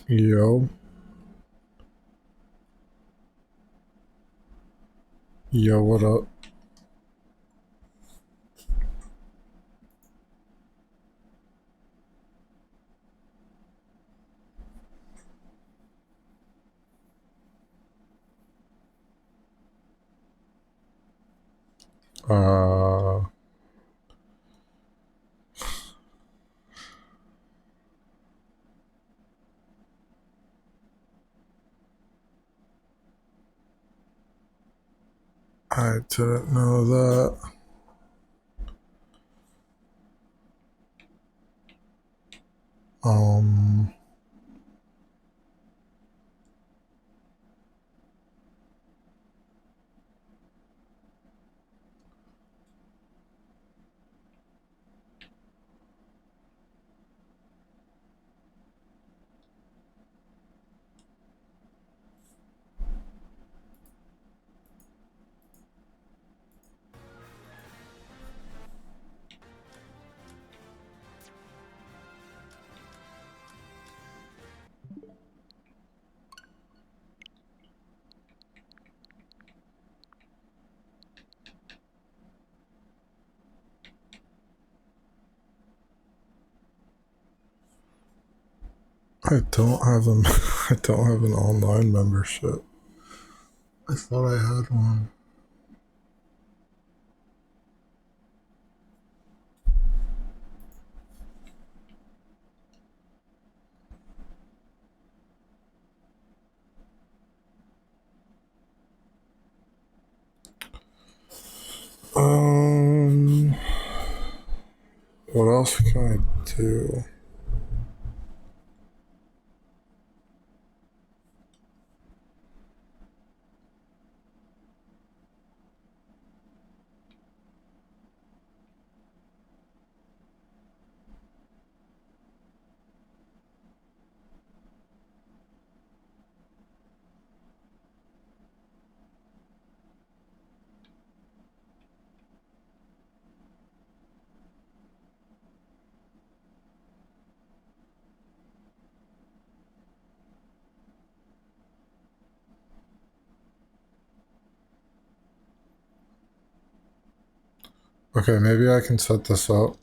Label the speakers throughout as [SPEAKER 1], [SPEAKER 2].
[SPEAKER 1] Yo. Yo, what up? Uh, I didn't know that. Um, I don't have an I don't have an online membership. I thought I had one. What else can I do? Okay, maybe I can set this up.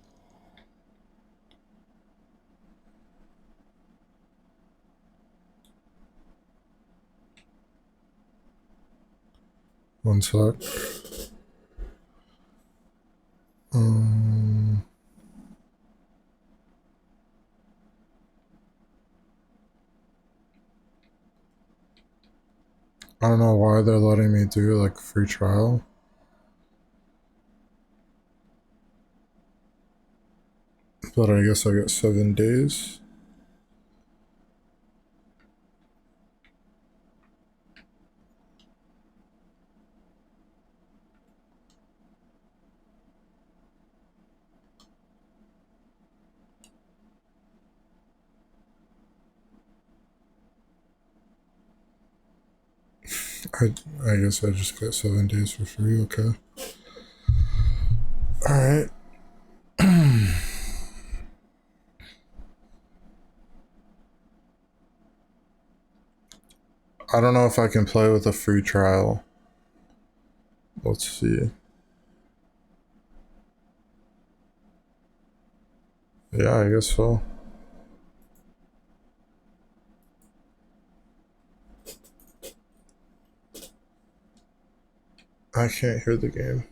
[SPEAKER 1] One sec. I don't know why they're letting me do like free trial. But I guess I get 7 days. I guess I just get 7 days for free, okay. Alright. I don't know if I can play with a free trial. Let's see. Yeah, I guess so. I can't hear the game.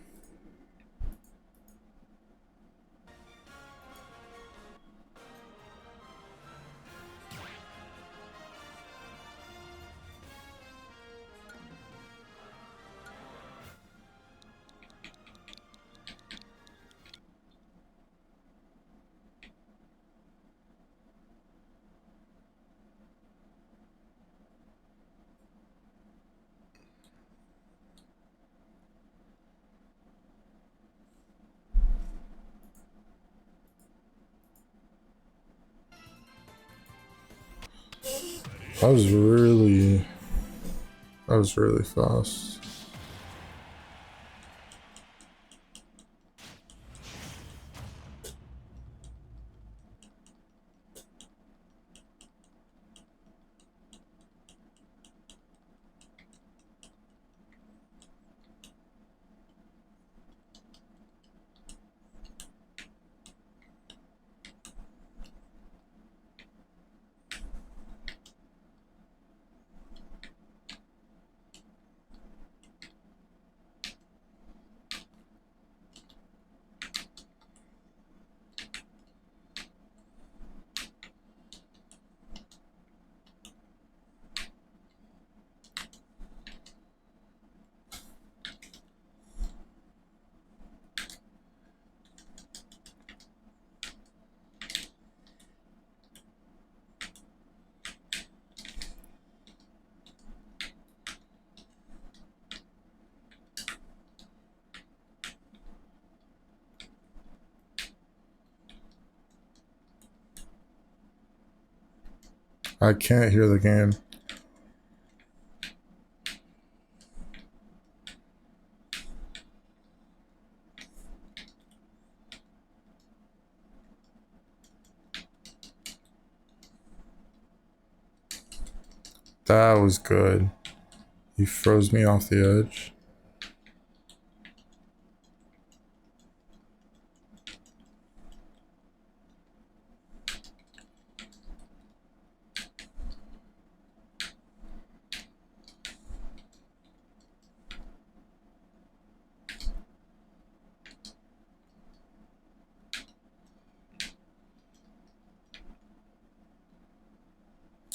[SPEAKER 1] That was really fast. I can't hear the game. That was good. He froze me off the edge.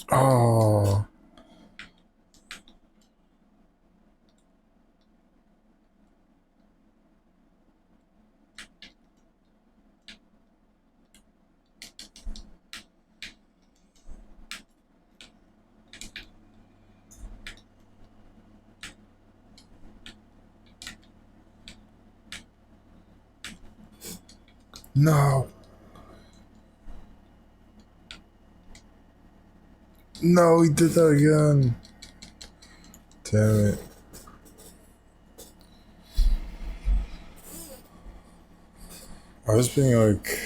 [SPEAKER 1] Oh. No. No, he did that again. Damn it. I was being like...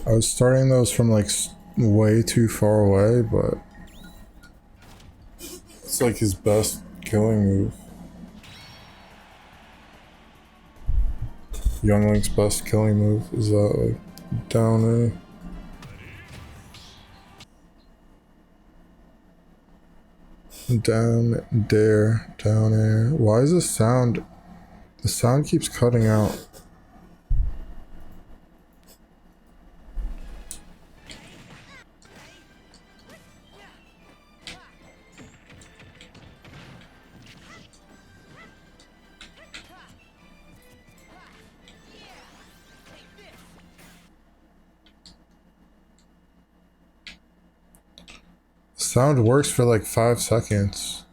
[SPEAKER 1] I was starting those from like way too far away, but... It's like his best killing move. Young Link's best killing move is that like down air. Down, dare, down air. Why is the sound... The sound keeps cutting out. Sound works for like 5 seconds.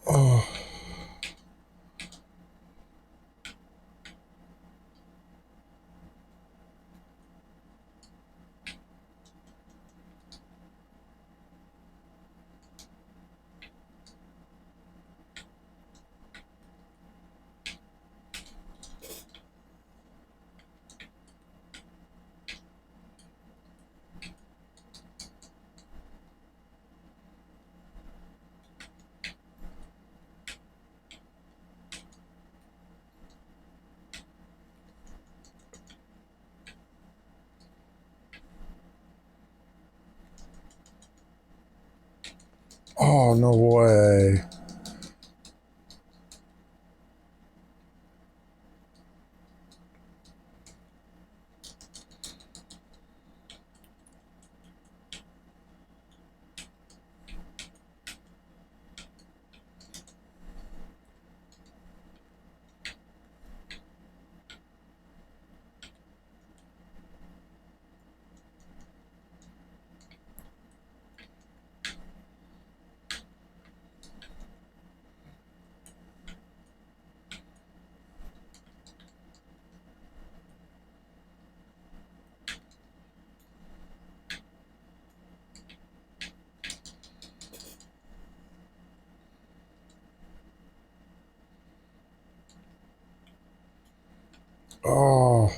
[SPEAKER 1] Oh. Oh, no way. Oh.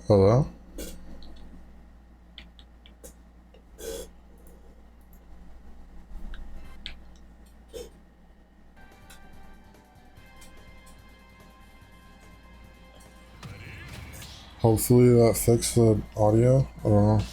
[SPEAKER 1] Hello? Hopefully that fixed the audio. I don't know.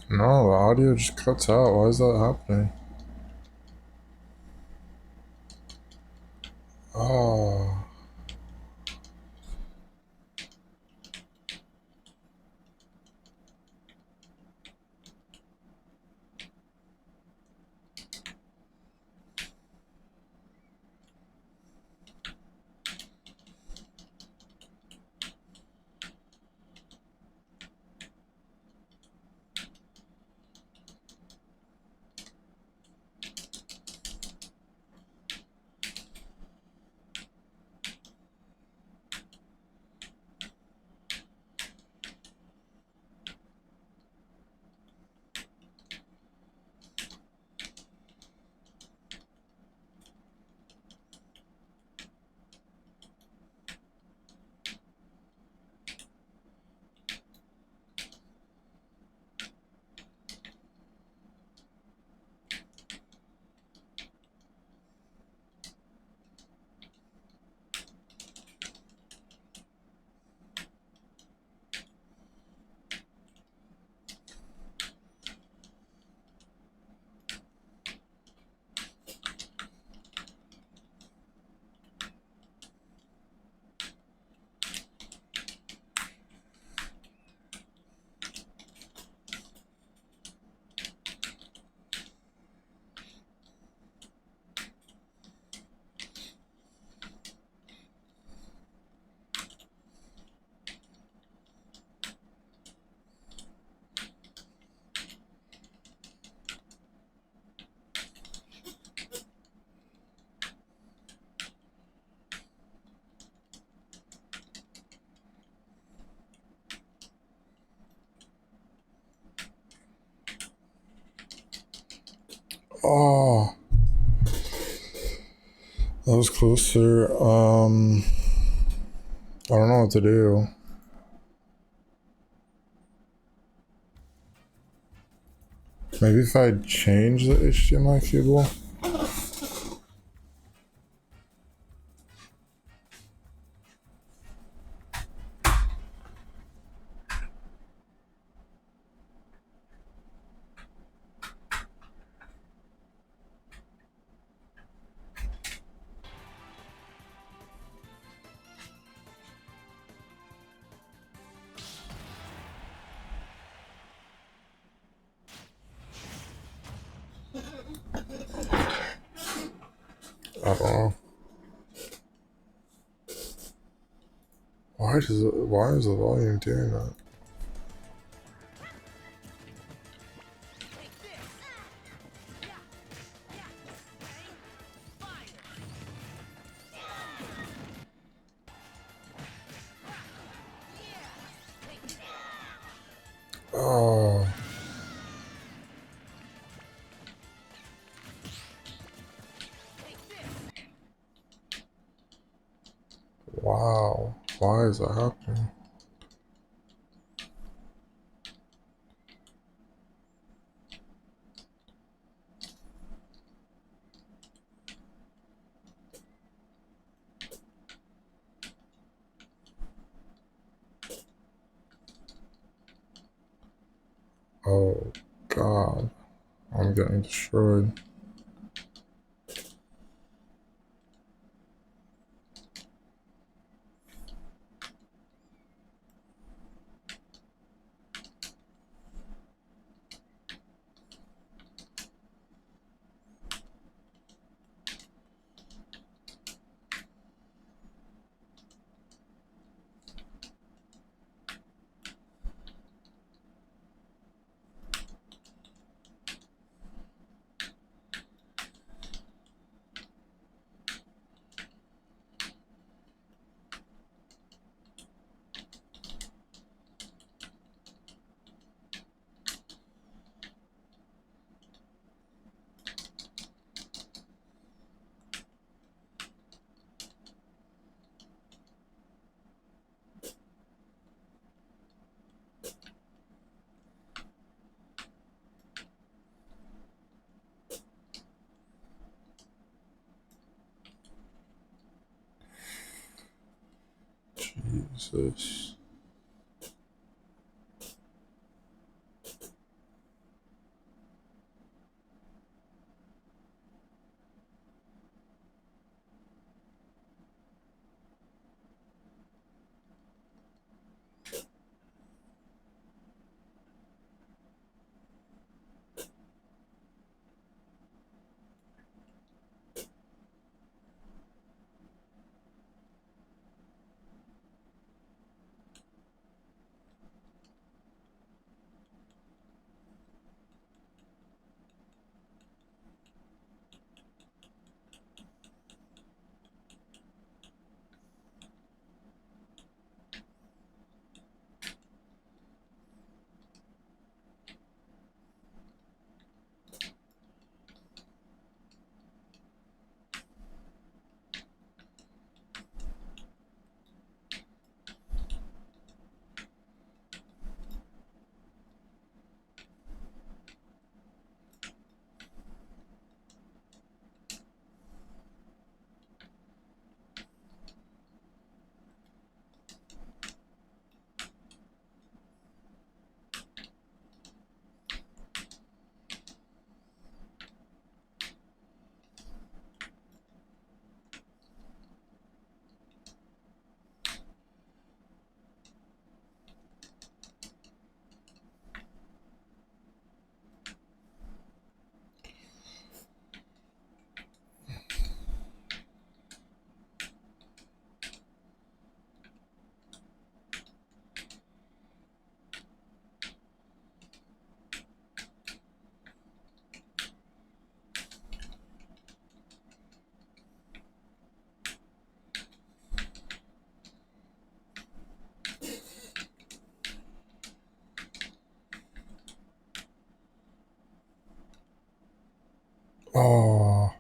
[SPEAKER 1] No, the audio just cuts out. Why is that happening? Oh. Oh. That was closer. I don't know what to do. Maybe if I change the HDMI cable? I don't know. Why is the volume doing that? Oh. Wow. Why is that happening? Oh, God. I'm getting destroyed. What's this? Oh.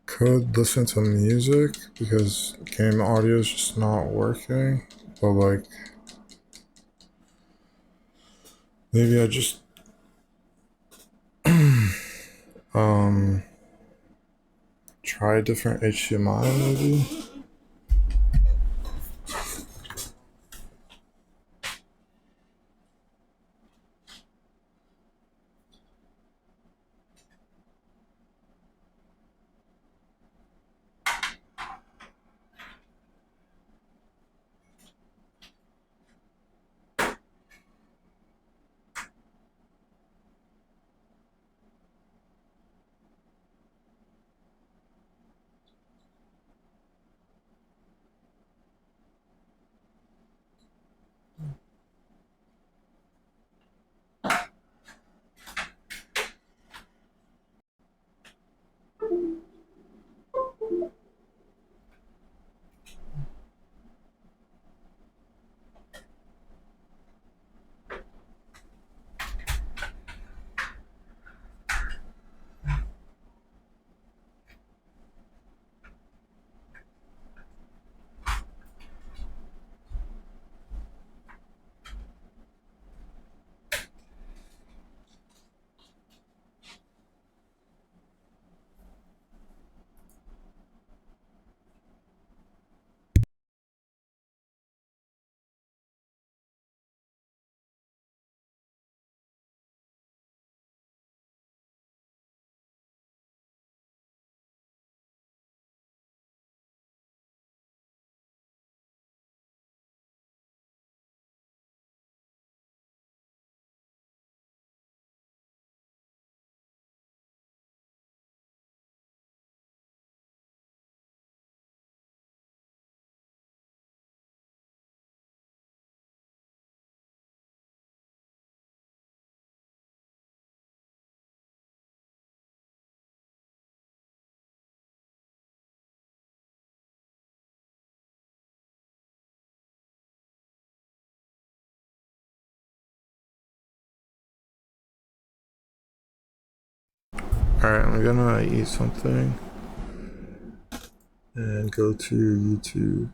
[SPEAKER 1] Could listen to music because game audio is just not working. But like, maybe I just try a different HDMI maybe. Alright, I'm gonna eat something and go to YouTube.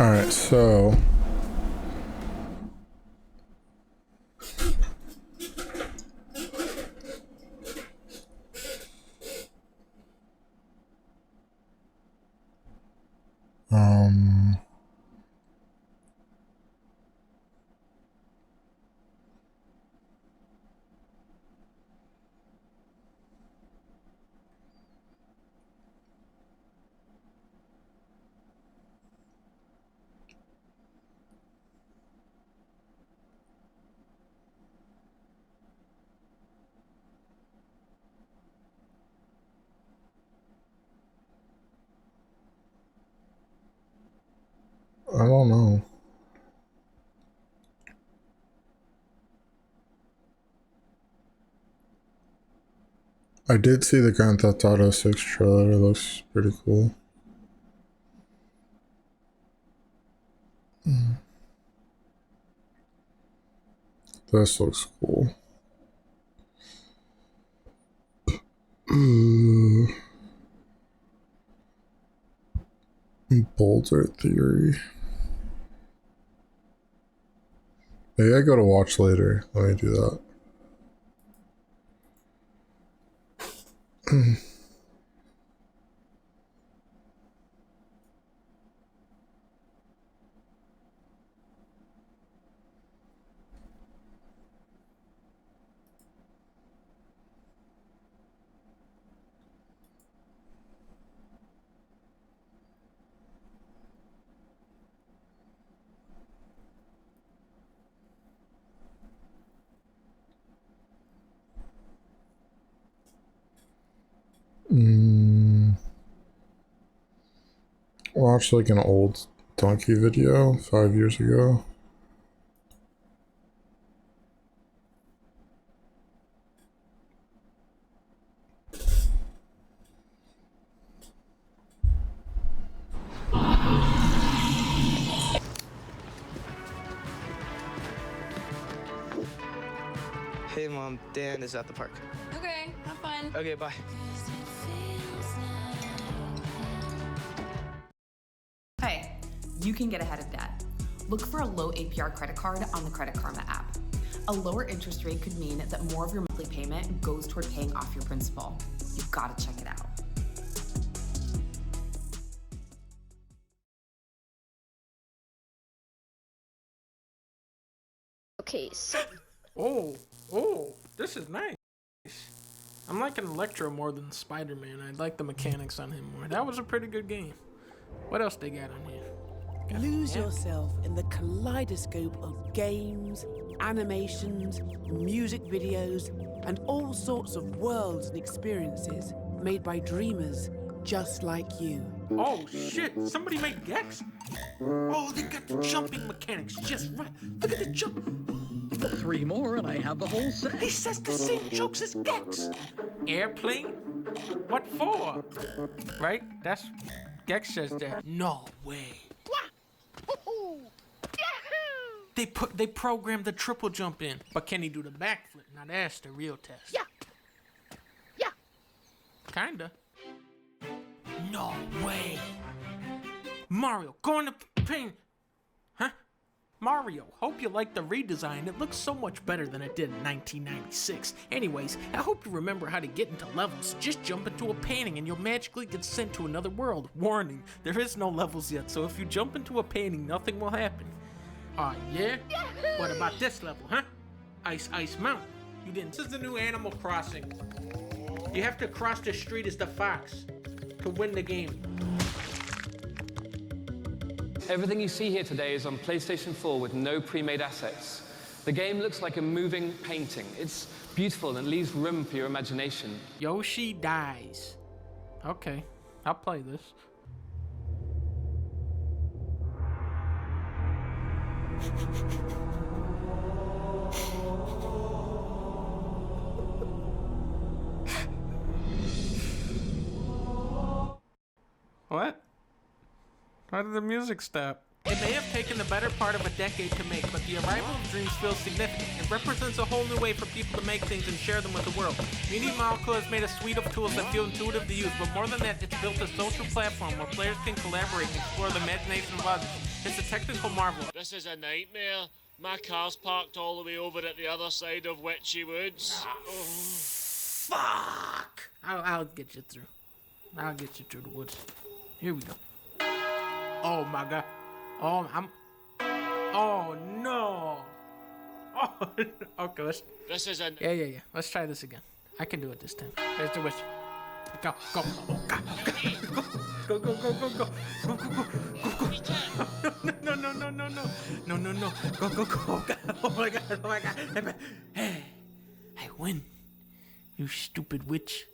[SPEAKER 1] Alright, so I don't know. I did see the Grand Theft Auto 6 trailer. It looks pretty cool. This looks cool. Boulder Theory. Maybe I go to watch later. Let me do that. Watch like an old Donkey video 5 years ago.
[SPEAKER 2] Hey Mom, Dan is at the park.
[SPEAKER 3] Okay, have fun.
[SPEAKER 2] Okay, bye.
[SPEAKER 3] Hey, you can get ahead of debt. Look for a low APR credit card on the Credit Karma app. A lower interest rate could mean that more of your monthly payment goes toward paying off your principal. You've got to check it out.
[SPEAKER 4] Okay, so
[SPEAKER 5] Oh, this is nice. I'm liking Electro more than Spider-Man. I like the mechanics on him more. That was a pretty good game. What else they got on here?
[SPEAKER 6] Lose yourself in the kaleidoscope of games, animations, music videos, and all sorts of worlds and experiences made by dreamers just like you.
[SPEAKER 5] Oh shit, somebody made Gex? Oh, they got the jumping mechanics just right. Look at the jump.
[SPEAKER 7] 3 more and I have the whole set.
[SPEAKER 5] He says the same jokes as Gex. Airplane? What for? Right? That's Gex says that. No way. They programmed the triple jump in, but can he do the backflip? Now that's the real test.
[SPEAKER 6] Yeah.
[SPEAKER 5] Kinda. No way. Mario, going to pain. Huh? Mario, hope you like the redesign. It looks so much better than it did in 1996. Anyways, I hope you remember how to get into levels. Just jump into a painting and you'll magically get sent to another world. Warning, there is no levels yet, so if you jump into a painting, nothing will happen. Yeah? Yahoo! What about this level, huh? Ice Mountain. You didn't. This is the new Animal Crossing. You have to cross the street as the fox to win the game.
[SPEAKER 8] Everything you see here today is on PlayStation 4 with no pre-made assets. The game looks like a moving painting. It's beautiful and leaves room for your imagination.
[SPEAKER 5] Yoshi dies. Okay, I'll play this. What? How did the music stop? It may have taken the better part of a decade to make, but the arrival of Dreams feels significant. It represents a whole new way for people to make things and share them with the world. Media Molecule has made a suite of tools that feel intuitive to use, but more than that, it's built a social platform where players can collaborate and explore the imagination of others. It's a technical marvel.
[SPEAKER 4] This is a nightmare. My car's parked all the way over at the other side of Witchy Woods.
[SPEAKER 5] Fuck! I'll get you through. I'll get you through the woods. Here we go. Oh my god. Oh, Oh no. Oh, okay.
[SPEAKER 4] This is a...
[SPEAKER 5] Yeah. Let's try this again. I can do it this time. There's the witch. Go. Oh god. Go. Go. No. Go. Oh god. Oh my god. Hey, I win. You stupid witch.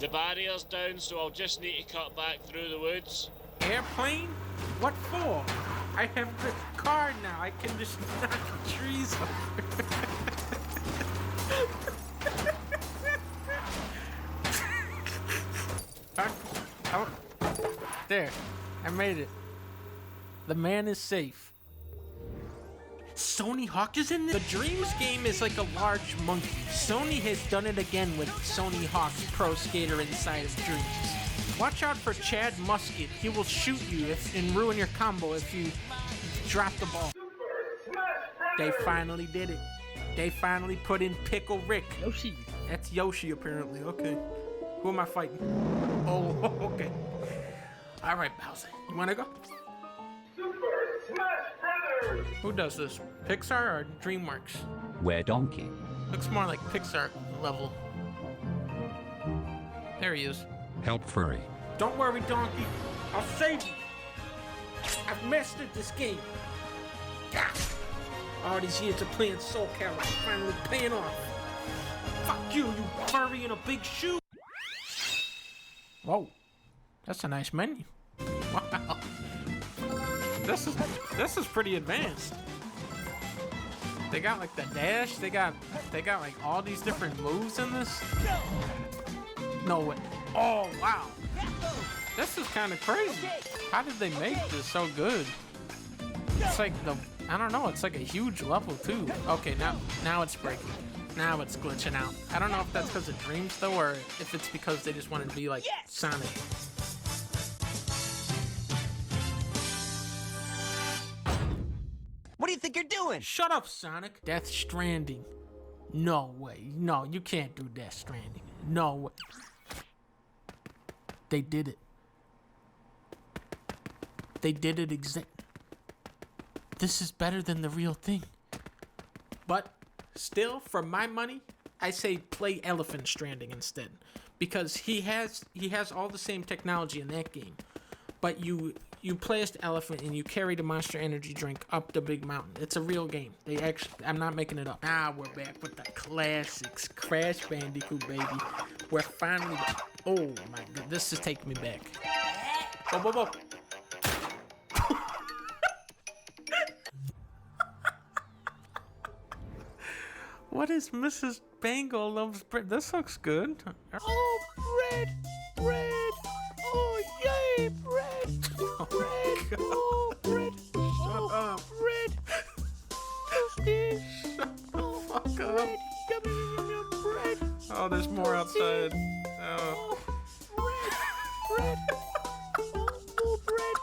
[SPEAKER 4] The barrier's down, so I'll just need to cut back through the woods.
[SPEAKER 5] Airplane? What for? I have the car now. I can just knock the trees over. There. I made it. The man is safe. Sony Hawk is in this? The Dreams game is like a large monkey. Sony has done it again with Sony Hawk's Pro Skater inside of Dreams. Watch out for Chad Musket. He will shoot you and ruin your combo if you drop the ball. They finally did it. They finally put in Pickle Rick.
[SPEAKER 7] Yoshi.
[SPEAKER 5] That's Yoshi apparently. Okay. Who am I fighting? Oh, okay. All right, Bowser. You wanna go? Who does this? Pixar or DreamWorks?
[SPEAKER 9] Where Donkey?
[SPEAKER 5] Looks more like Pixar level. There he is.
[SPEAKER 9] Help Furry.
[SPEAKER 5] Don't worry, Donkey. I'll save you. I've mastered this game. All these years of playing Soul Calibur finally paying off. Fuck you, you furry in a big shoe. Whoa, that's a nice menu. Wow. This is pretty advanced. They got like the dash. They got like all these different moves in this. No way. Oh wow. This is kind of crazy. How did they make this so good? It's like I don't know. It's like a huge level too. Okay, now it's breaking. Now it's glitching out. I don't know if that's because of Dreams though, or if it's because they just wanted to be like Sonic.
[SPEAKER 10] What do you think you're doing?
[SPEAKER 5] Shut up, Sonic. Death Stranding. No way. No, you can't do Death Stranding. No way. They did it. They did it This is better than the real thing. But still, for my money, I say play Elephant Stranding instead, because he has all the same technology in that game, but you play as the elephant and you carry the Monster Energy drink up the big mountain. It's a real game. I'm not making it up. Ah, we're back with the classics. Crash Bandicoot, baby. We're finally back. Oh my god, this is taking me back. Whoa. What is Mrs. Bangle loves bread? This looks good.
[SPEAKER 10] Oh, bread! Oh, yay, bread! Bread! Oh, bread!
[SPEAKER 5] Shut up.
[SPEAKER 10] Bread! Toasty!
[SPEAKER 5] Oh, fuck
[SPEAKER 10] bread!
[SPEAKER 5] up.
[SPEAKER 10] Yum, bread!
[SPEAKER 5] Oh, there's more outside.
[SPEAKER 10] Oh, bread! Oh, bread!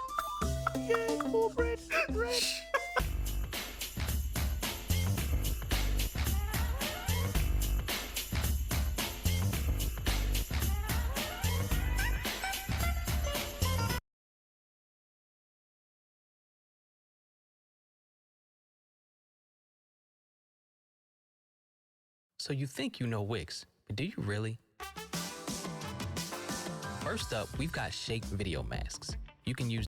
[SPEAKER 10] Yay, more bread! Bread!
[SPEAKER 11] So you think you know Wix, but do you really? First up, we've got Shape video masks. You can use.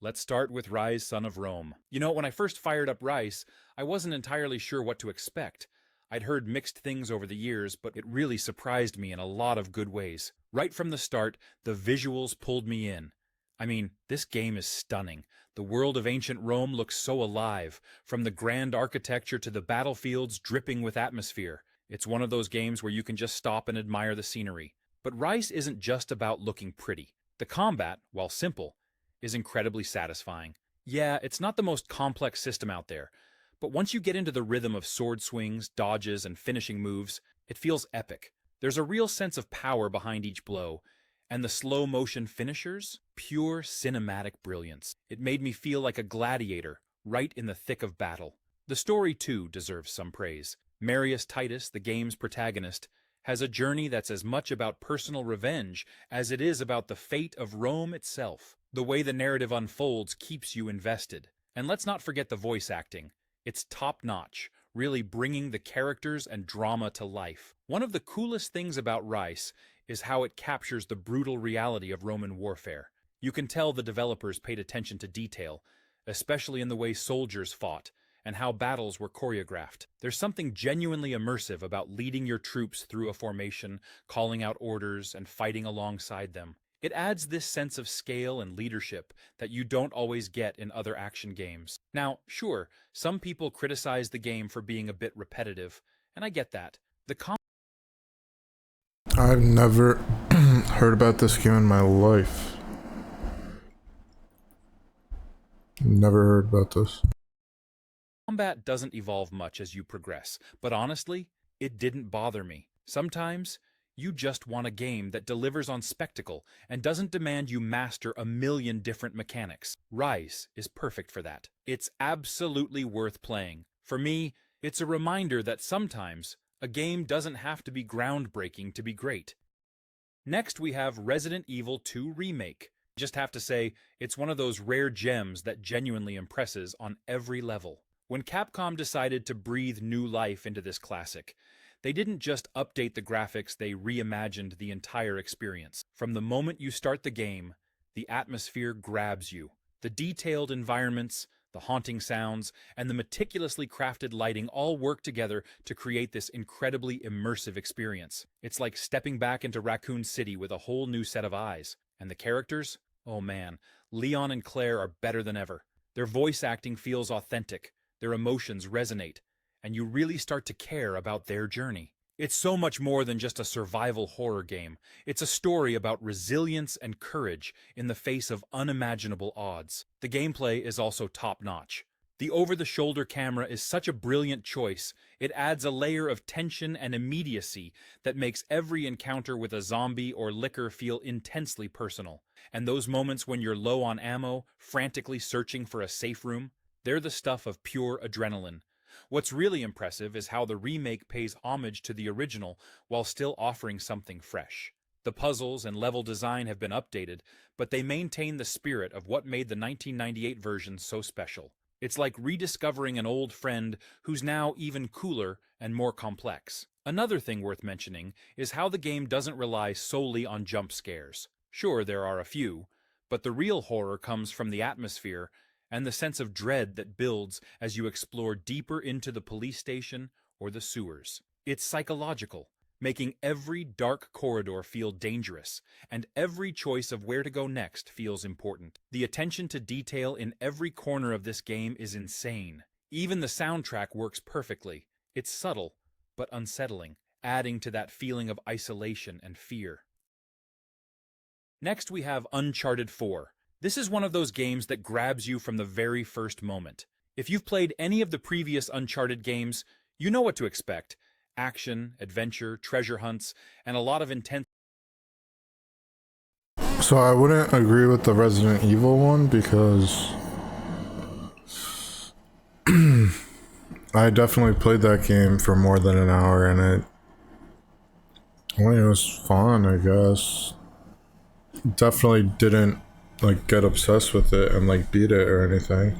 [SPEAKER 12] Let's start with Rise, Son of Rome. You know, when I first fired up Rise, I wasn't entirely sure what to expect. I'd heard mixed things over the years, but it really surprised me in a lot of good ways. Right from the start, the visuals pulled me in. I mean, this game is stunning. The world of ancient Rome looks so alive, from the grand architecture to the battlefields dripping with atmosphere. It's one of those games where you can just stop and admire the scenery. But Rise isn't just about looking pretty. The combat, while simple, is incredibly satisfying. Yeah, it's not the most complex system out there, but once you get into the rhythm of sword swings, dodges, and finishing moves, it feels epic. There's a real sense of power behind each blow, And the slow motion finishers? Pure cinematic brilliance. It made me feel like a gladiator, right in the thick of battle. The story, too, deserves some praise. Marius Titus, the game's protagonist, has a journey that's as much about personal revenge as it is about the fate of Rome itself. The way the narrative unfolds keeps you invested. And let's not forget the voice acting. It's top-notch, really bringing the characters and drama to life. One of the coolest things about Rice is how it captures the brutal reality of Roman warfare. You can tell the developers paid attention to detail, especially in the way soldiers fought and how battles were choreographed. There's something genuinely immersive about leading your troops through a formation, calling out orders, and fighting alongside them. It adds this sense of scale and leadership that you don't always get in other action games. Now, sure, some people criticize the game for being a bit repetitive, and I get that.
[SPEAKER 1] I've never heard about this game in my life. Never heard about this.
[SPEAKER 12] Combat doesn't evolve much as you progress, but honestly, it didn't bother me. Sometimes, you just want a game that delivers on spectacle and doesn't demand you master a million different mechanics. Rise is perfect for that. It's absolutely worth playing. For me, it's a reminder that sometimes a game doesn't have to be groundbreaking to be great. Next, we have Resident Evil 2 Remake. Just have to say, it's one of those rare gems that genuinely impresses on every level. When Capcom decided to breathe new life into this classic, they didn't just update the graphics, they reimagined the entire experience. From the moment you start the game, the atmosphere grabs you. The detailed environments, the haunting sounds, and the meticulously crafted lighting all work together to create this incredibly immersive experience. It's like stepping back into Raccoon City with a whole new set of eyes. And the characters? Oh man, Leon and Claire are better than ever. Their voice acting feels authentic, their emotions resonate, and you really start to care about their journey. It's so much more than just a survival horror game. It's a story about resilience and courage in the face of unimaginable odds. The gameplay is also top-notch. The over-the-shoulder camera is such a brilliant choice. It adds a layer of tension and immediacy that makes every encounter with a zombie or licker feel intensely personal. And those moments when you're low on ammo, frantically searching for a safe room, they're the stuff of pure adrenaline. What's really impressive is how the remake pays homage to the original while still offering something fresh. The puzzles and level design have been updated, but they maintain the spirit of what made the 1998 version so special. It's like rediscovering an old friend who's now even cooler and more complex. Another thing worth mentioning is how the game doesn't rely solely on jump scares. Sure, there are a few, but the real horror comes from the atmosphere and the sense of dread that builds as you explore deeper into the police station or the sewers. It's psychological, making every dark corridor feel dangerous, and every choice of where to go next feels important. The attention to detail in every corner of this game is insane. Even the soundtrack works perfectly. It's subtle, but unsettling, adding to that feeling of isolation and fear. Next we have Uncharted 4. This is one of those games that grabs you from the very first moment. If you've played any of the previous Uncharted games, you know what to expect. Action, adventure, treasure hunts, and a lot of intense...
[SPEAKER 1] So I wouldn't agree with the Resident Evil one because I definitely played that game for more than an hour and it was fun, I guess. Definitely didn't like get obsessed with it and like beat it or anything.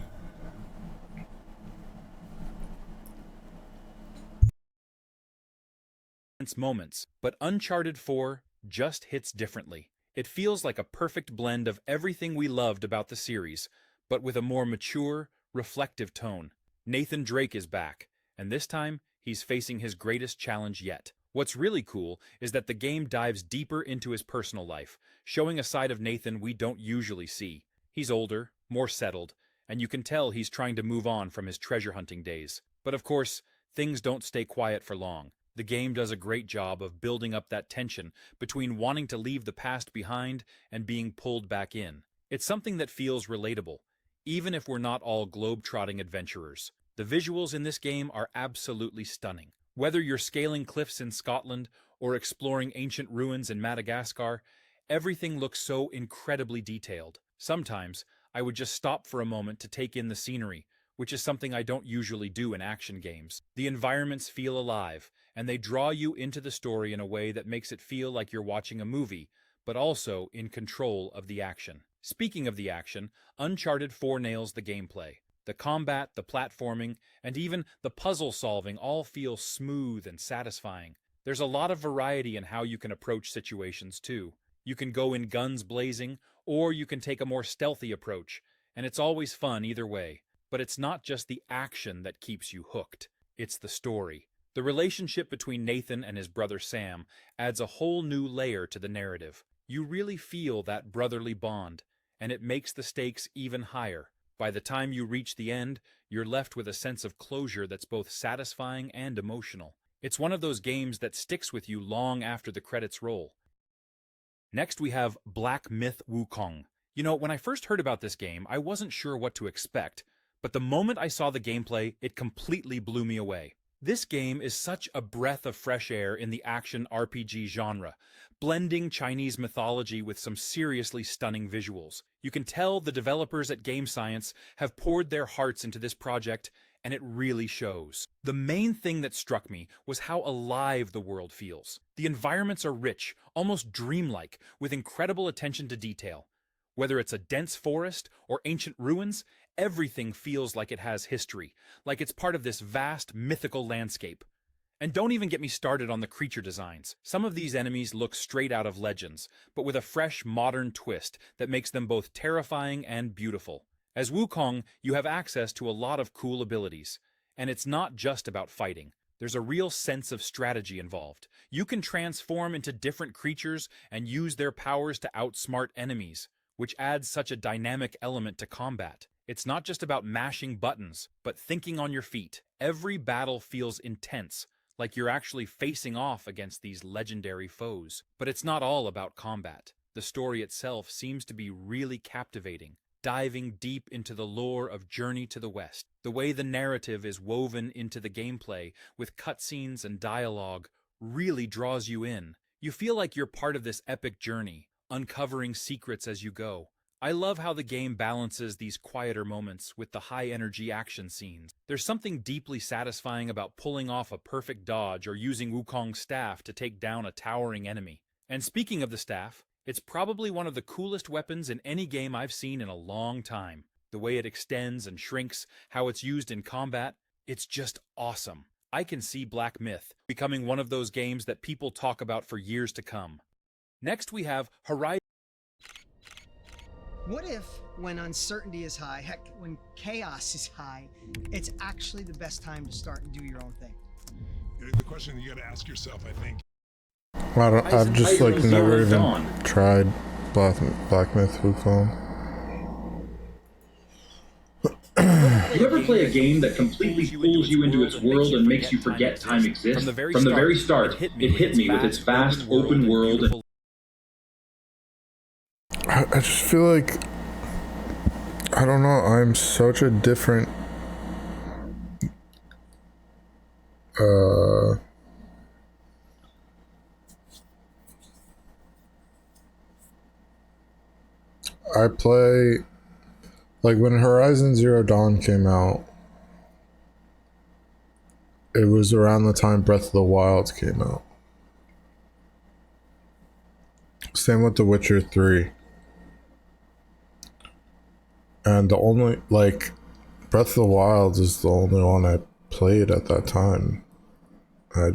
[SPEAKER 12] moments, but Uncharted 4 just hits differently. It feels like a perfect blend of everything we loved about the series, but with a more mature, reflective tone. Nathan Drake is back, and this time, he's facing his greatest challenge yet. What's really cool is that the game dives deeper into his personal life, showing a side of Nathan we don't usually see. He's older, more settled, and you can tell he's trying to move on from his treasure hunting days. But of course, things don't stay quiet for long. The game does a great job of building up that tension between wanting to leave the past behind and being pulled back in. It's something that feels relatable, even if we're not all globe-trotting adventurers. The visuals in this game are absolutely stunning. Whether you're scaling cliffs in Scotland or exploring ancient ruins in Madagascar, Everything looks so incredibly detailed. Sometimes, I would just stop for a moment to take in the scenery, which is something I don't usually do in action games. The environments feel alive, and they draw you into the story in a way that makes it feel like you're watching a movie, but also in control of the action. Speaking of the action, Uncharted 4 nails the gameplay. The combat, the platforming, and even the puzzle solving all feel smooth and satisfying. There's a lot of variety in how you can approach situations too. You can go in guns blazing, or you can take a more stealthy approach, and it's always fun either way. But it's not just the action that keeps you hooked, it's the story. The relationship between Nathan and his brother Sam adds a whole new layer to the narrative. You really feel that brotherly bond, and it makes the stakes even higher. By the time you reach the end, you're left with a sense of closure that's both satisfying and emotional. It's one of those games that sticks with you long after the credits roll. Next we have Black Myth: Wukong. You know, when I first heard about this game, I wasn't sure what to expect, but the moment I saw the gameplay, it completely blew me away. This game is such a breath of fresh air in the action RPG genre, blending Chinese mythology with some seriously stunning visuals. You can tell the developers at Game Science have poured their hearts into this project, and it really shows. The main thing that struck me was how alive the world feels. The environments are rich, almost dreamlike, with incredible attention to detail. Whether it's a dense forest or ancient ruins, everything feels like it has history, like it's part of this vast mythical landscape. And don't even get me started on the creature designs. Some of these enemies look straight out of Legends, but with a fresh, modern twist that makes them both terrifying and beautiful. As Wukong, you have access to a lot of cool abilities, and it's not just about fighting. There's a real sense of strategy involved. You can transform into different creatures and use their powers to outsmart enemies, which adds such a dynamic element to combat. It's not just about mashing buttons, but thinking on your feet. Every battle feels intense, like you're actually facing off against these legendary foes. But it's not all about combat. The story itself seems to be really captivating, diving deep into the lore of Journey to the West. The way the narrative is woven into the gameplay with cutscenes and dialogue really draws you in. You feel like you're part of this epic journey, uncovering secrets as you go. I love how the game balances these quieter moments with the high-energy action scenes. There's something deeply satisfying about pulling off a perfect dodge or using Wukong's staff to take down a towering enemy. And speaking of the staff, it's probably one of the coolest weapons in any game I've seen in a long time. The way it extends and shrinks, how it's used in combat, it's just awesome. I can see Black Myth becoming one of those games that people talk about for years to come. Next we have Horizon.
[SPEAKER 9] What if, when uncertainty is high, heck, when chaos is high, it's actually the best time to start and do your own thing?
[SPEAKER 13] The question you got to ask yourself, I think.
[SPEAKER 1] I've just like never even tried Black Myth: Wukong.
[SPEAKER 14] You ever play a game that completely pulls you into its world and makes you forget time exists? From the very start, it hit me with its vast open world and
[SPEAKER 1] I just feel like, I don't know, I'm such a different I play, like when Horizon Zero Dawn came out, it was around the time Breath of the Wild came out. Same with The Witcher 3. And the only, like, Breath of the Wild is the only one I played at that time. I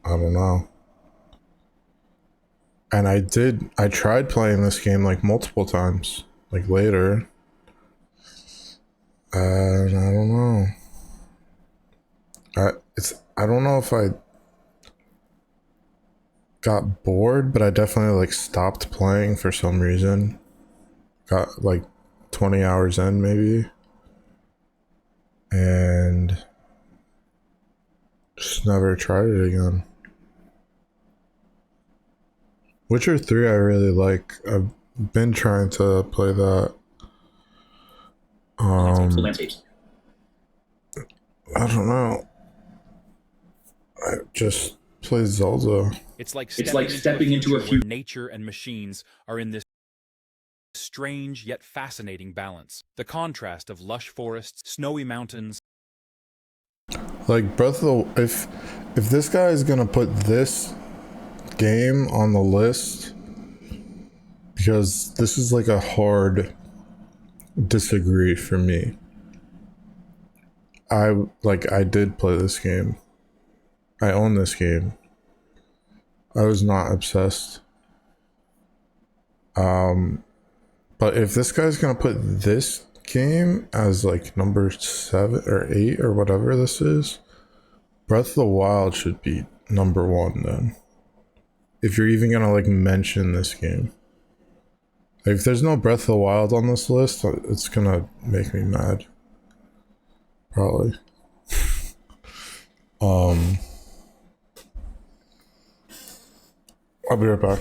[SPEAKER 1] don't know. And I tried playing this game like multiple times, like later. And I don't know. I don't know if I got bored, but I definitely like stopped playing for some reason. Got like 20 hours in maybe, and just never tried it again. Witcher 3 I really like. I've been trying to play that. I don't know. Play Zelda.
[SPEAKER 12] It's like stepping into a future where nature and machines are in this strange yet fascinating balance. The contrast of lush forests, snowy mountains.
[SPEAKER 1] Like Breath of the... If this guy is gonna put this game on the list, because this is like a hard disagree for me. I did play this game. I own this game. I was not obsessed. But if this guy's gonna put this game as like number 7 or 8 or whatever this is, Breath of the Wild should be number 1 then. If you're even gonna like mention this game. Like, if there's no Breath of the Wild on this list, it's gonna make me mad. Probably. I'll be right back.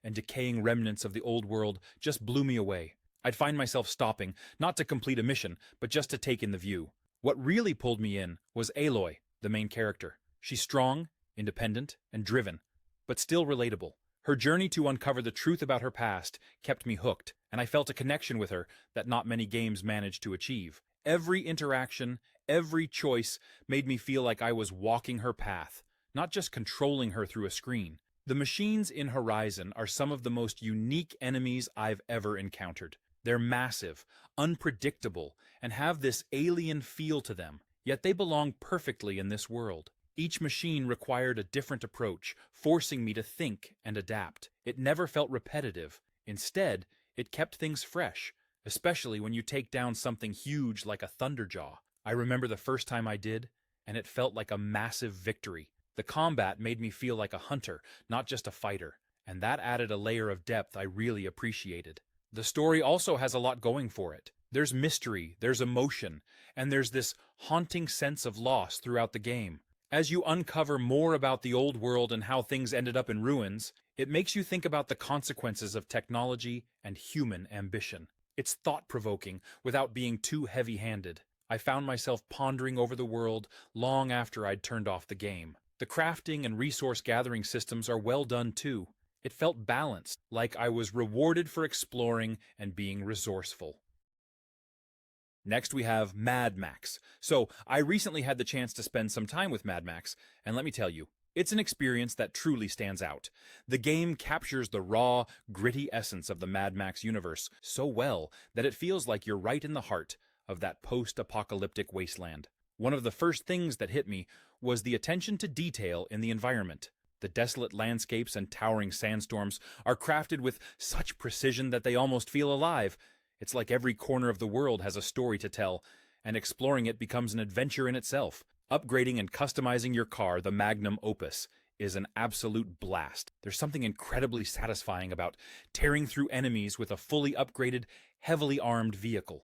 [SPEAKER 12] And decaying remnants of the old world just blew me away. I'd find myself stopping, not to complete a mission, but just to take in the view. What really pulled me in was Aloy, the main character. She's strong, independent, and driven, but still relatable. Her journey to uncover the truth about her past kept me hooked, and I felt a connection with her that not many games manage to achieve. Every interaction, every choice made me feel like I was walking her path, not just controlling her through a screen. The machines in Horizon are some of the most unique enemies I've ever encountered. They're massive, unpredictable, and have this alien feel to them, yet they belong perfectly in this world. Each machine required a different approach, forcing me to think and adapt. It never felt repetitive. Instead, it kept things fresh, especially when you take down something huge like a Thunderjaw. I remember the first time I did, and it felt like a massive victory. The combat made me feel like a hunter, not just a fighter, and that added a layer of depth I really appreciated. The story also has a lot going for it. There's mystery, there's emotion, and there's this haunting sense of loss throughout the game. As you uncover more about the old world and how things ended up in ruins, it makes you think about the consequences of technology and human ambition. It's thought-provoking without being too heavy-handed. I found myself pondering over the world long after I'd turned off the game. The crafting and resource gathering systems are well done too. It felt balanced, like I was rewarded for exploring and being resourceful. Next we have Mad Max. So, I recently had the chance to spend some time with Mad Max, and let me tell you, It's an experience that truly stands out. The game captures the raw, gritty essence of the Mad Max universe so well that it feels like you're right in the heart of that post-apocalyptic wasteland. One of the first things that hit me was the attention to detail in the environment. The desolate landscapes and towering sandstorms are crafted with such precision that they almost feel alive. It's like every corner of the world has a story to tell, and exploring it becomes an adventure in itself. Upgrading and customizing your car, the magnum opus, is an absolute blast. There's something incredibly satisfying about tearing through enemies with a fully upgraded, heavily armed vehicle.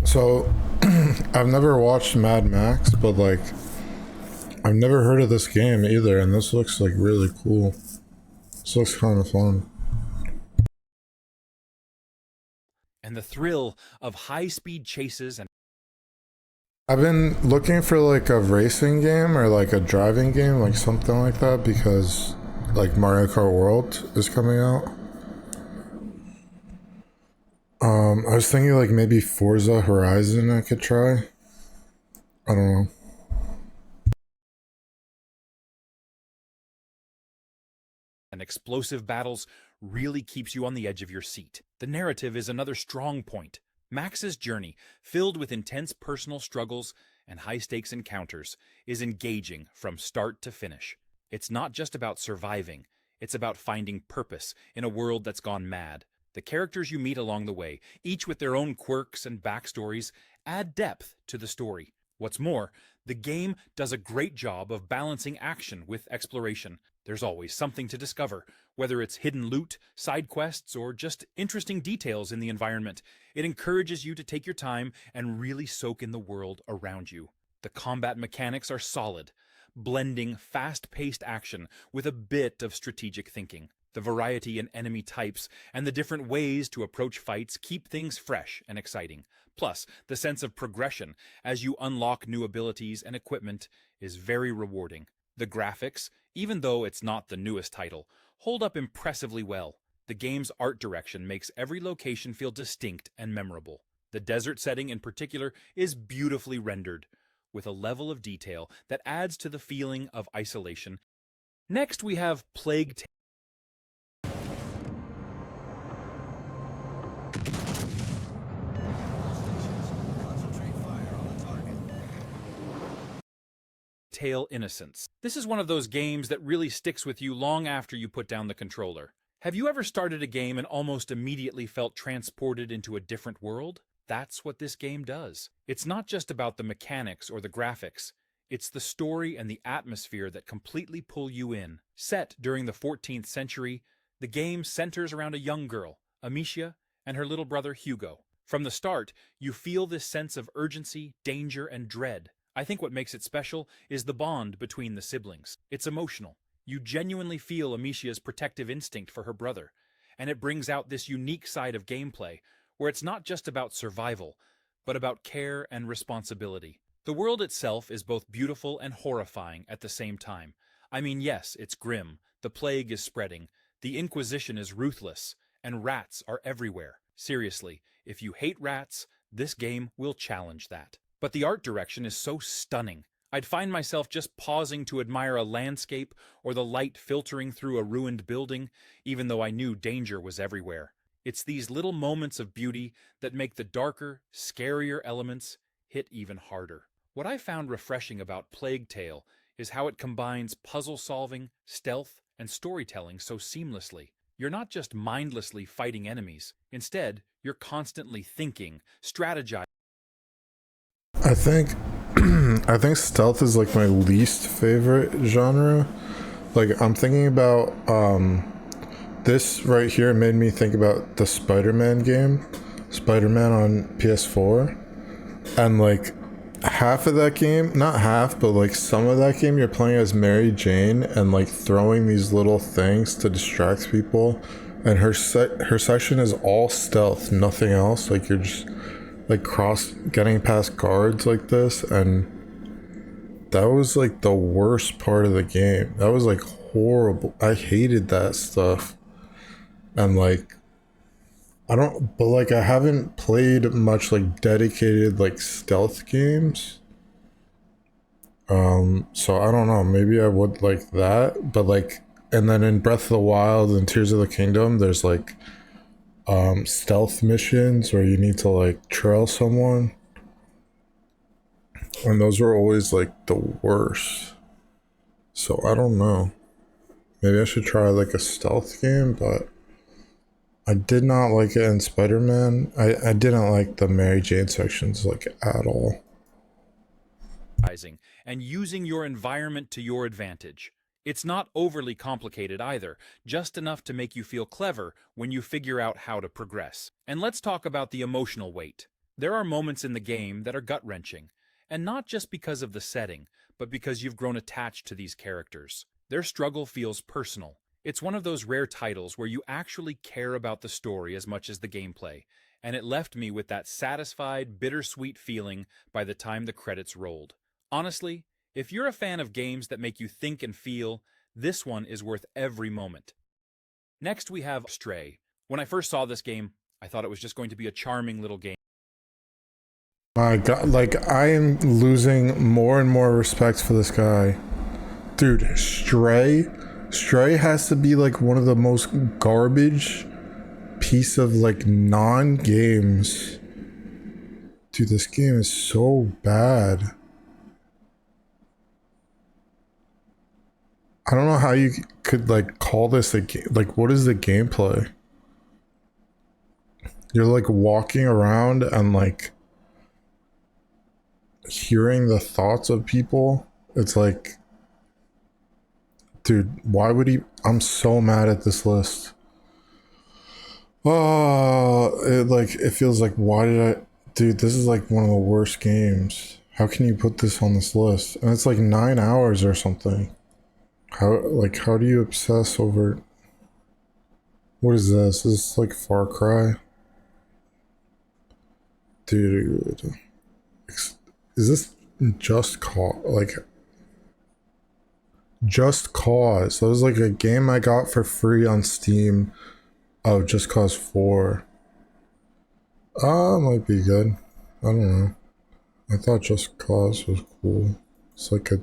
[SPEAKER 1] So, I've never watched Mad Max, but like, I've never heard of this game either, and this looks like really cool. This looks kind of fun.
[SPEAKER 12] And the thrill of high-speed chases and
[SPEAKER 1] I've been looking for like a racing game or like a driving game, like something like that, because like Mario Kart World is coming out. I was thinking like maybe Forza Horizon I could try. I don't know.
[SPEAKER 12] and explosive battles really keeps you on the edge of your seat. The narrative is another strong point. Max's journey, filled with intense personal struggles and high-stakes encounters, is engaging from start to finish. It's not just about surviving, it's about finding purpose in a world that's gone mad. The characters you meet along the way, each with their own quirks and backstories, add depth to the story. What's more, the game does a great job of balancing action with exploration. There's always something to discover, whether it's hidden loot, side quests, or just interesting details in the environment. It encourages you to take your time and really soak in the world around you. The combat mechanics are solid, blending fast-paced action with a bit of strategic thinking. The variety in enemy types and the different ways to approach fights keep things fresh and exciting. Plus, the sense of progression as you unlock new abilities and equipment is very rewarding. The graphics, even though it's not the newest title, hold up impressively well. The game's art direction makes every location feel distinct and memorable. The desert setting in particular is beautifully rendered, with a level of detail that adds to the feeling of isolation. Next, we have Plague Tale Innocence. This is one of those games that really sticks with you long after you put down the controller. Have you ever started a game and almost immediately felt transported into a different world? That's what this game does. It's not just about the mechanics or the graphics. It's the story and the atmosphere that completely pull you in. Set during the 14th century, the game centers around a young girl, Amicia, and her little brother Hugo. From the start, you feel this sense of urgency, danger, and dread. I think what makes it special is the bond between the siblings. It's emotional. You genuinely feel Amicia's protective instinct for her brother, and it brings out this unique side of gameplay where it's not just about survival, but about care and responsibility. The world itself is both beautiful and horrifying at the same time. I mean, yes, it's grim, the plague is spreading, the Inquisition is ruthless, and rats are everywhere. Seriously, if you hate rats, this game will challenge that. But the art direction is so stunning. I'd find myself just pausing to admire a landscape or the light filtering through a ruined building, even though I knew danger was everywhere. It's these little moments of beauty that make the darker, scarier elements hit even harder. What I found refreshing about Plague Tale is how it combines puzzle solving, stealth, and storytelling so seamlessly. You're not just mindlessly fighting enemies. Instead, you're constantly thinking, strategizing.
[SPEAKER 1] I think stealth is like my least favorite genre. Like, I'm thinking about this right here made me think about the Spider-Man game, Spider-Man on PS4, and like half of that game, not half, but like some of that game, you're playing as Mary Jane and like throwing these little things to distract people, and her section is all stealth, nothing else. Like, you're just like getting past guards like this, and that was like the worst part of the game. That was like horrible. I hated that stuff. And like, I haven't played much like dedicated like stealth games. So I don't know, maybe I would like that, but like, and then in Breath of the Wild and Tears of the Kingdom, there's like stealth missions where you need to like trail someone, and those were always like the worst. So I don't know, maybe I should try like a stealth game, but I did not like it in Spider-Man. I didn't like the Mary Jane sections like at all.
[SPEAKER 12] And using your environment to your advantage. It's not overly complicated either, just enough to make you feel clever when you figure out how to progress. And let's talk about the emotional weight. There are moments in the game that are gut-wrenching, and not just because of the setting, but because you've grown attached to these characters. Their struggle feels personal. It's one of those rare titles where you actually care about the story as much as the gameplay, and it left me with that satisfied, bittersweet feeling by the time the credits rolled. Honestly, if you're a fan of games that make you think and feel, this one is worth every moment. Next we have Stray. When I first saw this game, I thought it was just going to be a charming little game.
[SPEAKER 1] My God, like I am losing more and more respect for this guy. Dude, Stray has to be like one of the most garbage piece of like non-games. Dude, this game is so bad. I don't know how you could like call this a game. Like, what is the gameplay? You're like walking around and like hearing the thoughts of people. It's like, dude, why would he? I'm so mad at this list. Oh, it feels like, why did I? Dude, this is like one of the worst games. How can you put this on this list? And it's like 9 hours or something. How do you obsess over? What is this? Is this like Far Cry? Dude, is this Just Cause? Like, Just Cause. That was like a game I got for free on Steam. Oh, Just Cause 4. Might be good. I don't know. I thought Just Cause was cool. It's like a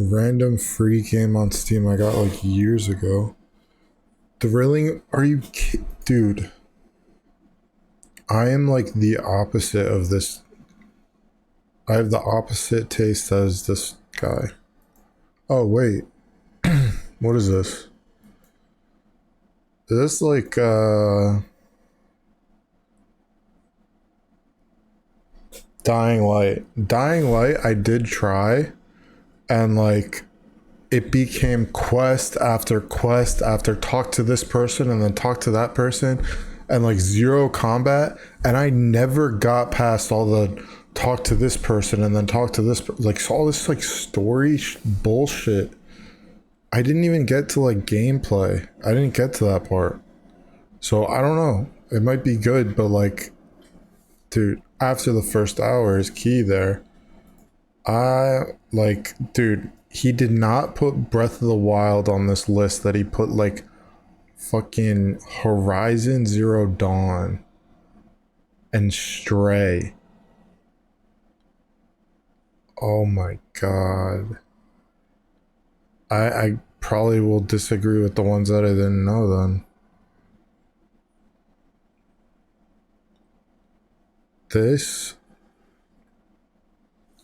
[SPEAKER 1] random free game on Steam I got like years ago. Thrilling? Are you dude? I am like the opposite of this. I have the opposite taste as this guy. Oh wait. What is this? Is this like Dying Light? Dying Light I did try, and like it became quest after talk to this person and then talk to that person, and like zero combat, and I never got past all the talk to this person and then talk to this, like all this like story bullshit. I didn't even get to like gameplay. I didn't get to that part. So I don't know. It might be good, but like, dude, after the first hour is key there. Dude, he did not put Breath of the Wild on this list that he put like fucking Horizon Zero Dawn and Stray. Oh my God. I probably will disagree with the ones that I didn't know then. This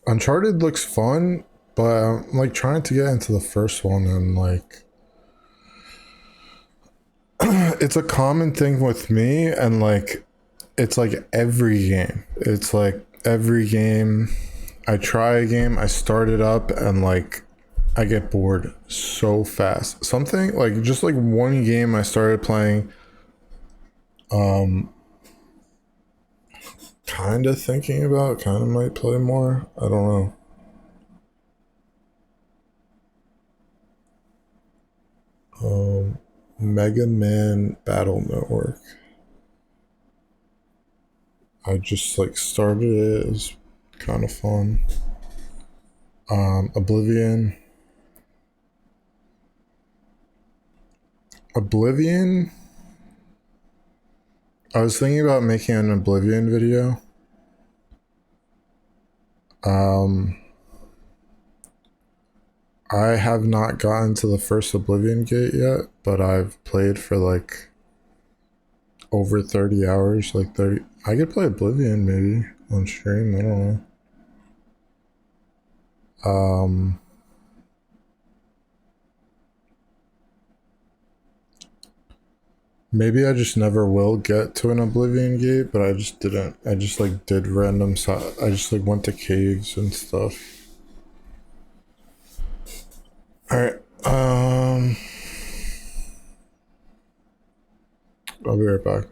[SPEAKER 1] Uncharted looks fun, but I'm like trying to get into the first one, and like it's a common thing with me, and like it's like every game. It's like every game I try a game, I start it up, and like I get bored so fast. Something like just like one game I started playing, kind of thinking about, kind of might play more. I don't know. Mega Man Battle Network. I just like started it. It was kind of fun. Oblivion. I was thinking about making an Oblivion video. I have not gotten to the first Oblivion Gate yet, but I've played for like over 30 hours, like 30. I could play Oblivion maybe on stream, I don't know. Maybe I just never will get to an Oblivion Gate, but I just didn't. I just like did random I just like went to caves and stuff. Alright, I'll be right back.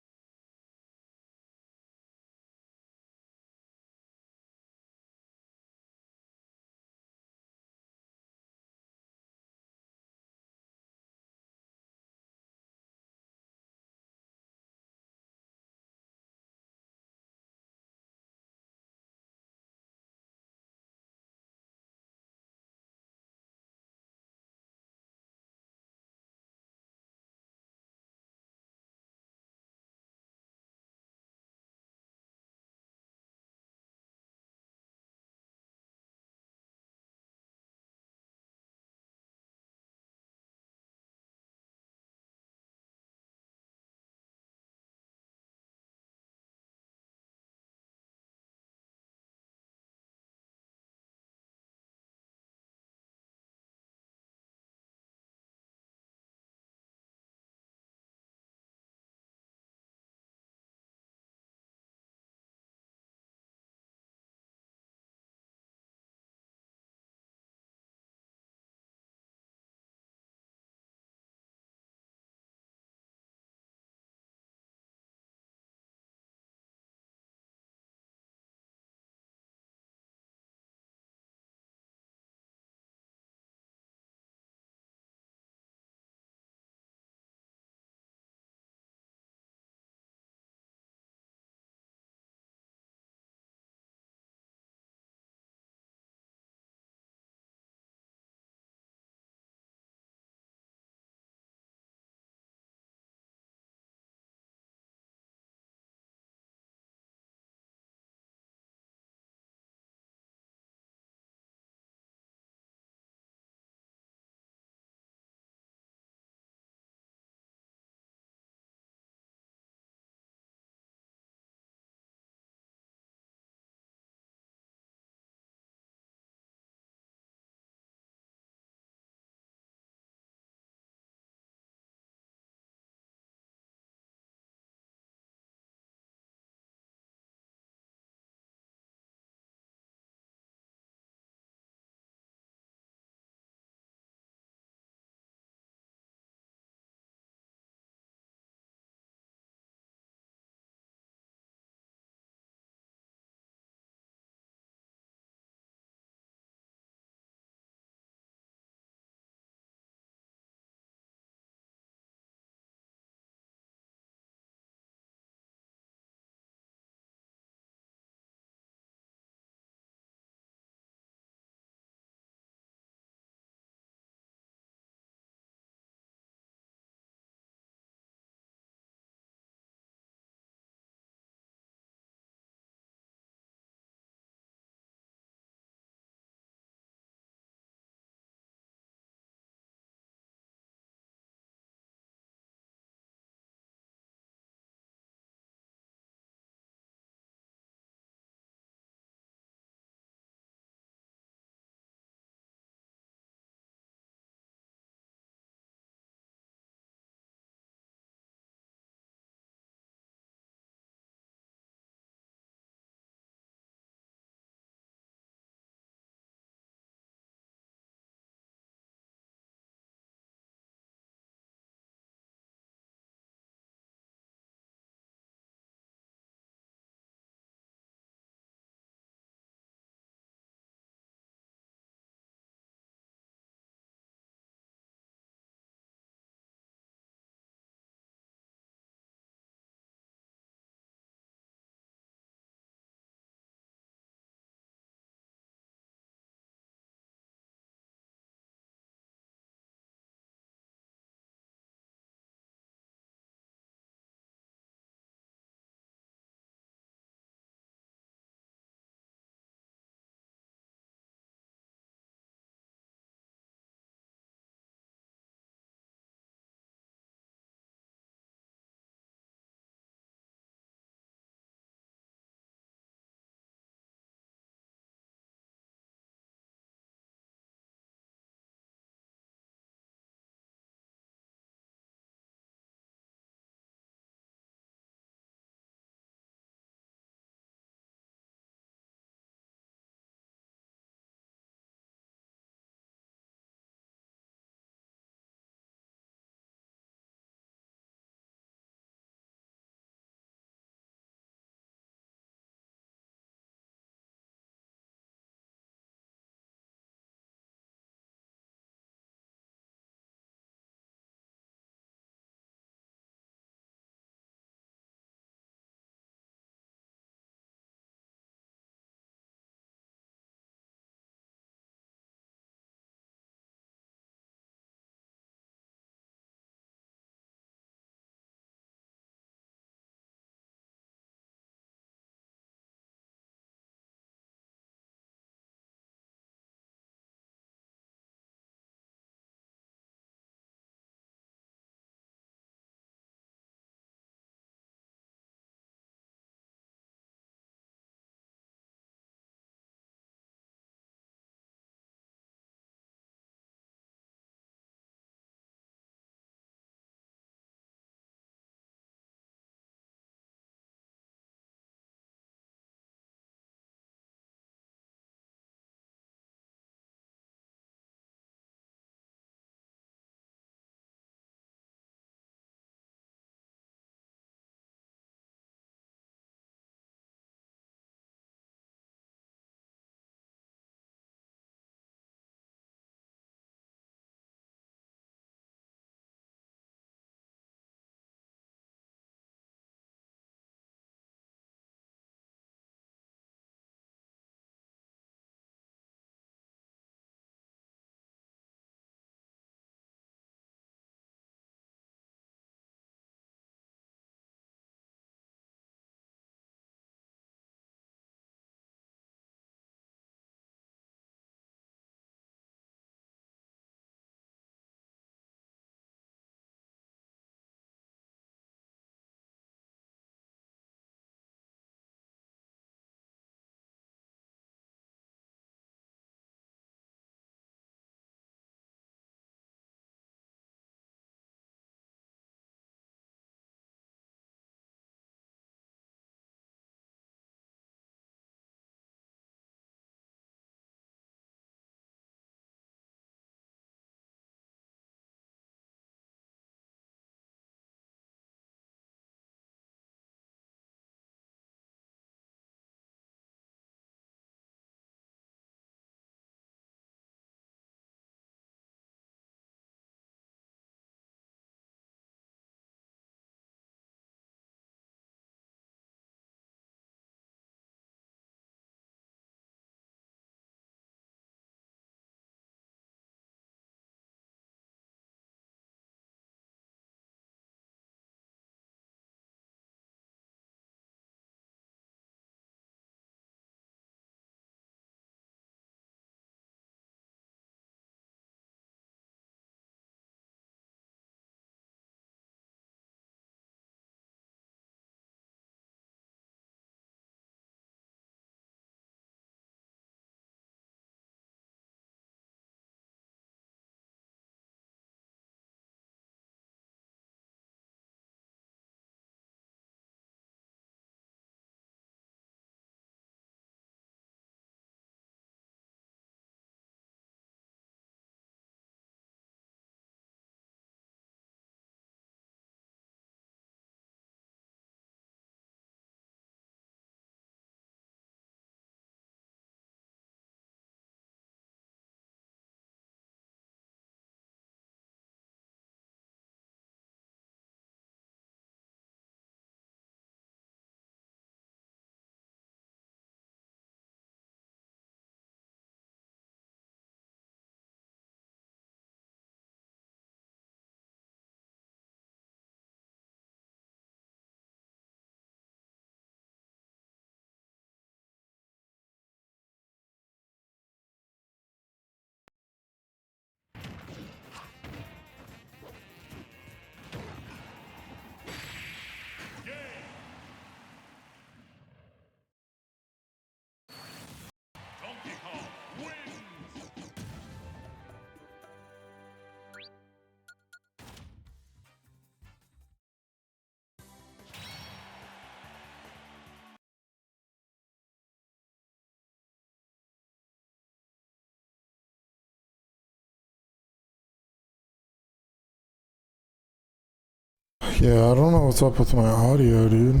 [SPEAKER 1] Yeah, I don't know what's up with my audio, dude.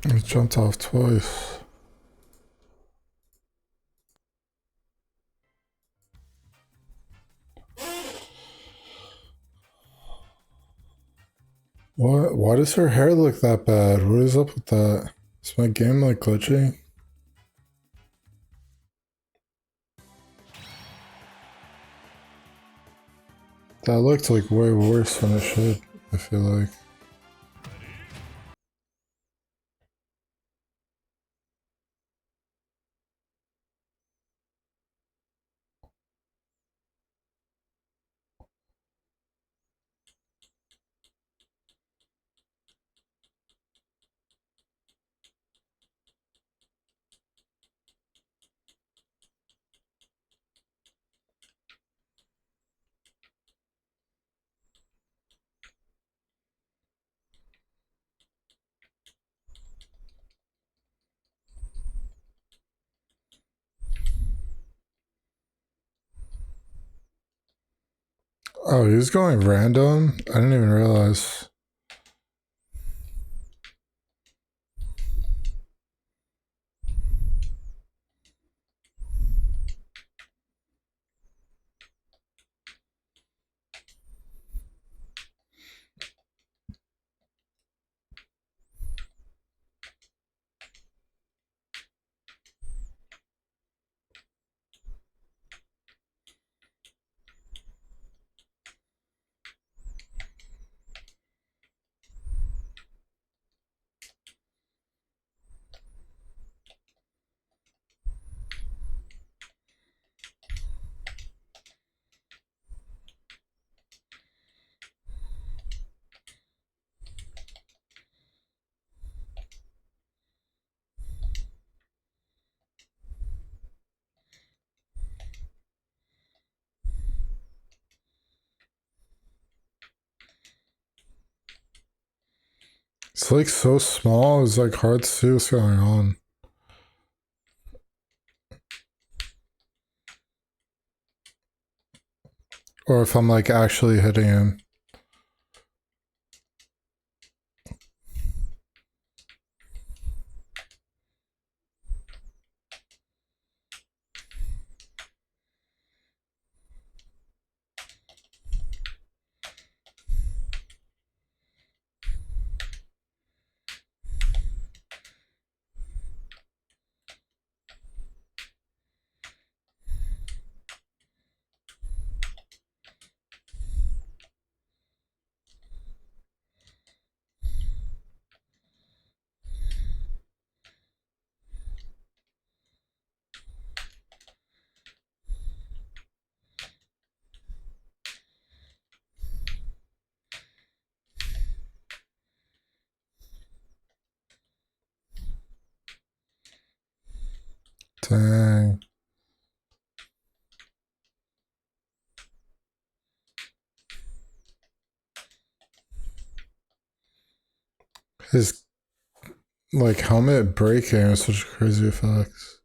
[SPEAKER 1] I jumped off twice. What? Why does her hair look that bad? What is up with that? Is my game like glitchy? That looked like way worse than it should, I feel like. Oh, he was going random? I didn't even realize. It's like so small, it's like hard to see what's going on. Or if I'm like actually hitting him. Dang. His like helmet breaking is such crazy effects.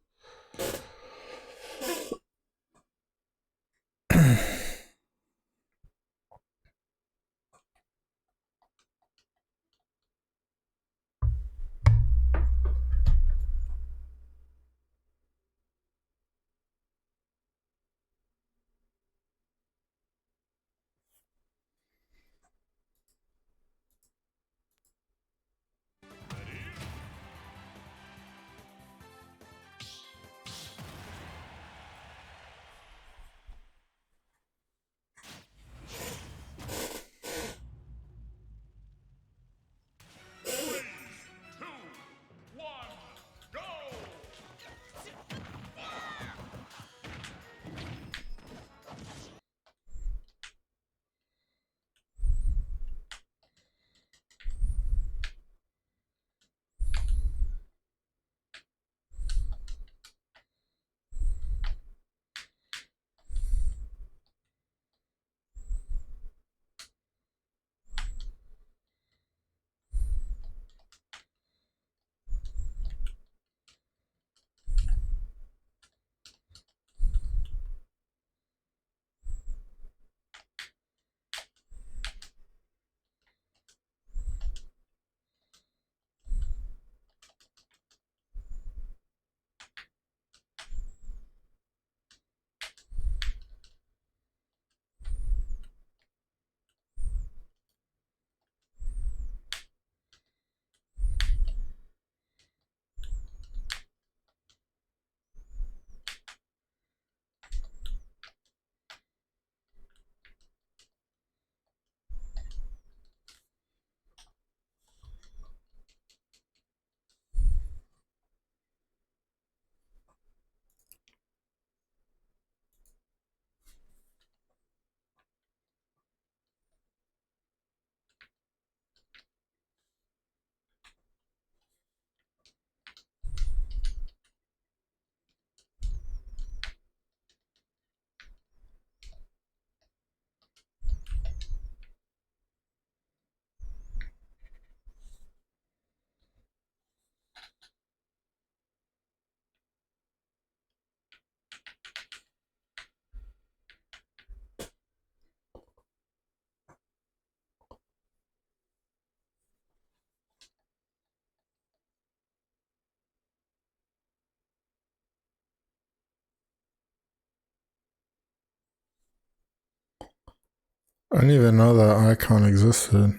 [SPEAKER 1] I didn't even know that icon existed.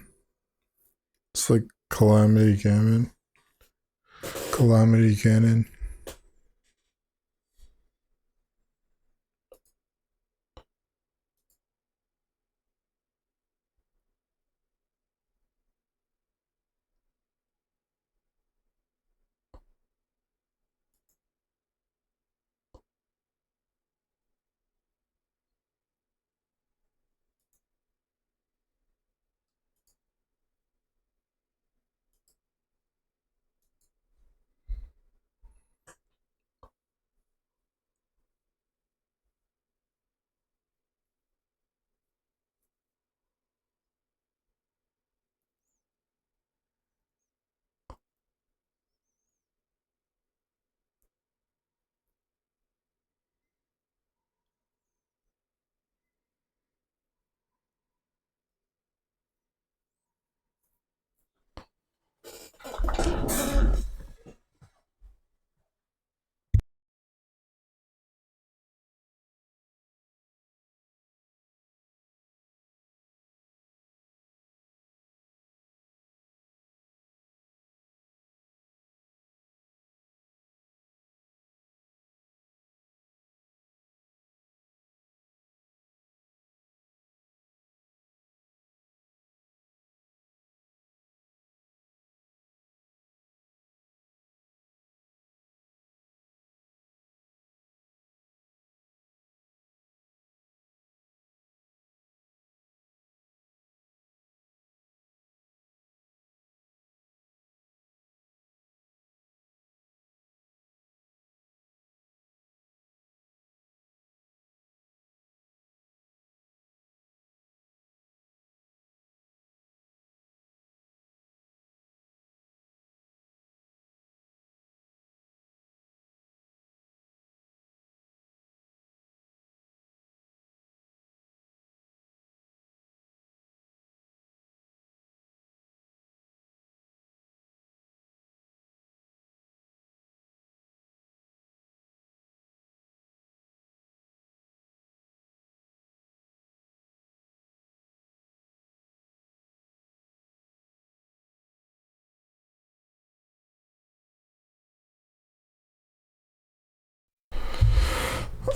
[SPEAKER 1] It's like Calamity Ganon. Calamity Ganon.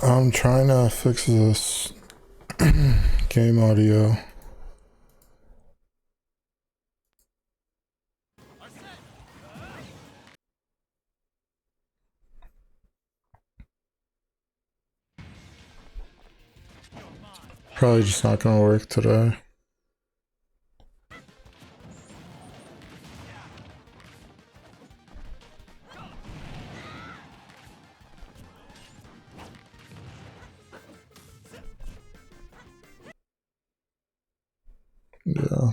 [SPEAKER 1] I'm trying to fix this game audio. Probably just not gonna work today. Yeah.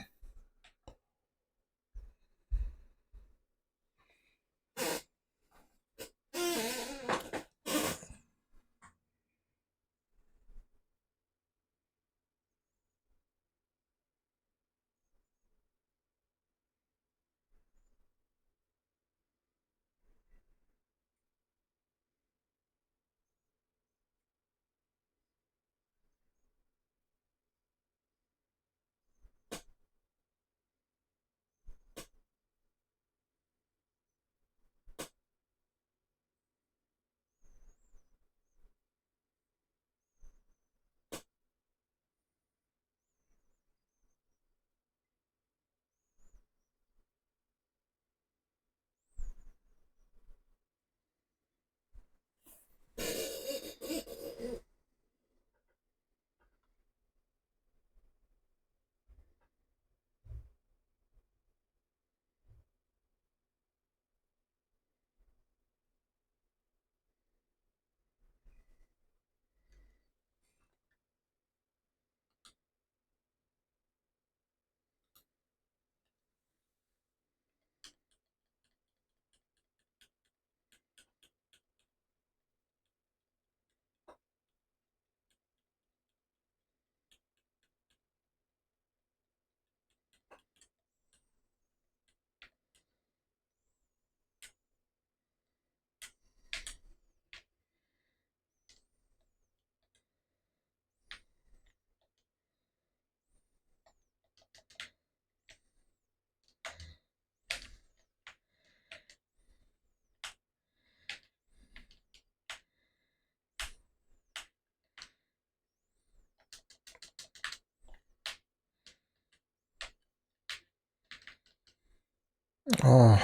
[SPEAKER 1] Oh.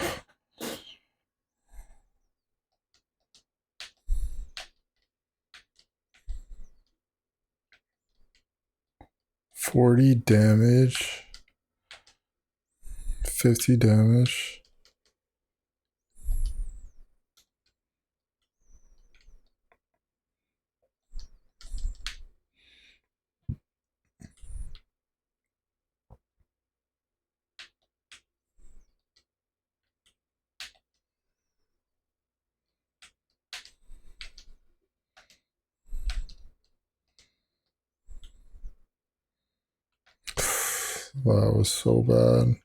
[SPEAKER 1] $40 damage. 50 damage. That was so bad.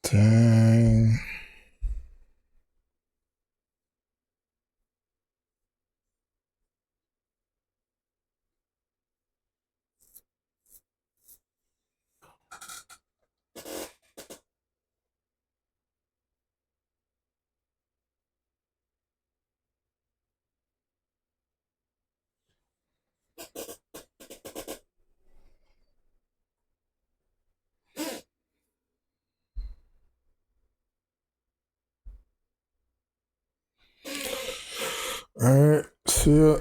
[SPEAKER 1] Dang. Alright, see ya.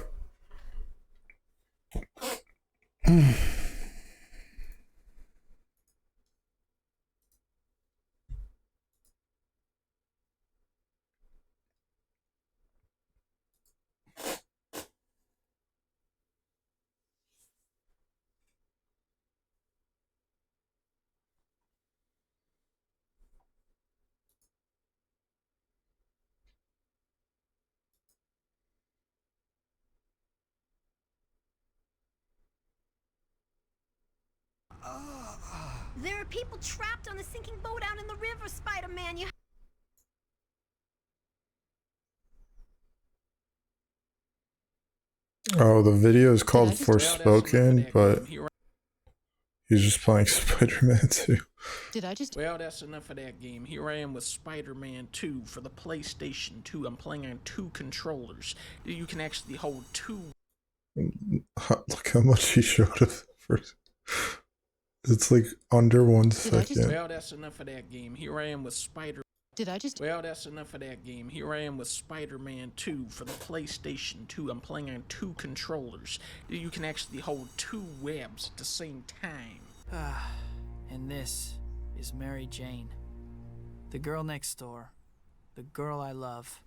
[SPEAKER 15] There are people trapped on a sinking boat out in the river, Spider-Man. You
[SPEAKER 1] Oh, the video is called Forspoken, but he's just playing Spider-Man 2.
[SPEAKER 5] Well, that's enough of that game. Here I am with Spider-Man 2 for the PlayStation 2. I'm playing on 2 controllers. You can actually hold 2.
[SPEAKER 1] Look how much he showed us first. It's like under 1 second.
[SPEAKER 5] Well, that's enough of that game. Here I am with Well, that's enough of that game. Here I am with Spider-Man 2 for the PlayStation 2. I'm playing on 2 controllers. You can actually hold 2 webs at the same time.
[SPEAKER 16] And this is Mary Jane. The girl next door. The girl I love.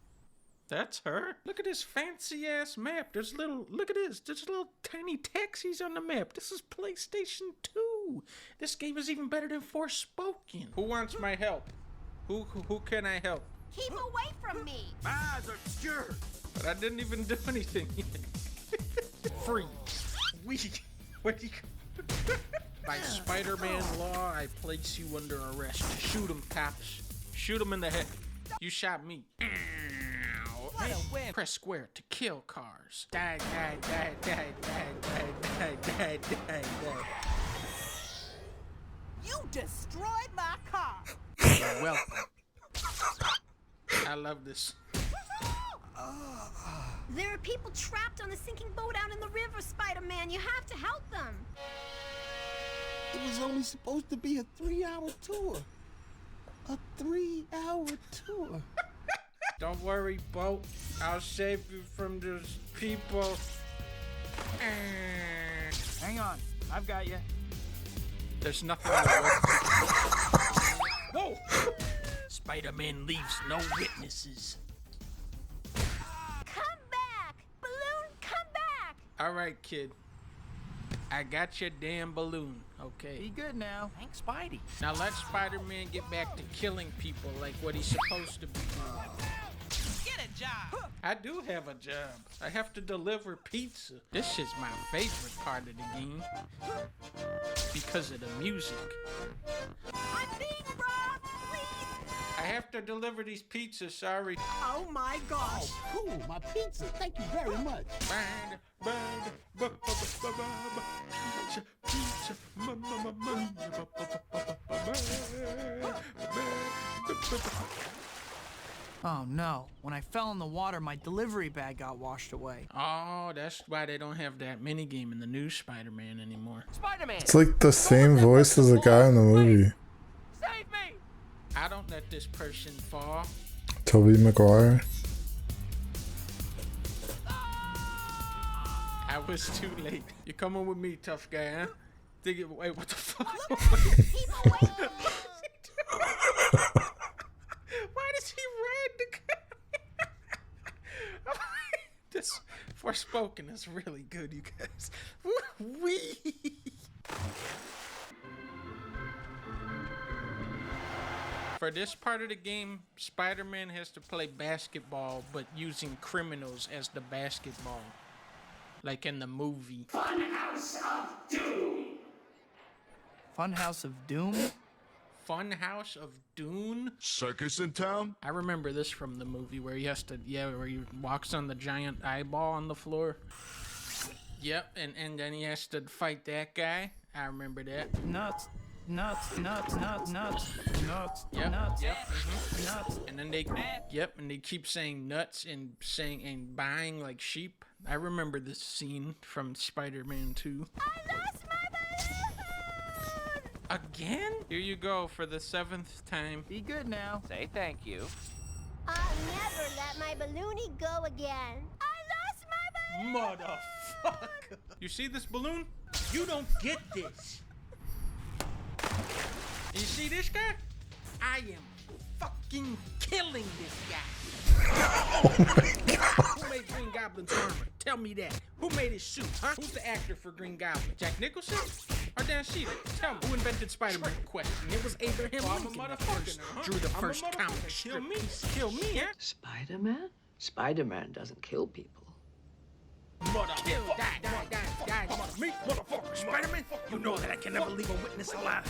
[SPEAKER 5] That's her. Look at this fancy ass map. Look at this. There's little tiny taxis on the map. This is PlayStation 2. This game is even better than Forspoken. Who wants my help? Who can I help?
[SPEAKER 15] keep away from me.
[SPEAKER 10] My eyes are obscured.
[SPEAKER 5] But I didn't even do anything. Free. Weak. What do you... By Spider-Man law, I place you under arrest. Shoot him, cops. Shoot him in the head. You shot me.
[SPEAKER 16] What a whip.
[SPEAKER 5] Press square to kill cars. Die, die, die, die, die, die, die, die, die, die.
[SPEAKER 10] You destroyed my car.
[SPEAKER 5] You're welcome. I love this.
[SPEAKER 15] There are people trapped on a sinking boat out in the river, Spider-Man. You have to help them.
[SPEAKER 10] It was only supposed to be a 3-hour tour. A 3-hour tour.
[SPEAKER 5] Don't worry, boat. I'll save you from those people.
[SPEAKER 16] Hang on, I've got you.
[SPEAKER 5] There's nothing in the way. Whoa! Spider-Man leaves no witnesses.
[SPEAKER 15] Come back! Balloon, come back!
[SPEAKER 5] All right, kid. I got your damn balloon, okay?
[SPEAKER 16] Be good now. Thanks, Spidey.
[SPEAKER 5] Now let Spider-Man get back to killing people like what he's supposed to be doing.
[SPEAKER 10] Get a job.
[SPEAKER 5] I do have a job. I have to deliver pizza. This is my favorite part of the game. Because of the music.
[SPEAKER 15] I'm being robbed, please!
[SPEAKER 5] I have to deliver these pizzas, sorry.
[SPEAKER 10] Oh my gosh. Oh, cool. My pizza. Thank you very much.
[SPEAKER 16] Oh no, when I fell in the water, my delivery bag got washed away.
[SPEAKER 5] Oh, that's why they don't have that minigame in the new Spider-Man anymore.
[SPEAKER 16] Spider-Man!
[SPEAKER 1] It's like the same voice as the guy in the movie.
[SPEAKER 16] Save me!
[SPEAKER 5] I don't let this person fall.
[SPEAKER 1] Tobey Maguire.
[SPEAKER 5] I was too late. You're coming with me, tough guy, huh? Wait, what the fuck? Why does he ride the car? This Forspoken is really good, you guys. Wee. For this part of the game, Spider-Man has to play basketball, but using criminals as the basketball. Like in the movie.
[SPEAKER 10] Funhouse of Doom.
[SPEAKER 16] Funhouse of Doom?
[SPEAKER 5] Funhouse of Doom?
[SPEAKER 13] Circus in town?
[SPEAKER 5] I remember this from the movie where he has to, where he walks on the giant eyeball on the floor. Yep, and then he has to fight that guy. I remember that.
[SPEAKER 16] Nuts. Nuts, nuts, nuts, nuts, nuts,
[SPEAKER 5] yep,
[SPEAKER 16] nuts,
[SPEAKER 5] yep,
[SPEAKER 16] nuts.
[SPEAKER 5] And then they, and they keep saying nuts and buying like sheep. I remember this scene from Spider-Man 2.
[SPEAKER 15] I lost my balloon!
[SPEAKER 5] Again? Here you go for the 7th time.
[SPEAKER 16] Be good now.
[SPEAKER 11] Say thank you.
[SPEAKER 15] I'll never let my balloony go again. I lost my balloon!
[SPEAKER 5] Motherfucker. You see this balloon? You don't get this. You see this guy? I am fucking killing this guy.
[SPEAKER 1] Oh my god.
[SPEAKER 5] Who made Green Goblin's armor? Tell me that. Who made his suit, huh? Who's the actor for Green Goblin? Jack Nicholson? Or Dan Sheehan? Tell me, who invented Spider-Man question? It was Abraham Lincoln that first drew the first comic strip. Kill me, huh?
[SPEAKER 17] Spider-Man? Spider-Man doesn't kill people.
[SPEAKER 5] Motherfucker, Spider-Man. You know that I can never leave a witness alive.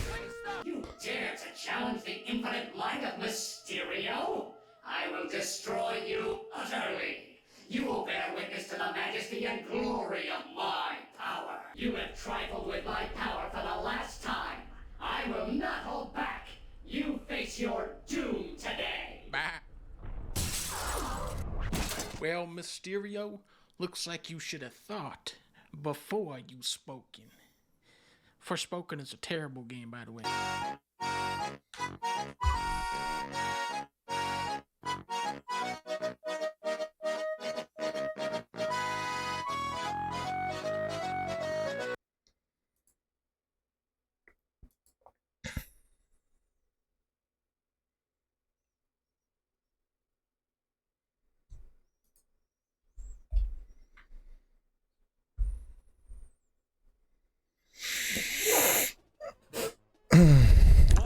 [SPEAKER 17] You dare to challenge the infinite light of Mysterio? I will destroy you utterly. You will bear witness to the majesty and glory of my power. You have trifled with my power for the last time. I will not hold back. You face your doom today.
[SPEAKER 5] Bye. Well, Mysterio, looks like you should have thought before you spoken. Forspoken is a terrible game, by the way.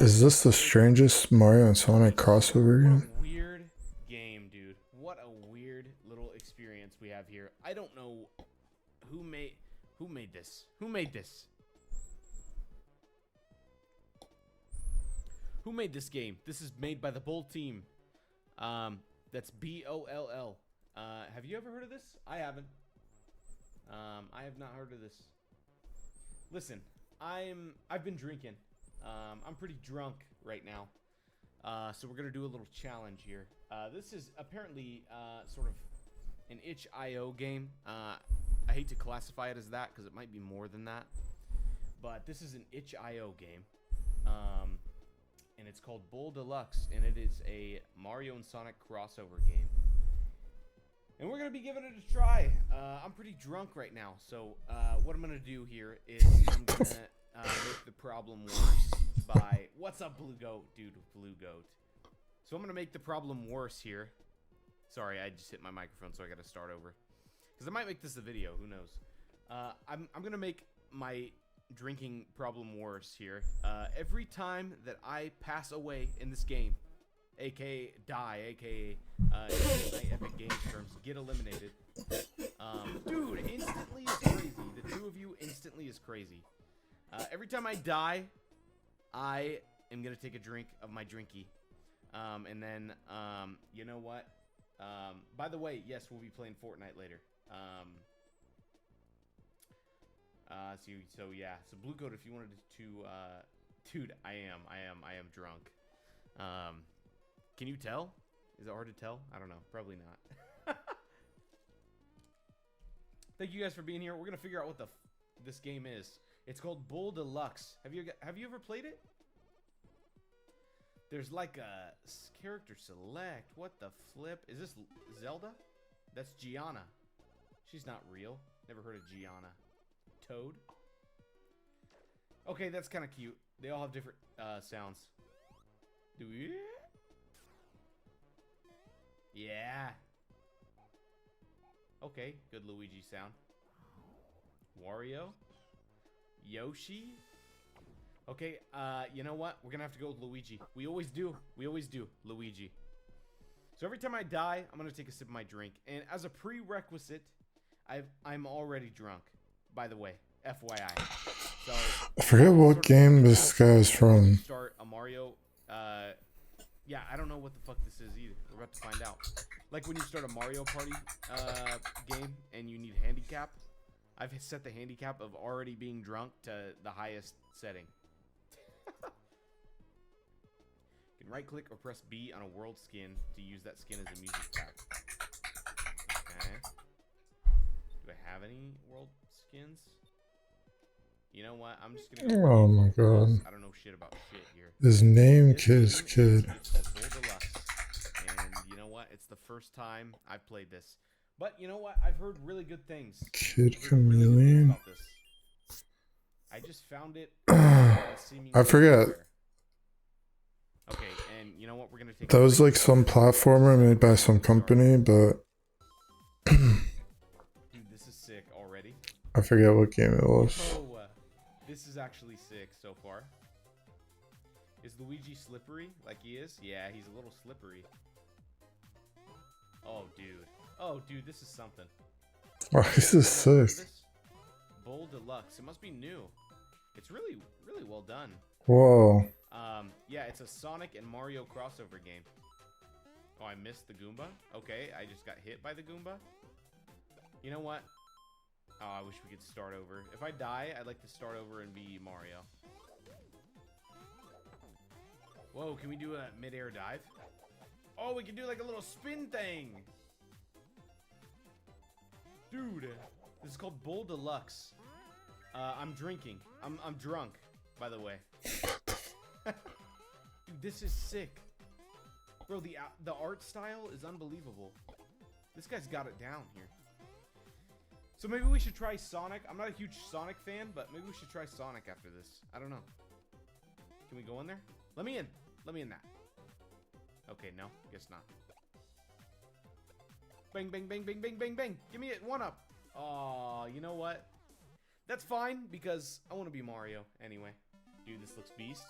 [SPEAKER 1] Is this the strangest Mario and Sonic crossover game?
[SPEAKER 18] Weird game, dude. What a weird little experience we have here. I don't know who made this. Who made this? Who made this game? This is made by the Boll team. That's B-O-L-L. Have you ever heard of this? I haven't. I have not heard of this. Listen, I've been drinking. I'm pretty drunk right now. So we're gonna do a little challenge here. This is apparently sort of an itch.io game. I hate to classify it as that because it might be more than that. But this is an itch.io game. And it's called Boll Deluxe, and it is a Mario and Sonic crossover game. And we're gonna be giving it a try. I'm pretty drunk right now, so what I'm gonna do here is I'm gonna make the problem worse by what's up, Blue Goat, dude, Blue Goat. So I'm gonna make the problem worse here. Sorry, I just hit my microphone, so I gotta start over. Because I might make this a video, who knows? I'm gonna make my drinking problem worse here. Every time that I pass away in this game, aka die, aka in Epic Games terms, get eliminated. Dude, instantly is crazy. The two of you instantly is crazy. Every time I die, I am gonna take a drink of my drinky. And then, you know what? By the way, yes, we'll be playing Fortnite later. So yeah, so Blue Coat, if you wanted to, dude, I am drunk. Can you tell? Is it hard to tell? I don't know, probably not. Thank you guys for being here. We're gonna figure out what this game is. It's called Boll Deluxe. Have you ever played it? There's like a character select. What the flip? Is this Zelda? That's Gianna. She's not real. Never heard of Gianna. Toad? Okay, that's kind of cute. They all have different sounds. Do we? Yeah. Okay, good Luigi sound. Wario? Yoshi? Okay, you know what? We're gonna have to go with Luigi. We always do. We always do. Luigi. So every time I die, I'm gonna take a sip of my drink. And as a prerequisite, I'm already drunk. By the way, FYI. So
[SPEAKER 1] I forget what game this guy is from.
[SPEAKER 18] Start a Mario. Yeah, I don't know what the fuck this is either. We're about to find out. Like when you start a Mario Party game and you need handicap. I've set the handicap of already being drunk to the highest setting. You can right click or press B on a world skin to use that skin as a music pack. Okay. Do I have any world skins? You know what? I'm just gonna go.
[SPEAKER 1] Oh my god.
[SPEAKER 18] I don't know shit about shit here.
[SPEAKER 1] His name is Kid.
[SPEAKER 18] It's called Boll Deluxe. And you know what? It's the first time I've played this. But you know what? I've heard really good things.
[SPEAKER 1] Kid Chameleon.
[SPEAKER 18] I just found it.
[SPEAKER 1] I forget.
[SPEAKER 18] Okay, and you know what? We're gonna take.
[SPEAKER 1] That was like some platformer made by some company, but
[SPEAKER 18] dude, this is sick already.
[SPEAKER 1] I forget what game it was.
[SPEAKER 18] Oh, this is actually sick so far. Is Luigi slippery like he is? Yeah, he's a little slippery. Oh, dude. Oh, dude, this is something.
[SPEAKER 1] Why is this sick?
[SPEAKER 18] Bowl Deluxe. It must be new. It's really well done.
[SPEAKER 1] Whoa.
[SPEAKER 18] Yeah, it's a Sonic and Mario crossover game. Oh, I missed the Goomba? Okay, I just got hit by the Goomba. You know what? Oh, I wish we could start over. If I die, I'd like to start over and be Mario. Whoa, can we do a mid-air dive? Oh, we can do like a little spin thing. Dude, this is called Bowl Deluxe. I'm drinking. I'm drunk, by the way. Dude, this is sick. Bro, the art style is unbelievable. This guy's got it down here. So maybe we should try Sonic. I'm not a huge Sonic fan, but maybe we should try Sonic after this. I don't know. Can we go in there? Let me in. Let me in that. Okay, no. Guess not. Bang, bang, bang, bang, bang, bang, bang. Give me it. One up. Aw, you know what? That's fine, because I want to be Mario anyway. Dude, this looks beast.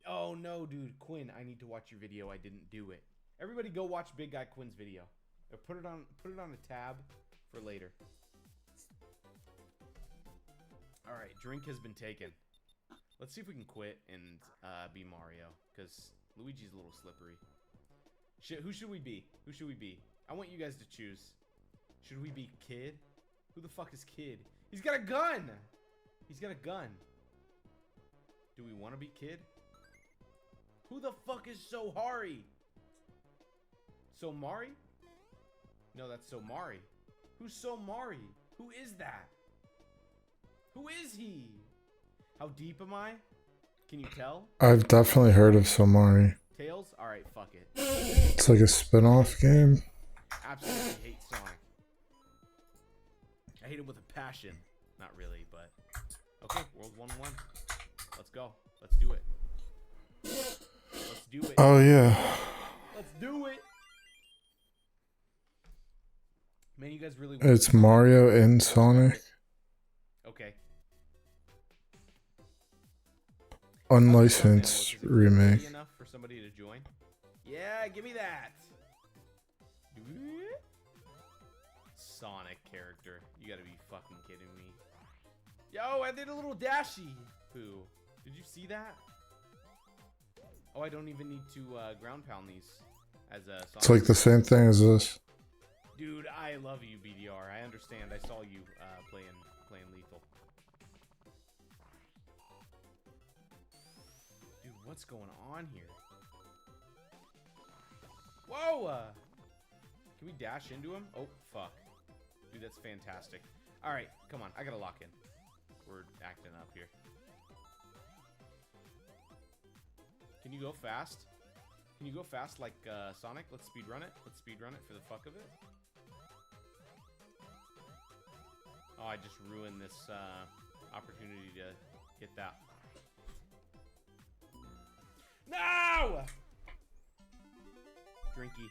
[SPEAKER 18] Oh, no, dude. Quinn, I need to watch your video. I didn't do it. Everybody go watch Big Guy Quinn's video. Or put it on a tab for later. Alright, drink has been taken. Let's see if we can quit and be Mario, because Luigi's a little slippery. Shit, who should we be? Who should we be? I want you guys to choose. Should we be Kid? Who the fuck is Kid? He's got a gun! He's got a gun. Do we want to be Kid? Who the fuck is Sohari? Somari? No, that's Somari. Who's Somari? Who is that? Who is he? How deep am I? Can you tell?
[SPEAKER 1] I've definitely heard of Somari.
[SPEAKER 18] Tails? Alright, fuck it.
[SPEAKER 1] It's like a spin-off game.
[SPEAKER 18] Absolutely hate Sonic. I hate him with a passion. Not really, but... Okay, World 1-1. Let's go. Let's do it. Let's do it.
[SPEAKER 1] Oh, yeah.
[SPEAKER 18] Let's do it. Man, you guys really...
[SPEAKER 1] It's Mario and Sonic.
[SPEAKER 18] Okay.
[SPEAKER 1] Unlicensed remake.
[SPEAKER 18] Enough for somebody to join? Yeah, give me that. Sonic character. You gotta be fucking kidding me. Yo, I did a little dashy poo. Did you see that? Oh, I don't even need to ground pound these as a Sonic.
[SPEAKER 1] It's like the same thing as this.
[SPEAKER 18] Dude, I love you, BDR. I understand. I saw you playing Lethal. Dude, what's going on here? Whoa! Can we dash into him? Oh, fuck. Dude, that's fantastic. Alright, come on. I gotta lock in. We're acting up here. Can you go fast? Can you go fast like Sonic? Let's speedrun it. Let's speedrun it for the fuck of it. Oh, I just ruined this opportunity to get that. No! Drinky.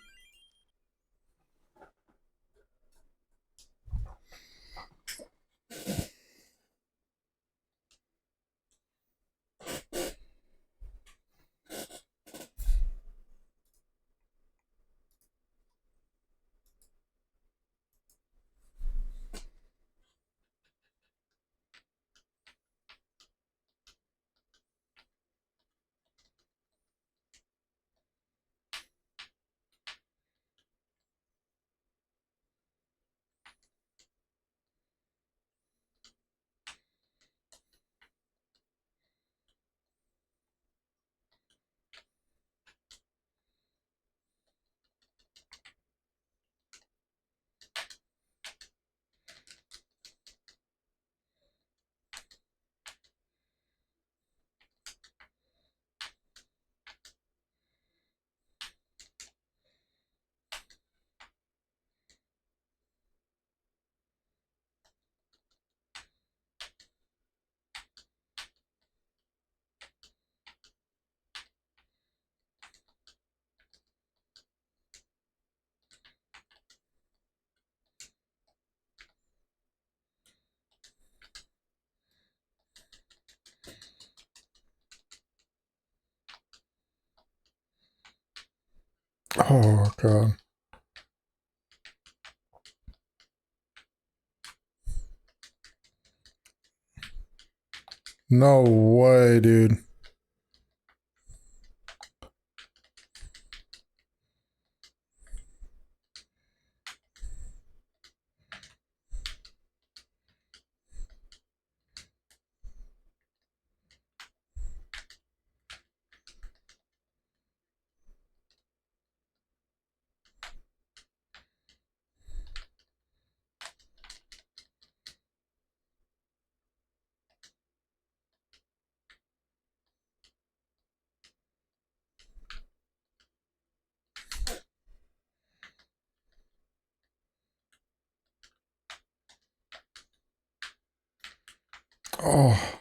[SPEAKER 1] Oh, God. No way, dude. Oh.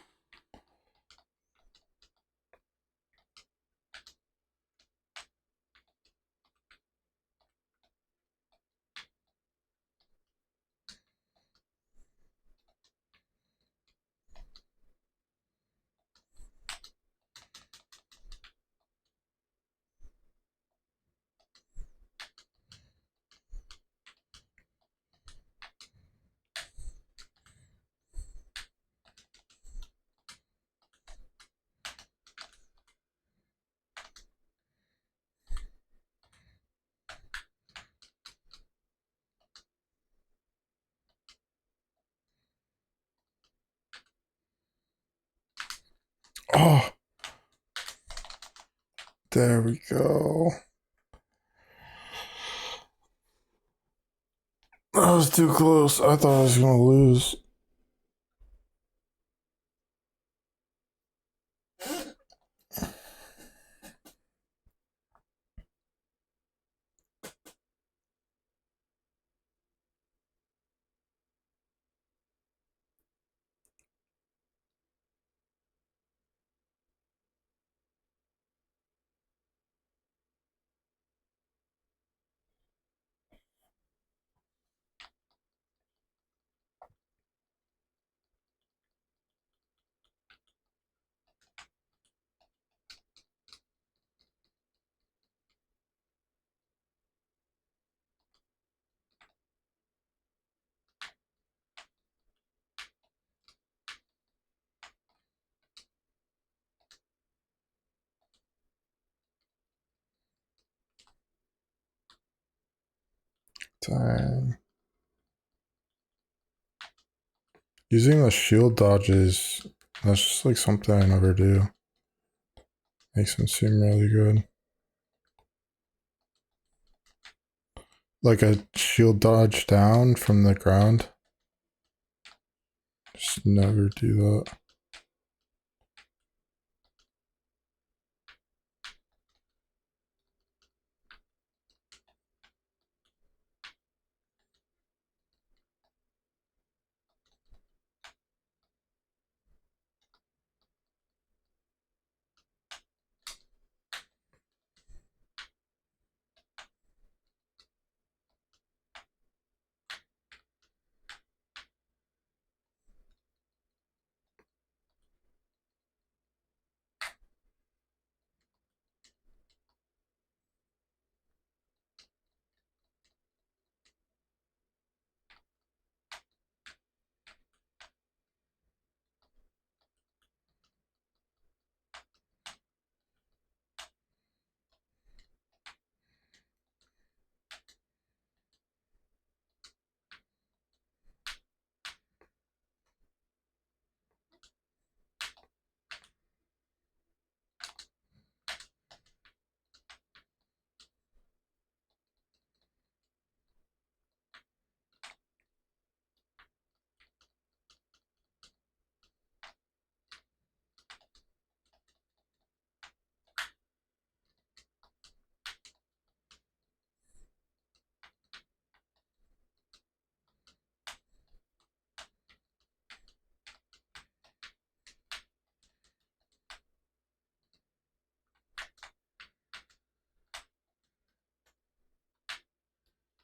[SPEAKER 1] Oh. There we go. That was too close. I thought I was going to lose. Dang. Using the shield dodges, that's just like something I never do. Makes him seem really good. Like a shield dodge down from the ground. Just never do that.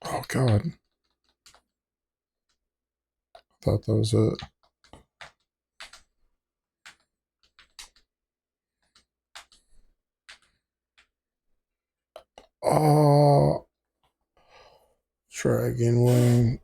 [SPEAKER 1] Oh god. Thought that was it. Oh. Dragon Wing.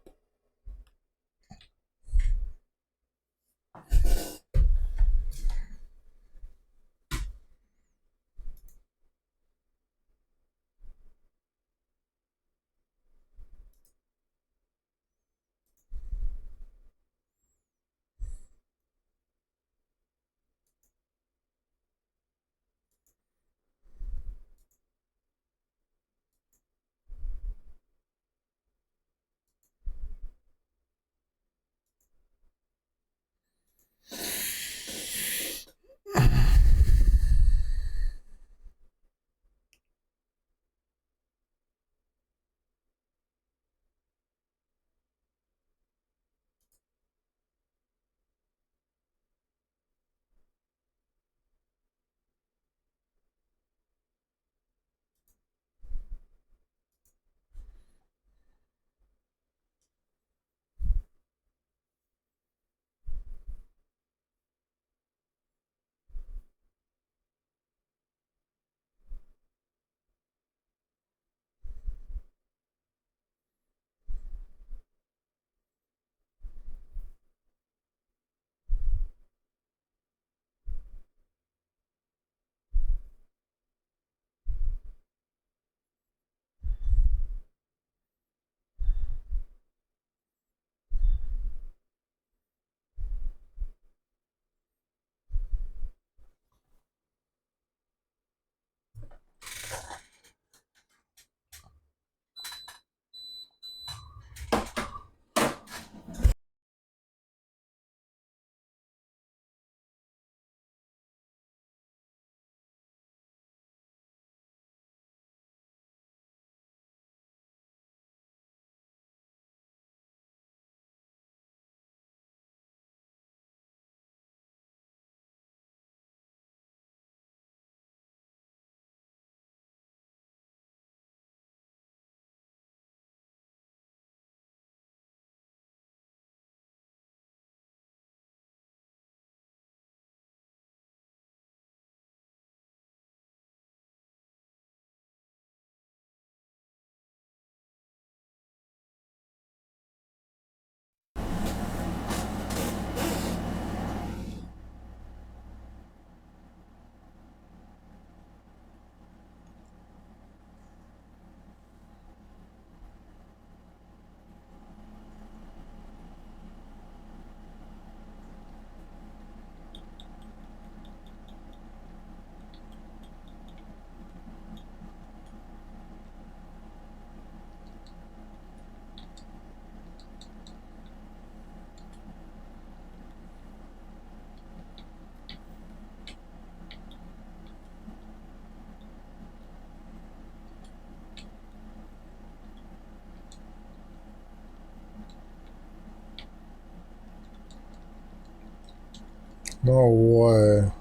[SPEAKER 1] No way.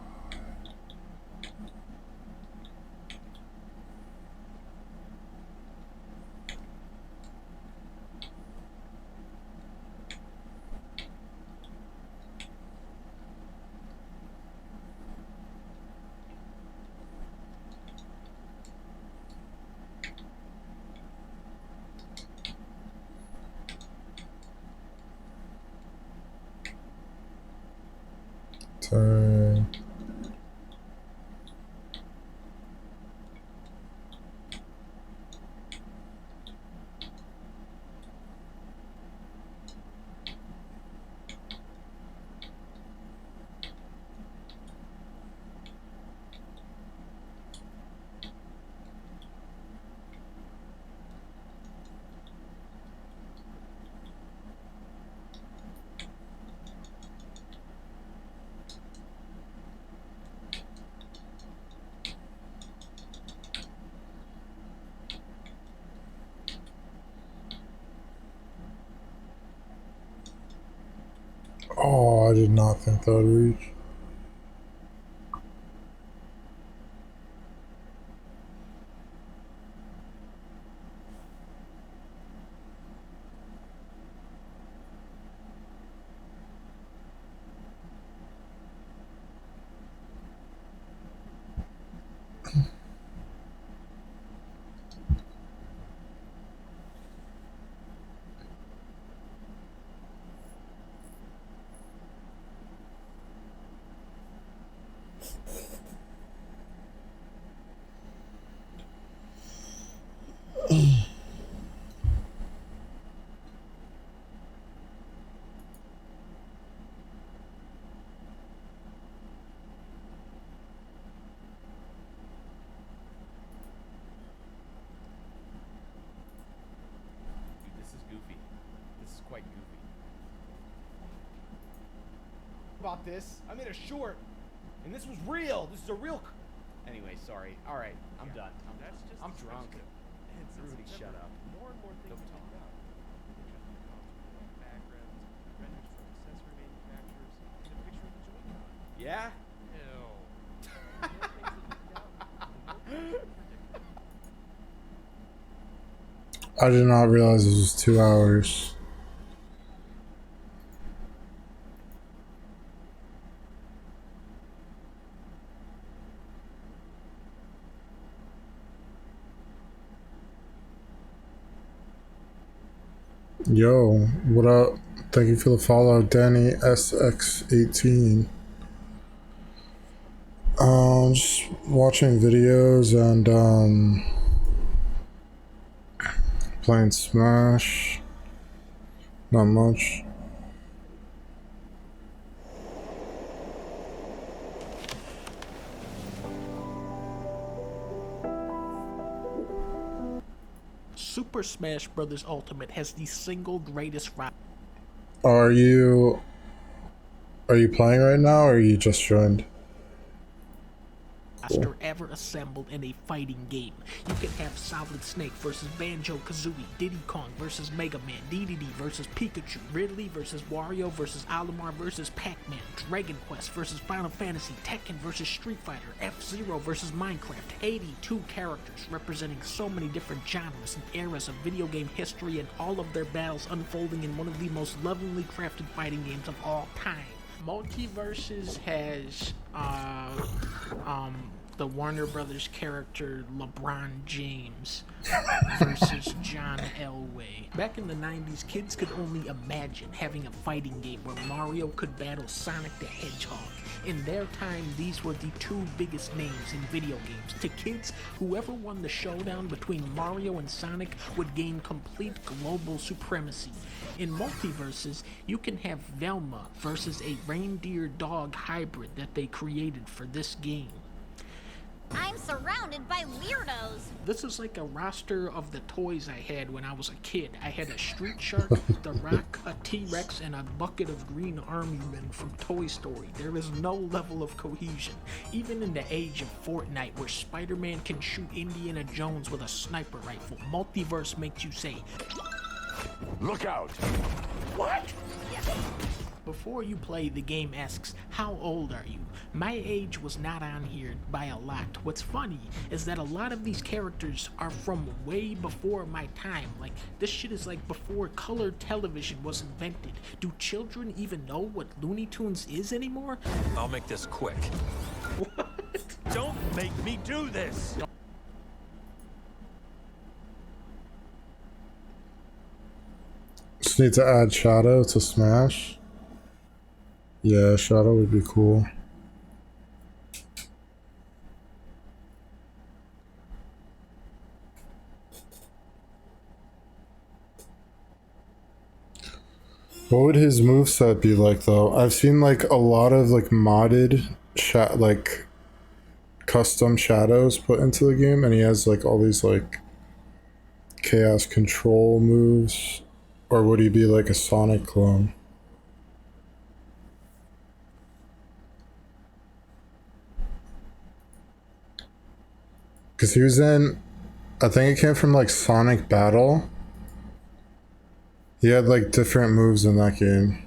[SPEAKER 1] Turn. Oh, I did not think that would reach.
[SPEAKER 18] This is goofy. This is quite goofy. About this, I made a short, and this was real. This is a real. Anyway, sorry. All right, I'm done. I'm drunk. Rudy, shut up.
[SPEAKER 19] More and more things
[SPEAKER 18] Don't
[SPEAKER 19] to
[SPEAKER 18] talk.
[SPEAKER 19] talk about. Backgrounds, renders from accessory manufacturers, and a picture of the Joy-Con.
[SPEAKER 18] Yeah.
[SPEAKER 1] I did not realize this was 2 hours. Yo, what up? Thank you for the follow, Danny SX18. Just watching videos and playing Smash. Not much.
[SPEAKER 5] Super Smash Bros. Ultimate has the single greatest
[SPEAKER 1] Are you playing right now, or are you just joined?
[SPEAKER 5] roster ever assembled in a fighting game. You can have Solid Snake versus Banjo-Kazooie, Diddy Kong versus Mega Man, DDD versus Pikachu, Ridley versus Wario versus Olimar versus Pac-Man, Dragon Quest versus Final Fantasy, Tekken versus Street Fighter, F-Zero versus Minecraft. 82 characters representing so many different genres and eras of video game history, and all of their battles unfolding in one of the most lovingly crafted fighting games of all time. Multiverses has the Warner Brothers character LeBron James versus John Elway. Back in the 90s, kids could only imagine having a fighting game where Mario could battle Sonic the Hedgehog. In their time, these were the two biggest names in video games. To kids, whoever won the showdown between Mario and Sonic would gain complete global supremacy. In Multiverses, you can have Velma versus a reindeer-dog hybrid that they created for this game.
[SPEAKER 15] I'm surrounded by weirdos.
[SPEAKER 5] This is like a roster of the toys I had when I was a kid. I had a Street Shark, the Rock, a T-Rex, and a bucket of green army men from Toy Story. There is no level of cohesion. Even in the age of Fortnite, where Spider-Man can shoot Indiana Jones with a sniper rifle, Multiverse makes you say,
[SPEAKER 20] "Look out!" What?
[SPEAKER 5] before you play, the game asks, how old are you? My age was not on here by a lot. What's funny is that a lot of these characters are from way before my time. Like, this shit is like before color television was invented. Do children even know what Looney Tunes is anymore?
[SPEAKER 20] I'll make this quick. What? Don't make me do this!
[SPEAKER 1] Just need to add Shadow to Smash. Yeah, Shadow would be cool. What would his moveset be like though? I've seen like a lot of like modded like custom shadows put into the game, and he has like all these like chaos control moves. Or would he be like a Sonic clone? Because he was in, I think it came from like Sonic Battle. He had like different moves in that game.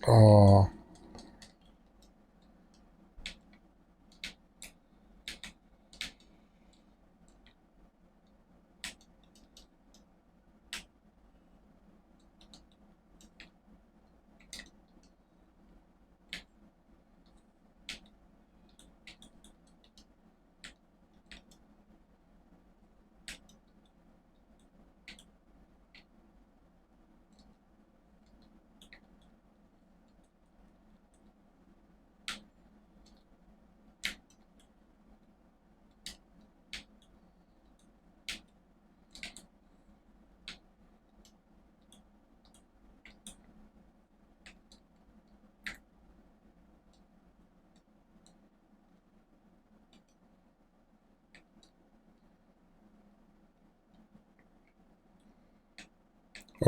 [SPEAKER 1] Oh.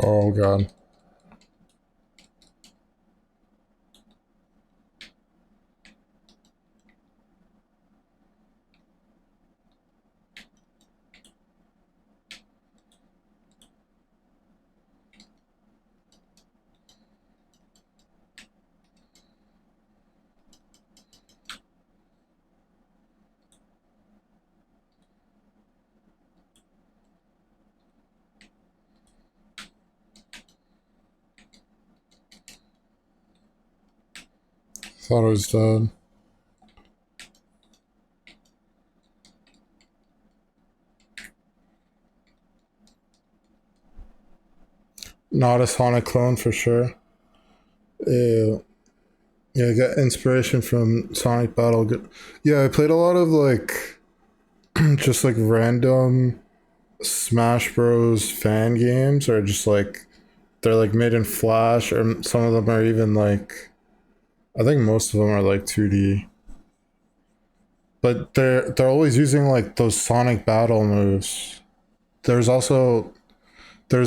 [SPEAKER 1] Oh god. Thought it was dead. Not a Sonic clone for sure. Yeah, yeah, get inspiration from Sonic Battle. Yeah, I played a lot of like just like random Smash Bros fan games, or just like they're like made in Flash, or some of them are even like, I think most of them are like 2D. But they're always using like those Sonic Battle moves. There's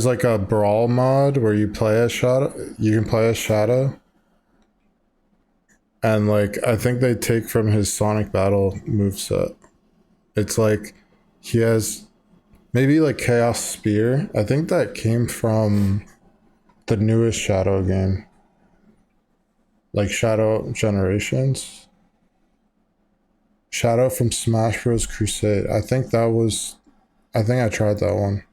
[SPEAKER 1] like a Brawl mod where you play as Shadow. You can play as Shadow. And like I think they take from his Sonic Battle moveset. It's like he has maybe like Chaos Spear. I think that came from the newest Shadow game. Like Shadow Generations. Shadow from Smash Bros. Crusade. I think I tried that one.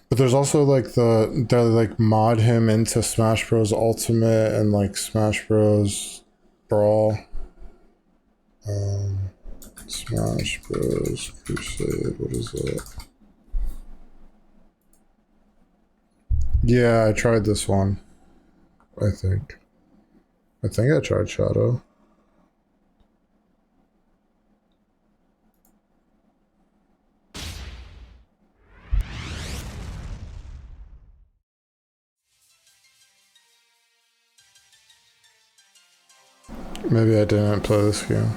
[SPEAKER 1] But there's also like they like mod him into Smash Bros. Ultimate and like Smash Bros. Brawl. Smash Bros. Crusade. What is that? Yeah, I tried this one. I think I tried Shadow. Maybe I didn't play this game.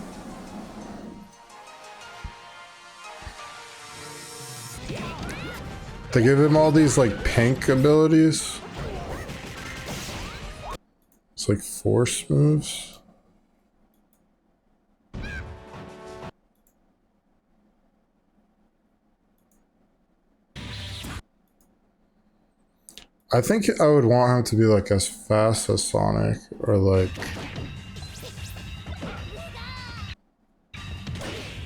[SPEAKER 1] They give him all these like pink abilities. It's like force moves. I think I would want him to be like as fast as Sonic, or like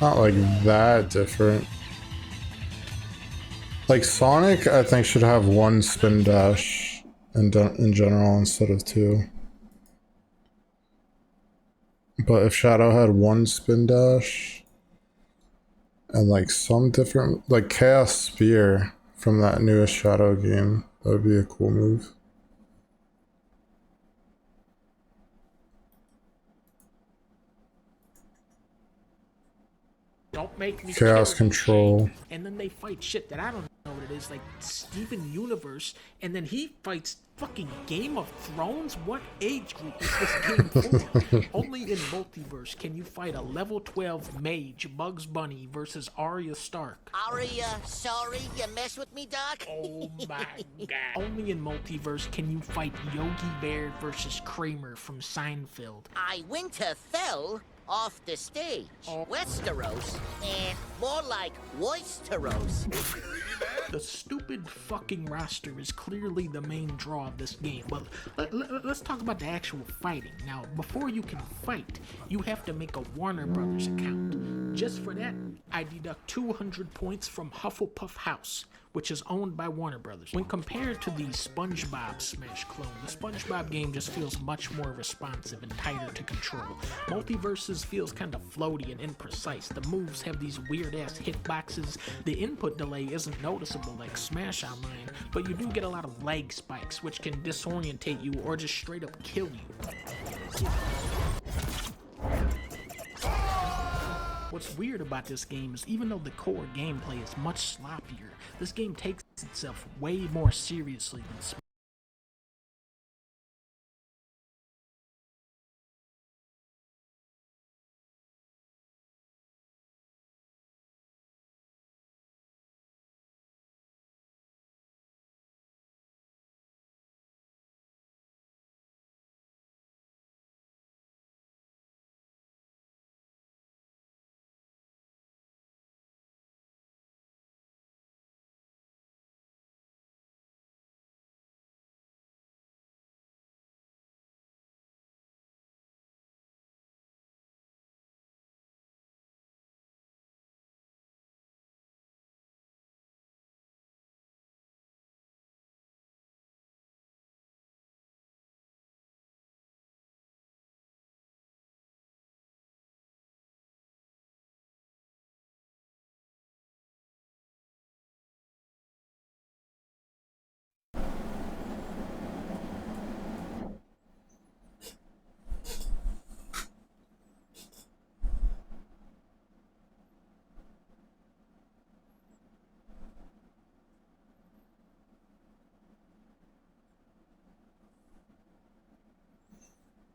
[SPEAKER 1] not like that different. Like Sonic, I think should have one spin dash in general instead of two. But if Shadow had one spin dash and like some different, like Chaos Spear from that newest Shadow game, that would be a cool move.
[SPEAKER 5] Don't make me
[SPEAKER 1] Chaos Control.
[SPEAKER 5] And then they fight shit that I don't know what it is, like Steven Universe, and then he fights fucking Game of Thrones? What age group is this game for? Only in Multiverse can you fight a level 12 mage, Bugs Bunny, versus Arya Stark.
[SPEAKER 21] Arya, sorry you mess with me, Doc?
[SPEAKER 5] Oh my god. Only in Multiverse can you fight Yogi Bear versus Kramer from Seinfeld.
[SPEAKER 21] I Winterfell off the stage. Westeros, and more like Westeros.
[SPEAKER 5] The stupid fucking roster is clearly the main draw of this game, but let's talk about the actual fighting. Now, before you can fight, you have to make a Warner Brothers account. Just for that, I deduct 200 points from Hufflepuff House, which is owned by Warner Brothers. When compared to the SpongeBob Smash clone, the SpongeBob game just feels much more responsive and tighter to control. Multiverses feels kind of floaty and imprecise. The moves have these weird-ass hitboxes. The input delay isn't noticeable like Smash Online, but you do get a lot of lag spikes, which can disorientate you or just straight up kill you. What's weird about this game is even though the core gameplay is much sloppier, this game takes itself way more seriously than Smash.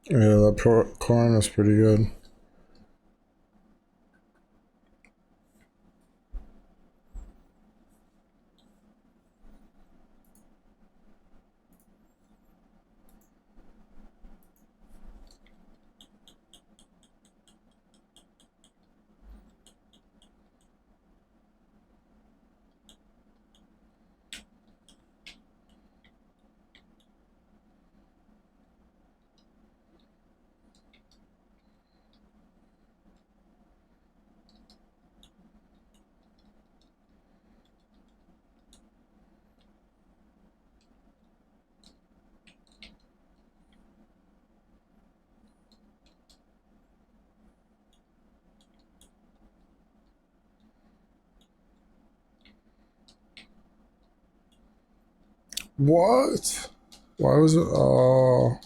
[SPEAKER 1] Yeah, that corn is pretty good. What? Why was it? Oh.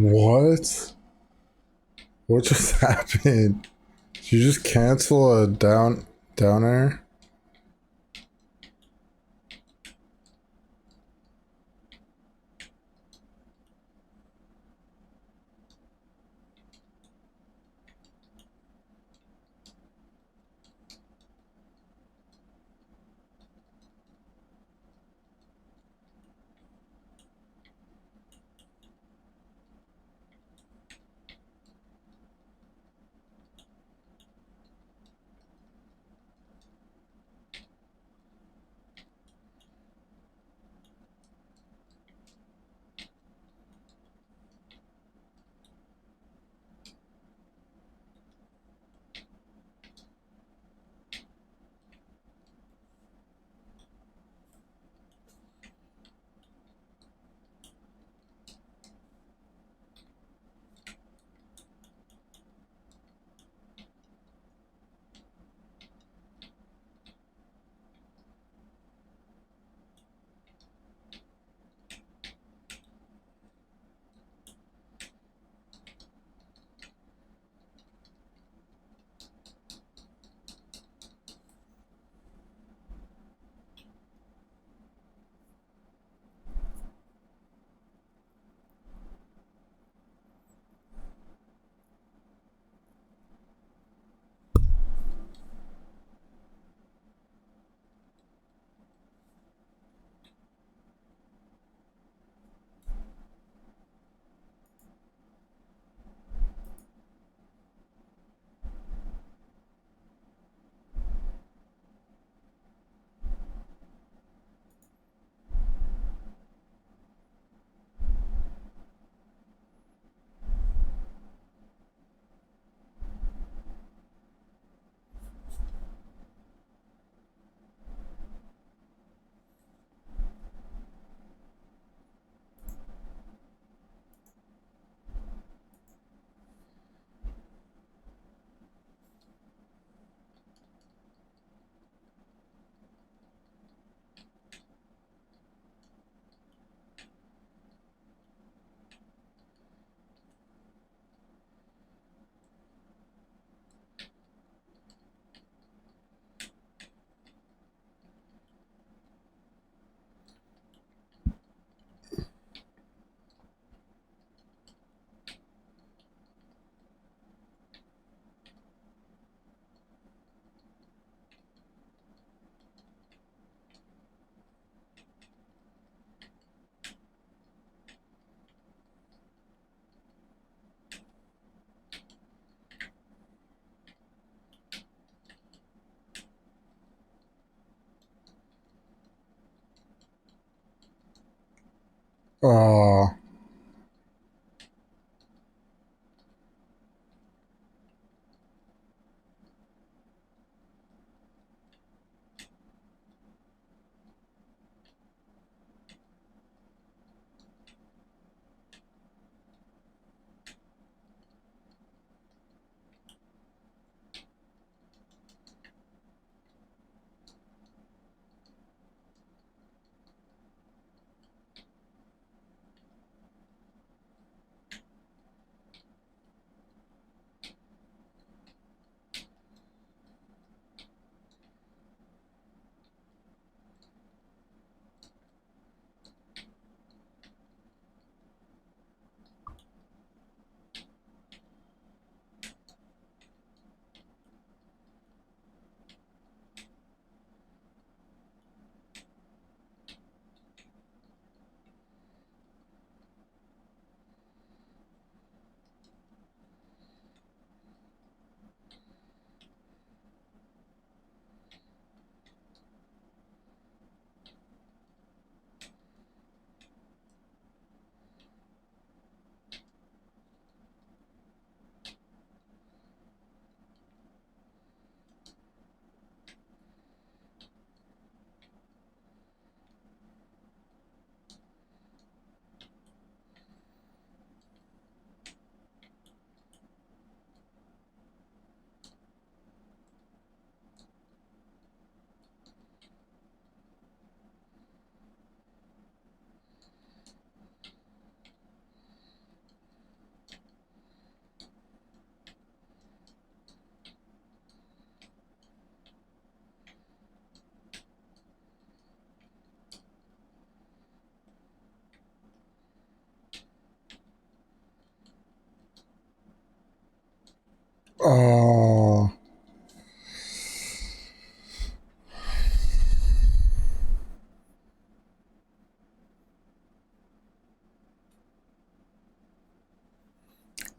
[SPEAKER 1] What? What just happened? Did you just cancel a down air?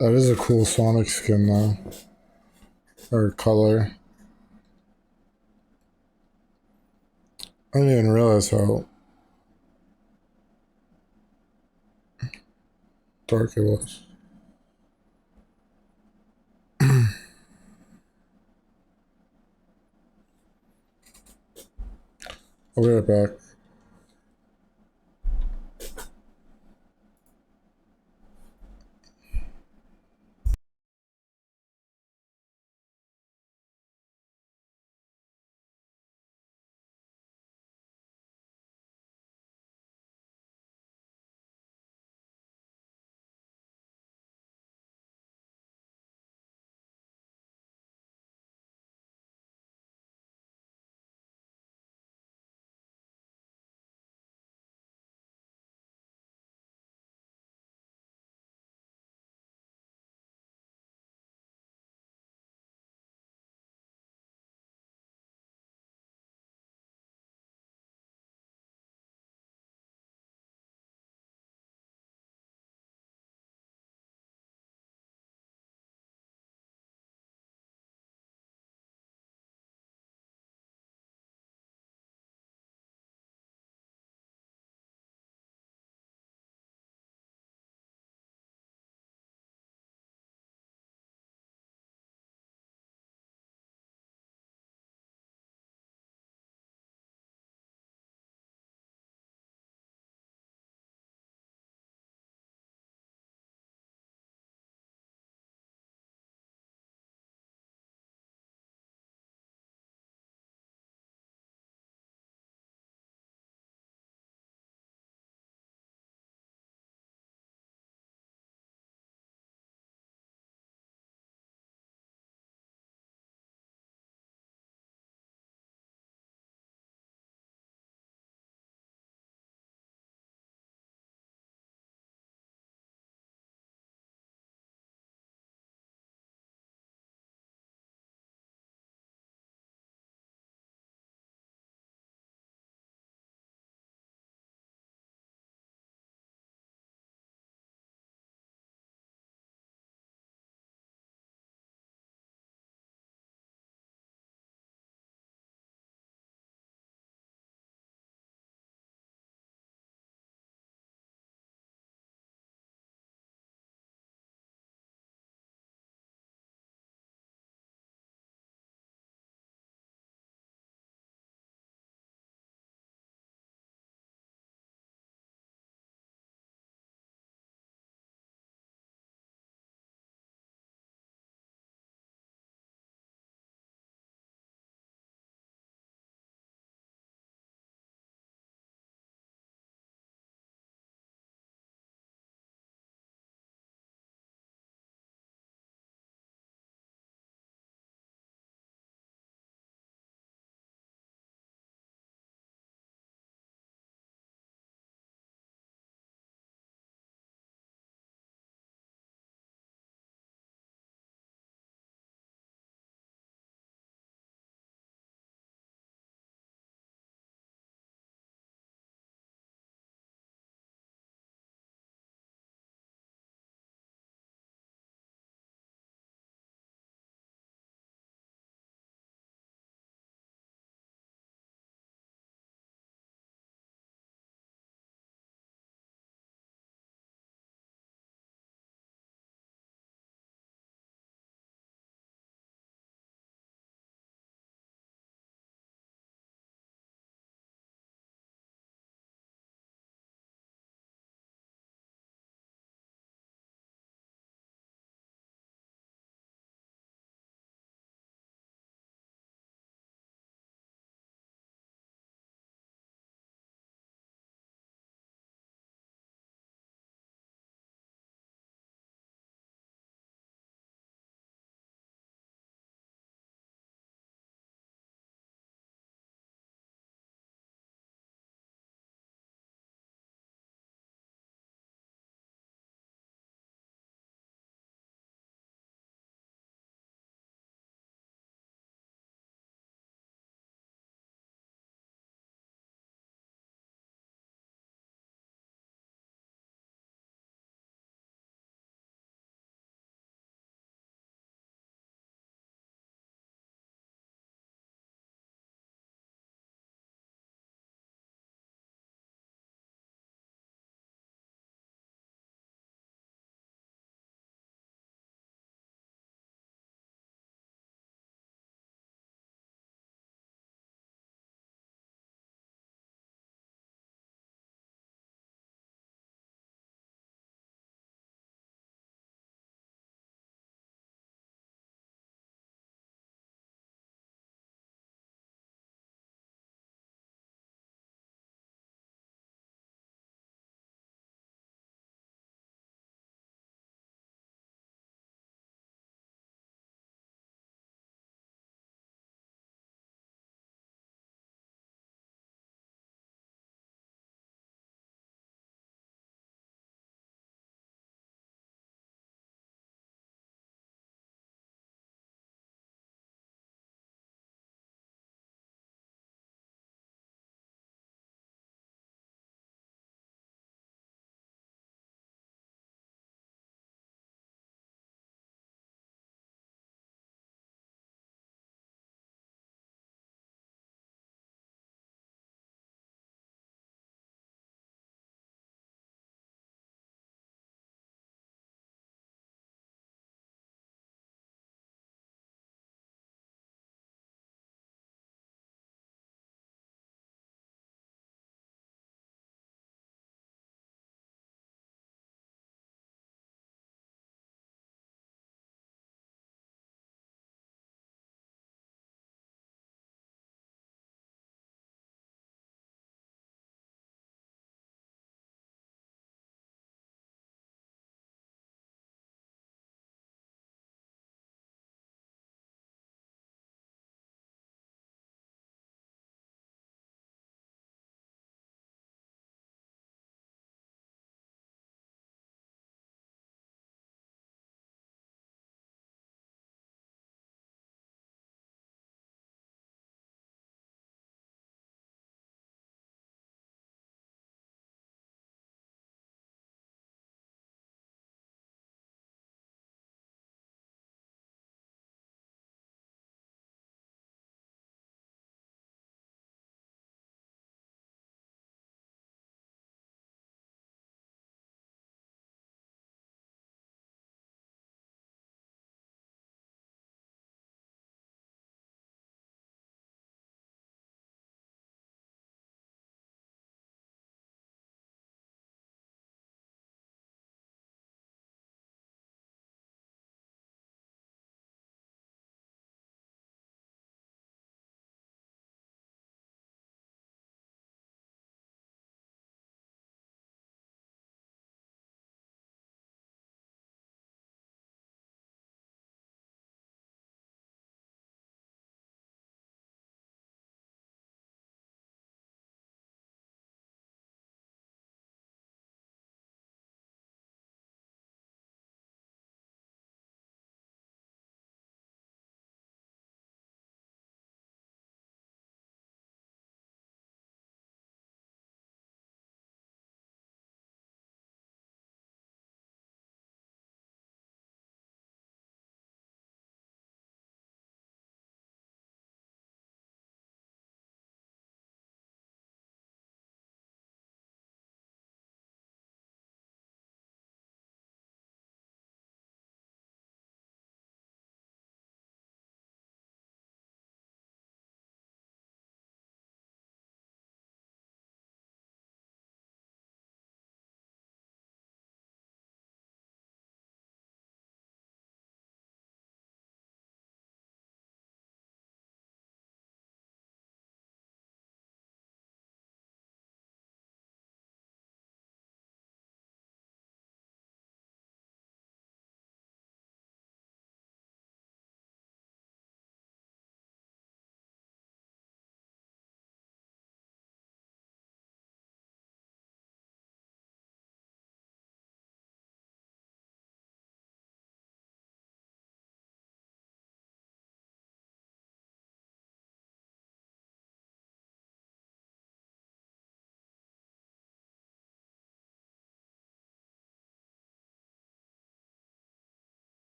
[SPEAKER 1] That is a cool Sonic skin though. Or color. I didn't even realize how dark it was. I'll be right back.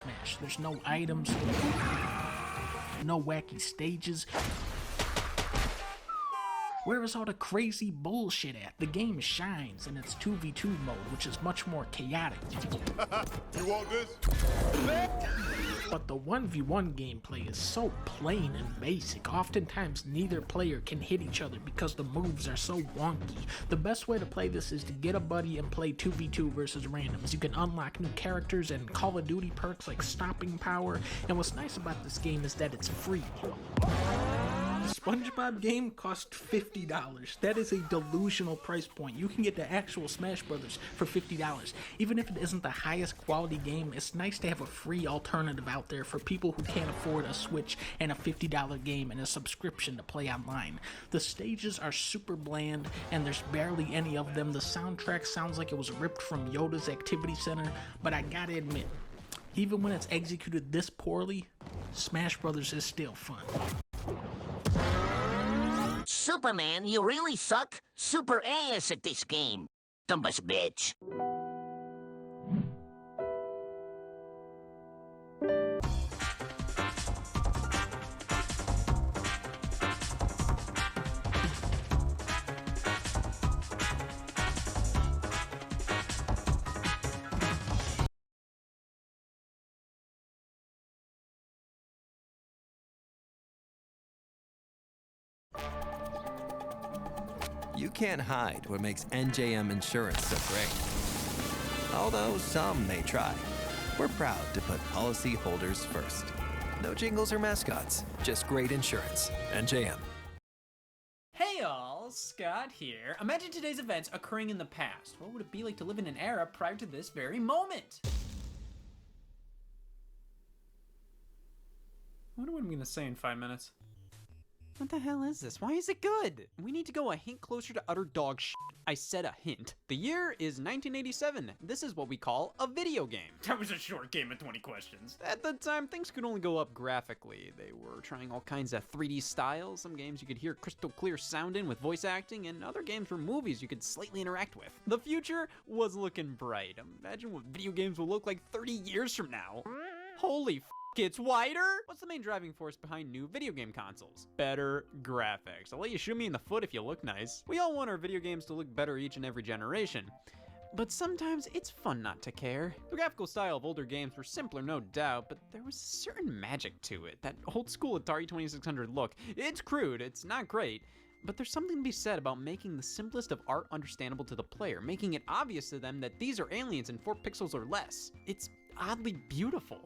[SPEAKER 5] Smash. There's no items, no wacky stages. Where is all the crazy bullshit at? The game shines in its 2v2 mode, which is much more chaotic.
[SPEAKER 13] You want this?
[SPEAKER 5] But the 1v1 gameplay is so plain and basic. Oftentimes neither player can hit each other because the moves are so wonky. The best way to play this is to get a buddy and play 2v2 versus randoms. You can unlock new characters and Call of Duty perks like stopping power, and what's nice about this game is that it's free. The SpongeBob game cost $50. That is a delusional price point. You can get the actual Smash Brothers for $50. Even if it isn't the highest quality game, it's nice to have a free alternative out there for people who can't afford a Switch and a $50 game and a subscription to play online. The stages are super bland and there's barely any of them. The soundtrack sounds like it was ripped from Yoda's Activity Center, but I gotta admit, even when it's executed this poorly, Smash Brothers is still fun.
[SPEAKER 21] Superman, you really suck. Super ass at this game. Dumbest bitch.
[SPEAKER 2] You can't hide what makes NJM Insurance so great. Although some may try. We're proud to put policyholders first. No jingles or mascots, just great insurance. NJM.
[SPEAKER 22] Hey all, Scott here. Imagine today's events occurring in the past. What would it be like to live in an era prior to this very moment? I wonder what I'm gonna say in 5 minutes. What the hell is this? Why is it good? We need to go a hint closer to utter dog shit. I said a hint. The year is 1987. This is what we call a video game. That was a short game of 20 questions. At the time, things could only go up graphically. They were trying all kinds of 3D styles. Some games you could hear crystal clear sound in with voice acting, and other games were movies you could slightly interact with. The future was looking bright. Imagine what video games will look like 30 years from now. Holy f***, it's wider? What's the main driving force behind new video game consoles? Better graphics. I'll let you shoot me in the foot if you look nice. We all want our video games to look better each and every generation. But sometimes it's fun not to care. The graphical style of older games were simpler, no doubt, but there was a certain magic to it. That old school Atari 2600 look. It's crude, it's not great, but there's something to be said about making the simplest of art understandable to the player, making it obvious to them that these are aliens in 4 pixels or less. It's oddly beautiful.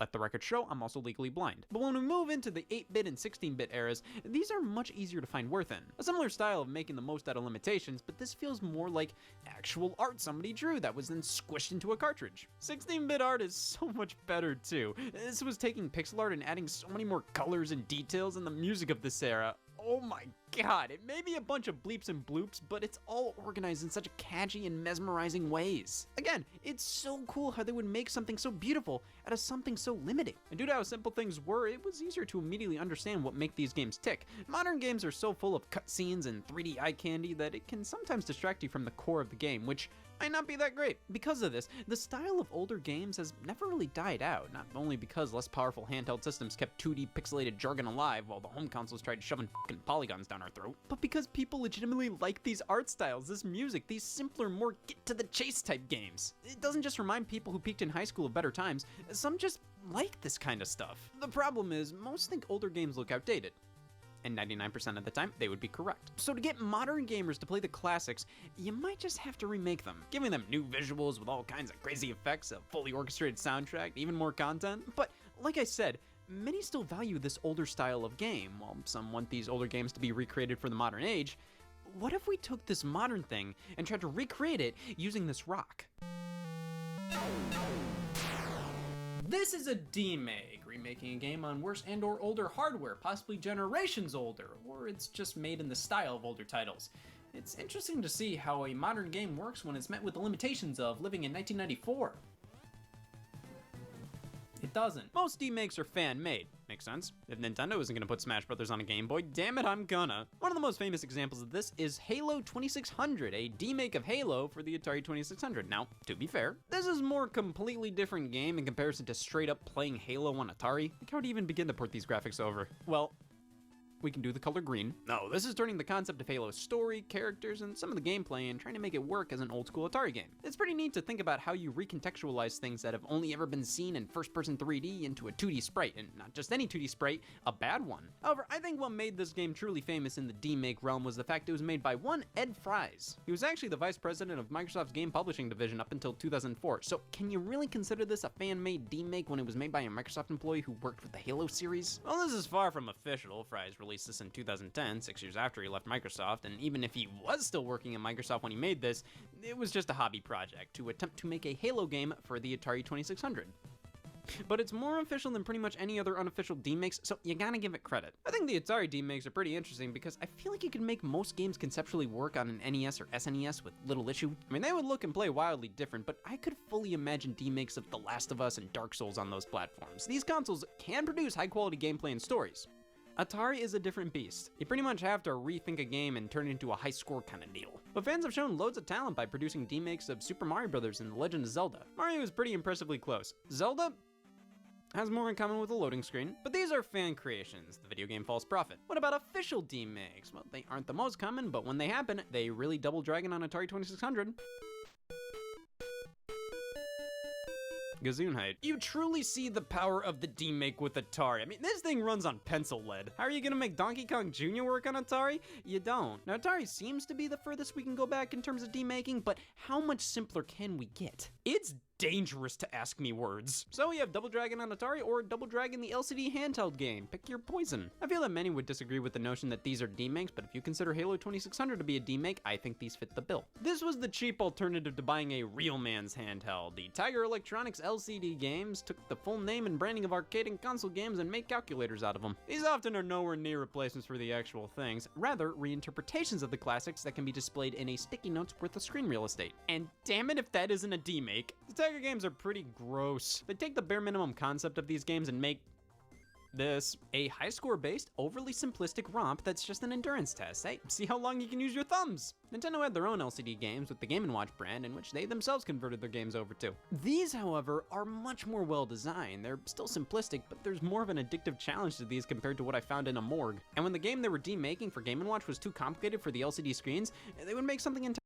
[SPEAKER 22] Let the record show, I'm also legally blind. But when we move into the 8-bit and 16-bit eras, these are much easier to find worth in. A similar style of making the most out of limitations, but this feels more like actual art somebody drew that was then squished into a cartridge. 16-bit art is so much better too. This was taking pixel art and adding so many more colors and details, and the music of this era, oh my god, it may be a bunch of bleeps and bloops, but it's all organized in such catchy and mesmerizing ways. Again, it's so cool how they would make something so beautiful out of something so limiting. And due to how simple things were, it was easier to immediately understand what make these games tick. Modern games are so full of cutscenes and 3D eye candy that it can sometimes distract you from the core of the game, which might not be that great. Because of this, the style of older games has never really died out, not only because less powerful handheld systems kept 2D pixelated jargon alive while the home consoles tried shoving fucking polygons down our throat, but because people legitimately like these art styles, this music, these simpler, more get-to-the-chase type games. It doesn't just remind people who peaked in high school of better times, some just like this kind of stuff. The problem is, most think older games look outdated. And 99% of the time, they would be correct. So to get modern gamers to play the classics, you might just have to remake them, giving them new visuals with all kinds of crazy effects, a fully orchestrated soundtrack, even more content. But like I said, many still value this older style of game, while some want these older games to be recreated for the modern age. What if we took this modern thing and tried to recreate it using this rock? This is a demake, remaking a game on worse and or older hardware, possibly generations older, or it's just made in the style of older titles. It's interesting to see how a modern game works when it's met with the limitations of living in 1994. It doesn't. Most demakes are fan-made. Makes sense. If Nintendo isn't gonna put Smash Brothers on a Game Boy, damn it, I'm gonna. One of the most famous examples of this is Halo 2600, a demake of Halo for the Atari 2600. Now, to be fair, this is more completely different game in comparison to straight up playing Halo on Atari. I can't even begin to port these graphics over. Well, we can do the color green. No, this is turning the concept of Halo's story, characters, and some of the gameplay and trying to make it work as an old school Atari game. It's pretty neat to think about how you recontextualize things that have only ever been seen in first-person 3D into a 2D sprite, and not just any 2D sprite, a bad one. However, I think what made this game truly famous in the demake realm was the fact it was made by one Ed Fries. He was actually the vice president of Microsoft's game publishing division up until 2004, so can you really consider this a fan-made demake when it was made by a Microsoft employee who worked with the Halo series? Well, this is far from official. Fries released this in 2010, 6 years after he left Microsoft, and even if he was still working at Microsoft when he made this, it was just a hobby project to attempt to make a Halo game for the Atari 2600. But it's more official than pretty much any other unofficial demakes, so you gotta give it credit. I think the Atari demakes are pretty interesting because I feel like you can make most games conceptually work on an NES or SNES with little issue. I mean, they would look and play wildly different, but I could fully imagine demakes of The Last of Us and Dark Souls on those platforms. These consoles can produce high quality gameplay and stories. Atari is a different beast. You pretty much have to rethink a game and turn it into a high score kind of deal. But fans have shown loads of talent by producing demakes of Super Mario Bros. And The Legend of Zelda. Mario is pretty impressively close. Zelda has more in common with a loading screen, but these are fan creations, the video game false prophet. What about official demakes? Well, they aren't the most common, but when they happen, they really double dragon on Atari 2600. Gesundheit. You truly see the power of the demake with Atari. I mean, this thing runs on pencil lead. How are you gonna make Donkey Kong Jr. work on Atari? You don't. Now, Atari seems to be the furthest we can go back in terms of demaking, but how much simpler can we get? It's dangerous to ask me words. So we have Double Dragon on Atari or Double Dragon the LCD handheld game. Pick your poison. I feel that many would disagree with the notion that these are demakes, but if you consider Halo 2600 to be a demake, I think these fit the bill. This was the cheap alternative to buying a real man's handheld. The Tiger Electronics LCD games took the full name and branding of arcade and console games and make calculators out of them. These often are nowhere near replacements for the actual things, rather reinterpretations of the classics that can be displayed in a sticky notes worth of screen real estate. And damn it if that isn't a demake. The Tiger games are pretty gross. They take the bare minimum concept of these games and make this a high score based, overly simplistic romp that's just an endurance test. Hey, see how long you can use your thumbs. Nintendo had their own LCD games with the Game & Watch brand in which they themselves converted their games over to. These, however, are much more well designed. They're still simplistic, but there's more of an addictive challenge to these compared to what I found in a morgue. And when the game they were demaking for Game & Watch was too complicated for the LCD screens, they would make something entirely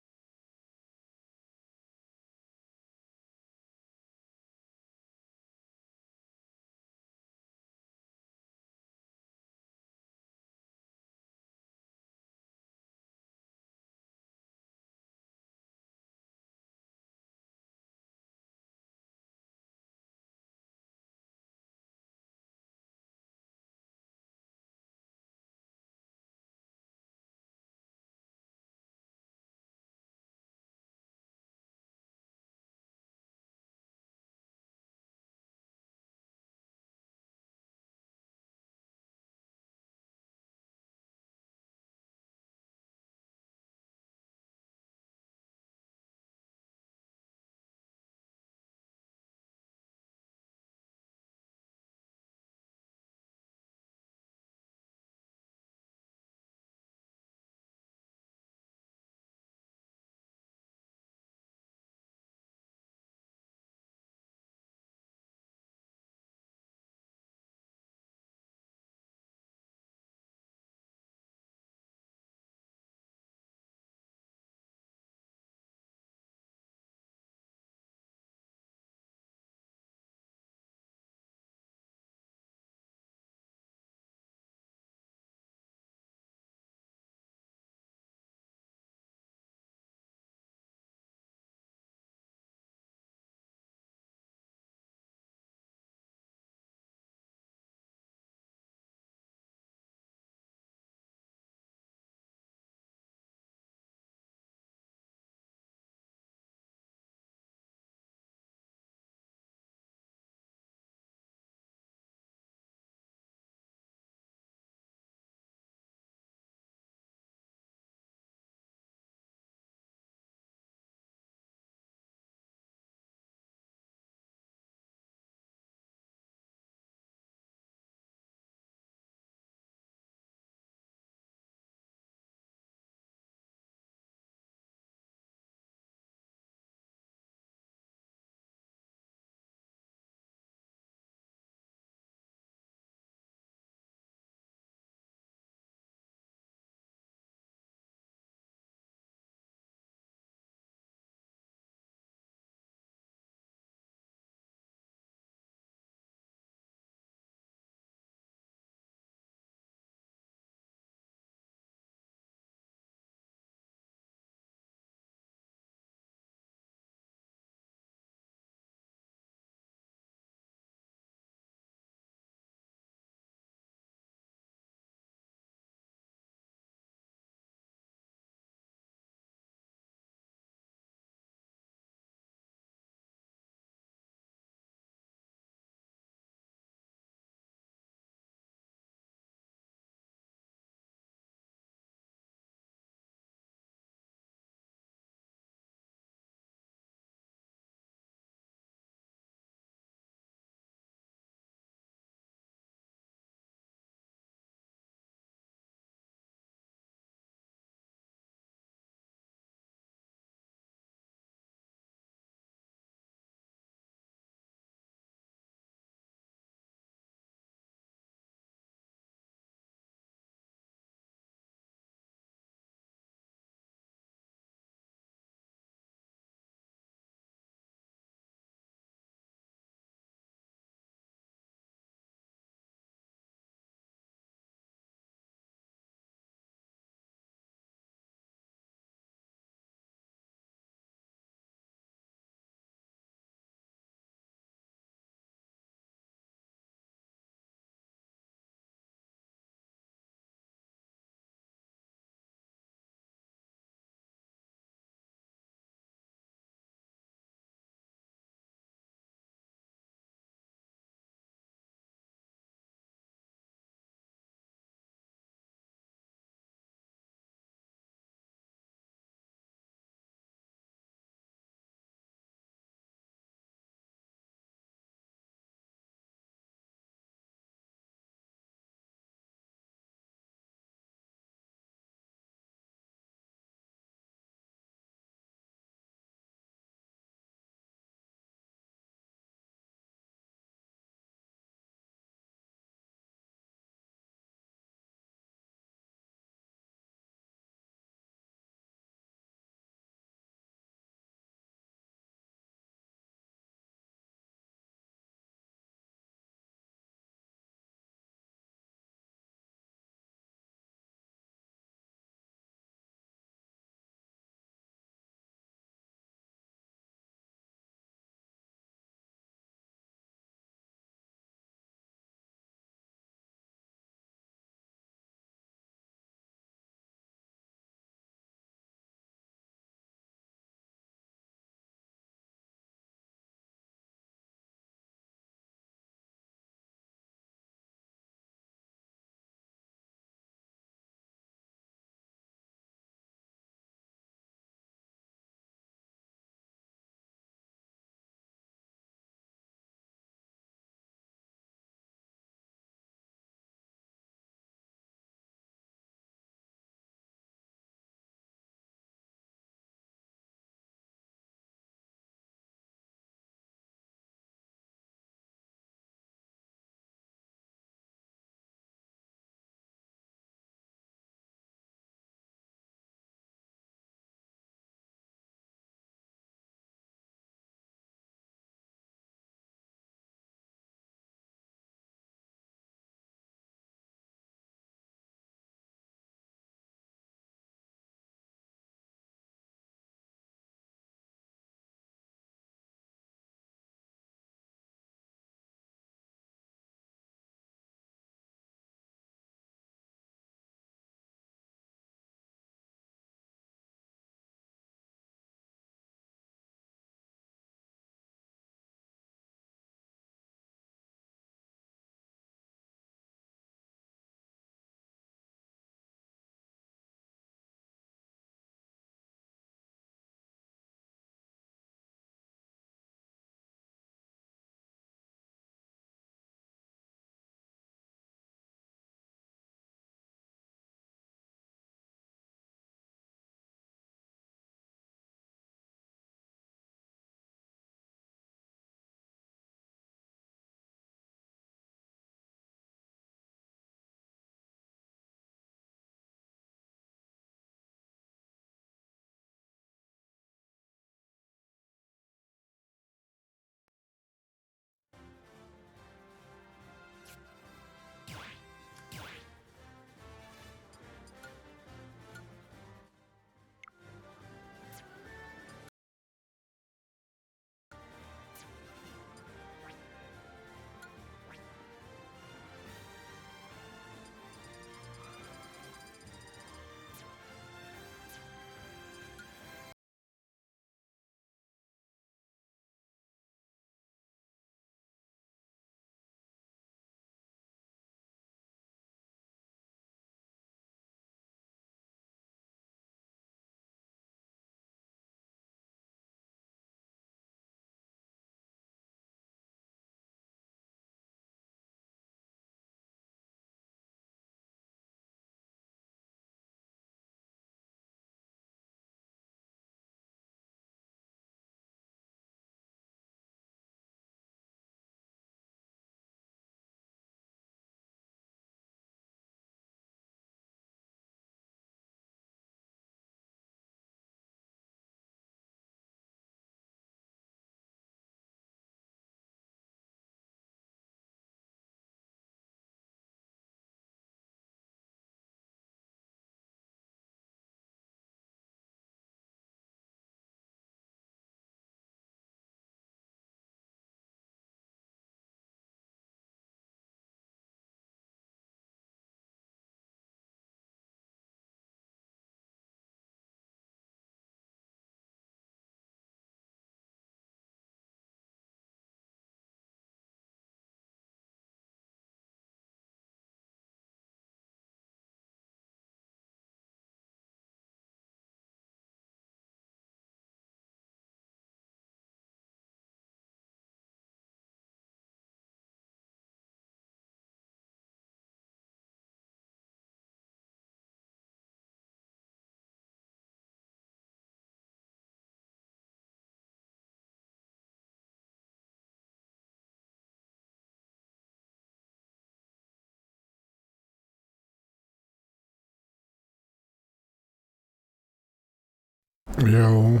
[SPEAKER 1] Yo.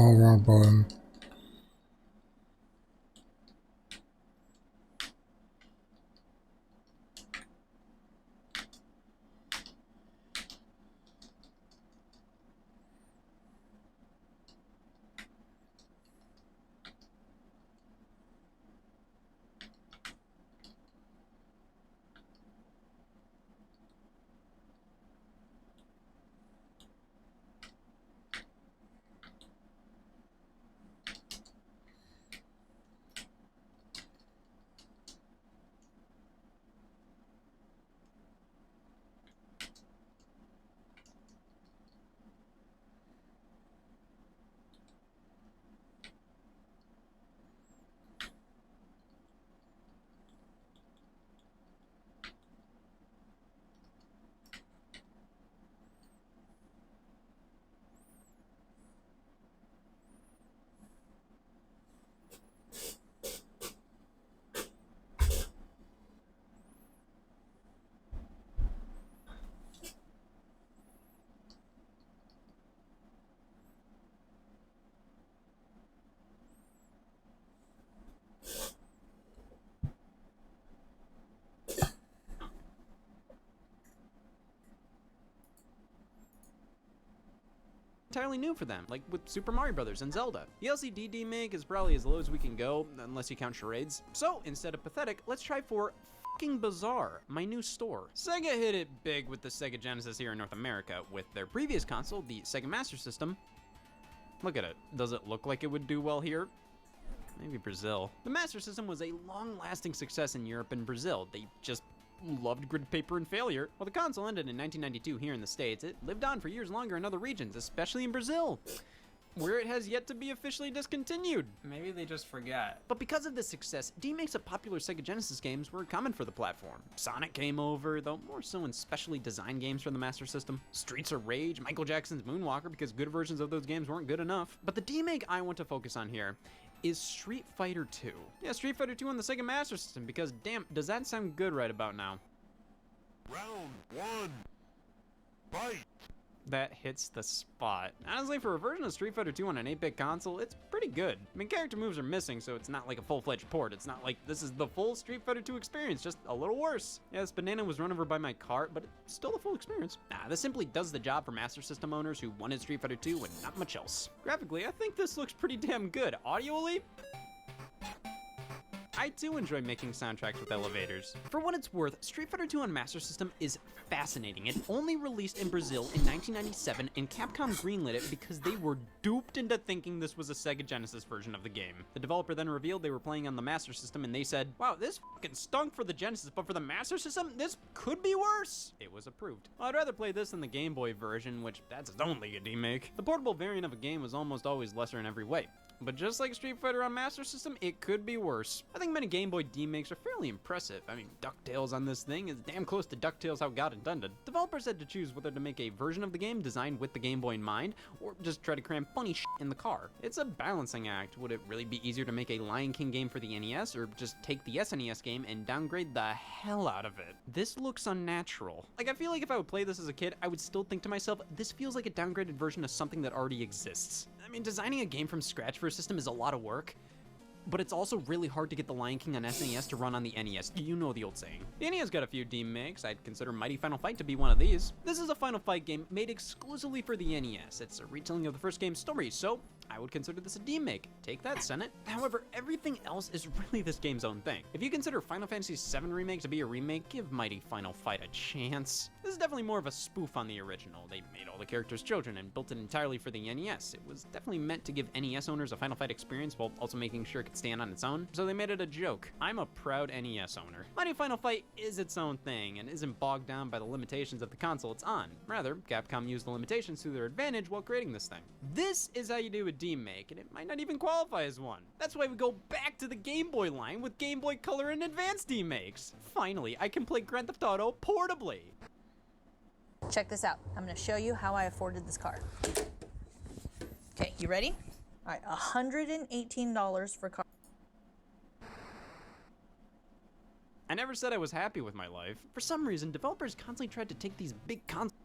[SPEAKER 1] Oh, wrong button.
[SPEAKER 22] Entirely new for them, like with Super Mario Brothers and Zelda. The LCD demake is probably as low as we can go, unless you count charades. So instead of pathetic, let's try for fucking bizarre, my new store. Sega hit it big with the Sega Genesis here in North America. With their previous console, the Sega Master System, look at it. Does it look like it would do well here? Maybe Brazil. The Master System was a long-lasting success in Europe and Brazil. They just loved grid paper and failure. While the console ended in 1992 here in the States, it lived on for years longer in other regions, especially in Brazil, where it has yet to be officially discontinued.
[SPEAKER 5] Maybe they just forgot.
[SPEAKER 22] But because of this success, demakes of popular Sega Genesis games were common for the platform. Sonic came over, though more so in specially designed games for the Master System. Streets of Rage, Michael Jackson's Moonwalker, because good versions of those games weren't good enough. But the demake I want to focus on here is Street Fighter 2. Yeah, Street Fighter 2 on the Sega Master System, because damn, does that sound good right about now?
[SPEAKER 13] Round one. Fight.
[SPEAKER 22] That hits the spot. Honestly, for a version of Street Fighter 2 on an 8-bit console, it's pretty good. I mean, character moves are missing, so it's not like a full-fledged port. It's not like this is the full Street Fighter 2 experience, just a little worse. Yeah, this banana was run over by my cart, but it's still the full experience. Nah, this simply does the job for Master System owners who wanted Street Fighter 2 and not much else. Graphically, I think this looks pretty damn good. Audioly, I too enjoy making soundtracks with elevators. For what it's worth, Street Fighter 2 on Master System is fascinating. It only released in Brazil in 1997, and Capcom greenlit it because they were duped into thinking this was a Sega Genesis version of the game. The developer then revealed they were playing on the Master System, and they said, wow, this fucking stunk for the Genesis, but for the Master System, this could be worse. It was approved. Well, I'd rather play this than the Game Boy version, which that's its own League of demake. The portable variant of a game was almost always lesser in every way. But just like Street Fighter on Master System, it could be worse. I think many Game Boy demakes are fairly impressive. I mean, DuckTales on this thing is damn close to DuckTales how God intended. Developers had to choose whether to make a version of the game designed with the Game Boy in mind, or just try to cram funny shit in the car. It's a balancing act. Would it really be easier to make a Lion King game for the NES, or just take the SNES game and downgrade the hell out of it? This looks unnatural. Like, I feel like if I would play this as a kid, I would still think to myself, this feels like a downgraded version of something that already exists. I mean, designing a game from scratch for a system is a lot of work, but it's also really hard to get the Lion King on SNES to run on the NES. You know the old saying. The NES got a few demakes. I'd consider Mighty Final Fight to be one of these. This is a Final Fight game made exclusively for the NES. It's a retelling of the first game's story, so I would consider this a demake. Take that, Senate. However, everything else is really this game's own thing. If you consider Final Fantasy VII Remake to be a remake, give Mighty Final Fight a chance. This is definitely more of a spoof on the original. They made all the characters children and built it entirely for the NES. It was definitely meant to give NES owners a Final Fight experience while also making sure it could stand on its own, so they made it a joke. I'm a proud NES owner. Mighty Final Fight is its own thing and isn't bogged down by the limitations of the console it's on. Rather, Capcom used the limitations to their advantage while creating this thing. This is how you do a demake, and it might not even qualify as one. That's why we go back to the Game Boy line with Game Boy Color and Advanced demakes. Finally, I can play Grand Theft Auto portably.
[SPEAKER 3] Check this out. I'm gonna show you how I afforded this car. Okay, you ready? All right, $118 for car.
[SPEAKER 22] I never said I was happy with my life. For some reason, developers constantly tried to take these big concepts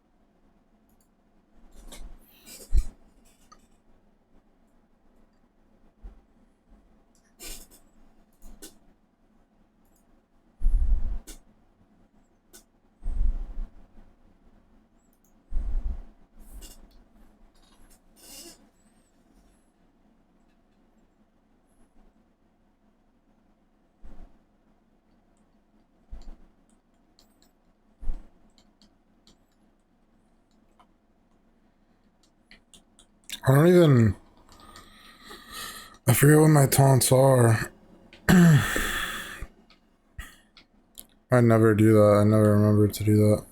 [SPEAKER 1] don't even... I forget what my taunts are. I never do that. I never remember to do that.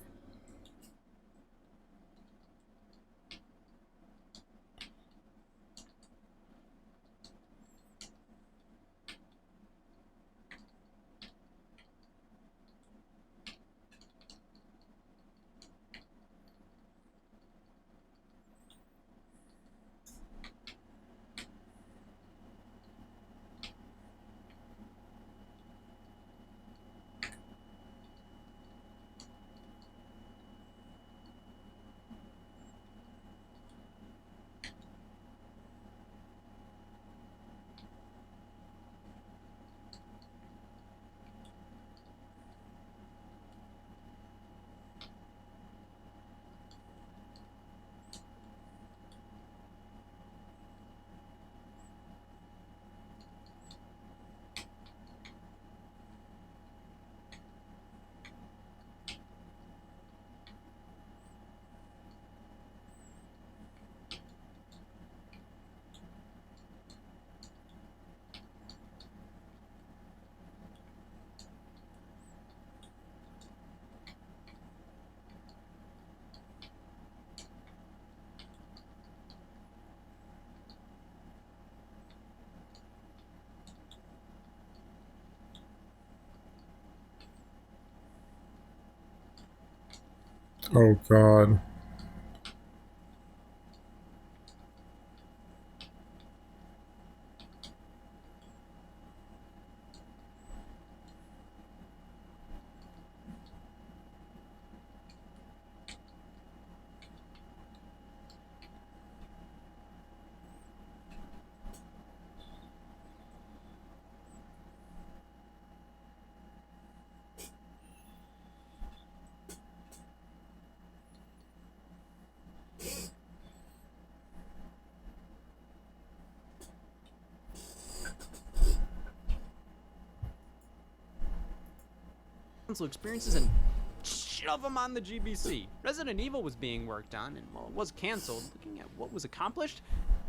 [SPEAKER 1] Oh God.
[SPEAKER 22] Experiences and shove them on the GBC. Resident Evil was being worked on and while it was cancelled, looking at what was accomplished,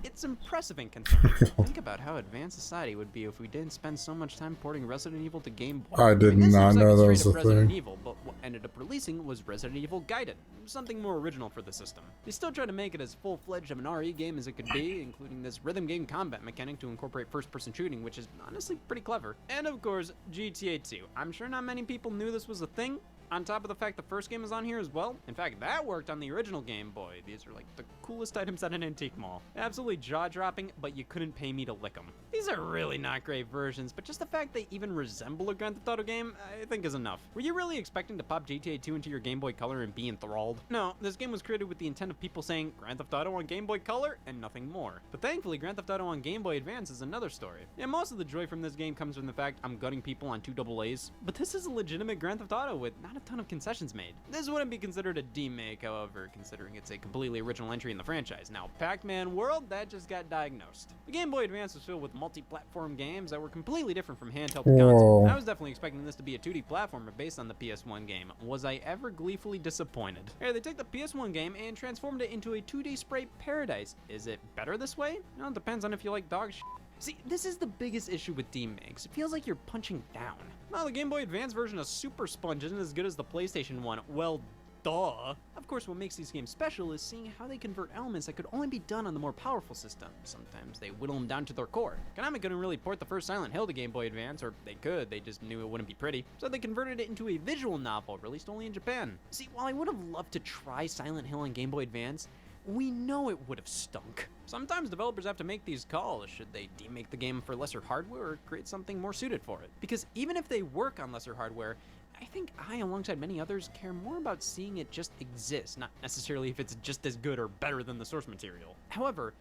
[SPEAKER 22] it's impressive and concerning. Think about how advanced society would be if we didn't spend so much time porting Resident Evil to Game Boy.
[SPEAKER 1] I did not know that was a
[SPEAKER 22] Resident
[SPEAKER 1] thing.
[SPEAKER 22] Evil, but what ended up releasing was Resident Evil Gaiden, something more original for the system. They still try to make it as full-fledged of an RE game as it could be, including this rhythm game combat mechanic to incorporate first-person shooting, which is honestly pretty clever. And of course, GTA 2. I'm sure not many people knew this was a thing, on top of the fact the first game is on here as well. In fact, that worked on the original Game Boy. These are like the coolest items at an antique mall. Absolutely jaw-dropping, but you couldn't pay me to lick them. These are really not great versions, but just the fact they even resemble a Grand Theft Auto game, I think is enough. Were you really expecting to pop GTA 2 into your Game Boy Color and be enthralled? No, this game was created with the intent of people saying Grand Theft Auto on Game Boy Color and nothing more. But thankfully, Grand Theft Auto on Game Boy Advance is another story. Yeah, most of the joy from this game comes from the fact I'm gutting people on 2 AA's, but this is a legitimate Grand Theft Auto with not a ton of concessions made. This wouldn't be considered a demake, however, considering it's a completely original entry in the franchise. Now, Pac-Man World, that just got diagnosed. The Game Boy Advance was filled with multi-platform games that were completely different from handheld to console. I was definitely expecting this to be a 2D platformer based on the PS1 game. Was I ever gleefully disappointed? Hey, they took the PS1 game and transformed it into a 2D sprite paradise. Is it better this way? No, it depends on if you like dog shit. See, this is the biggest issue with demakes. It feels like you're punching down. Well, the Game Boy Advance version of Super Sponge isn't as good as the PlayStation one. Well, duh. Of course, what makes these games special is seeing how they convert elements that could only be done on the more powerful system. Sometimes they whittle them down to their core. Konami couldn't really port the first Silent Hill to Game Boy Advance, or they could, they just knew it wouldn't be pretty. So they converted it into a visual novel, released only in Japan. See, while I would have loved to try Silent Hill on Game Boy Advance, we know it would have stunk. Sometimes developers have to make these calls. Should they demake the game for lesser hardware or create something more suited for it? Because even if they work on lesser hardware, I think I, alongside many others, care more about seeing it just exist, not necessarily if it's just as good or better than the source material. However,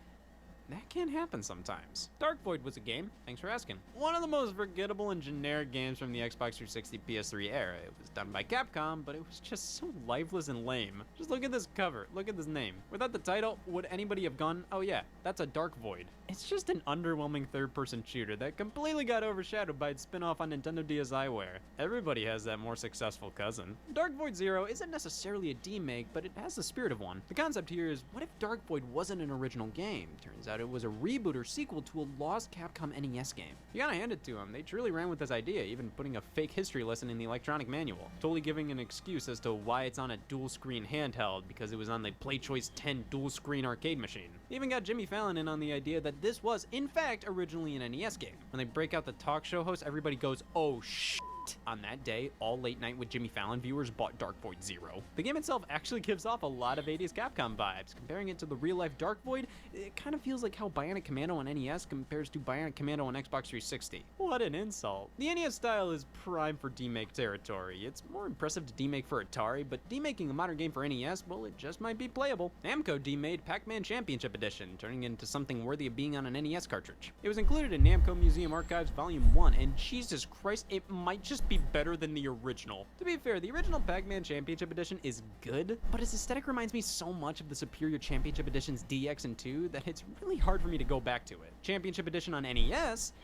[SPEAKER 22] that can happen sometimes. Dark Void was a game, thanks for asking. One of the most forgettable and generic games from the Xbox 360 PS3 era. It was done by Capcom, but it was just so lifeless and lame. Just look at this cover, look at this name. Without the title, would anybody have gone, oh yeah, that's a Dark Void? It's just an underwhelming third-person shooter that completely got overshadowed by its spin-off on Nintendo DSiWare. Everybody has that more successful cousin. Dark Void Zero isn't necessarily a demake, but it has the spirit of one. The concept here is, what if Dark Void wasn't an original game? Turns out it was a reboot or sequel to a lost Capcom NES game. You gotta hand it to them, they truly ran with this idea, even putting a fake history lesson in the electronic manual. Totally giving an excuse as to why it's on a dual-screen handheld, because it was on the PlayChoice 10 dual-screen arcade machine. They even got Jimmy Fallon in on the idea that this was, in fact, originally an NES game. When they break out the talk show host, everybody goes, oh shit. On that day, all Late Night with Jimmy Fallon viewers bought Dark Void Zero. The game itself actually gives off a lot of 80s Capcom vibes. Comparing it to the real-life Dark Void, it kind of feels like how Bionic Commando on NES compares to Bionic Commando on Xbox 360. What an insult. The NES style is prime for demake territory. It's more impressive to demake for Atari, but demaking a modern game for NES, well, it just might be playable. Namco demade Pac-Man Championship Edition, turning it into something worthy of being on an NES cartridge. It was included in Namco Museum Archives Volume 1, and Jesus Christ, it might just be better than the original. To be fair, the original Pac-Man Championship Edition is good, but its aesthetic reminds me so much of the superior Championship Editions DX and 2 that it's really hard for me to go back to it. Championship Edition on NES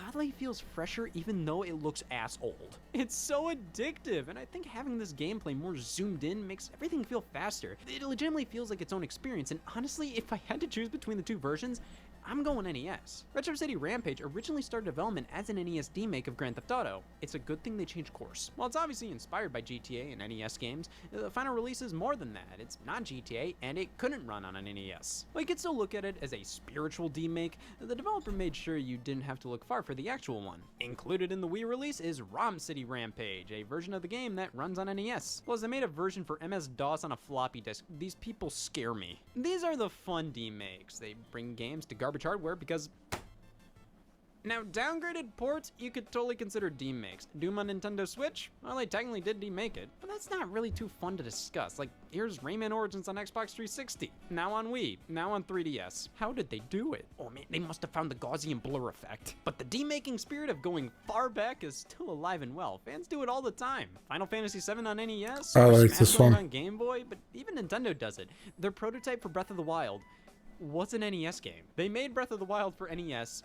[SPEAKER 22] oddly feels fresher even though it looks ass old. It's so addictive, and I think having this gameplay more zoomed in makes everything feel faster. It legitimately feels like its own experience, and honestly, if I had to choose between the two versions, I'm going NES. Retro City Rampage originally started development as an NES remake of Grand Theft Auto. It's a good thing they changed course. While it's obviously inspired by GTA and NES games, the final release is more than that. It's not GTA, and it couldn't run on an NES. While you could still look at it as a spiritual remake, the developer made sure you didn't have to look far for the actual one. Included in the Wii release is ROM City Rampage, a version of the game that runs on NES. Plus, they made a version for MS-DOS on a floppy disk. These people scare me. These are the fun remakes. They bring games to garbage hardware because... Now, downgraded ports, you could totally consider demakes. Doom on Nintendo Switch? Well, they technically did demake it, but that's not really too fun to discuss. Like, here's Rayman Origins on Xbox 360, now on Wii, now on 3DS. How did they do it? Oh man, they must have found the Gaussian blur effect. But the demaking spirit of going far back is still alive and well. Fans do it all the time. Final Fantasy VII on NES,
[SPEAKER 1] I like
[SPEAKER 22] Smash
[SPEAKER 1] this
[SPEAKER 22] Bros.
[SPEAKER 1] one.
[SPEAKER 22] On Game Boy, but even Nintendo does it. Their prototype for Breath of the Wild was an NES game. They made Breath of the Wild for NES,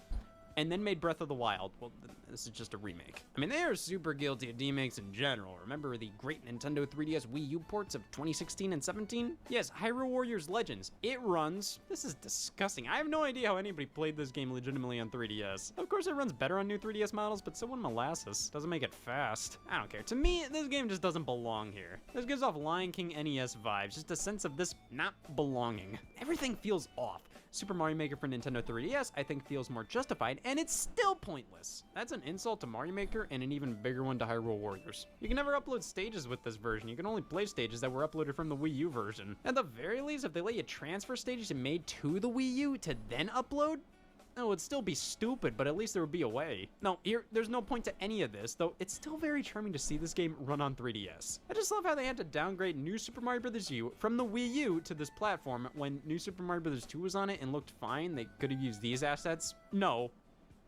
[SPEAKER 22] and then made Breath of the Wild. Well, this is just a remake. I mean, they are super guilty of demakes in general. Remember the great Nintendo 3DS Wii U ports of 2016 and 17? Yes, Hyrule Warriors Legends. It runs. This is disgusting. I have no idea how anybody played this game legitimately on 3DS. Of course, it runs better on new 3DS models, but so would Molasses. Doesn't make it fast. I don't care. To me, this game just doesn't belong here. This gives off Lion King NES vibes. Just a sense of this not belonging. Everything feels off. Super Mario Maker for Nintendo 3DS, I think feels more justified, and it's still pointless. That's an insult to Mario Maker and an even bigger one to Hyrule Warriors. You can never upload stages with this version. You can only play stages that were uploaded from the Wii U version. At the very least, if they let you transfer stages you made to the Wii U to then upload, no, it'd still be stupid, but at least there would be a way. No, there's no point to any of this, though it's still very charming to see this game run on 3DS. I just love how they had to downgrade New Super Mario Bros. U from the Wii U to this platform when New Super Mario Bros. 2 was on it and looked fine. They could have used these assets. No.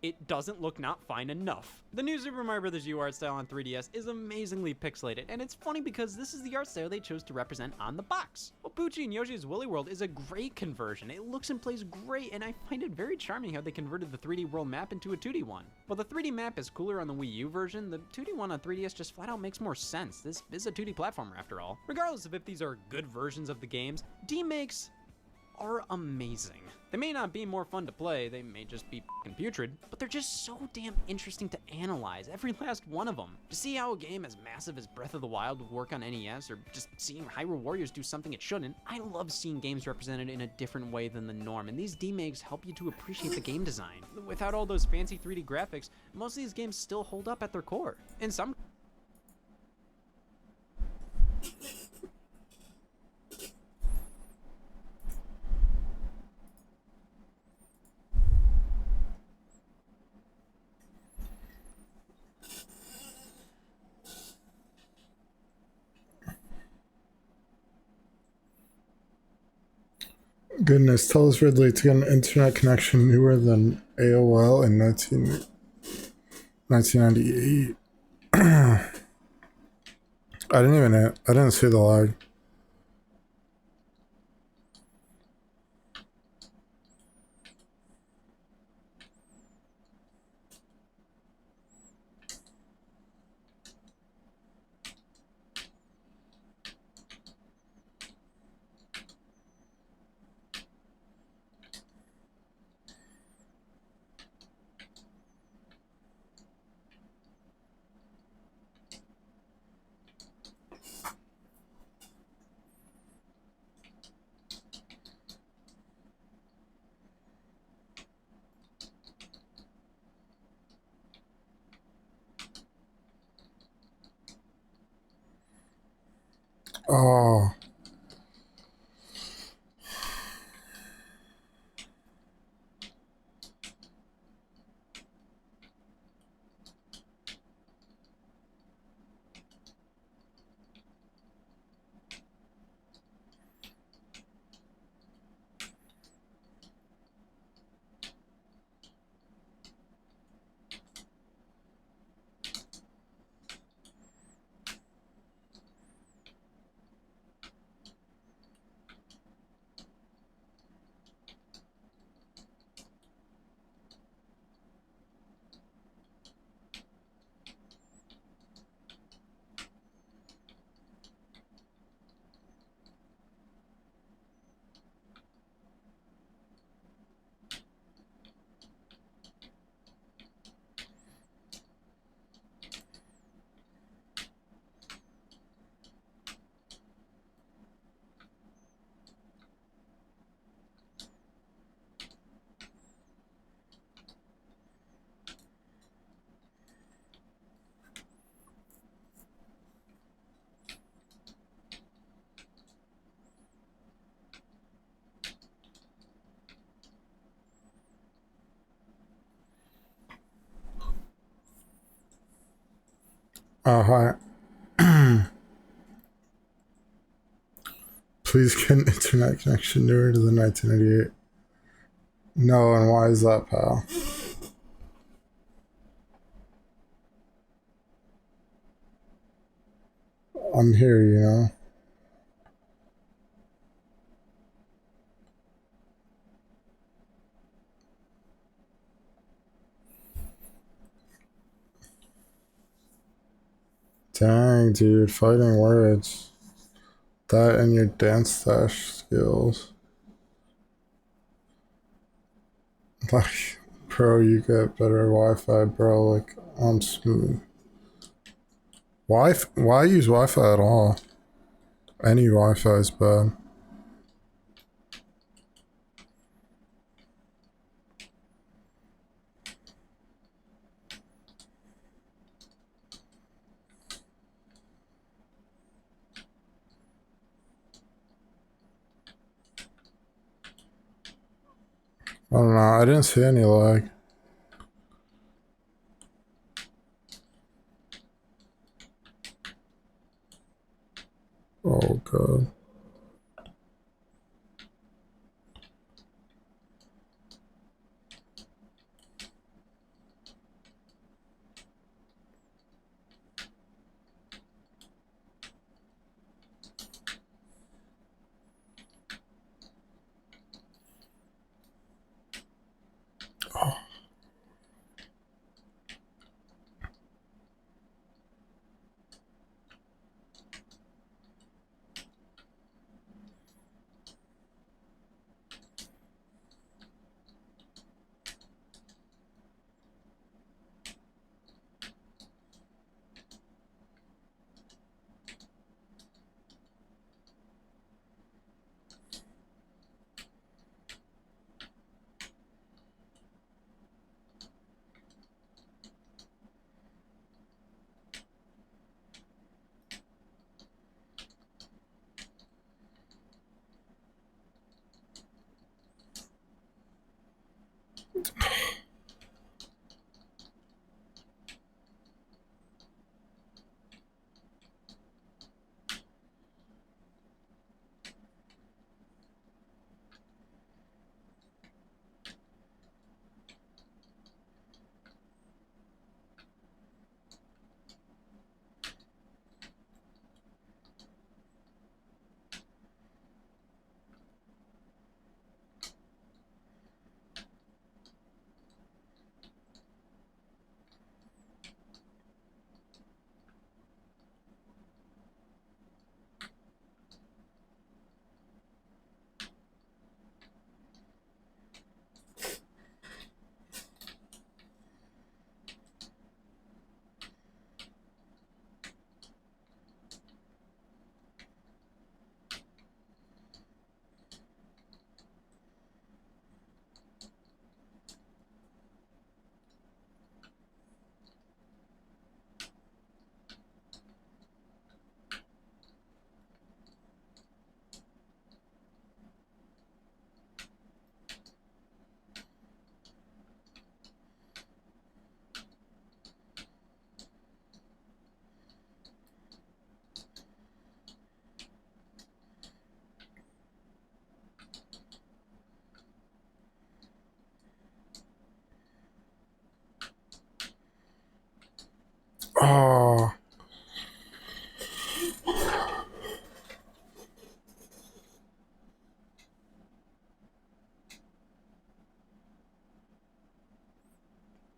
[SPEAKER 22] It doesn't look not fine enough. The new Super Mario Bros. U art style on 3DS is amazingly pixelated, and it's funny because this is the art style they chose to represent on the box. Well, Poochie and Yoshi's Woolly World is a great conversion. It looks and plays great, and I find it very charming how they converted the 3D world map into a 2D one. While the 3D map is cooler on the Wii U version, the 2D one on 3DS just flat out makes more sense. This is a 2D platformer after all. Regardless of if these are good versions of the games, demakes are amazing. They may not be more fun to play, they may just be f***ing putrid, but they're just so damn interesting to analyze, every last one of them. To see how a game as massive as Breath of the Wild would work on NES, or just seeing Hyrule Warriors do something it shouldn't, I love seeing games represented in a different way than the norm, and these demakes help you to appreciate the game design. Without all those fancy 3D graphics, most of these games still hold up at their core. In some
[SPEAKER 1] Goodness, tell us Ridley to get an internet connection newer than AOL in 1998. I didn't see the lag. Oh. Hi. Please get an internet connection newer to the 1988. No, and why is that, pal? I'm here, you know? Dang, dude, fighting words. That and your dance stash skills. Like, bro, you get better Wi-Fi, bro. Like, I'm smooth. Why use Wi-Fi at all? Any Wi-Fi is bad. I don't know, I didn't see any lag. Oh god.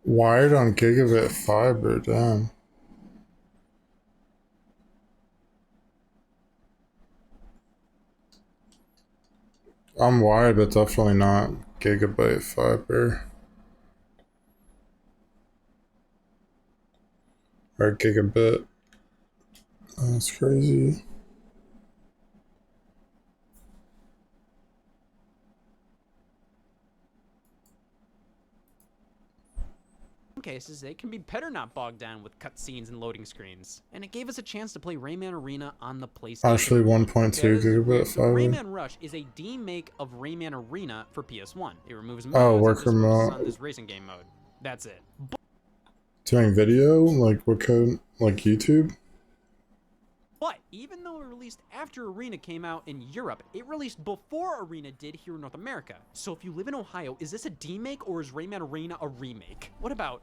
[SPEAKER 1] Wired on gigabit fiber, damn. I'm wired, but definitely not gigabit fiber. Or gigabit. That's crazy.
[SPEAKER 22] Cases, it can be better not bogged down with cutscenes and loading screens. And it gave us a chance to play Rayman Arena on the PlayStation.
[SPEAKER 1] Actually, 1.2 gigabit fiber.
[SPEAKER 22] Rayman Rush is a demake of Rayman Arena for PS1. It removes
[SPEAKER 1] work remote
[SPEAKER 22] on this racing game mode. That's it.
[SPEAKER 1] Doing video? Like what code? Like YouTube?
[SPEAKER 22] But even though it released after Arena came out in Europe, it released before Arena did here in North America. So if you live in Ohio, is this a demake or is Rayman Arena a remake? What about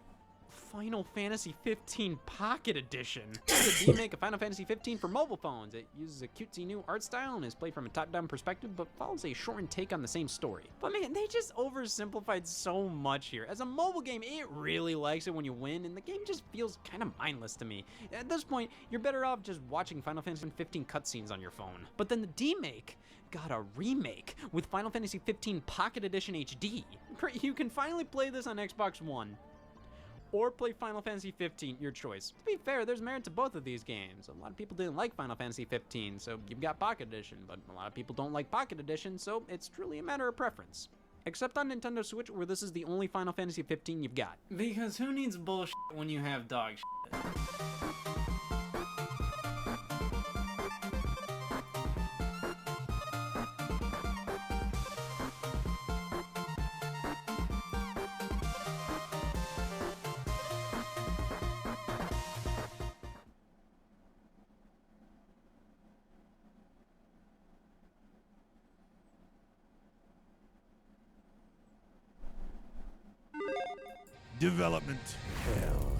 [SPEAKER 22] Final Fantasy 15 Pocket Edition? It's a remake of Final Fantasy 15 for mobile phones. It uses a cutesy new art style and is played from a top-down perspective, but follows a shortened take on the same story. But man, they just oversimplified so much here. As a mobile game, it really likes it when you win, and the game just feels kind of mindless to me. At this point, you're better off just watching Final Fantasy 15 cutscenes on your phone. But then the demake got a remake with Final Fantasy 15 Pocket Edition HD. You can finally play this on Xbox One. Or play Final Fantasy 15, your choice. To be fair, there's merit to both of these games. A lot of people didn't like Final Fantasy 15, so you've got Pocket Edition, but a lot of people don't like Pocket Edition, so it's truly a matter of preference. Except on Nintendo Switch, where this is the only Final Fantasy 15 you've got. Because who needs bullshit when you have dog shit?
[SPEAKER 10] Development hell.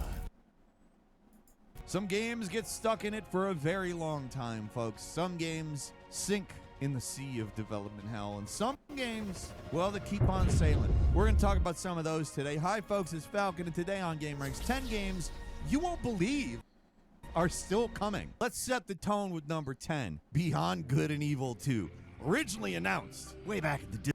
[SPEAKER 10] Some games get stuck in it for a very long time, folks. Some games sink in the sea of development hell, and some games, well, they keep on sailing. We're going to talk about some of those today. Hi, folks, it's Falcon, and today on Game Ranks, 10 games you won't believe are still coming. Let's set the tone with number 10, Beyond Good and Evil 2. Originally announced way back in the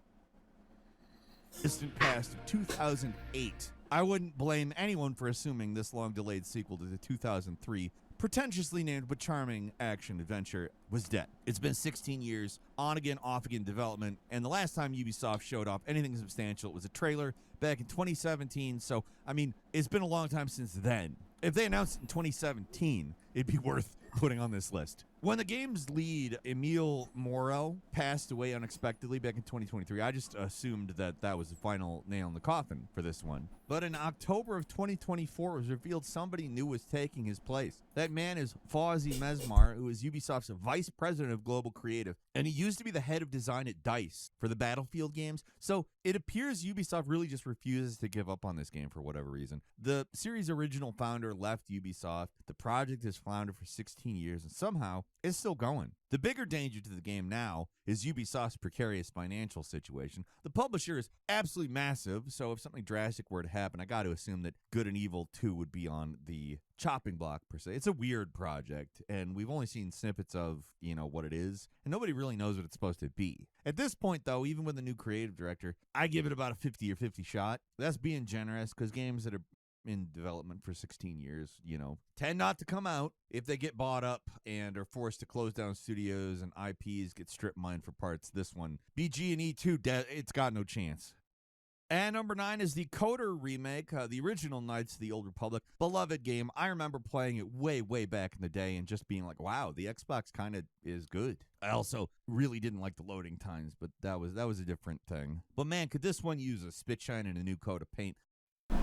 [SPEAKER 10] distant past of 2008. I wouldn't blame anyone for assuming this long-delayed sequel to the 2003 pretentiously named but charming action-adventure was dead. It's been 16 years, on-again, off-again development, and the last time Ubisoft showed off anything substantial was a trailer back in 2017, so, I mean, it's been a long time since then. If they announced it in 2017, it'd be worth putting on this list. When the game's lead, Emile Moro, passed away unexpectedly back in 2023, I just assumed that that was the final nail in the coffin for this one. But in October of 2024, it was revealed somebody new was taking his place. That man is Fawzi Mesmar, who is Ubisoft's vice president of global creative, and he used to be the head of design at DICE for the Battlefield games. So it appears Ubisoft really just refuses to give up on this game for whatever reason. The series' original founder left Ubisoft. The project has floundered for 16 years, and somehow it's still going. The bigger danger to the game now is Ubisoft's precarious financial situation. The publisher is absolutely massive, so if something drastic were to happen, I got to assume that Good and Evil 2 would be on the chopping block, per se. It's a weird project, and we've only seen snippets of, what it is, and nobody really knows what it's supposed to be. At this point, though, even with a new creative director, I give it about a 50 or 50 shot. That's being generous, because games that are in development for 16 years, tend not to come out. If they get bought up and are forced to close down studios and IPs get strip mined for parts, this one, BG&E 2, it's got no chance. And number 9 is the Coder remake, the original Knights of the Old Republic. Beloved game. I remember playing it way, way back in the day and just being like, wow, the Xbox kind of is good. I also really didn't like the loading times, but that was a different thing. But man, could this one use a spit shine and a new coat of paint?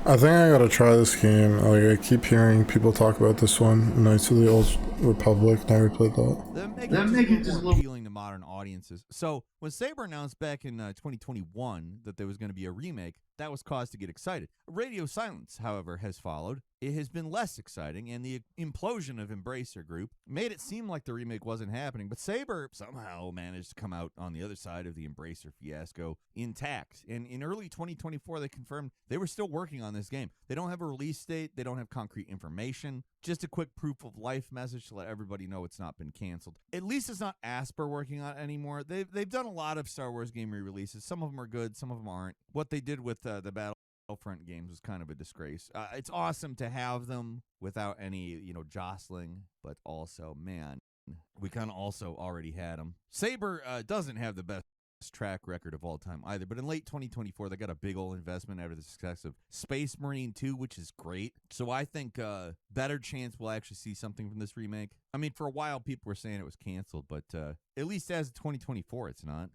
[SPEAKER 1] I think I gotta try this game. I keep hearing people talk about this one, Knights of the Old Republic. Never played that.
[SPEAKER 10] That make it just more appealing to modern audiences. So when Saber announced back in 2021 that there was going to be a remake, that was cause to get excited. Radio silence, however, has followed. It has been less exciting, and the implosion of Embracer Group made it seem like the remake wasn't happening, but Saber somehow managed to come out on the other side of the Embracer fiasco intact. And in early 2024, they confirmed they were still working on this game. They don't have a release date. They don't have concrete information. Just a quick proof of life message to let everybody know it's not been canceled. At least it's not Asper working on it anymore. They've done a lot of Star Wars game re-releases. Some of them are good, some of them aren't. What they did with the Battlefront games was kind of a disgrace. It's awesome to have them without any, jostling, but also, man, we kind of also already had them. Saber doesn't have the best track record of all time either, but in late 2024 they got a big old investment after the success of Space Marine 2, which is great. So I think better chance we'll actually see something from this remake. I mean, for a while people were saying it was canceled, but at least as of 2024 it's not.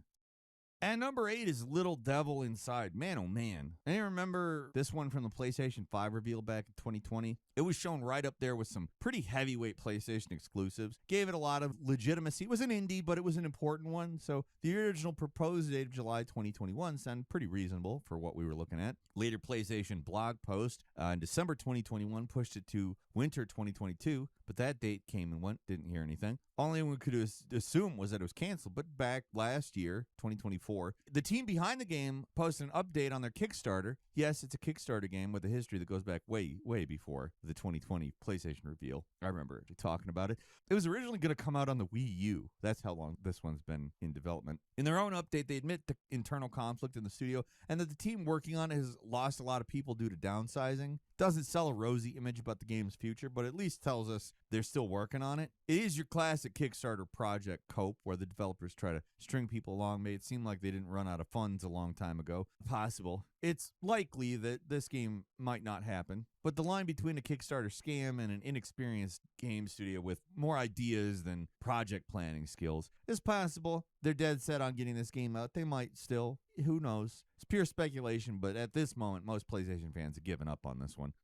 [SPEAKER 10] And number 8 is Little Devil Inside. Man, oh man. I remember this one from the PlayStation 5 reveal back in 2020. It was shown right up there with some pretty heavyweight PlayStation exclusives. Gave it a lot of legitimacy. It was an indie, but it was an important one. So the original proposed date of July 2021 sounded pretty reasonable for what we were looking at. Later PlayStation blog post in December 2021 pushed it to winter 2022, but that date came and went. Didn't hear anything. Only one could assume was that it was canceled. But back last year, 2024, the team behind the game posted an update on their Kickstarter. Yes, it's a Kickstarter game with a history that goes back way, way before the 2020 PlayStation reveal. I remember talking about it. It was originally going to come out on the Wii U. That's how long this one's been in development. In their own update, they admit the internal conflict in the studio and that the team working on it has lost a lot of people due to downsizing. Doesn't sell a rosy image about the game's future, but at least tells us they're still working on it. It is your classic Kickstarter project cope, where the developers try to string people along. Made it seem like they didn't run out of funds a long time ago. Possible. It's likely that this game might not happen, but the line between a Kickstarter scam and an inexperienced game studio with more ideas than project planning skills is possible. They're dead set on getting this game out. They might still. Who knows? It's pure speculation, but at this moment, most PlayStation fans have given up on this one.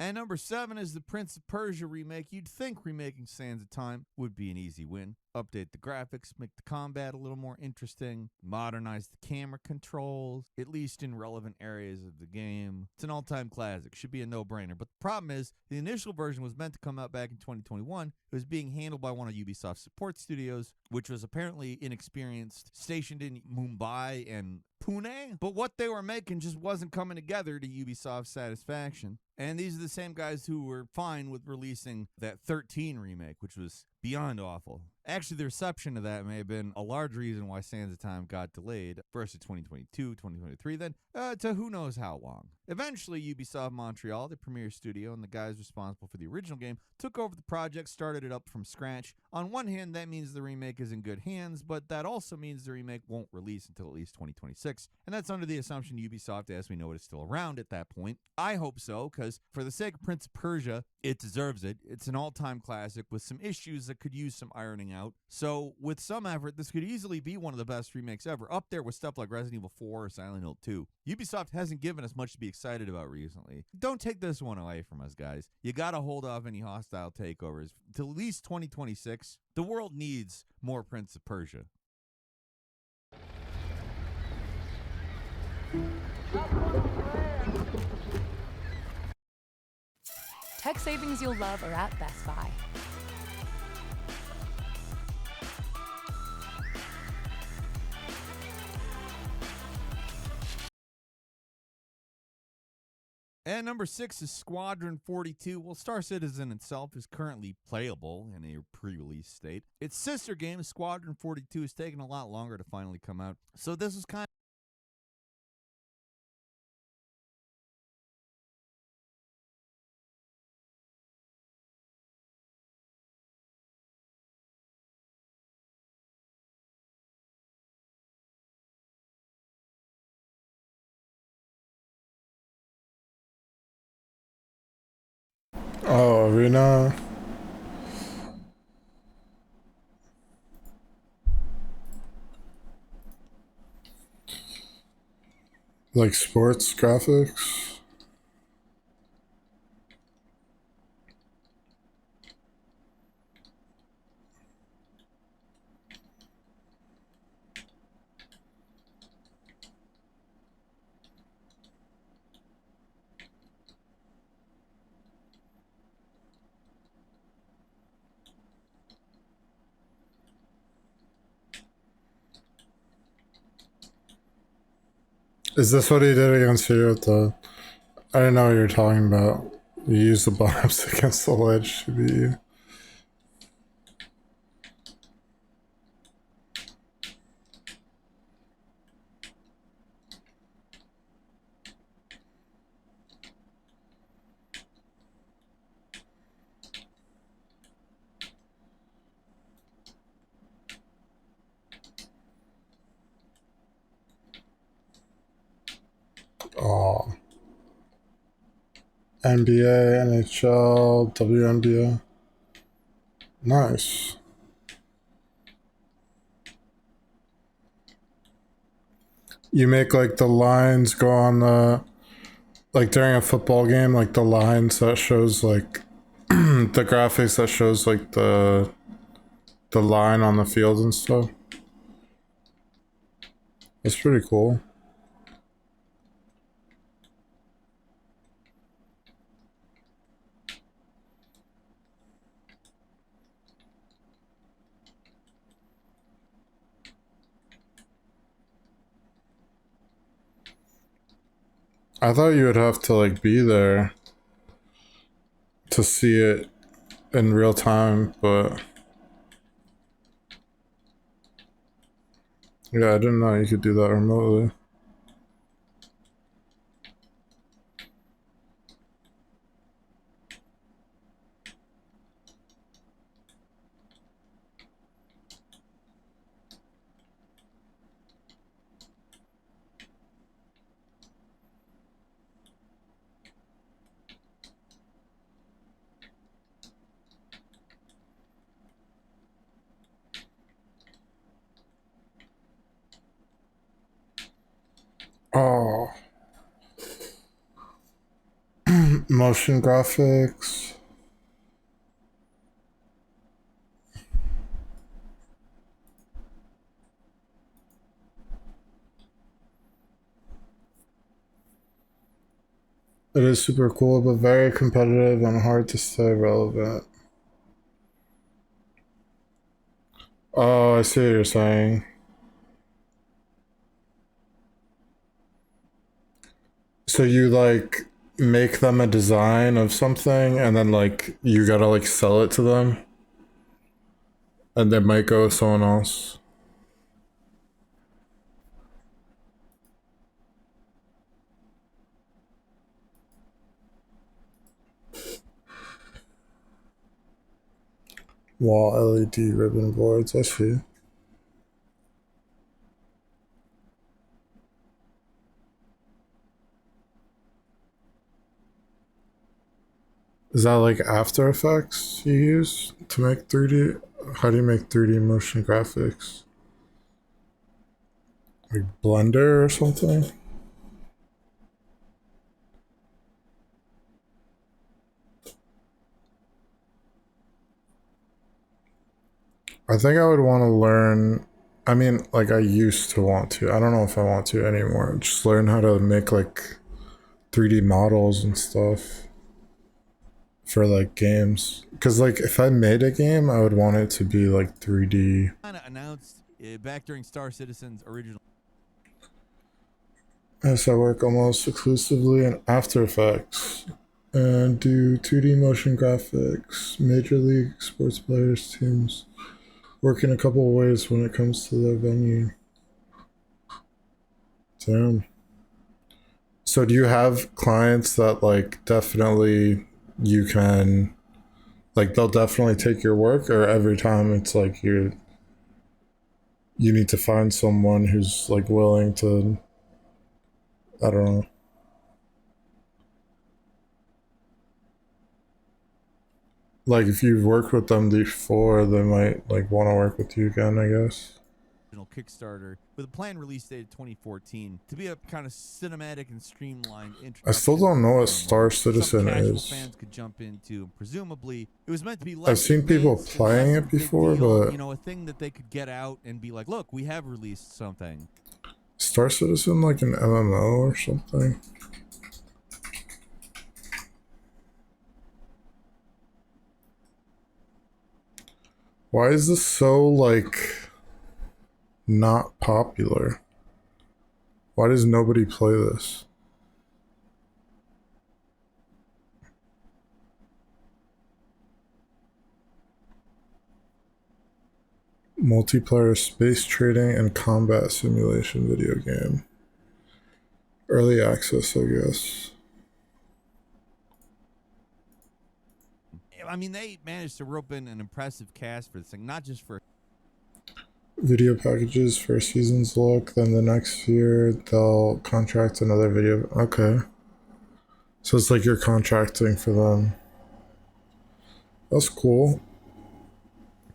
[SPEAKER 10] And number 7 is the Prince of Persia remake. You'd think remaking Sands of Time would be an easy win. Update the graphics, make the combat a little more interesting, modernize the camera controls, at least in relevant areas of the game. It's an all-time classic. Should be a no-brainer. But the problem is, the initial version was meant to come out back in 2021. It was being handled by one of Ubisoft's support studios, which was apparently inexperienced, stationed in Mumbai and Pune, but what they were making just wasn't coming together to Ubisoft's satisfaction. And these are the same guys who were fine with releasing that 13 remake, which was beyond awful. Actually, the reception of that may have been a large reason why Sands of Time got delayed, first to 2022, 2023, then to who knows how long. Eventually, Ubisoft Montreal, the premier studio, and the guys responsible for the original game, took over the project, started it up from scratch. On one hand, that means the remake is in good hands, but that also means the remake won't release until at least 2026, and that's under the assumption Ubisoft, as we know it, is still around at that point. I hope so, because for the sake of Prince of Persia, it deserves it. It's an all-time classic with some issues that could use some ironing out. So with some effort, this could easily be one of the best remakes ever, up there with stuff like Resident Evil 4 or Silent Hill 2. Ubisoft hasn't given us much to be excited about recently. Don't take this one away from us, guys. You gotta hold off any hostile takeovers till at least 2026. The world needs more Prince of Persia.
[SPEAKER 6] Tech savings you'll love are at Best Buy.
[SPEAKER 10] And number 6 is Squadron 42. Well, Star Citizen itself is currently playable in a pre-release state. Its sister game, Squadron 42, is taking a lot longer to finally come out. So this is kind
[SPEAKER 1] Oh, Arena. Like sports graphics. Is this what he did against you at the... I didn't know what you were talking about. You used the bombs against the ledge to beat you. Oh. NBA, NHL, WNBA. Nice. You make like the lines go on the, like during a football game, like the lines that shows like the graphics that shows like the line on the field and stuff. It's pretty cool. I thought you would have to like be there to see it in real time, but yeah, I didn't know you could do that remotely. Oh. Motion graphics. It is super cool, but very competitive and hard to stay relevant. Oh, I see what you're saying. So you like make them a design of something and then like you gotta like sell it to them and they might go with someone else. Wall LED ribbon boards, I see. Is that like After Effects you use to make 3D? How do you make 3D motion graphics? Like Blender or something? I think I would want to learn, I mean, like I used to want to. I don't know if I want to anymore. Just learn how to make like 3D models and stuff for like games. Because like if I made a game, I would want it to be like 3D.
[SPEAKER 10] Announced back during Star Citizen's original.
[SPEAKER 1] Yes, I work almost exclusively in After Effects and do 2D motion graphics, Major League sports players, teams. Work in a couple of ways when it comes to the venue. Damn. So do you have clients that like definitely you can, like they'll definitely take your work, or every time it's like you need to find someone who's like willing to, I don't know. Like if you've worked with them before, they might like want to work with you again, I guess.
[SPEAKER 10] Kickstarter with a planned release date of 2014 to be a kind of cinematic and streamlined introduction.
[SPEAKER 1] I still don't know what Star Citizen is.
[SPEAKER 10] Fans could jump into. Presumably, it was meant to be.
[SPEAKER 1] I've seen people playing it before, but
[SPEAKER 10] you know, a thing that they could get out and be like, "Look, we have released something."
[SPEAKER 1] Star Citizen like an MMO or something. Why is this so like not popular? Why does nobody play this? Multiplayer space trading and combat simulation video game. Early access, I guess.
[SPEAKER 10] I mean, they managed to rope in an impressive cast for this thing, not just for
[SPEAKER 1] Video packages for season's look, then the next year they'll contract another video. Okay. So it's like you're contracting for them. That's cool.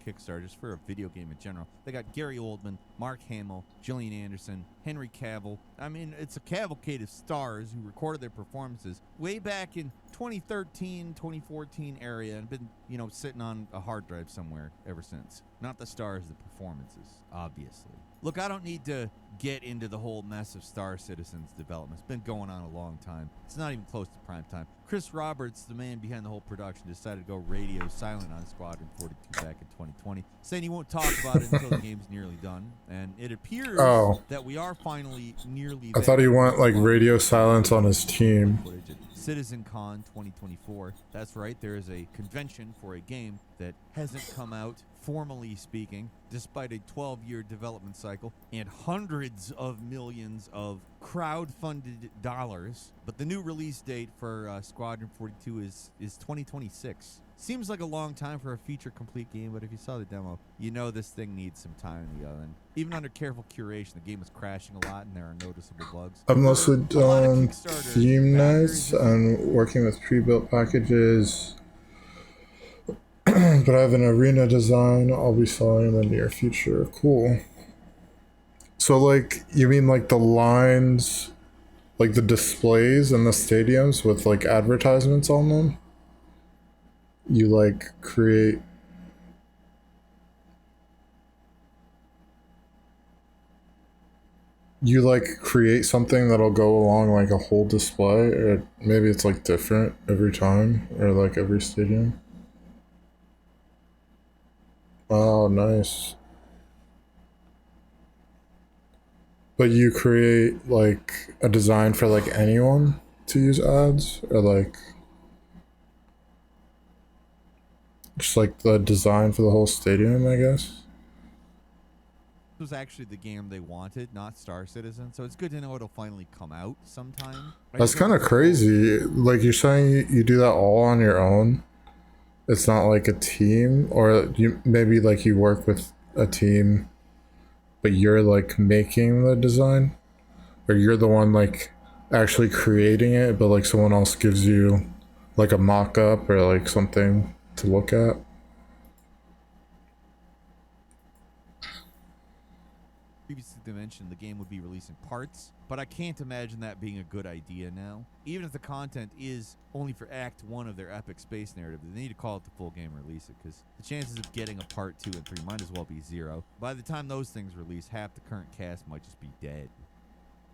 [SPEAKER 10] Kickstarter, just for a video game in general. They got Gary Oldman, Mark Hamill, Gillian Anderson, Henry Cavill. I mean, it's a cavalcade of stars who recorded their performances way back in 2013, 2014 area and been, you know, sitting on a hard drive somewhere ever since. Not the stars, the performances, obviously. Look, I don't need to get into the whole mess of Star Citizen's development. It's been going on a long time. It's not even close to prime time. Chris Roberts, the man behind the whole production, decided to go radio silent on Squadron 42 back in 2020, saying he won't talk about it until the game's nearly done. And it appears that we are finally nearly
[SPEAKER 1] I thought he went like radio silence on his team.
[SPEAKER 10] CitizenCon 2024. That's right, there is a convention for a game that hasn't come out, formally speaking, despite a 12-year development cycle and hundreds of millions of crowd-funded dollars. But the new release date for Squadron 42 is 2026. Seems like a long time for a feature-complete game, but if you saw the demo, you know this thing needs some time in the oven. Even under careful curation, the game is crashing a lot and there are noticeable bugs.
[SPEAKER 1] I've mostly done theme nights and working with pre-built packages, but I have an arena design I'll be selling in the near future. Cool. So like, you mean like the lines, like the displays in the stadiums with like advertisements on them? You like create something that'll go along like a whole display, or maybe it's like different every time or like every stadium. Oh, nice. But you create like a design for like anyone to use ads, or like just like the design for the whole stadium, I guess.
[SPEAKER 10] This was actually the game they wanted, not Star Citizen, so it's good to know it'll finally come out sometime.
[SPEAKER 1] That's kind of crazy. Like, you're saying you do that all on your own? It's not like a team, or you maybe like you work with a team, but you're like making the design, or you're the one like actually creating it, but like someone else gives you like a mock-up or like something to look at.
[SPEAKER 10] Previously they mentioned the game would be released in parts, but I can't imagine that being a good idea now. Even if the content is only for Act 1 of their epic space narrative, they need to call it the full game and release it, because the chances of getting a part 2 and 3 might as well be 0. By the time those things release, half the current cast might just be dead.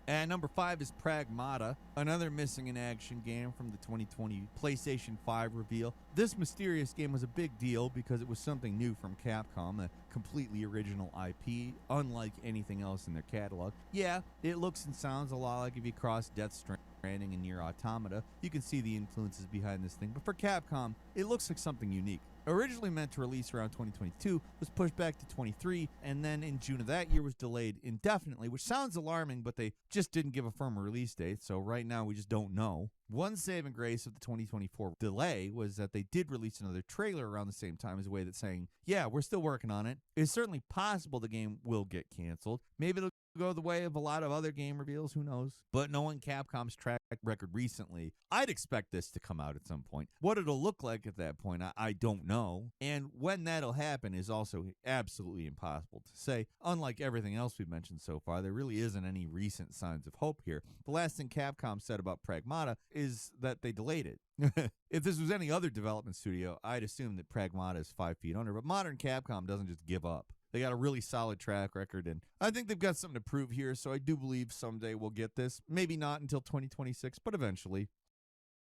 [SPEAKER 10] And number 5 is Pragmata, another missing in action game from the 2020 PlayStation 5 reveal. This mysterious game was a big deal because it was something new from Capcom, a completely original IP, unlike anything else in their catalog. Yeah, it looks and sounds a lot like if you cross Death Stranding and Nier Automata, you can see the influences behind this thing, but for Capcom, it looks like something unique. Originally meant to release around 2022, was pushed back to 23, and then in June of that year was delayed indefinitely, which sounds alarming, but they just didn't give a firm release date, so right now we just don't know. One saving grace of the 2024 delay was that they did release another trailer around the same time as a way that's saying, yeah, we're still working on it. It's certainly possible the game will get canceled. Maybe it'll go the way of a lot of other game reveals, who knows? But knowing Capcom's track record recently, I'd expect this to come out at some point. What it'll look like at that point, I don't know. And when that'll happen is also absolutely impossible to say. Unlike everything else we've mentioned so far, there really isn't any recent signs of hope here. The last thing Capcom said about Pragmata is that they delayed it. If this was any other development studio, I'd assume that Pragmata is 5 feet under, but modern Capcom doesn't just give up. They got a really solid track record, and I think they've got something to prove here, so I do believe someday we'll get this. Maybe not until 2026, but eventually.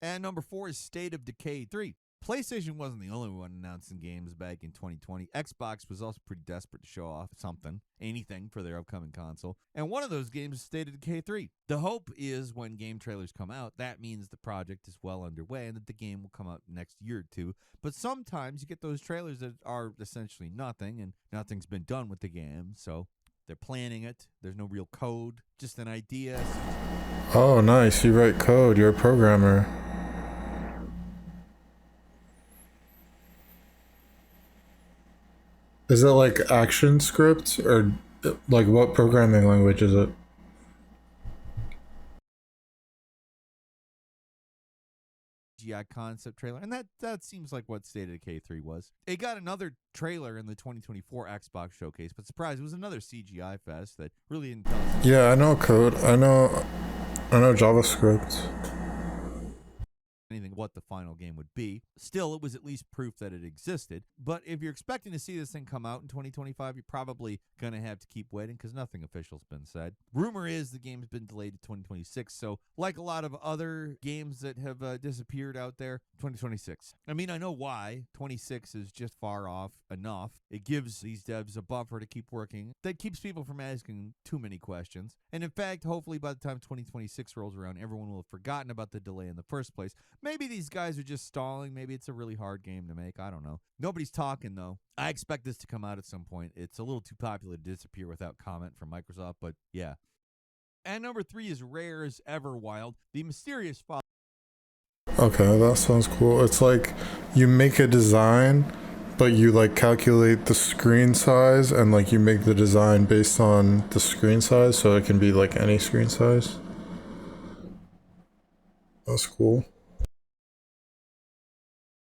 [SPEAKER 10] And number 4 is State of Decay 3. PlayStation wasn't the only one announcing games back in 2020. Xbox was also pretty desperate to show off something, anything for their upcoming console. And one of those games is State of Decay 3. The hope is when game trailers come out, that means the project is well underway and that the game will come out next year or two. But sometimes you get those trailers that are essentially nothing, and nothing's been done with the game. So they're planning it. There's no real code, just an idea.
[SPEAKER 1] Oh, nice. You write code. You're a programmer. Is it like ActionScript or like what programming language is it?
[SPEAKER 10] CGI concept trailer, and that seems like what State of Decay 3 was. It got another trailer in the 2024 Xbox showcase, but surprise, it was another CGI fest that really didn't tell us.
[SPEAKER 1] Yeah, I know code. I know JavaScript.
[SPEAKER 10] Anything what the final game would be. Still, it was at least proof that it existed. But if you're expecting to see this thing come out in 2025, you're probably going to have to keep waiting because nothing official's been said. Rumor is the game's been delayed to 2026. So like a lot of other games that have disappeared out there, 2026. I mean, I know why. 26 is just far off enough. It gives these devs a buffer to keep working. That keeps people from asking too many questions. And in fact, hopefully by the time 2026 rolls around, everyone will have forgotten about the delay in the first place. Maybe these guys are just stalling. Maybe it's a really hard game to make. I don't know. Nobody's talking, though. I expect this to come out at some point. It's a little too popular to disappear without comment from Microsoft, but yeah. And number 3 is Rare's Everwild, the mysterious father.
[SPEAKER 1] Okay, that sounds cool. It's like you make a design, but you like calculate the screen size and like you make the design based on the screen size, so it can be like any screen size. That's cool.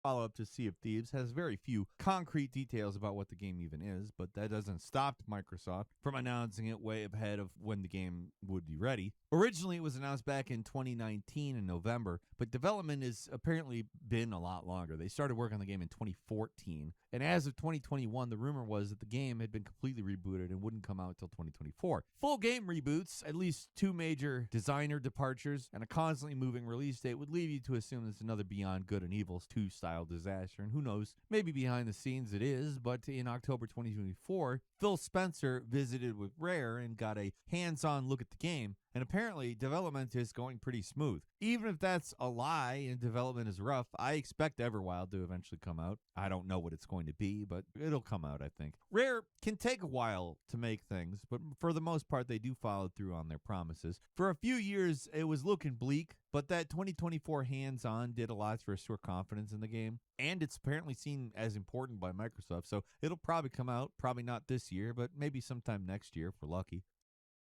[SPEAKER 10] Follow-up to Sea of Thieves has very few concrete details about what the game even is, but that doesn't stop Microsoft from announcing it way ahead of when the game would be ready. Originally, it was announced back in 2019 in November, but development has apparently been a lot longer. They started work on the game in 2014, and as of 2021, the rumor was that the game had been completely rebooted and wouldn't come out until 2024. Full game reboots, at least 2 major designer departures, and a constantly moving release date would lead you to assume it's another Beyond Good and Evil 2 style disaster, and who knows, maybe behind the scenes it is. But in October 2024, Phil Spencer visited with Rare and got a hands-on look at the game, and apparently development is going pretty smooth. Even if that's a lie and development is rough, I expect Everwild to eventually come out. I don't know what it's going to be, but it'll come out, I think. Rare can take a while to make things, but for the most part they do follow through on their promises. For a few years it was looking bleak, but that 2024 hands-on did a lot to restore confidence in the game, and it's apparently seen as important by Microsoft, so it'll probably come out, probably not this year, but maybe sometime next year if we're lucky.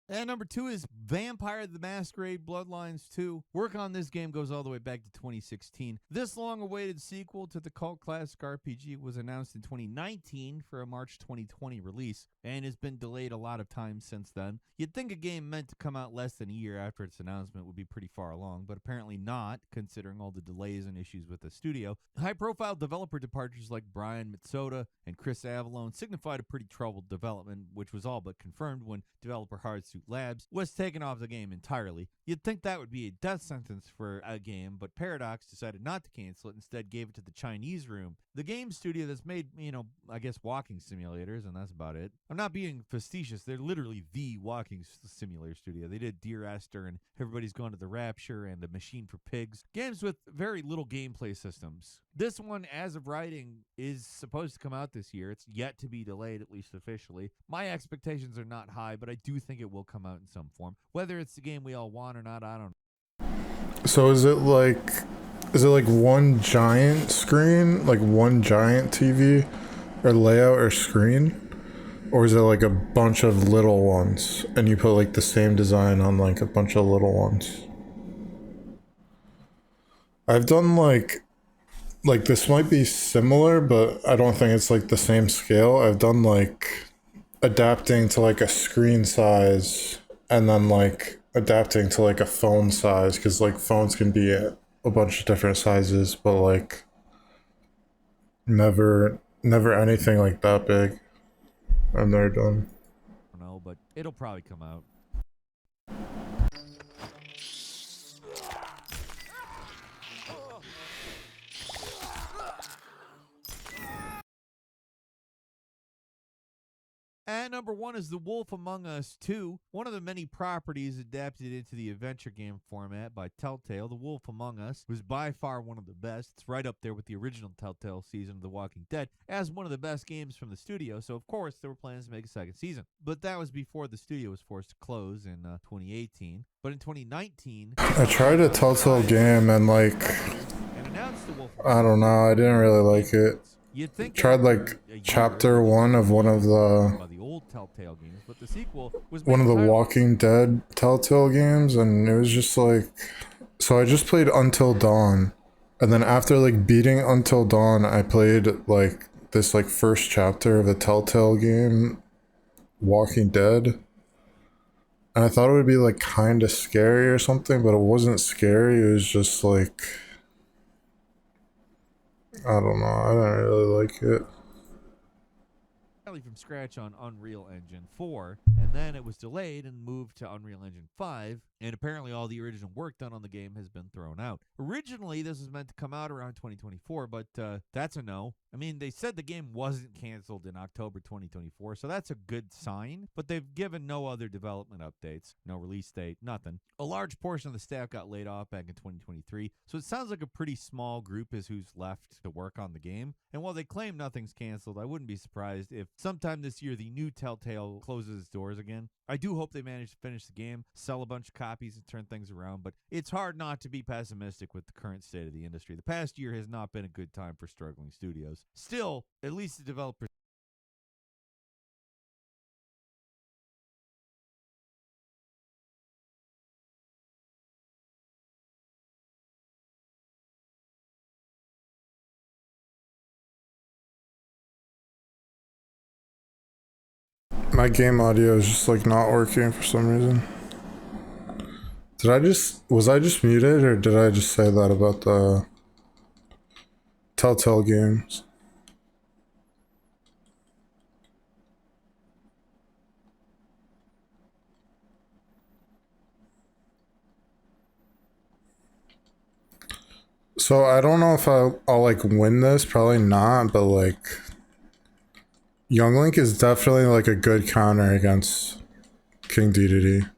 [SPEAKER 10] And number 2 is Vampire the Masquerade Bloodlines 2. Work on this game goes all the way back to 2016. This long-awaited sequel to the cult classic RPG was announced in 2019 for a March 2020 release, and has been delayed a lot of times since then. You'd think a game meant to come out less than a year after its announcement would be pretty far along, but apparently not, considering all the delays and issues with the studio. High-profile developer departures like Brian Mitsoda and Chris Avallone signified a pretty troubled development, which was all but confirmed when developer Hardsuit Labs was taken off the game entirely. You'd think that would be a death sentence for a game, but Paradox decided not to cancel it, instead gave it to the Chinese Room, the game studio that's made, I guess walking simulators, and that's about it. I'm not being facetious, they're literally the walking simulator studio. They did Dear Esther and Everybody's Gone to the Rapture and A Machine for Pigs, games with very little gameplay systems. This one, as of writing, is supposed to come out this year. It's yet to be delayed, at least officially. My expectations are not high, but I do think it will come out in some form. Whether it's the game we all want or not, I don't know.
[SPEAKER 1] So is it like one giant screen, like one giant TV or layout or screen? Or is it like a bunch of little ones and you put like the same design on like a bunch of little ones? I've done like this might be similar, but I don't think it's like the same scale. I've done like adapting to like a screen size and then like adapting to like a phone size, because like phones can be a bunch of different sizes, but like never anything like that big. I've never done.
[SPEAKER 10] I don't know, but it'll probably come out. At number 1 is The Wolf Among Us 2, one of the many properties adapted into the adventure game format by Telltale. The Wolf Among Us was by far one of the best. It's right up there with the original Telltale season of The Walking Dead as one of the best games from the studio, so of course there were plans to make a second season. But that was before the studio was forced to close in 2018. But in 2019...
[SPEAKER 1] I tried a Telltale game and like... I don't know, I didn't really like it. Tried like chapter 1 of one of the Walking Dead Telltale games, and it was just like, so I just played Until Dawn, and then after like beating Until Dawn, I played like this like first chapter of a Telltale game, Walking Dead, and I thought it would be like kind of scary or something, but it wasn't scary. It was just like, I don't know, I didn't really like it.
[SPEAKER 10] From scratch on Unreal Engine 4, and then it was delayed and moved to Unreal Engine 5, and apparently all the original work done on the game has been thrown out. Originally, this was meant to come out around 2024, but that's a no. I mean, they said the game wasn't canceled in October 2024, so that's a good sign, but they've given no other development updates, no release date, nothing. A large portion of the staff got laid off back in 2023, so it sounds like a pretty small group is who's left to work on the game, and while they claim nothing's canceled, I wouldn't be surprised if sometime this year the new Telltale closes its doors again. I do hope they manage to finish the game, sell a bunch of copies, and turn things around, but it's hard not to be pessimistic with the current state of the industry. The past year has not been a good time for struggling studios. Still, at least the developers
[SPEAKER 1] My game audio is just like not working for some reason. Was I just muted, or did I just say that about the Telltale games? So I don't know if I'll like win this, probably not, but like Young Link is definitely like a good counter against King Dedede.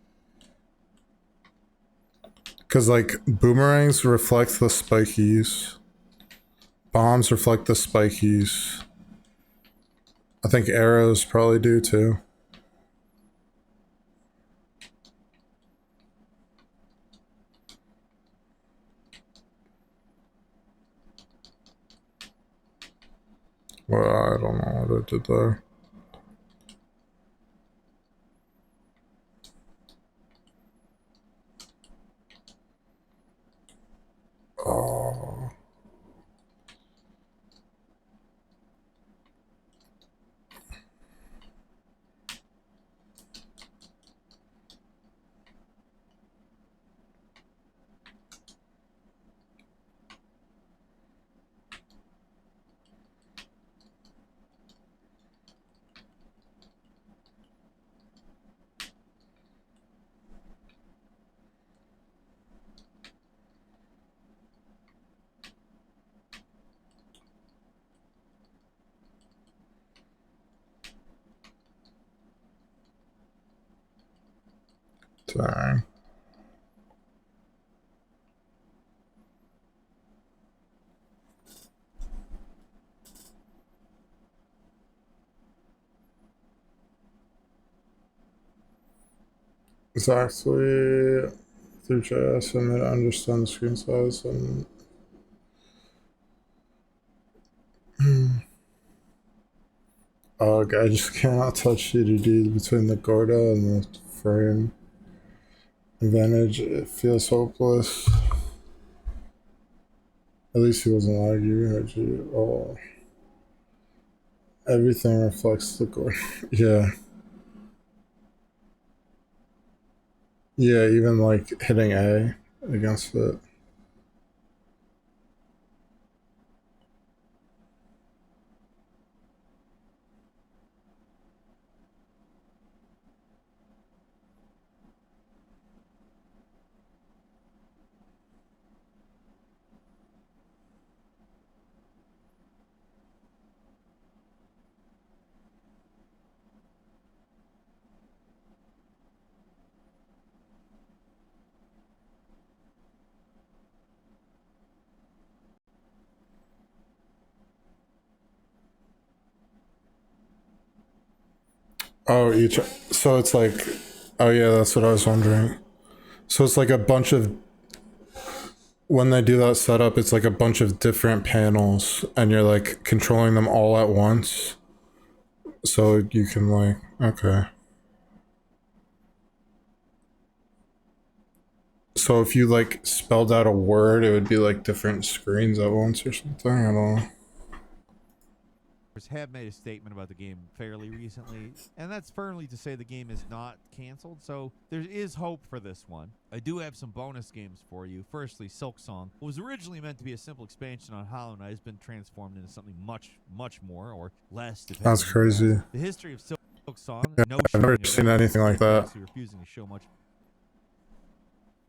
[SPEAKER 1] Because like boomerangs reflect the spikies, bombs reflect the spikies. I think arrows probably do too. Well, I don't know what I did there. Oh. Dang. It's actually through JS and made it understand the screen size and oh, okay, I just cannot touch CDD between the Gorda and the frame advantage. It feels hopeless. At least he wasn't laggy. Oh, everything reflects the Gorda. Yeah. Yeah, even like hitting A against it. Oh, each. So it's like. Oh yeah, that's what I was wondering. So it's like a bunch of. When they do that setup, it's like a bunch of different panels, and you're like controlling them all at once. So you can like, okay. So if you like spelled out a word, it would be like different screens at once or something. I don't know.
[SPEAKER 10] Have made a statement about the game fairly recently, and that's firmly to say the game is not canceled, so there is hope for this one. I do have some bonus games for you. Firstly, Silksong, what was originally meant to be a simple expansion on Hollow Knight, has been transformed into something much, much more, or less.
[SPEAKER 1] That's crazy.
[SPEAKER 10] The history of Silksong,
[SPEAKER 1] Yeah,
[SPEAKER 10] no
[SPEAKER 1] I've never seen anything like that.
[SPEAKER 10] refusing to show much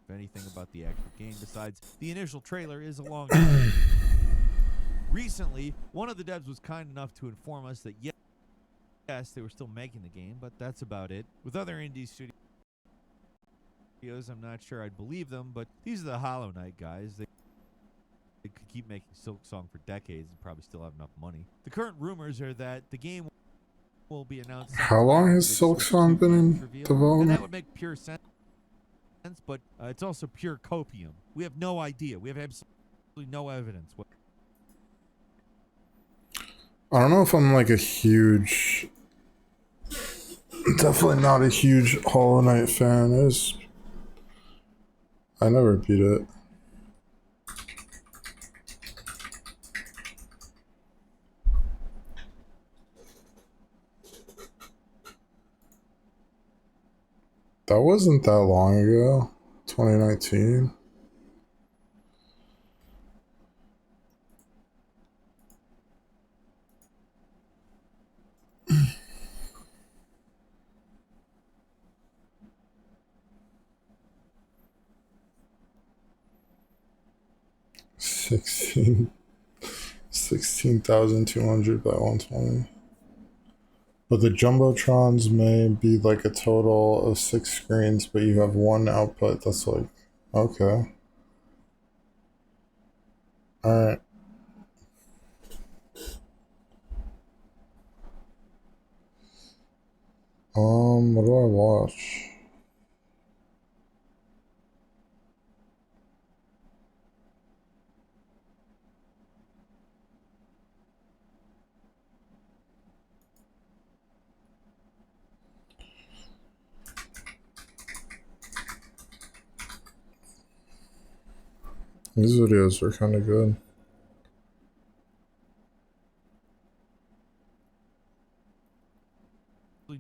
[SPEAKER 10] of anything about the actual game besides the initial trailer is a long time. Recently, one of the devs was kind enough to inform us that yes, they were still making the game, but that's about it. With other indie studios, I'm not sure I'd believe them, but these are the Hollow Knight guys. They could keep making Silksong for decades and probably still have enough money. The current rumors are that the game will be announced.
[SPEAKER 1] How long has Silksong been in development?
[SPEAKER 10] And that would make pure sense, but it's also pure copium. We have no idea. We have absolutely no evidence.
[SPEAKER 1] I don't know if I'm like a huge, definitely not a huge Hollow Knight fan. I never beat it. That wasn't that long ago, 2019. Sixteen thousand 200 by 120. But the Jumbotrons may be like a total of 6 screens, but you have one output that's like, okay. Alright. What do I watch? These videos are kind of good.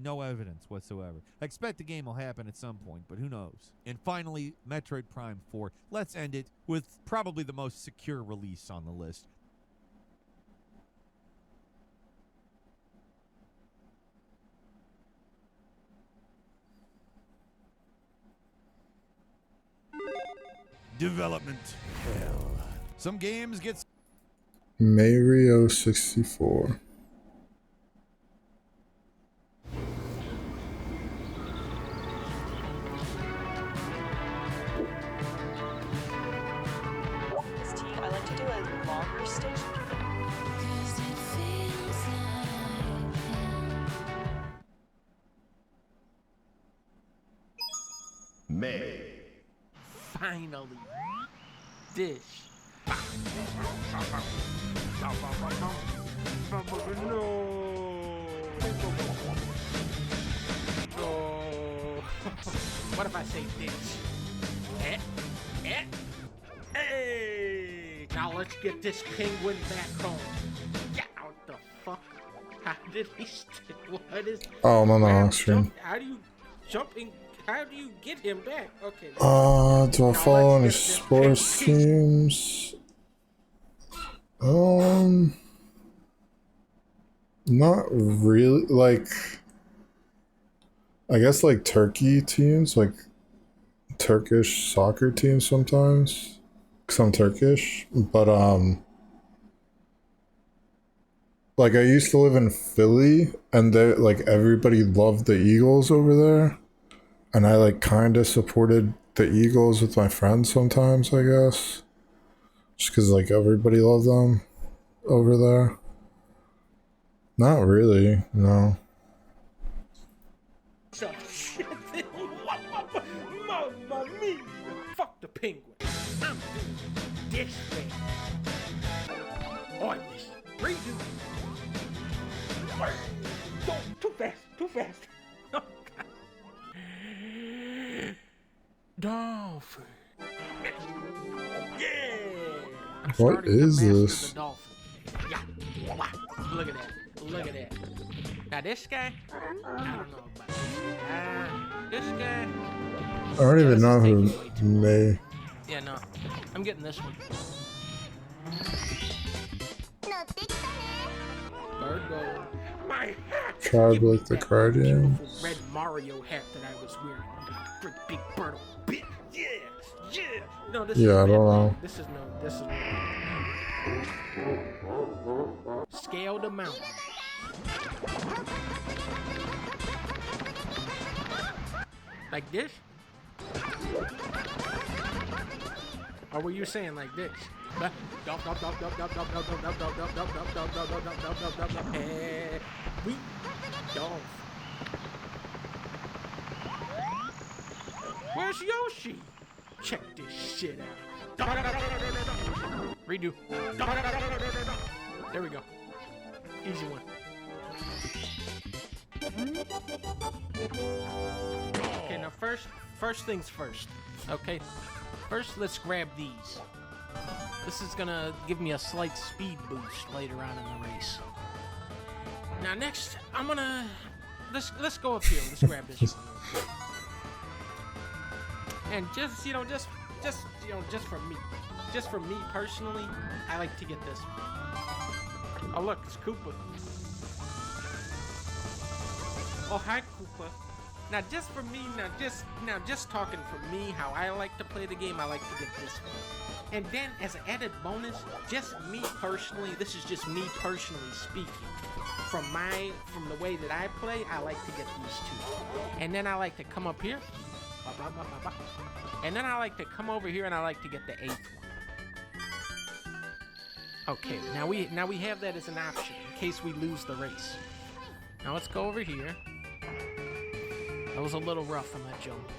[SPEAKER 10] No evidence whatsoever. I expect the game will happen at some point, but who knows? And finally, Metroid Prime 4. Let's end it with probably the most secure release on the list. Development hell. Some games get
[SPEAKER 1] Mario 64.
[SPEAKER 4] I like to do a longer stitch.
[SPEAKER 13] May.
[SPEAKER 5] Finally. Dish. No. What if I say dish? Hey! Now let's get this penguin back home. Get out the fuck. How did he what is...
[SPEAKER 1] Oh, I'm on the wrong screen.
[SPEAKER 5] How do you jump in... How do you get him back? Okay.
[SPEAKER 1] Do I follow any sports teams? Not really. Like, I guess like Turkey teams, like Turkish soccer teams sometimes, because I'm Turkish. But like I used to live in Philly, and they like everybody loved the Eagles over there. And I like kind of supported the Eagles with my friends sometimes, I guess. Just because like everybody loved them over there. Not really, no.
[SPEAKER 5] penguin. I'm doing this thing. On this. Redo. So, too fast. Too fast. Oh, God. Dolphin. Yeah. I'm
[SPEAKER 1] What
[SPEAKER 5] starting to
[SPEAKER 1] is
[SPEAKER 5] master
[SPEAKER 1] this?
[SPEAKER 5] the dolphin. Yeah. Wow. Look at that. Look at that. Now this guy, I don't know about this guy.
[SPEAKER 1] I don't even know who May.
[SPEAKER 5] Yeah, no. I'm getting this one. Bird gold. My hat.
[SPEAKER 1] Tribe like the Guardian.
[SPEAKER 5] Red Mario hat that I was wearing. Big, big bird. Big. Yeah. Yeah. No, this
[SPEAKER 1] Yeah,
[SPEAKER 5] is
[SPEAKER 1] I don't know.
[SPEAKER 5] This is no. Scale the mountain. Like this? Or were you saying like this? Where's Yoshi? Check this shit out. Redo. There we go. Easy one. Okay, now first things first. Okay, first let's grab these. This is gonna give me a slight speed boost later on in the race. Now next, I'm gonna let's go up here. Let's grab this. And just for me personally, I like to get this one. Oh look, it's Koopa. Oh hi Koopa. Now just for me, just talking for me, how I like to play the game, I like to get this one. And then as an added bonus, just me personally, this is just me personally speaking. From the way that I play, I like to get these two. And then I like to come up here. And then I like to come over here and I like to get the 8th one. Okay, now we have that as an option in case we lose the race. Now let's go over here. That was a little rough on that jump.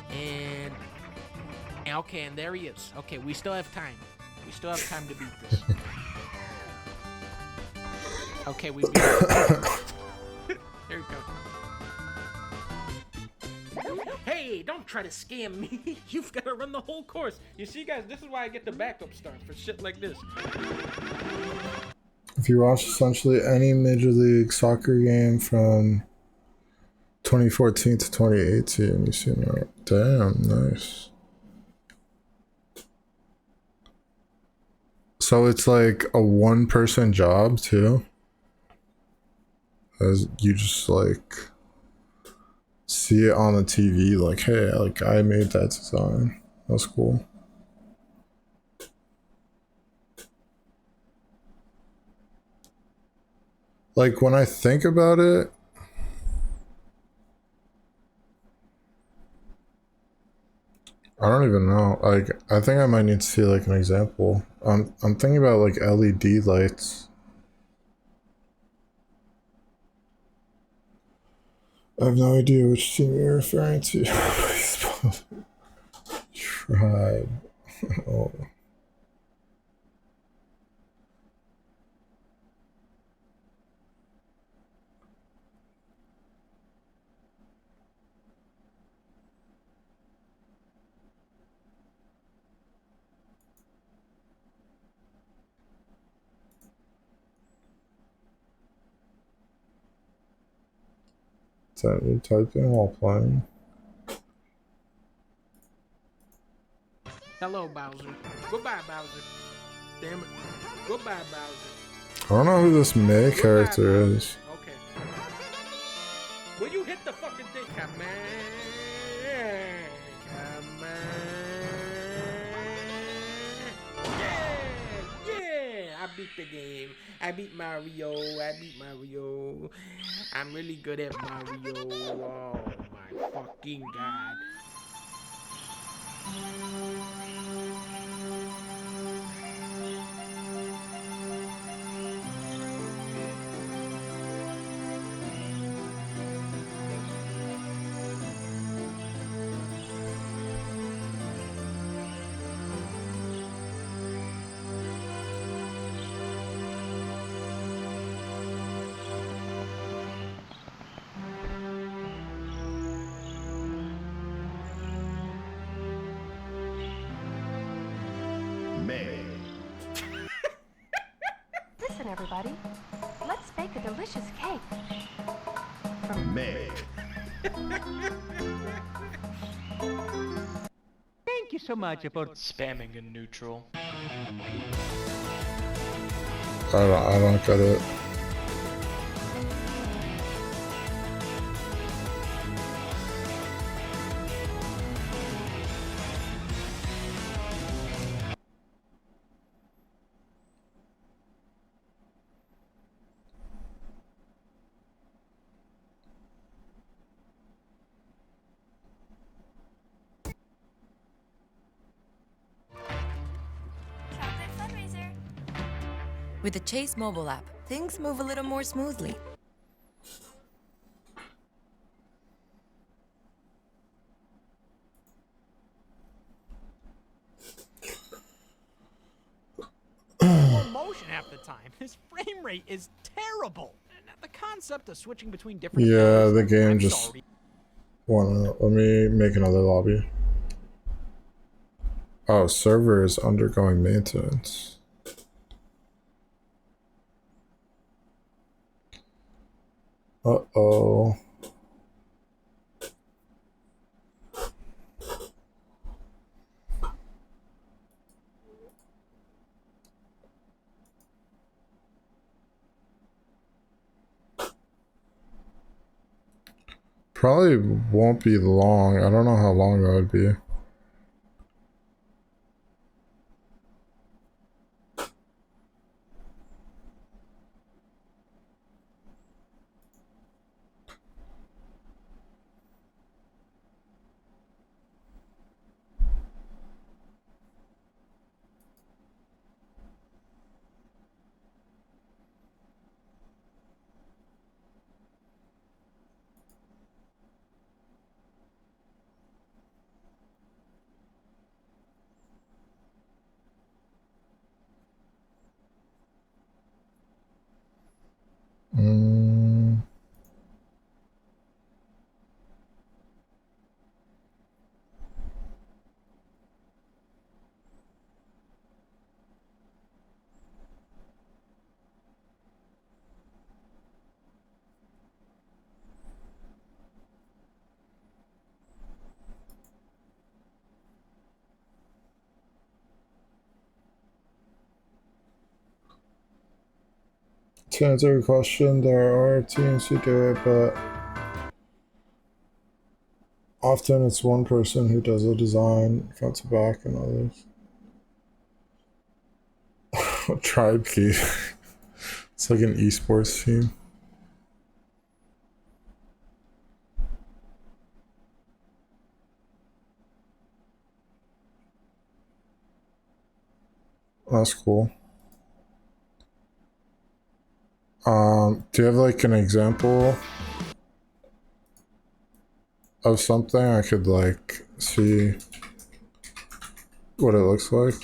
[SPEAKER 5] And okay, and there he is. Okay, we still have time. We still have time to beat this. Okay, we beat it. There we go. Hey, don't try to scam me. You've got to run the whole course. You see, guys, this is why I get the backup start for shit like this.
[SPEAKER 1] If you watch essentially any Major League Soccer game from 2014 to 2018, you see that. Damn, nice. So it's like a one-person job too? As you just like see it on the TV, like, hey, like I made that design. That's cool. Like when I think about it, I don't even know. Like I think I might need to see like an example. I'm thinking about like LED lights. I have no idea which team you're referring to. Tribe. Oh. Is that you typing while playing?
[SPEAKER 5] Hello, Bowser. Goodbye, Bowser. Damn it. Goodbye, Bowser.
[SPEAKER 1] I don't know who this May character is.
[SPEAKER 5] Okay. Will you hit the fucking thing? Come on. Come on. Yeah! I beat the game. I beat Mario. I'm really good at Mario. Oh my fucking god.
[SPEAKER 6] delicious cake.
[SPEAKER 13] Meg.
[SPEAKER 7] Thank you so much for spamming in neutral.
[SPEAKER 1] I don't get it.
[SPEAKER 8] With the Chase mobile app, things move a little more smoothly.
[SPEAKER 7] Motion half the time. His frame rate is terrible. And the concept of switching between different
[SPEAKER 1] Yeah, the
[SPEAKER 7] modes,
[SPEAKER 1] game
[SPEAKER 7] I'm
[SPEAKER 1] just
[SPEAKER 7] sorry.
[SPEAKER 1] wanna let me make another lobby. Oh, server is undergoing maintenance. Uh-oh. Probably won't be long. I don't know how long that would be. To answer your question, there are teams who do it, but often it's one person who does the design front to back and others. Tribe Key. It's like an esports team. That's cool. Do you have like an example of something I could like see what it looks like?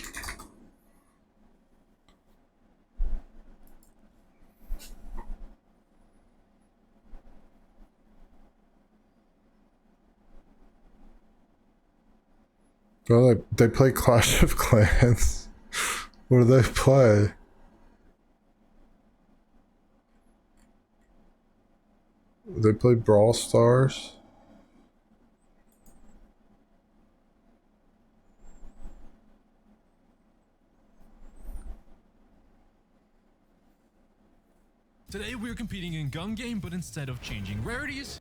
[SPEAKER 1] Bro, they play Clash of Clans. What do they play? They play Brawl Stars.
[SPEAKER 23] Today we're competing in gun game, but instead of changing rarities,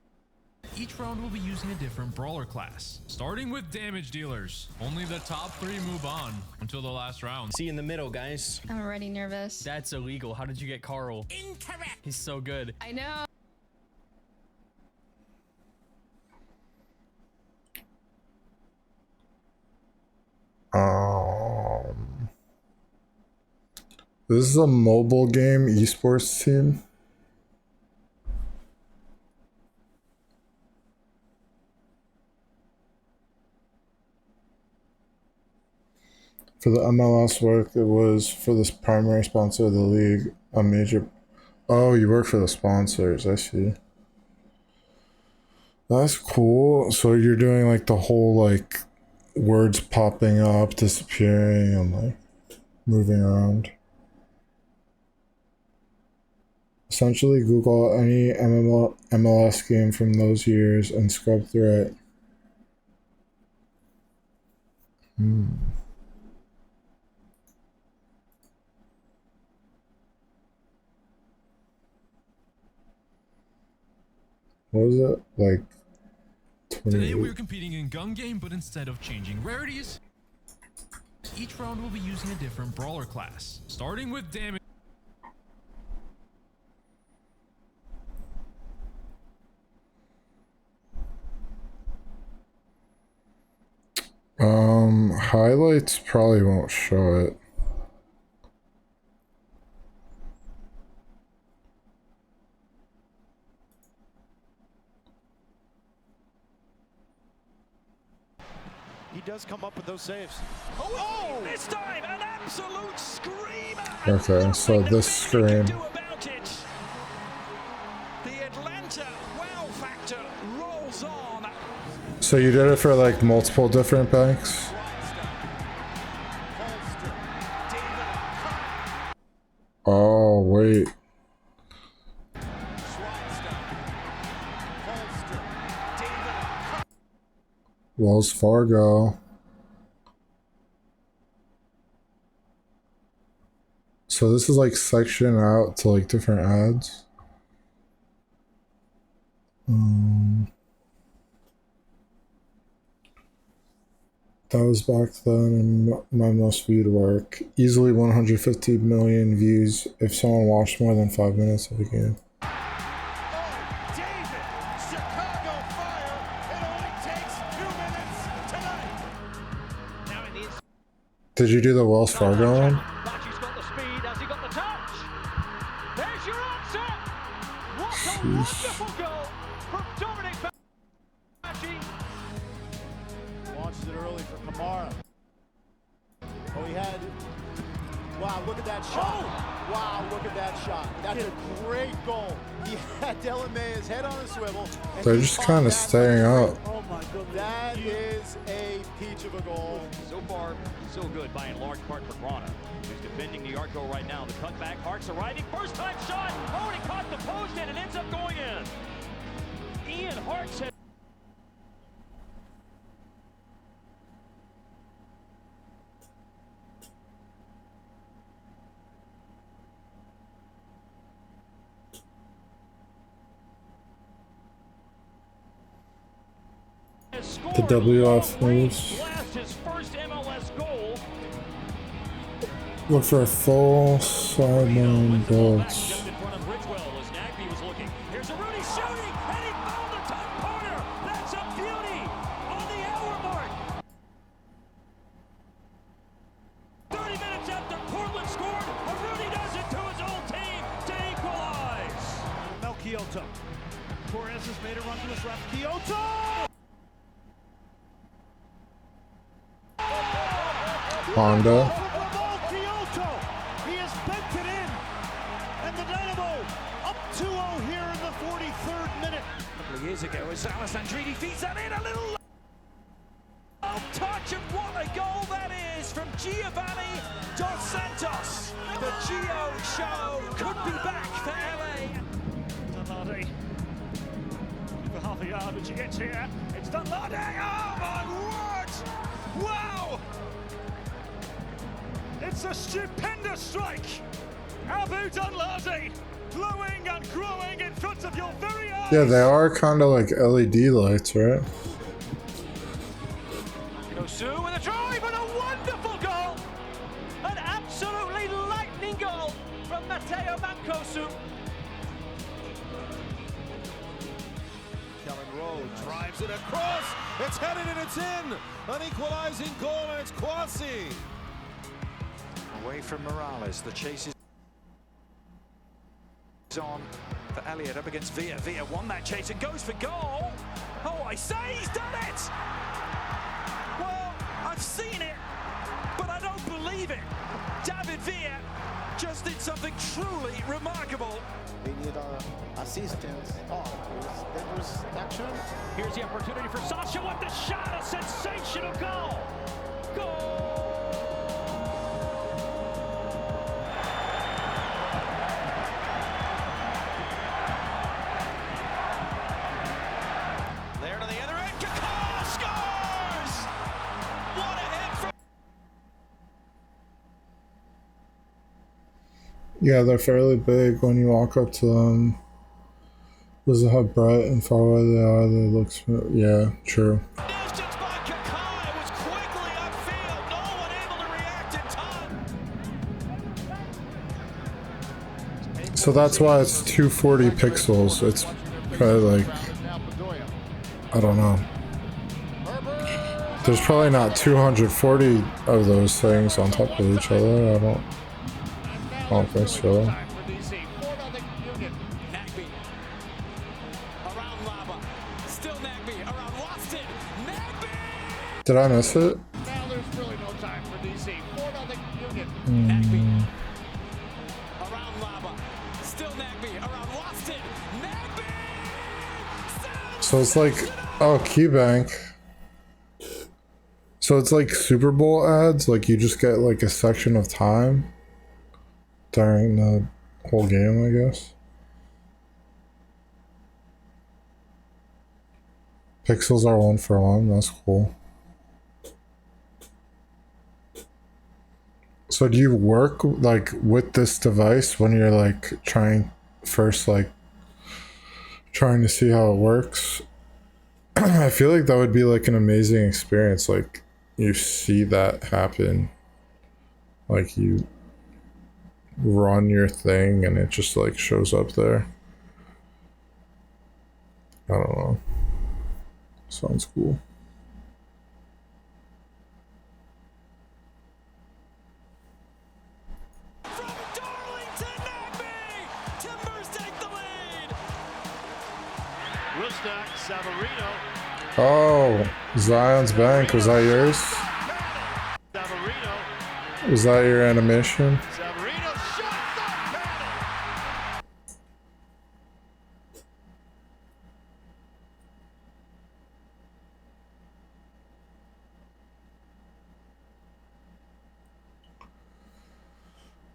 [SPEAKER 23] each round we'll be using a different brawler class. Starting with damage dealers. Only the top 3 move on until the last round.
[SPEAKER 24] See you in the middle, guys.
[SPEAKER 25] I'm already nervous.
[SPEAKER 24] That's illegal. How did you get Carl?
[SPEAKER 25] Incorrect.
[SPEAKER 24] He's so good.
[SPEAKER 25] I know.
[SPEAKER 1] This is a mobile game esports team. For the MLS work, it was for this primary sponsor of the league, a major... Oh, you work for the sponsors, I see. That's cool. So you're doing like the whole like words popping up, disappearing, and like moving around. Essentially, Google any MLS game from those years and scrub through it. What was it? Like 28?
[SPEAKER 23] Today we're competing in gun game, but instead of changing rarities, each round we'll be using a different brawler class, starting with damage.
[SPEAKER 1] Highlights probably won't show it.
[SPEAKER 20] He does come up with those saves. Oh, this time an absolute screamer.
[SPEAKER 1] Okay, so this screen.
[SPEAKER 20] The Atlanta wow factor rolls on.
[SPEAKER 1] So you did it for like multiple different banks? Oh, wait. Wells Fargo. So this is like sectioned out to like different ads. That was back then in my most viewed work. Easily 150 million views if someone watched more than 5 minutes of the game. Did you do the Wells Fargo one?
[SPEAKER 7] Baggie's got the speed. Has he got the touch? There's your answer. What a wonderful goal from Dominic Baggie.
[SPEAKER 20] Launches it early for Kamara. Oh, he had. Wow, look at that shot. Wow, look at that shot. That's a great goal. He had Delamea's head on a swivel.
[SPEAKER 1] They're just kind of staying up.
[SPEAKER 20] Oh my goodness. That is a peach of a goal.
[SPEAKER 9] So far, so good by in large part for Grana, who's defending the arc goal right now. The cutback, Hart's arriving. First time shot. Oh, and he caught the post and it ends up going in. Ian Hart's head.
[SPEAKER 1] The WF moves.
[SPEAKER 9] His first MLS goal.
[SPEAKER 1] Look for a full sideline blitz.
[SPEAKER 9] Just in front of Ridgewell as Nagby was looking. Here's a Rooney shooting, and he found the top corner. That's a beauty on the hour mark. 30 minutes after Portland scored, Rooney does it to his old team to equalize.
[SPEAKER 20] Mel Kyoto. Torres has made a run to his left. Kyoto!
[SPEAKER 1] Honda.
[SPEAKER 20] Kyoto! He has bent it in! And the Dynamo up 2-0 here in the 43rd minute. A couple of years ago, as Alessandrini feeds that in, a little touch, and what a goal that is from Giovanni Dos Santos. The Gio show could be back for LA. Dunlade. For half a yard, but she gets here. It's Dunlade. Oh my word! Wow! It's a stupendous strike! Abu Dunlade, glowing and growing in front of your very eyes!
[SPEAKER 1] Yeah, they are kind of like LED lights, right?
[SPEAKER 9] Kosu with a drive and a wonderful goal! An absolutely lightning goal from Matteo Mancosu.
[SPEAKER 20] Kellen Rowe drives it across. It's headed and it's in. An equalizing goal, and it's Kwasi. Away from Morales. The chase is on for Elliott up against Villa. Villa won that chase and goes for goal. Oh, I say he's done it. Well, I've seen it, but I don't believe it. David Villa just did something truly remarkable.
[SPEAKER 12] They need assistance. Oh, dangerous action.
[SPEAKER 9] Here's the opportunity for Sasha with the shot. A sensational goal. Goal.
[SPEAKER 1] Yeah, they're fairly big when you walk up to them. Does it have bright and far away they are? They look smooth. Yeah, true. So that's why it's 240 pixels. It's probably like, I don't know. There's probably not 240 of those things on top of each other. I don't think so. Did I miss it? So it's like, oh, KeyBank. So it's like Super Bowl ads, like you just get like a section of time during the whole game, I guess. Pixels are 1-for-1, that's cool. So do you work like with this device when you're like trying to see how it works? I feel like that would be like an amazing experience. Like you see that happen, like you run your thing and it just like shows up there. I don't know. Sounds cool. Oh, Zion's Bank, was that yours? Was that your animation?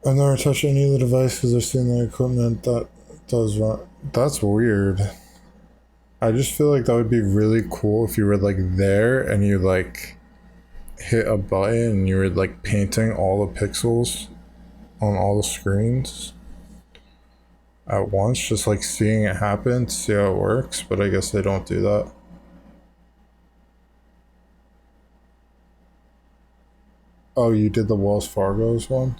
[SPEAKER 1] I've never touched any of the devices or seen the equipment that does run. That's weird. I just feel like that would be really cool if you were like there and you like hit a button and you were like painting all the pixels on all the screens at once, just like seeing it happen to see how it works, but I guess they don't do that. Oh, you did the Wells Fargo's one?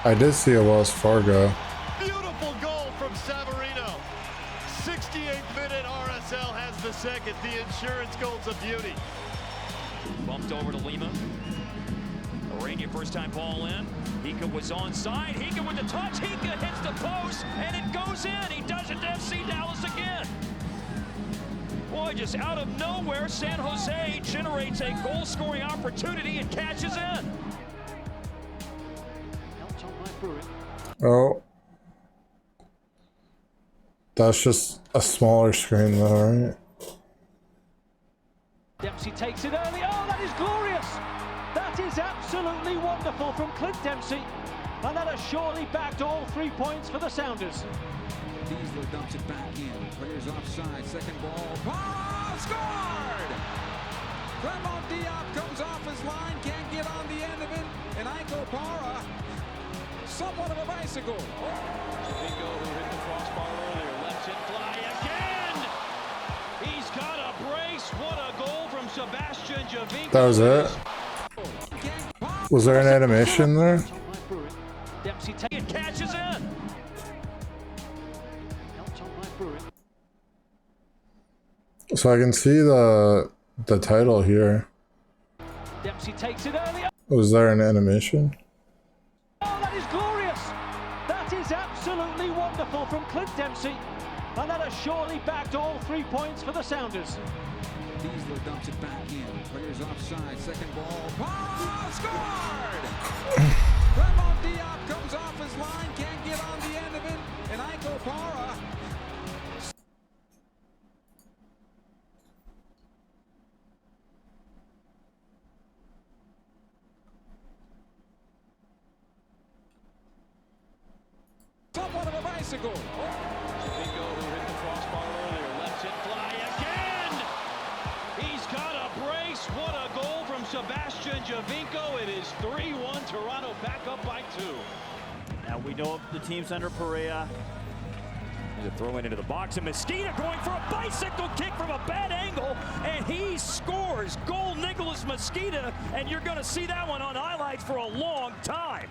[SPEAKER 1] I did see a Wells Fargo.
[SPEAKER 9] Beautiful goal from Savarino. 68th minute, RSL has the second. The insurance goal's a beauty. Bumped over to Lima. Arania first time ball in. Hika was onside. Hika with the touch. Hika hits the post and it goes in. He does it to FC Dallas again. Boy, just out of nowhere, San Jose generates a goal-scoring opportunity and catches in.
[SPEAKER 1] Oh. That's just a smaller screen though, right?
[SPEAKER 7] Dempsey takes it early. Oh, that is glorious! That is absolutely wonderful from Clint Dempsey. And that has surely backed all 3 points for the Sounders.
[SPEAKER 11] Diesler dumps it back in. Players offside. Second ball. Para scored! Clement Diop comes off his line. Can't get on the end of it. And Aiko Para, somewhat of a bicycle.
[SPEAKER 9] Javinko, who hit the crossbar earlier, lets it fly again. He's got a brace. What a goal from Sebastian Javinko.
[SPEAKER 1] That was it? Was there an animation there?
[SPEAKER 7] Dempsey catches in.
[SPEAKER 1] So I can see the title here.
[SPEAKER 7] Dempsey takes it early.
[SPEAKER 1] Was there an animation?
[SPEAKER 7] Oh, that is glorious! That is absolutely wonderful from Clint Dempsey. And that has surely backed all 3 points for the Sounders.
[SPEAKER 11] Diesler dumps it back in. Players offside. Second ball. Para scored! Clement Diop comes off his line. Can't get on the end of it. And Aiko Para. Somewhat of a bicycle.
[SPEAKER 9] Javinko, who hit the crossbar earlier, lets it fly again. He's got a brace. What a goal from Sebastian Javinko. It is 3-1 Toronto, back up by 2.
[SPEAKER 20] Now we know the team's under Perea. He's a throw into the box, and Mosqueda going for a bicycle kick from a bad angle, and he scores. Goal Nicholas Mosqueda, and you're going to see that one on highlights for a long time.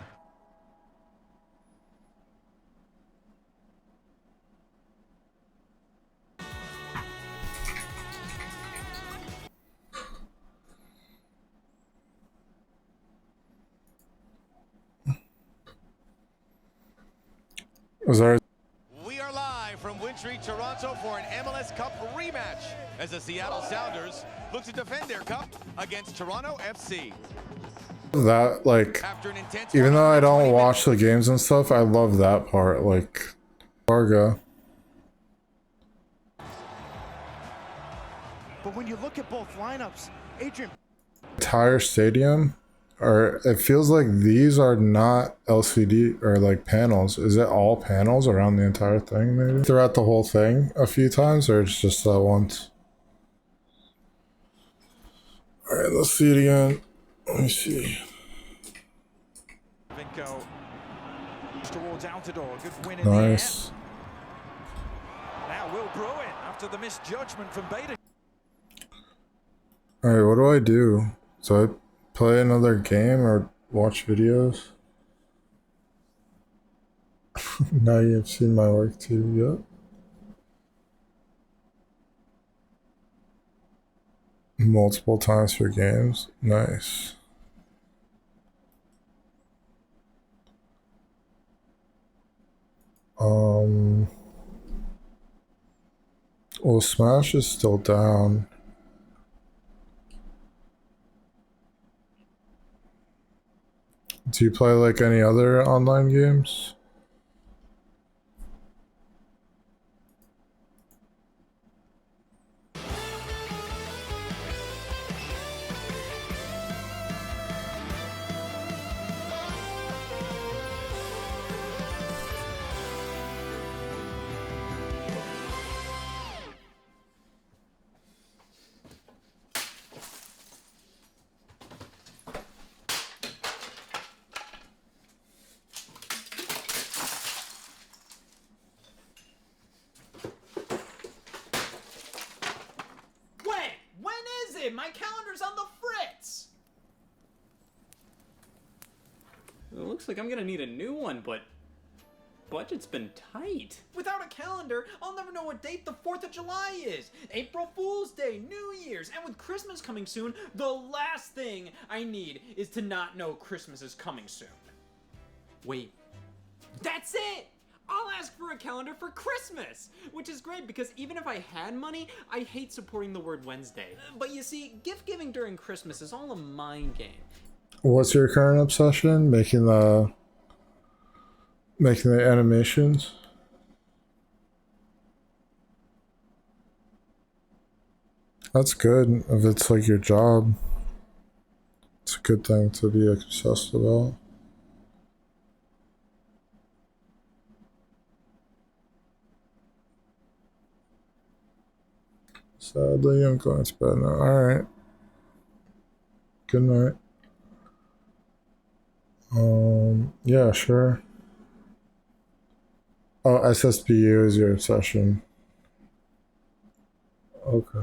[SPEAKER 9] We are live from Wintry, Toronto for an MLS Cup rematch as the Seattle Sounders look to defend their cup against Toronto FC.
[SPEAKER 1] That, like, even though I don't watch the games and stuff, I love that part, like, Varga.
[SPEAKER 12] But when you look at both lineups, Adrian.
[SPEAKER 1] Entire stadium, or it feels like these are not LCD or like panels. Is it all panels around the entire thing, maybe? Throughout the whole thing a few times, or it's just that once? Alright, let's see it again. Let me see.
[SPEAKER 20] Vinko towards Altidore. Good win in
[SPEAKER 1] Nice.
[SPEAKER 20] the end. Now Will Bruin after the misjudgment from Bader.
[SPEAKER 1] Alright, what do I do? So I play another game or watch videos? Now you've seen my work too, yep. Multiple times for games. Nice. Well, Smash is still down. Do you play like any other online games?
[SPEAKER 22] My calendar's on the fritz! It looks like I'm gonna need a new one, but budget's been tight. Without a calendar, I'll never know what date the 4th of July is. April Fool's Day, New Year's, and with Christmas coming soon, the last thing I need is to not know Christmas is coming soon. Wait, that's it! I'll ask for a calendar for Christmas, which is great because even if I had money, I hate supporting the word Wednesday. But you see, gift giving during Christmas is all a mind game.
[SPEAKER 1] What's your current obsession? Making the animations? That's good if it's like your job. It's a good thing to be obsessed about. Sadly, I'm going to bed now. Alright. Good night. Yeah, sure. Oh, SSBU is your obsession. Okay.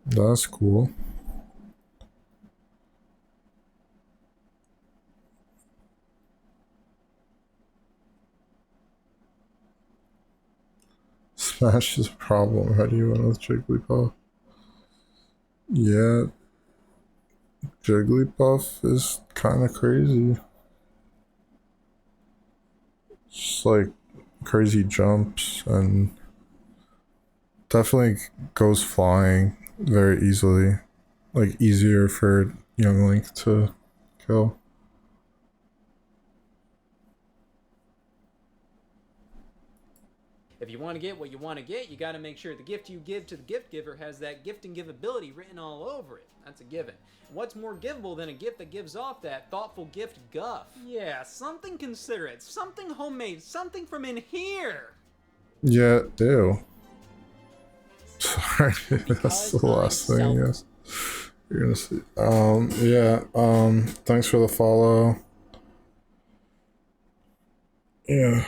[SPEAKER 1] That's cool. Smash is a problem. How do you win with Jigglypuff? Yeah. Jigglypuff is kind of crazy. Just like crazy jumps and definitely goes flying very easily. Like easier for young Link to kill.
[SPEAKER 22] If you want to get what you want to get, you got to make sure the gift you give to the gift giver has that gift and givability written all over it. That's a given. What's more givable than a gift that gives off that thoughtful gift guff? Yeah, something considerate, something homemade, something from in here.
[SPEAKER 1] Yeah, ew. Sorry, that's the last thing, yes. You're gonna see. Yeah. Thanks for the follow. Yeah.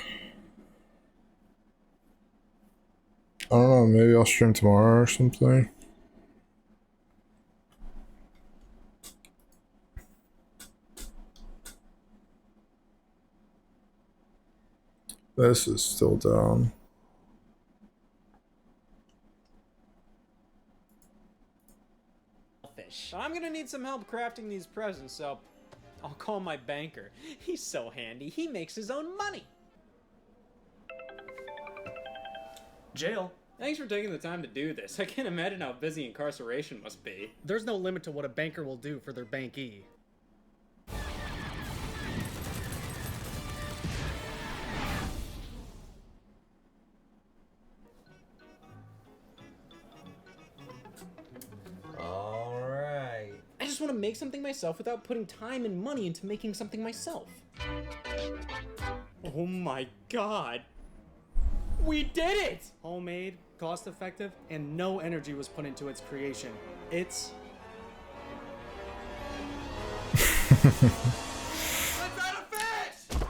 [SPEAKER 1] I don't know. Maybe I'll stream tomorrow or something. This is still down.
[SPEAKER 22] I'm gonna need some help crafting these presents, so I'll call my banker. He's so handy, he makes his own money. Jail. Thanks for taking the time to do this. I can't imagine how busy incarceration must be.
[SPEAKER 14] There's no limit to what a banker will do for their bankee.
[SPEAKER 22] Alright. I just want to make something myself without putting time and money into making something myself. Oh my god. We did it!
[SPEAKER 14] Homemade, cost-effective, and no energy was put into its creation. It's...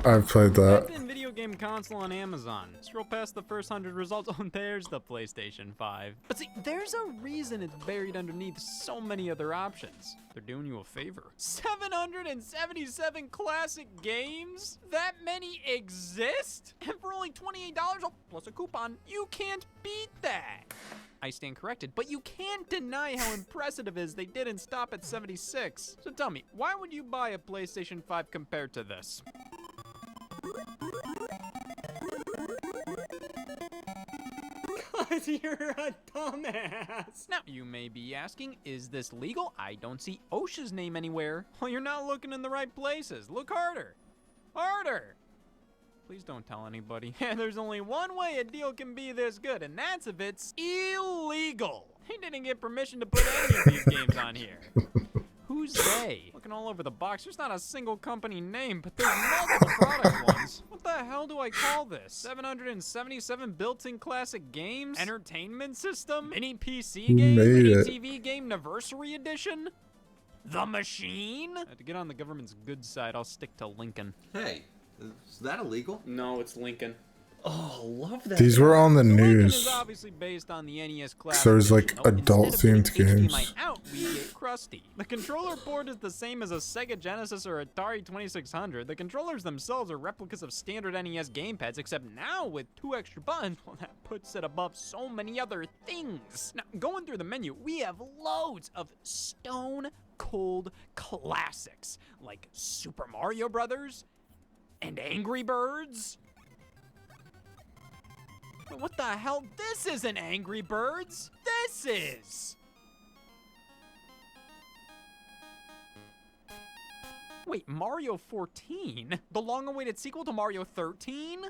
[SPEAKER 1] I've played that.
[SPEAKER 22] Type in video game console on Amazon. Scroll past the first 100 results. Oh, there's the PlayStation 5. But see, there's a reason it's buried underneath so many other options. They're doing you a favor. 777 classic games? That many exist? And for only $28, oh, plus a coupon, you can't beat that. I stand corrected, but you can't deny how impressive it is they didn't stop at 76. So tell me, why would you buy a PlayStation 5 compared to this? Cause you're a dumbass. Now, you may be asking, is this legal? I don't see OSHA's name anywhere. Well, you're not looking in the right places. Look harder. Harder. Please don't tell anybody. And there's only one way a deal can be this good, and that's if it's illegal. He didn't get permission to put any of these games on here. Who's they? Looking all over the box, there's not a single company name, but there's multiple product ones. What the hell do I call this? 777 built-in classic games? Entertainment system? Mini PC game? Mini TV game Anniversary Edition? The Machine? To get on the government's good side, I'll stick to Lincoln.
[SPEAKER 16] Hey, is that illegal?
[SPEAKER 22] No, it's Lincoln.
[SPEAKER 16] Oh, love that.
[SPEAKER 1] These were on the
[SPEAKER 22] Lincoln
[SPEAKER 1] news.
[SPEAKER 22] is obviously based on the NES classic.
[SPEAKER 1] So there's like
[SPEAKER 22] edition.
[SPEAKER 1] adult
[SPEAKER 22] Instead of
[SPEAKER 1] themed
[SPEAKER 22] putting
[SPEAKER 1] games.
[SPEAKER 22] HDMI out, we get Krusty. The controller board is the same as a Sega Genesis or Atari 2600. The controllers themselves are replicas of standard NES gamepads, except now with 2 extra buttons. Well, that puts it above so many other things. Now, going through the menu, we have loads of stone cold classics like Super Mario Brothers and Angry Birds. What the hell? This isn't Angry Birds. This is. Wait, Mario 14? The long-awaited sequel to Mario 13?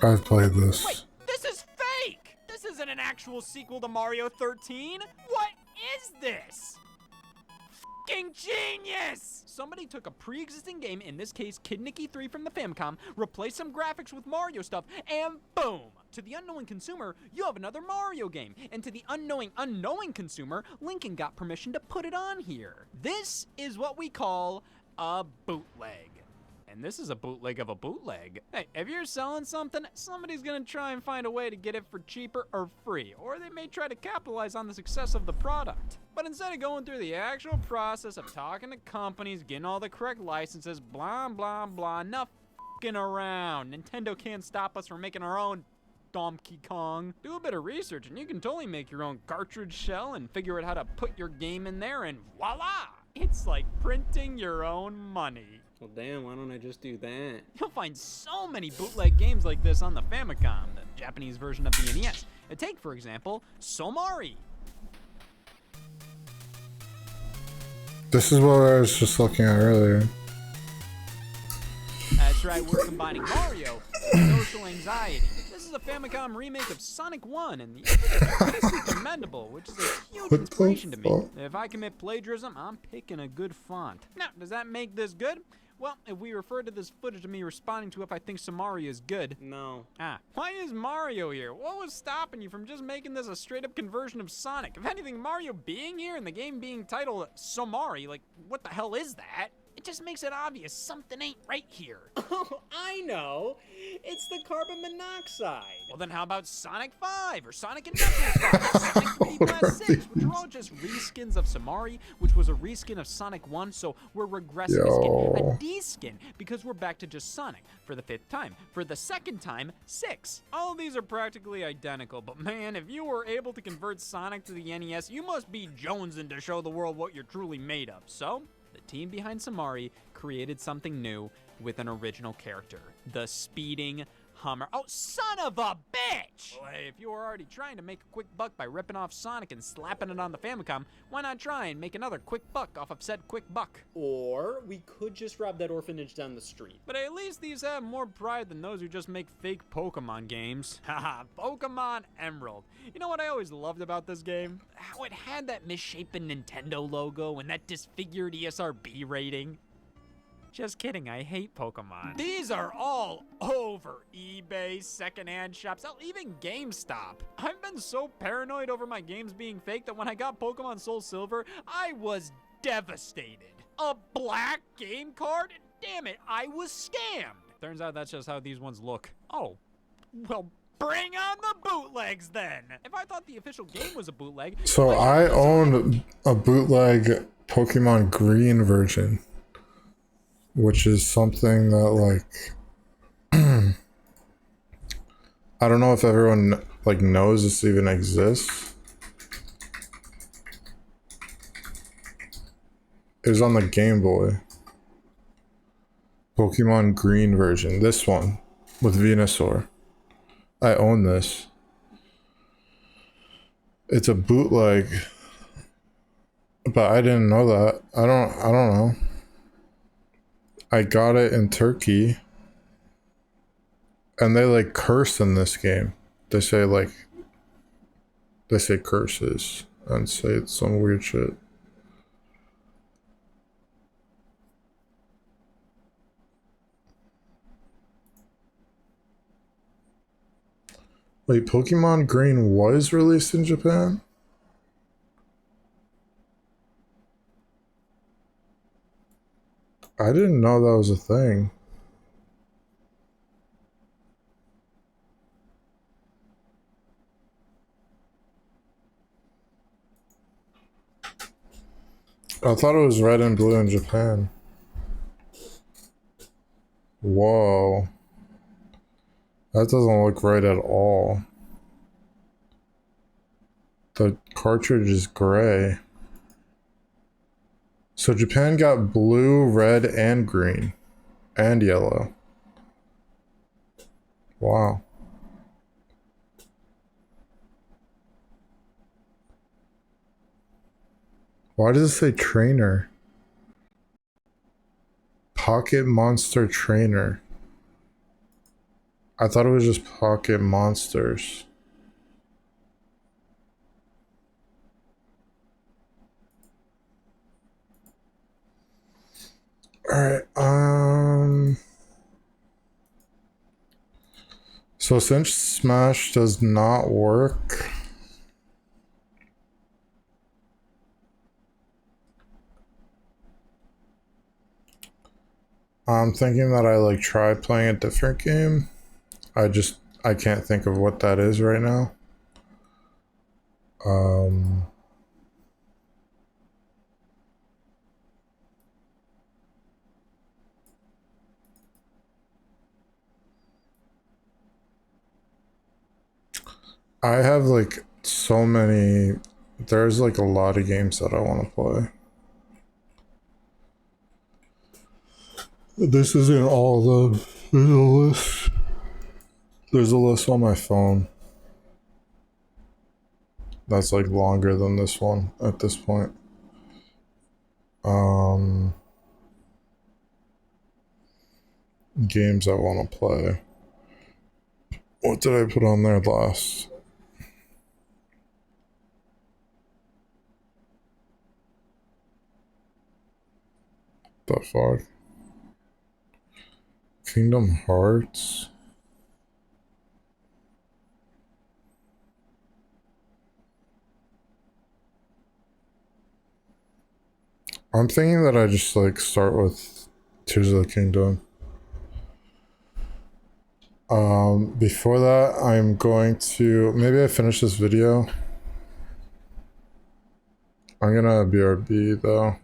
[SPEAKER 1] I've played this.
[SPEAKER 22] Wait, this is fake! This isn't an actual sequel to Mario 13. What is this? F***ing genius! Somebody took a pre-existing game, in this case Kid Nicky 3 from the Famicom, replaced some graphics with Mario stuff, and boom! To the unknowing consumer, you have another Mario game. And to the unknowing consumer, Lincoln got permission to put it on here. This is what we call a bootleg. And this is a bootleg of a bootleg. Hey, if you're selling something, somebody's gonna try and find a way to get it for cheaper or free, or they may try to capitalize on the success of the product. But instead of going through the actual process of talking to companies, getting all the correct licenses, blah, blah, blah, enough f***ing around. Nintendo can't stop us from making our own Donkey Kong. Do a bit of research and you can totally make your own cartridge shell and figure out how to put your game in there and voila! It's like printing your own money. Well, damn, why don't I just do that? You'll find so many bootleg games like this on the Famicom, the Japanese version of the NES. Take, for example, Somari.
[SPEAKER 1] This is what I was just looking at earlier.
[SPEAKER 22] That's right, we're combining Mario with social anxiety. This is a Famicom remake of Sonic 1, and the image is commendable, which is a huge inspiration to me. If I commit plagiarism, I'm picking a good font. Now, does that make this good? Well, if we refer to this footage of me responding to if I think Samaria is good.
[SPEAKER 14] No.
[SPEAKER 22] Why is Mario here? What was stopping you from just making this a straight-up conversion of Sonic? If anything, Mario being here and the game being titled Somari, like, what the hell is that? It just makes it obvious something ain't right here.
[SPEAKER 14] Oh, I know. It's the carbon monoxide.
[SPEAKER 22] Well, then how about Sonic 5 or Sonic and Knuckles 5, Sonic 3D Blast 6, which are all just reskins of Samari, which was a reskin of Sonic 1, so we're regressing a skin, a D-skin, because we're back to just Sonic for the 5th time. For the 2nd time, 6. All of these are practically identical, but man, if you were able to convert Sonic to the NES, you must be jonesing to show the world what you're truly made of. So, the team behind Samari created something new with an original character. The speeding Hummer. Oh, son of a bitch! Well, hey, if you were already trying to make a quick buck by ripping off Sonic and slapping it on the Famicom, why not try and make another quick buck off of said quick buck?
[SPEAKER 14] Or we could just rob that orphanage down the street.
[SPEAKER 22] But at least these have more pride than those who just make fake Pokemon games. Haha, Pokemon Emerald. You know what I always loved about this game? How it had that misshapen Nintendo logo and that disfigured ESRB rating. Just kidding, I hate Pokemon. These are all over eBay, secondhand shops, hell, even GameStop. I've been so paranoid over my games being fake that when I got Pokemon Soul Silver, I was devastated. A black game card? Damn it, I was scammed. Turns out that's just how these ones look. Oh, well, bring on the bootlegs then. If I thought the official game was a bootleg.
[SPEAKER 1] So I owned a bootleg Pokemon Green version, which is something that, like, I don't know if everyone, like, knows this even exists. It was on the Game Boy. Pokemon Green version. This one with Venusaur. I own this. It's a bootleg, but I didn't know that. I don't know. I got it in Turkey, and they like curse in this game. They say curses and say some weird shit. Wait, Pokemon Green was released in Japan? I didn't know that was a thing. I thought it was red and blue in Japan. Whoa. That doesn't look right at all. The cartridge is gray. So Japan got blue, red, and green. And yellow. Wow. Why does it say trainer? Pocket Monster Trainer. I thought it was just Pocket Monsters. Alright, so since Smash does not work, I'm thinking that I like try playing a different game. I can't think of what that is right now. I have like so many, there's like a lot of games that I want to play. This isn't all of them. There's a list. There's a list on my phone that's like longer than this one at this point. Games I want to play. What did I put on there last? The fuck? Kingdom Hearts. I'm thinking that I just like start with Tears of the Kingdom. Before that, I'm going to, maybe I finish this video. I'm gonna BRB though.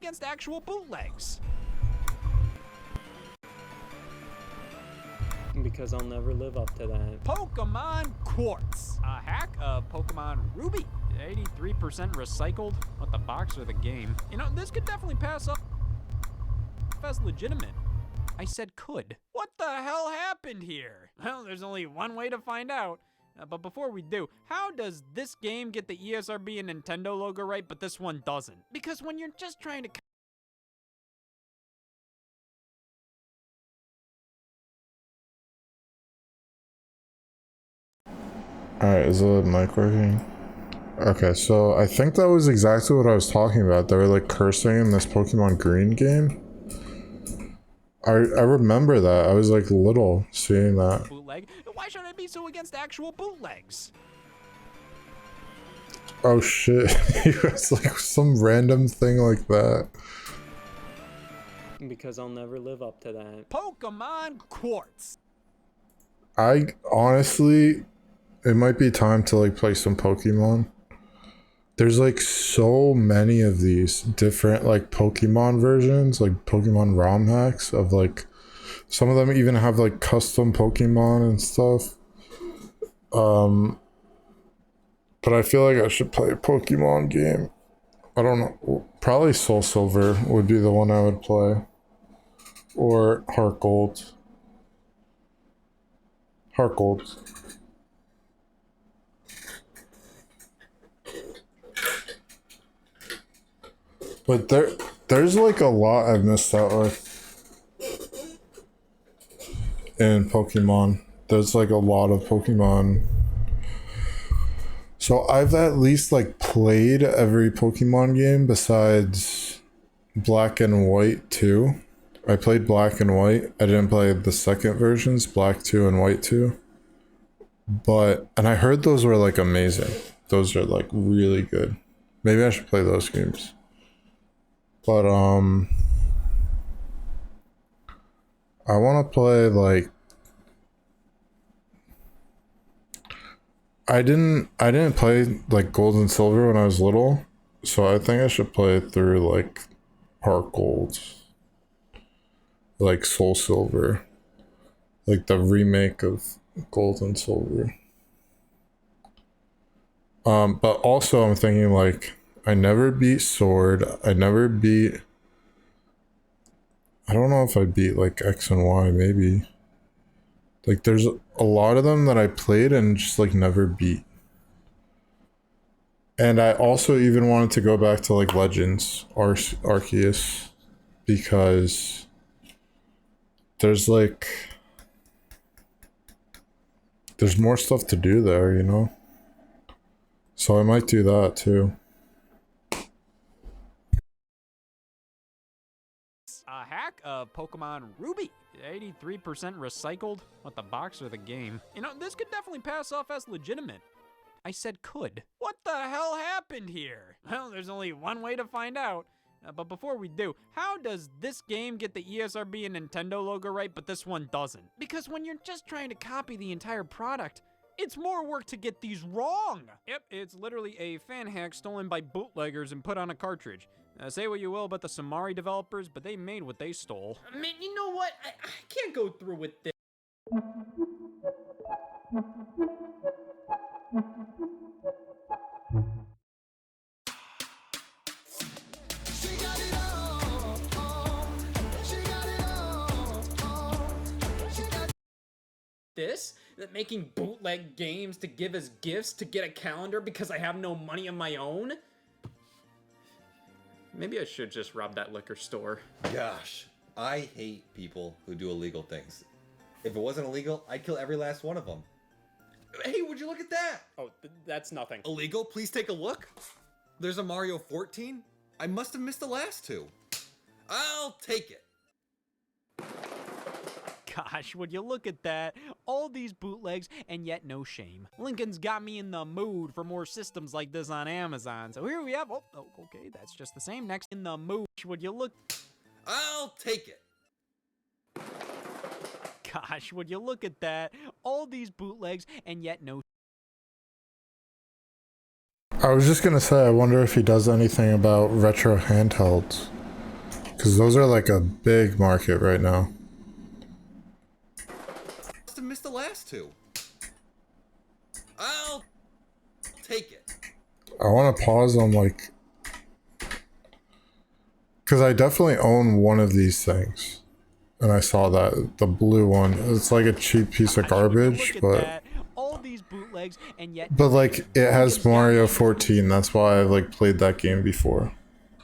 [SPEAKER 22] Against actual bootlegs.
[SPEAKER 14] Because I'll never live up to that.
[SPEAKER 22] Pokemon Quartz. A hack of Pokemon Ruby. 83% recycled. What, the box or the game? You know, this could definitely pass up as legitimate. I said could. What the hell happened here? Well, there's only one way to find out. But before we do, how does this game get the ESRB and Nintendo logo right, but this one doesn't? Because when you're just trying to...
[SPEAKER 1] Alright, is the mic working? Okay, so I think that was exactly what I was talking about. They were like cursing in this Pokemon Green game. I remember that. I was like little seeing that.
[SPEAKER 22] Bootleg? Why should I be so against actual bootlegs?
[SPEAKER 1] Oh shit. It's like some random thing like that.
[SPEAKER 14] Because I'll never live up to that.
[SPEAKER 22] Pokemon Quartz.
[SPEAKER 1] I honestly, it might be time to like play some Pokemon. There's like so many of these different like Pokemon versions, like Pokemon ROM hacks of like, some of them even have like custom Pokemon and stuff. But I feel like I should play a Pokemon game. I don't know, probably Soul Silver would be the one I would play. Or Heart Gold. Heart Gold. But there's like a lot I've missed out with in Pokemon. There's like a lot of Pokemon. So I've at least like played every Pokemon game besides Black and White 2. I played Black and White. I didn't play the second versions, Black 2 and White 2. And I heard those were like amazing. Those are like really good. Maybe I should play those games. But I want to play like, I didn't play like Gold and Silver when I was little, so I think I should play through like Heart Gold, like Soul Silver, like the remake of Gold and Silver. But also I'm thinking like, I never beat Sword. I never beat... I don't know if I beat like X and Y, maybe. Like there's a lot of them that I played and just like never beat. And I also even wanted to go back to like Legends Arceus, because there's like... there's more stuff to do there, you know? So I might do that too.
[SPEAKER 22] A hack of Pokemon Ruby. 83% recycled. What, the box or the game? You know, this could definitely pass off as legitimate. I said could. What the hell happened here? Well, there's only one way to find out. But before we do, how does this game get the ESRB and Nintendo logo right, but this one doesn't? Because when you're just trying to copy the entire product, it's more work to get these wrong. Yep, it's literally a fan hack stolen by bootleggers and put on a cartridge. Say what you will about the Samari developers, but they made what they stole.
[SPEAKER 5] Man, you know what? I can't go through with this. This? That making bootleg games to give as gifts to get a calendar because I have no money of my own? Maybe I should just rob that liquor store.
[SPEAKER 16] Gosh, I hate people who do illegal things. If it wasn't illegal, I'd kill every last one of them. Hey, would you look at that?
[SPEAKER 22] Oh, that's nothing.
[SPEAKER 16] Illegal? Please take a look. There's a Mario 14. I must have missed the last two. I'll take it.
[SPEAKER 22] Gosh, would you look at that? All these bootlegs and yet no shame. Lincoln's got me in the mood for more systems like this on Amazon. So here we have, oh, okay, that's just the same. Next, in the mood, would you look?
[SPEAKER 16] I'll take it.
[SPEAKER 22] Gosh, would you look at that? All these bootlegs and yet no.
[SPEAKER 1] I was just gonna say, I wonder if he does anything about retro handhelds. Because those are like a big market right now.
[SPEAKER 16] Must have missed the last two. I'll take it.
[SPEAKER 1] I want to pause on like... Because I definitely own one of these things. And I saw that, the blue one. It's like a cheap piece of garbage, but...
[SPEAKER 22] All these bootlegs and yet.
[SPEAKER 1] But like, it has Mario 14, that's why I've like played that game before.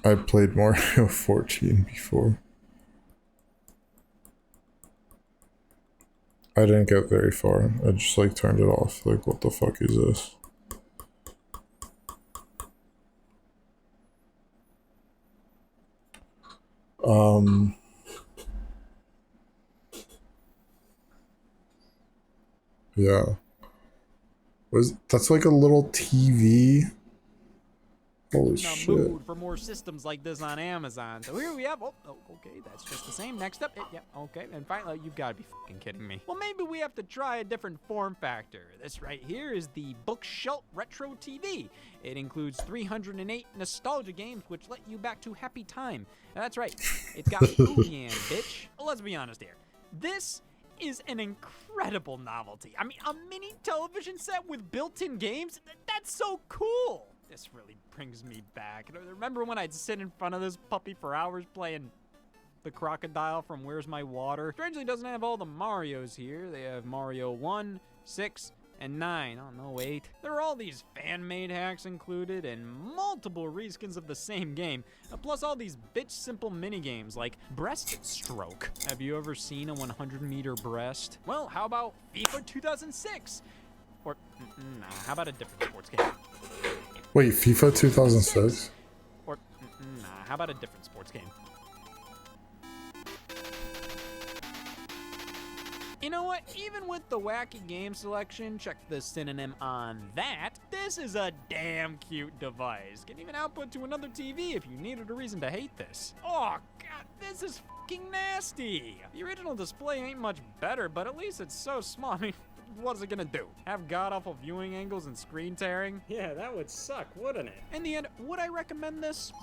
[SPEAKER 1] I played Mario 14 before. I didn't get very far. I just like turned it off. Like, what the fuck is this? Yeah. That's like a little TV. Holy shit.
[SPEAKER 22] Mood for more systems like this on Amazon. So here we have, okay, that's just the same. Next up, yeah, okay, and finally, you've got to be fucking kidding me. Well, maybe we have to try a different form factor. This right here is the Bookshelf Retro TV. It includes 308 nostalgia games, which let you back to happy time. Now, that's right, it's got Booyah, bitch. Well, let's be honest here. This is an incredible novelty. I mean, a mini television set with built-in games? That's so cool. This really brings me back. Remember when I'd sit in front of this puppy for hours playing the crocodile from Where's My Water? Strangely, doesn't have all the Marios here. They have Mario 1, 6, and 9. Oh, no, 8. There are all these fan-made hacks included and multiple reskins of the same game. Plus all these bitch simple mini-games like Breaststroke. Have you ever seen a 100-meter breast? Well, how about FIFA 2006? Or, nah, how about a different sports game?
[SPEAKER 1] Wait, FIFA 2006?
[SPEAKER 22] Or, nah, how about a different sports game? You know what? Even with the wacky game selection, check the synonym on that, this is a damn cute device. Can even output to another TV if you needed a reason to hate this. Oh, God, this is fucking nasty. The original display ain't much better, but at least it's so small. I mean, what is it gonna do? Have god-awful viewing angles and screen tearing?
[SPEAKER 14] Yeah, that would suck, wouldn't it?
[SPEAKER 22] In the end, would I recommend this?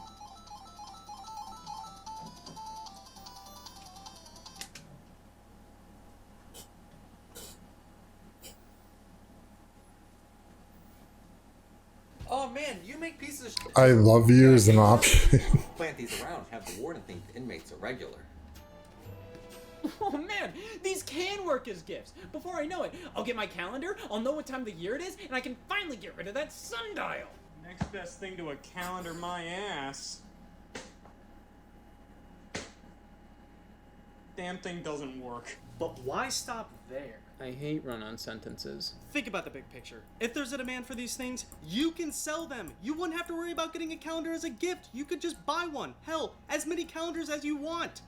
[SPEAKER 16] Oh man, you make pieces of shit.
[SPEAKER 1] I love you as an option.
[SPEAKER 16] Plant these around, have the warden think the inmates are regular.
[SPEAKER 22] Oh man, these can work as gifts. Before I know it, I'll get my calendar, I'll know what time of the year it is, and I can finally get rid of that sundial.
[SPEAKER 14] Next best thing to a calendar, my ass. Damn thing doesn't work. But why stop there?
[SPEAKER 22] I hate run-on sentences.
[SPEAKER 14] Think about the big picture. If there's a demand for these things, you can sell them. You wouldn't have to worry about getting a calendar as a gift. You could just buy one. Hell, as many calendars as you want.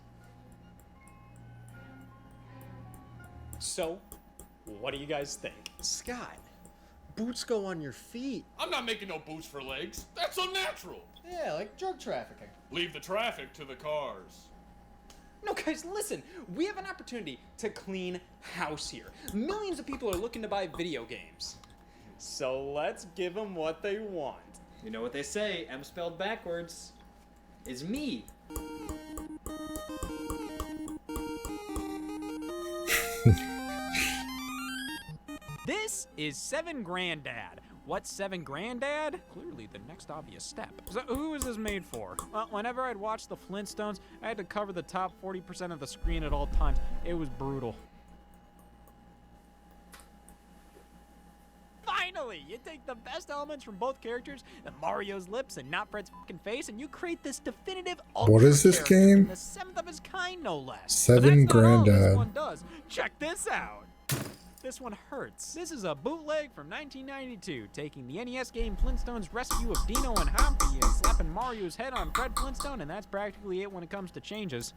[SPEAKER 14] So, what do you guys think?
[SPEAKER 15] Scott, boots go on your feet.
[SPEAKER 17] I'm not making no boots for legs. That's unnatural.
[SPEAKER 15] Yeah, like drug trafficking.
[SPEAKER 17] Leave the traffic to the cars.
[SPEAKER 22] No, guys, listen. We have an opportunity to clean house here. Millions of people are looking to buy video games.
[SPEAKER 14] So let's give them what they want.
[SPEAKER 15] You know what they say, M spelled backwards is me.
[SPEAKER 22] This is 7 Granddad. What's 7 Granddad? Clearly the next obvious step. So who is this made for? Well, whenever I'd watch the Flintstones, I had to cover the top 40% of the screen at all times. It was brutal. Finally, you take the best elements from both characters, the Mario's lips and not Fred's fucking face, and you create this definitive
[SPEAKER 1] What is this game?
[SPEAKER 22] The 7th of its kind, no less.
[SPEAKER 1] 7 Granddad.
[SPEAKER 22] This one does. Check this out. This one hurts. This is a bootleg from 1992, taking the NES game Flintstone's Rescue of Dino and Humpy and slapping Mario's head on Fred Flintstone, and that's practically it when it comes to changes.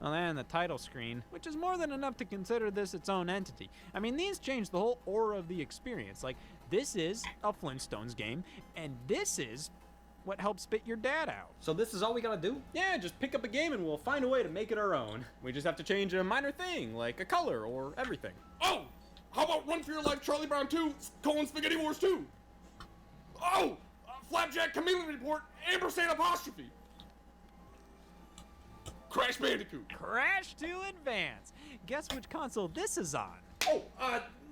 [SPEAKER 22] Well, and the title screen, which is more than enough to consider this its own entity. I mean, these change the whole aura of the experience. Like, this is a Flintstones game, and this is what helps spit your dad out. So this is all we gotta do? Yeah, just pick up a game and we'll find a way to make it our own. We just have to change a minor thing, like a color or everything.
[SPEAKER 17] Oh! How about Run for Your Life, Charlie Brown 2, Spaghetti Wars 2? Oh! Flapjack Chameleon Report, Ampersand apostrophe. Crash Bandicoot.
[SPEAKER 22] Crash to Advance. Guess which console this is on?
[SPEAKER 15] Oh,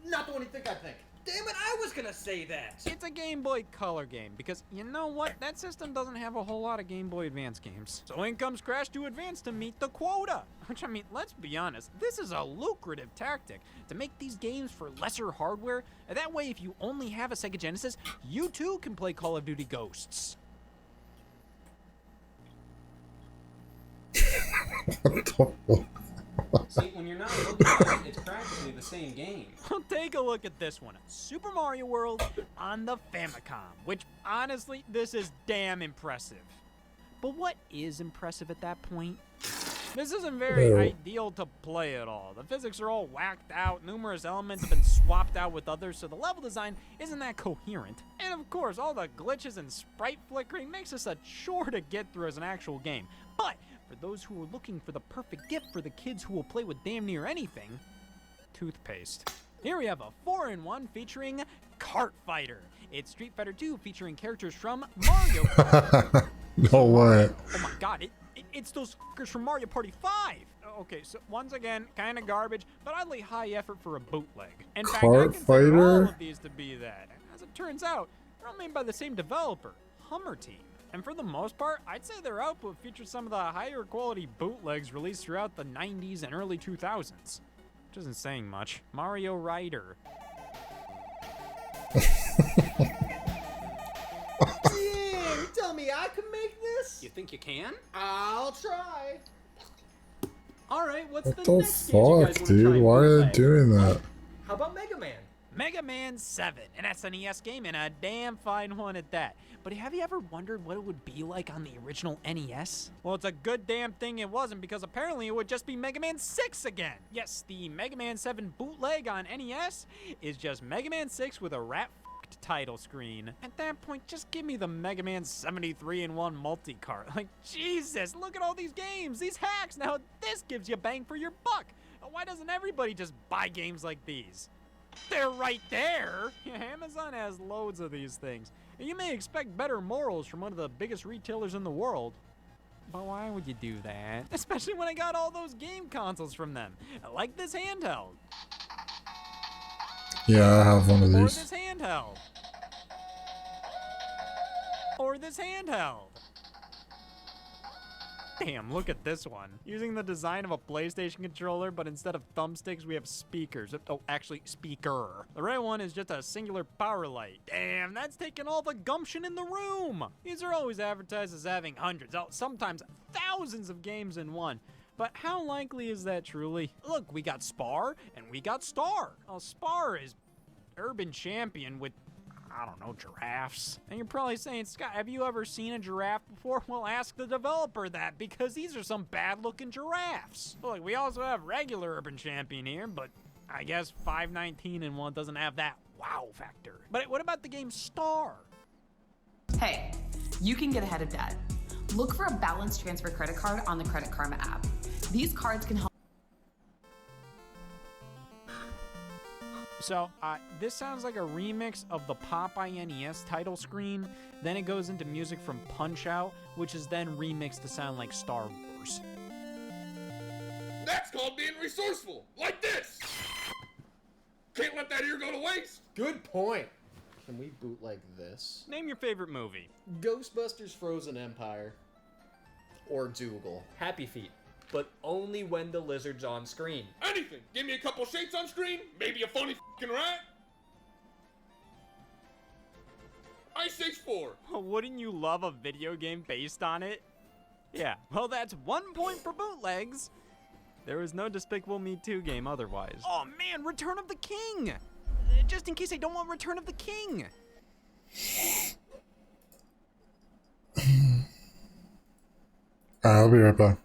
[SPEAKER 15] not the one you think I think. Damn it, I was gonna say that.
[SPEAKER 22] It's a Game Boy Color game, because you know what? That system doesn't have a whole lot of Game Boy Advance games. So in comes Crash to Advance to meet the quota. Which, I mean, let's be honest, this is a lucrative tactic to make these games for lesser hardware. And that way, if you only have a Sega Genesis, you too can play Call of Duty Ghosts. See, when you're not looking at it, it's practically the same game. Well, take a look at this one. Super Mario World on the Famicom, which, honestly, this is damn impressive. But what is impressive at that point? This isn't very ideal to play at all. The physics are all whacked out, numerous elements have been swapped out with others, so the level design isn't that coherent. And of course, all the glitches and sprite flickering makes this a chore to get through as an actual game. But for those who are looking for the perfect gift for the kids who will play with damn near anything, toothpaste. Here we have a 4-in-1 featuring Kart Fighter. It's Street Fighter 2 featuring characters from Mario Kart.
[SPEAKER 1] No way.
[SPEAKER 22] Oh my god, it's those fuckers from Mario Party 5. Okay, so once again, kind of garbage, but oddly high effort for a bootleg. In fact, I
[SPEAKER 1] Kart
[SPEAKER 22] consider all
[SPEAKER 1] Fighter?
[SPEAKER 22] of these to be that. As it turns out, they're all made by the same developer, Hummer Team. And for the most part, I'd say their output features some of the higher quality bootlegs released throughout the 90s and early 2000s. Which isn't saying much. Mario Rider.
[SPEAKER 15] Yeah, you tell me I can make this?
[SPEAKER 22] You think you can?
[SPEAKER 15] I'll try.
[SPEAKER 22] Alright, what's
[SPEAKER 1] What
[SPEAKER 22] the
[SPEAKER 1] the
[SPEAKER 22] next game you guys wanna
[SPEAKER 1] fuck,
[SPEAKER 22] try
[SPEAKER 1] dude?
[SPEAKER 22] and
[SPEAKER 1] Why are they
[SPEAKER 22] bootleg?
[SPEAKER 1] doing that?
[SPEAKER 15] How about Mega Man?
[SPEAKER 22] Mega Man 7, an SNES game, and a damn fine one at that. But have you ever wondered what it would be like on the original NES? Well, it's a good damn thing it wasn't, because apparently it would just be Mega Man 6 again. Yes, the Mega Man 7 bootleg on NES is just Mega Man 6 with a rat-fucked title screen. At that point, just give me the Mega Man 73-in-1 multi-cart. Like, Jesus, look at all these games, these hacks. Now this gives you bang for your buck. Why doesn't everybody just buy games like these? They're right there. Amazon has loads of these things. And you may expect better morals from one of the biggest retailers in the world. But why would you do that? Especially when I got all those game consoles from them. Like this handheld.
[SPEAKER 1] Yeah, I have one of
[SPEAKER 22] Or
[SPEAKER 1] these.
[SPEAKER 22] this handheld. Or this handheld. Damn, look at this one. Using the design of a PlayStation controller, but instead of thumbsticks, we have speakers. Oh, actually, speaker. The right one is just a singular power light. Damn, that's taking all the gumption in the room. These are always advertised as having hundreds, sometimes thousands of games in one. But how likely is that truly? Look, we got Spar, and we got Star. Oh, Spar is urban champion with, I don't know, giraffes. And you're probably saying, Scott, have you ever seen a giraffe before? Well, ask the developer that, because these are some bad-looking giraffes. Look, we also have regular urban champion here, but I guess 519-in-1 doesn't have that wow factor. But what about the game Star?
[SPEAKER 2] Hey, you can get ahead of debt. Look for a balance transfer credit card on the Credit Karma app. These cards can help.
[SPEAKER 22] So, this sounds like a remix of the Popeye NES title screen. Then it goes into music from Punch-Out, which is then remixed to sound like Star Wars.
[SPEAKER 17] That's called being resourceful, like this. Can't let that ear go to waste.
[SPEAKER 15] Good point. Can we bootleg this?
[SPEAKER 22] Name your favorite movie.
[SPEAKER 15] Ghostbusters Frozen Empire. Or Dougal. Happy Feet. But only when the lizard's on screen.
[SPEAKER 17] Anything. Give me a couple shapes on screen, maybe a funny f***ing rat. Ice Age 4.
[SPEAKER 22] Wouldn't you love a video game based on it? Yeah, well, that's 1 point for bootlegs. There was no Despicable Me 2 game otherwise. Oh man, Return of the King! Just in case I don't want Return of the King.
[SPEAKER 1] I'll be right back.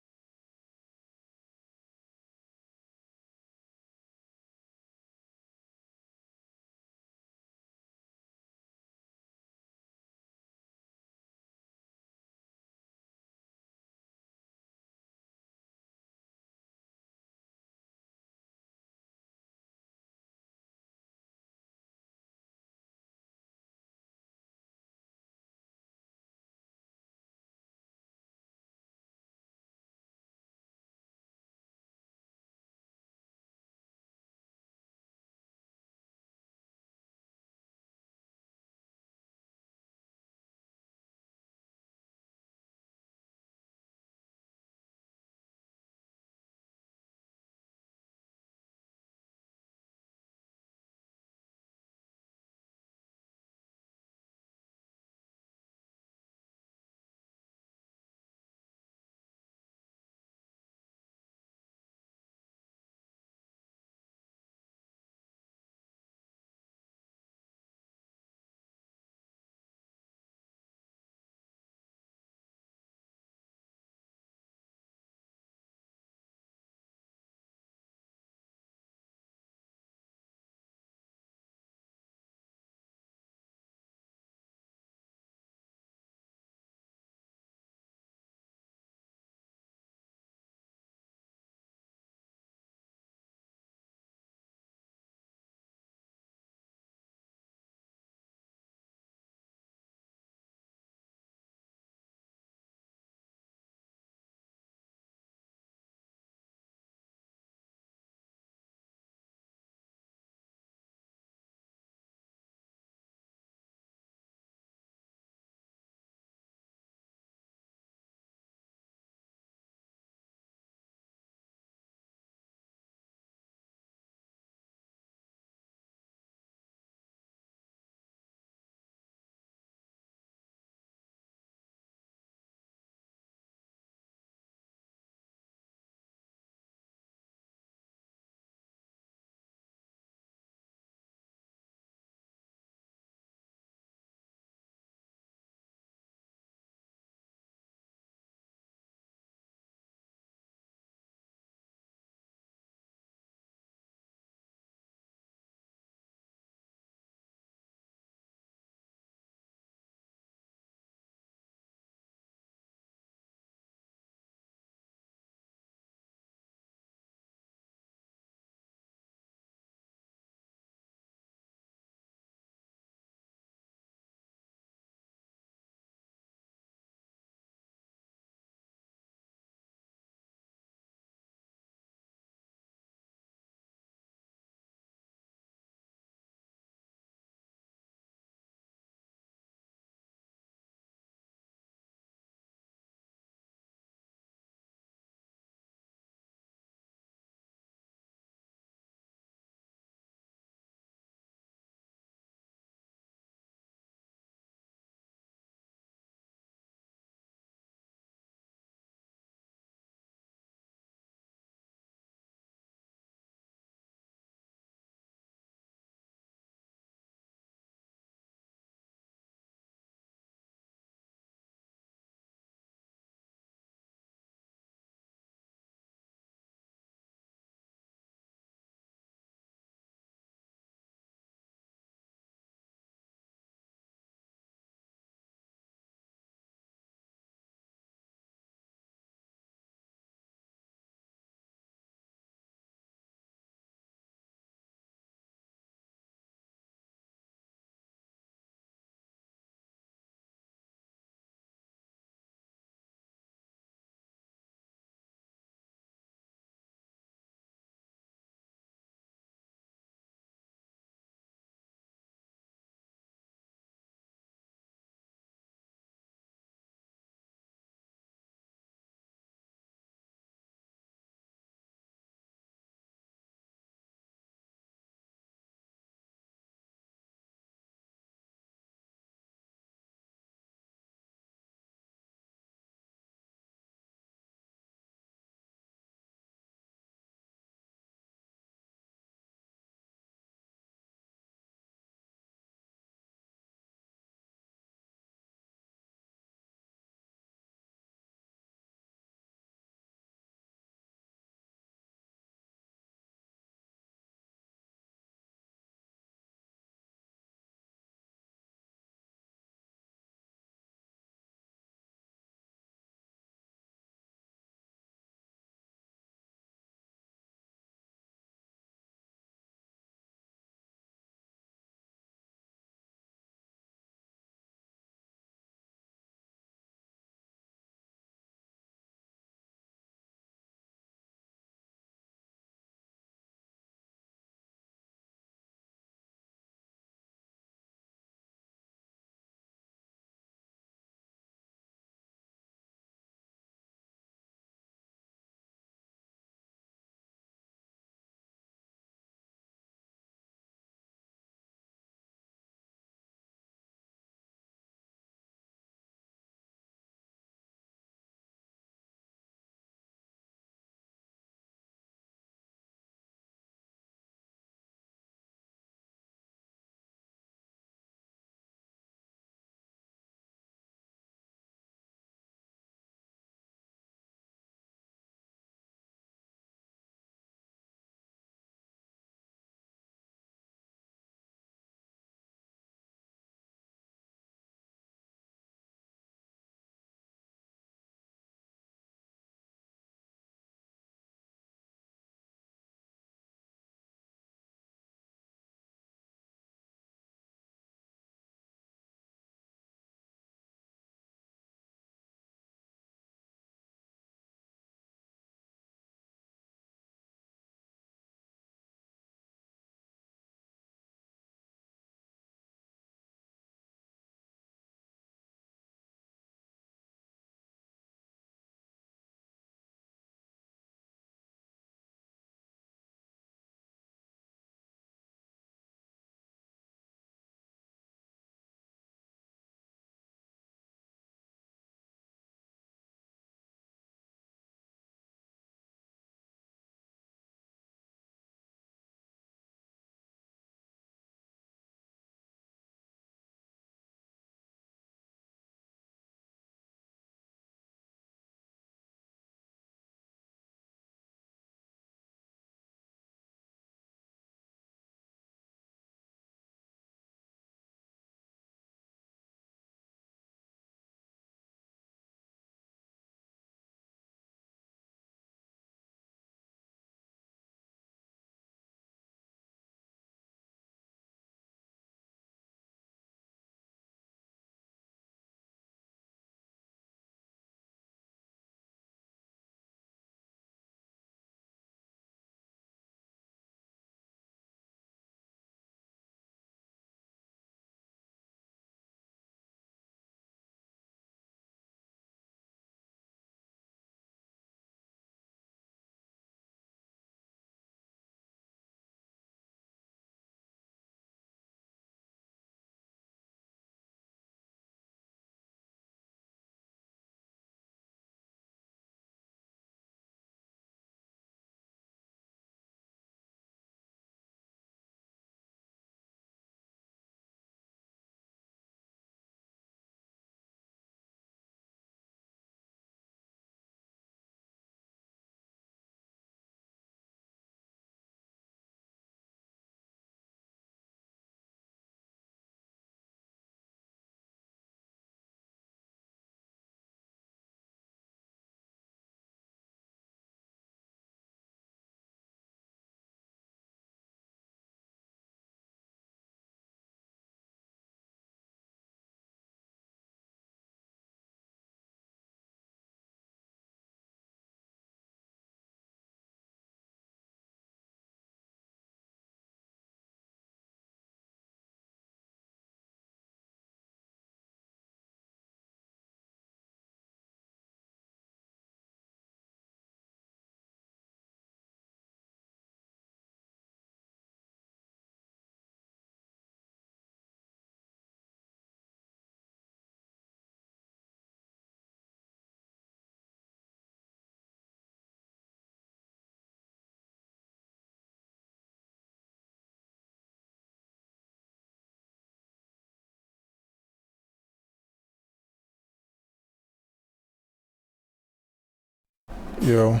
[SPEAKER 1] Yo.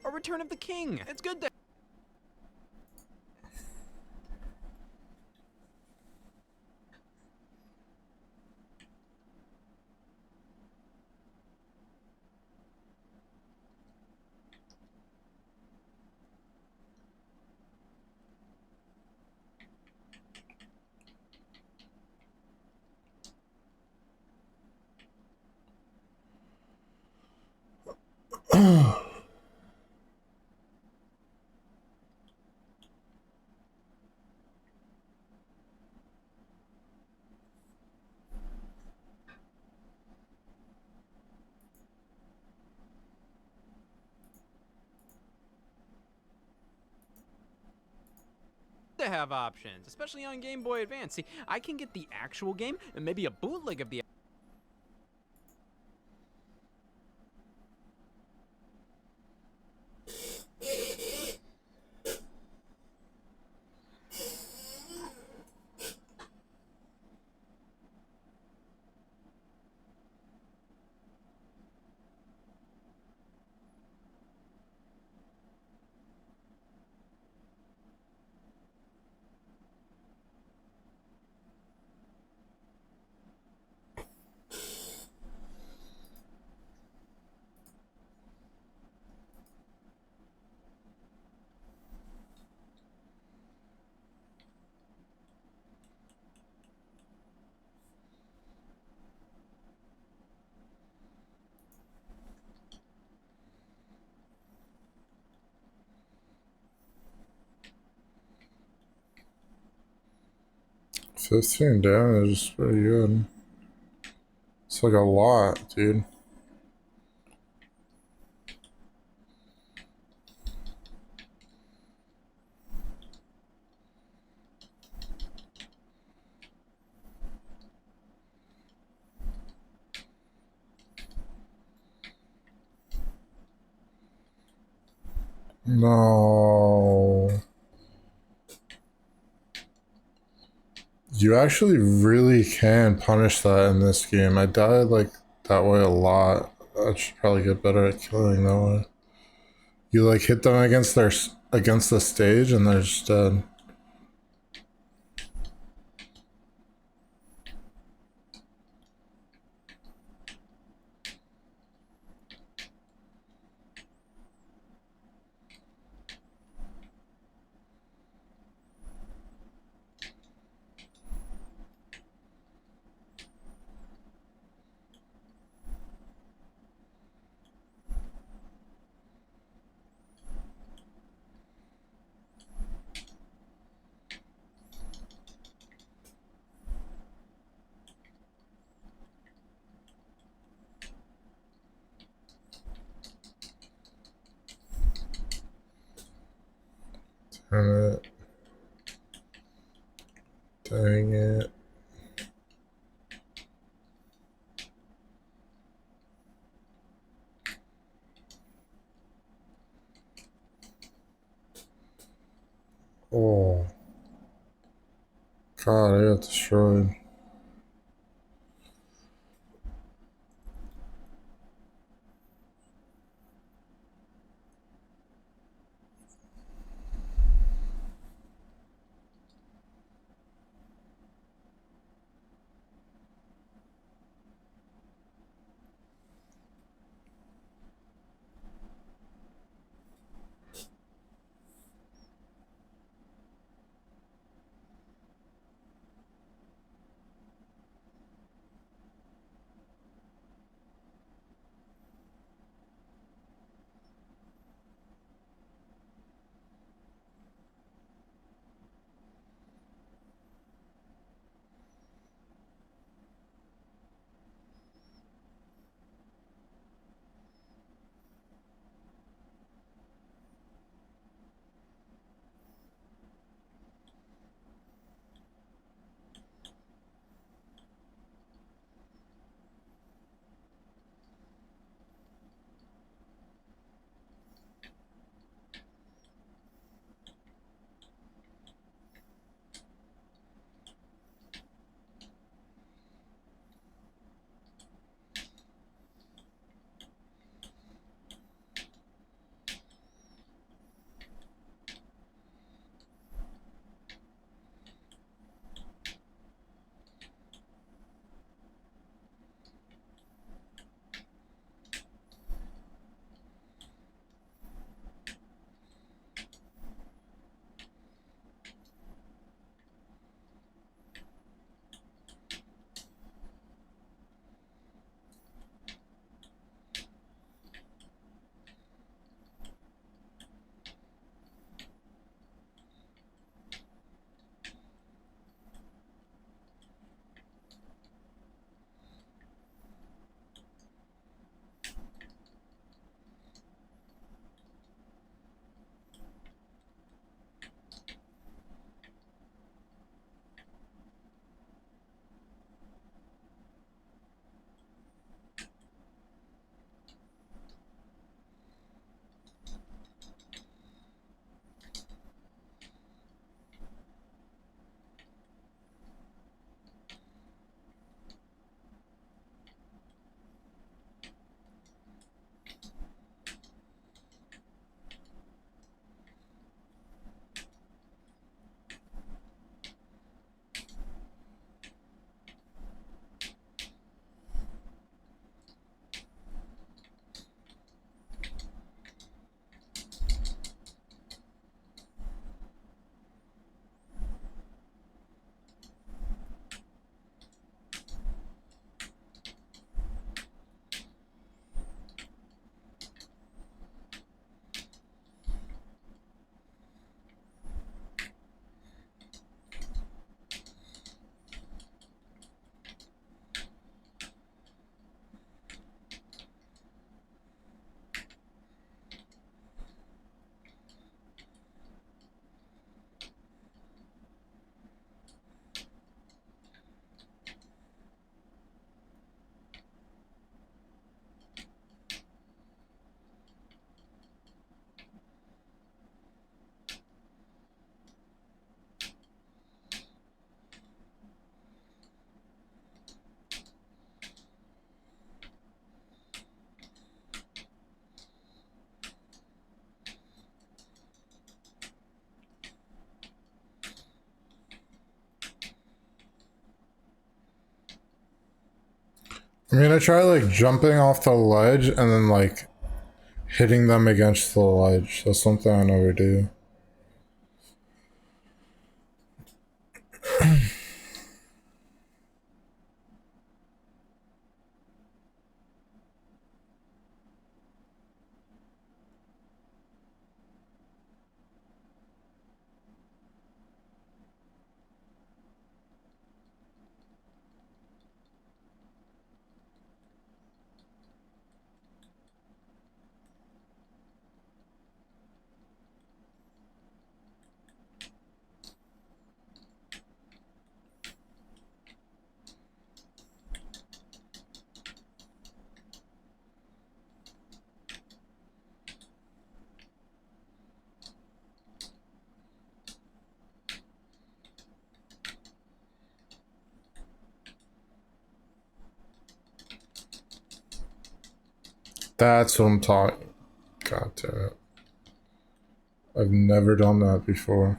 [SPEAKER 22] A Return of the King. It's good to have options, especially on Game Boy Advance. See, I can get the actual game and maybe a bootleg of the
[SPEAKER 1] $15 damage is pretty good. It's like a lot, dude. No. You actually really can punish that in this game. I died like that way a lot. I should probably get better at killing that way. You like hit them against the stage and they're just dead. Damn it. Dang it. Oh. God, I got destroyed. I mean, I try like jumping off the ledge and then like hitting them against the ledge. That's something I never do. That's what I'm talking. God damn it. I've never done that before.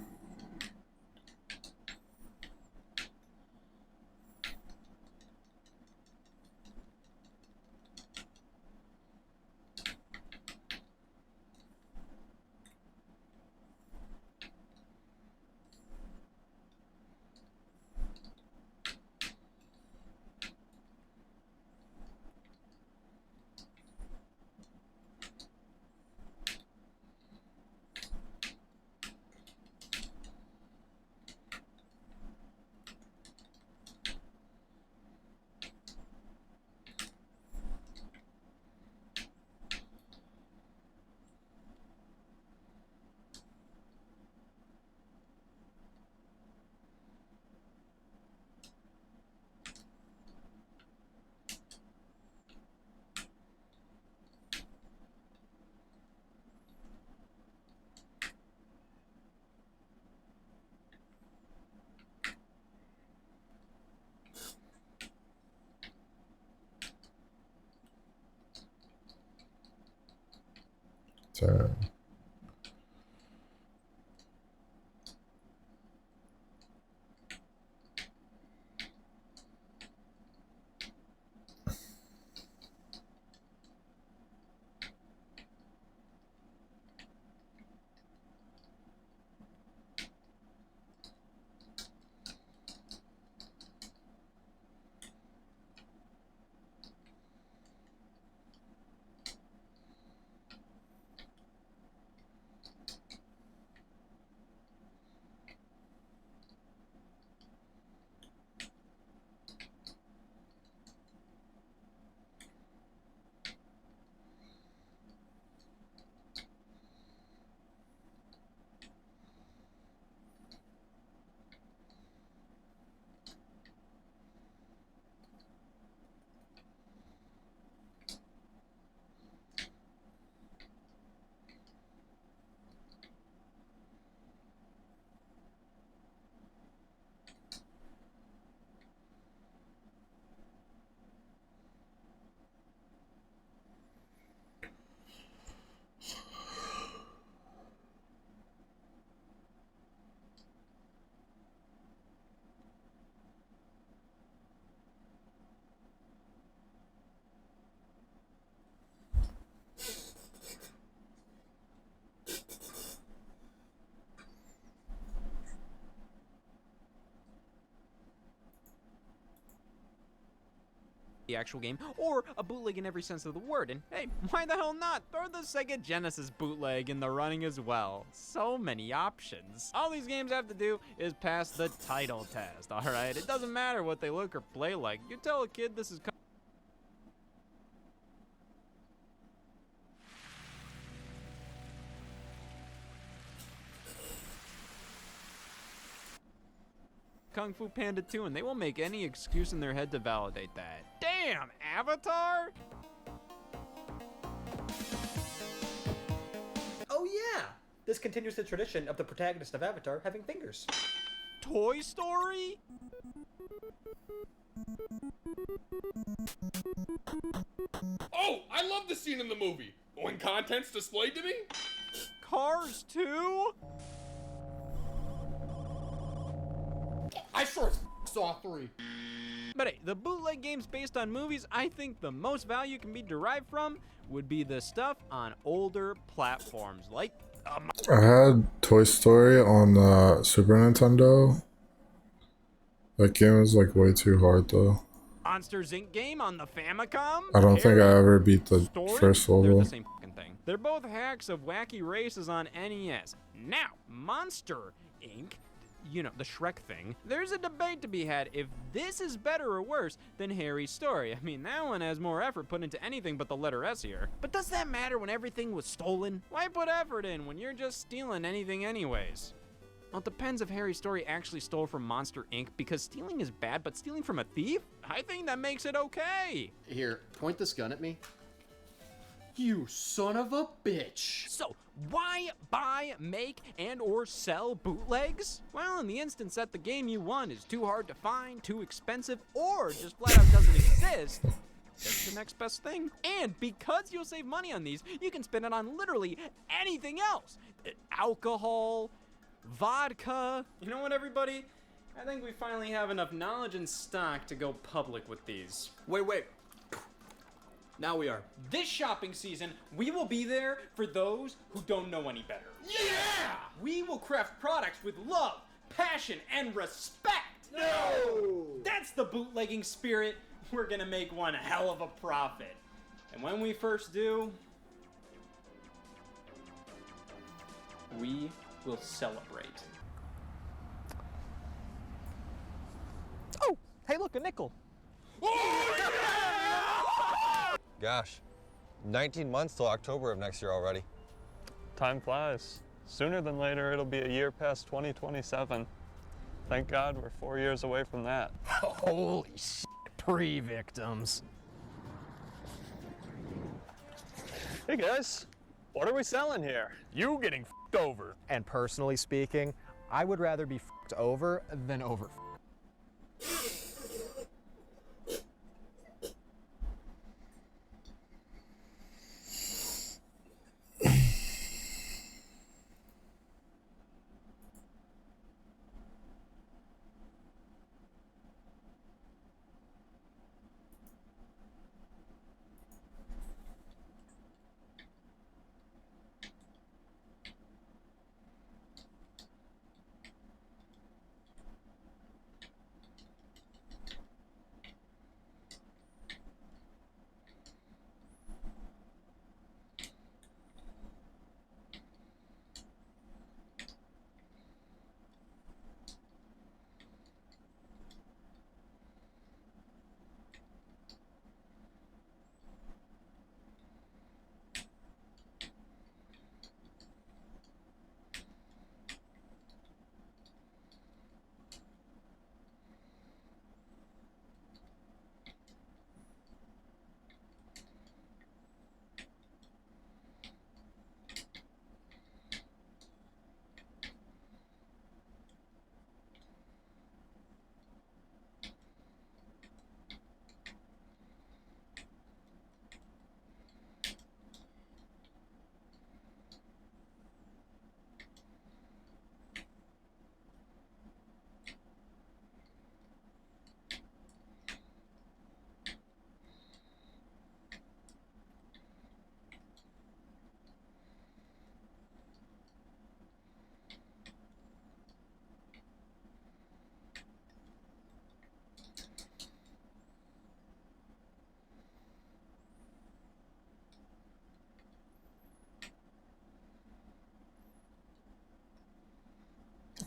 [SPEAKER 1] So.
[SPEAKER 22] The actual game, or a bootleg in every sense of the word. And hey, why the hell not? Throw the Sega Genesis bootleg in the running as well. So many options. All these games have to do is pass the title test, alright? It doesn't matter what they look or play like. You tell a kid this is Kung Fu Panda 2, and they won't make any excuse in their head to validate that. Damn, Avatar?
[SPEAKER 15] Oh yeah! This continues the tradition of the protagonist of Avatar having fingers.
[SPEAKER 22] Toy Story?
[SPEAKER 17] Oh, I love the scene in the movie. When content's displayed to me?
[SPEAKER 22] Cars 2?
[SPEAKER 17] I sure as saw 3.
[SPEAKER 22] But hey, the bootleg games based on movies, I think the most value can be derived from would be the stuff on older platforms like
[SPEAKER 1] I had Toy Story on the Super Nintendo. That game was like way too hard though.
[SPEAKER 22] Monsters Inc. game on the Famicom.
[SPEAKER 1] I don't think I ever beat the
[SPEAKER 22] Story?
[SPEAKER 1] first
[SPEAKER 22] They're
[SPEAKER 1] level.
[SPEAKER 22] the same fucking thing. They're both hacks of wacky races on NES. Now, Monster Inc., you know, the Shrek thing, there's a debate to be had if this is better or worse than Harry's Story. I mean, that one has more effort put into anything but the letter S here. But does that matter when everything was stolen? Why put effort in when you're just stealing anything anyways? Well, it depends if Harry's Story actually stole from Monster Inc., because stealing is bad, but stealing from a thief? I think that makes it okay.
[SPEAKER 15] Here, point this gun at me. You son of a bitch.
[SPEAKER 22] So, why buy, make, and or sell bootlegs? Well, in the instance that the game you want is too hard to find, too expensive, or just flat out doesn't exist, that's the next best thing. And because you'll save money on these, you can spend it on literally anything else. Alcohol, vodka. You know what, everybody? I think we finally have enough knowledge and stock to go public with these.
[SPEAKER 15] Wait. Now we are.
[SPEAKER 22] This shopping season, we will be there for those who don't know any better. Yeah! We will craft products with love, passion, and respect. No! That's the bootlegging spirit. We're gonna make one hell of a profit. And when we first do, we will celebrate.
[SPEAKER 3] Oh, hey, look, a nickel.
[SPEAKER 18] Gosh, 19 months till October of next year already.
[SPEAKER 19] Time flies. Sooner than later, it'll be a year past 2027. Thank God we're 4 years away from that.
[SPEAKER 3] Holy shit, pre-victims.
[SPEAKER 19] Hey guys, what are we selling here? You getting f***ed over.
[SPEAKER 3] And personally speaking, I would rather be f***ed over than over.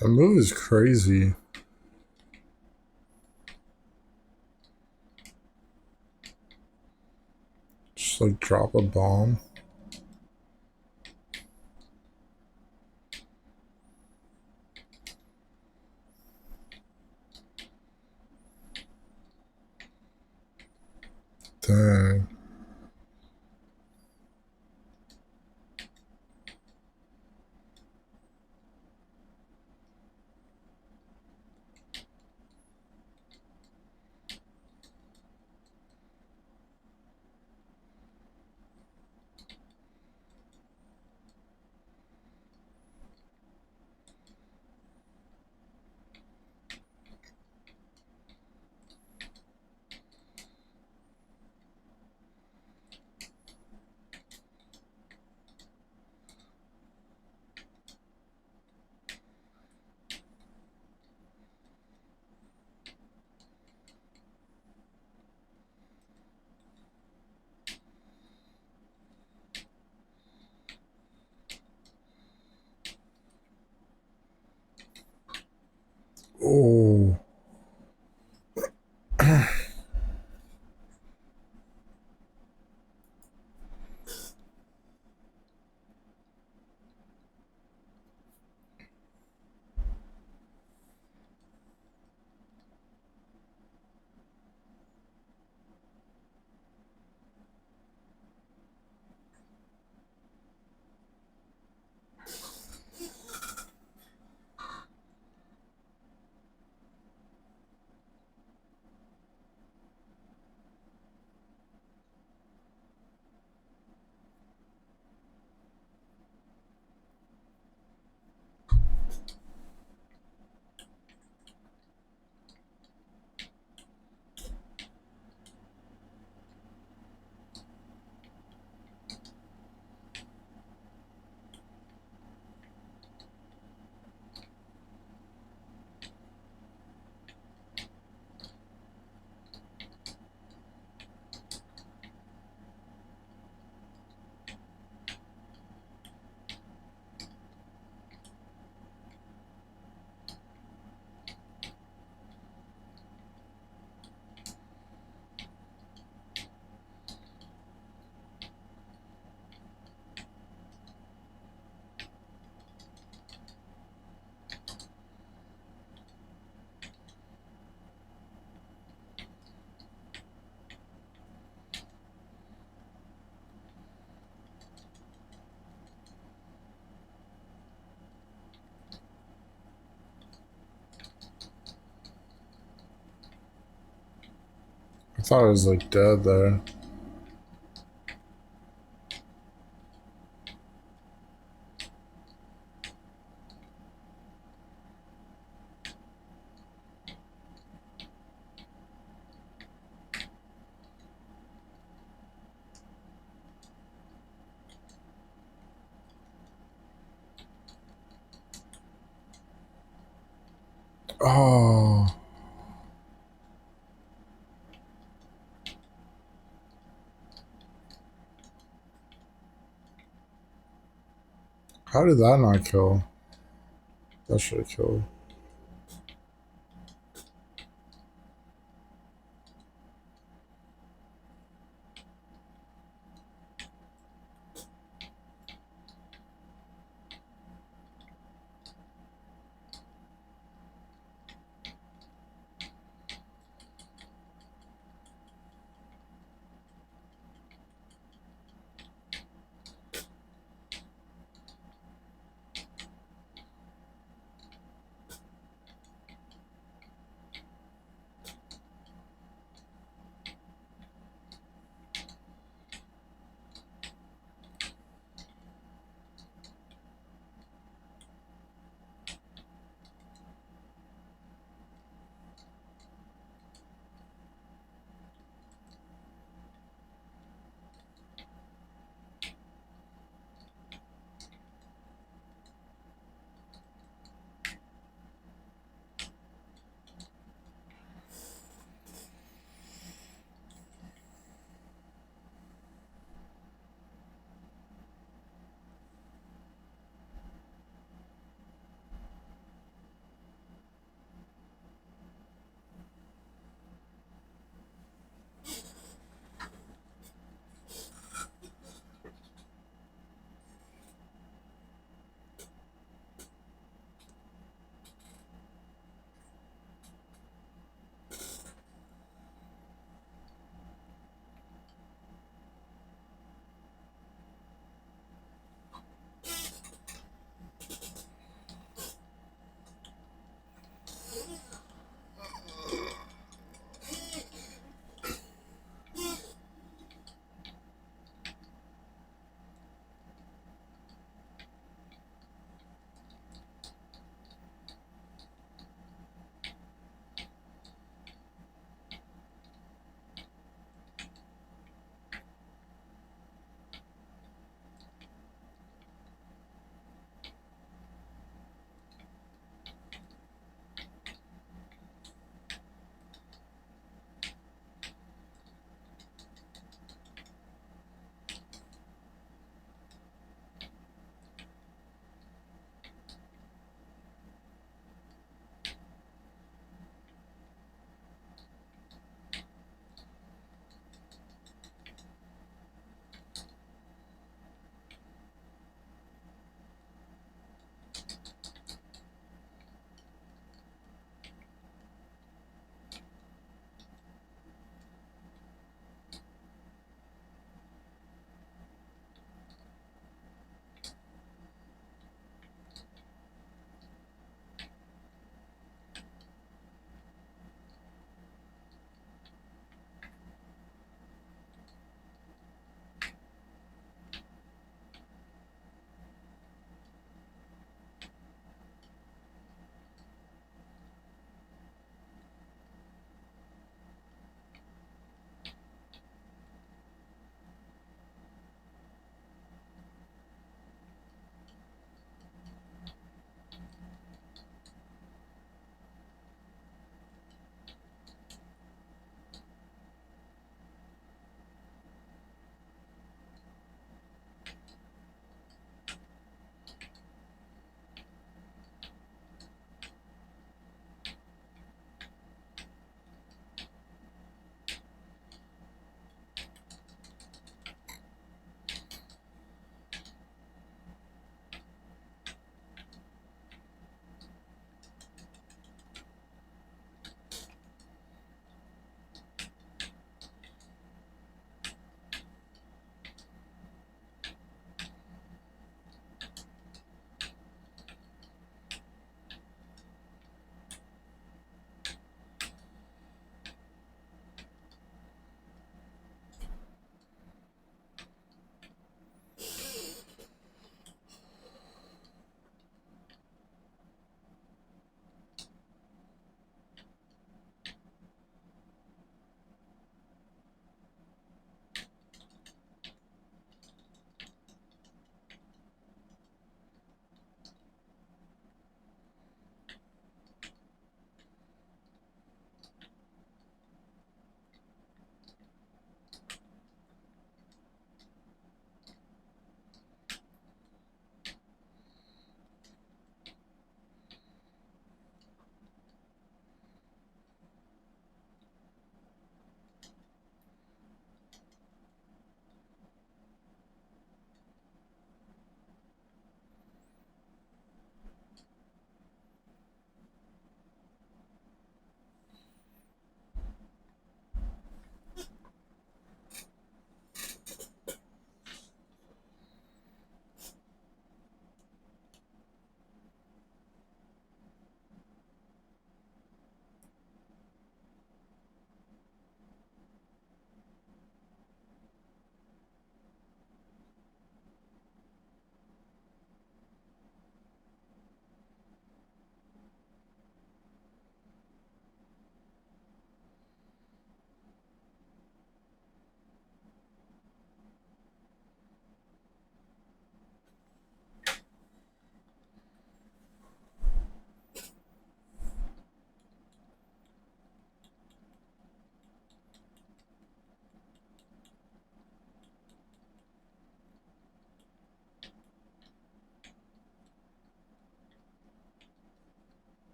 [SPEAKER 1] That movie's crazy. Just like drop a bomb. Dang. I thought it was like dead there. Oh. How did that not kill? That should have killed.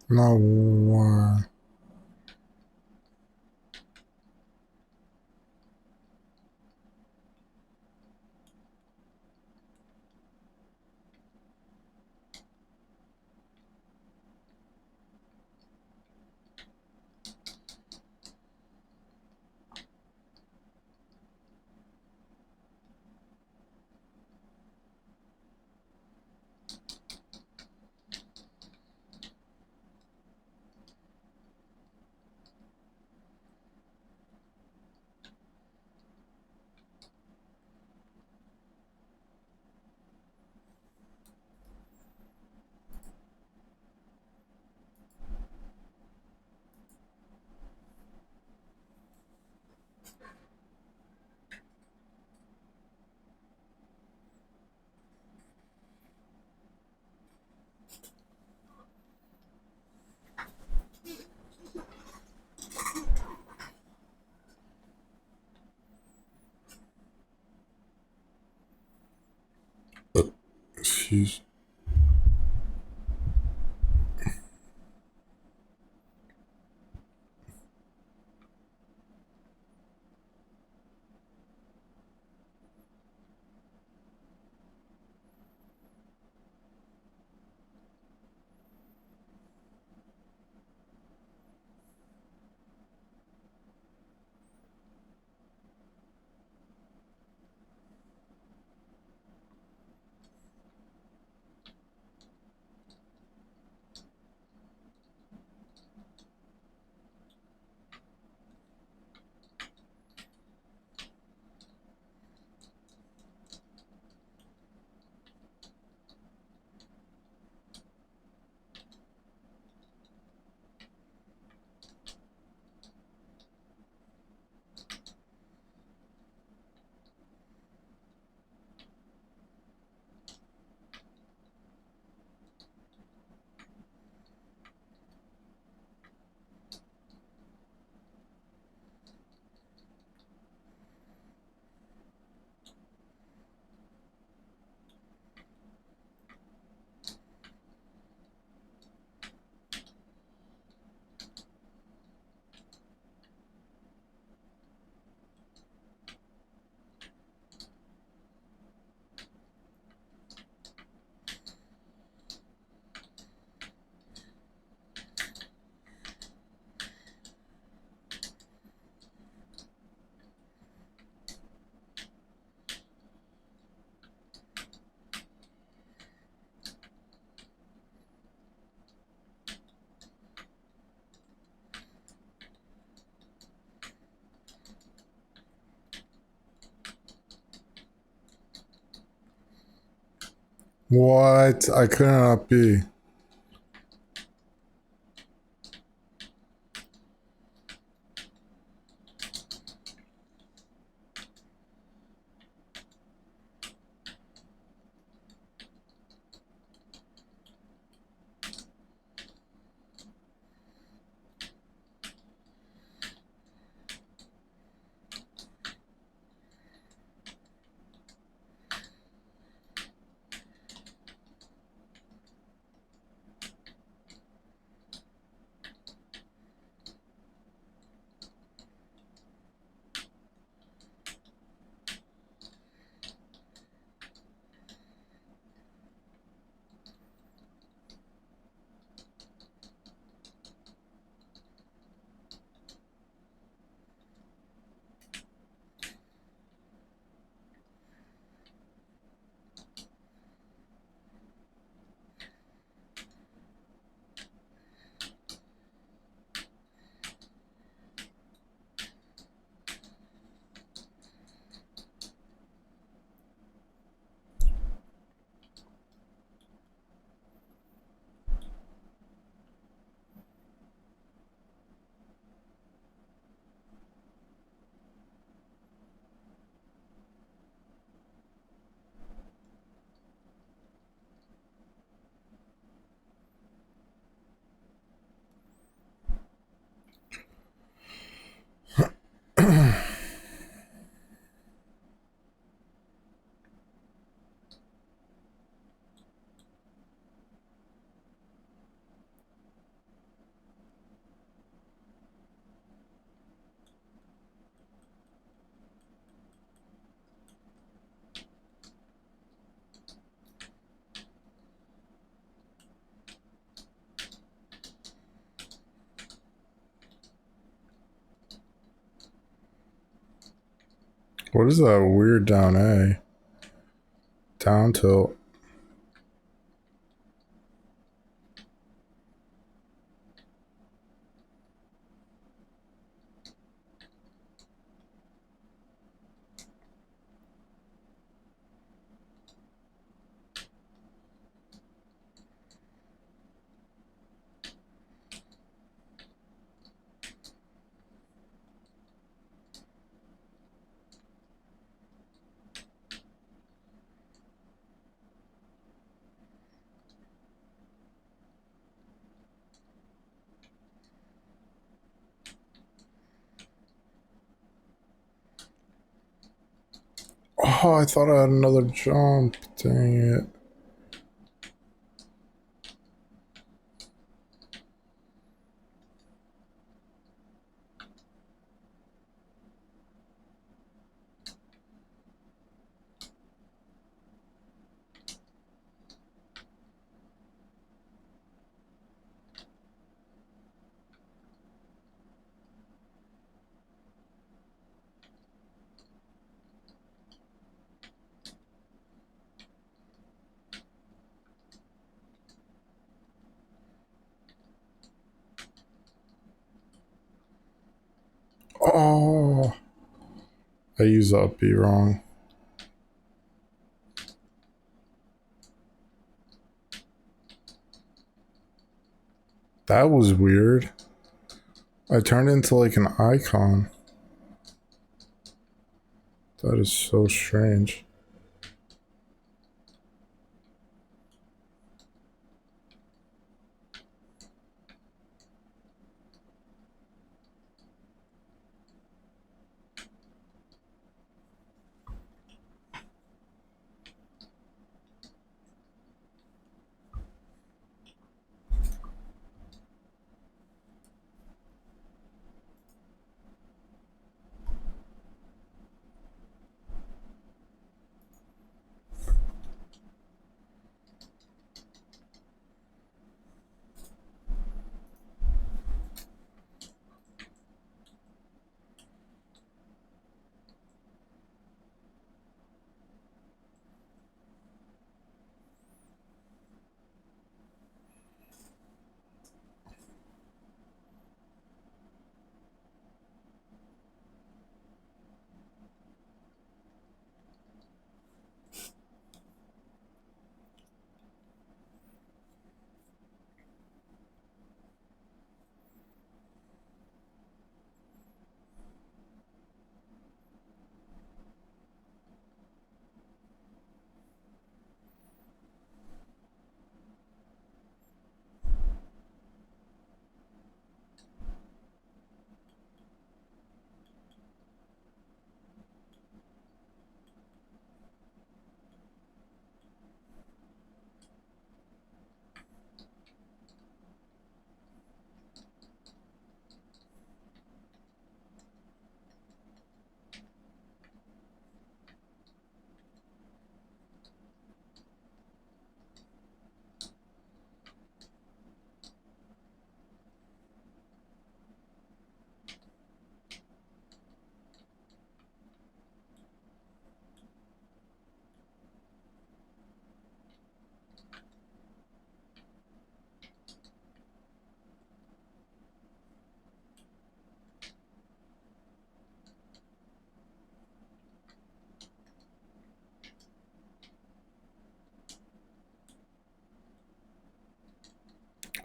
[SPEAKER 1] No. Excuse. What? I could not be. What is that weird down A? Down tilt. Oh, I thought I had another jump. Dang it. Oh, I used up B wrong. That was weird. I turned into like an icon. That is so strange.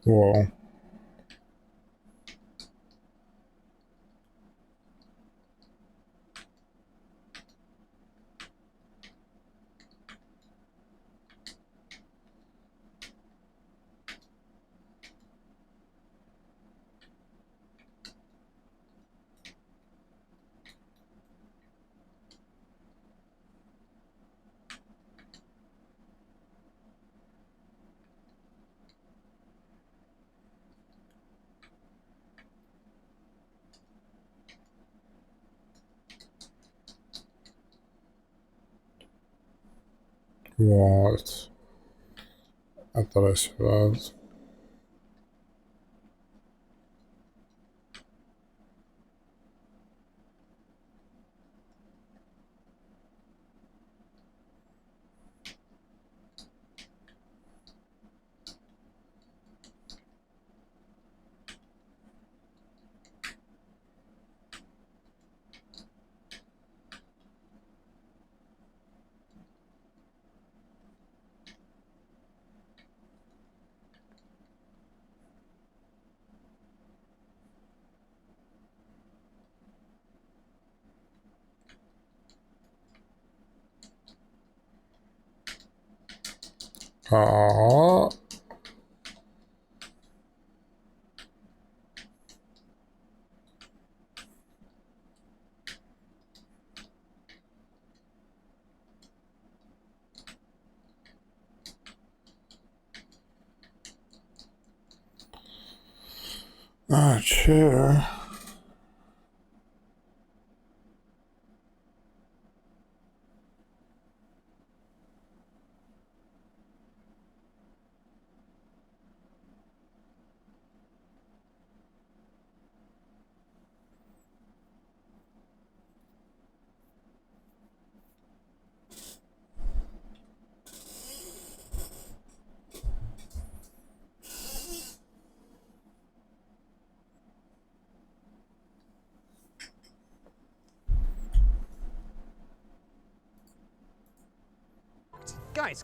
[SPEAKER 1] Whoa. What? I thought I survived. Aww. Ah, chair.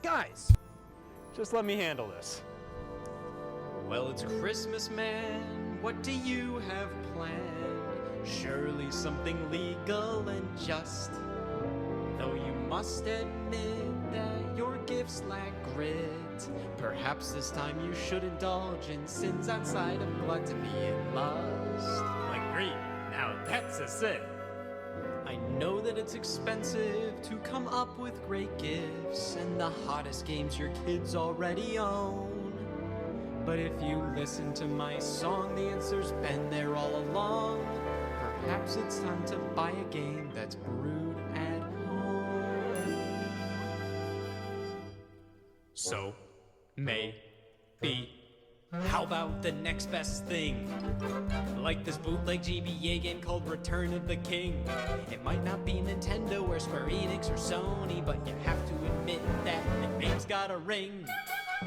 [SPEAKER 22] Guys! Just let me handle this. Well, it's Christmas, man. What do you have planned? Surely something legal and just. Though you must admit that your gifts lack grit. Perhaps this time you should indulge in sins outside of gluttony and lust. Like, now that's a sin. I know that it's expensive to come up with great gifts and the hottest games your kids already own. But if you listen to my song, the answer's been there all along. Perhaps it's time to buy a game that's brewed at home. So, maybe, how about the next best thing? Like this bootleg GBA game called Return of the King. It might not be Nintendo or Square Enix or Sony, but you have to admit that the name's got a ring.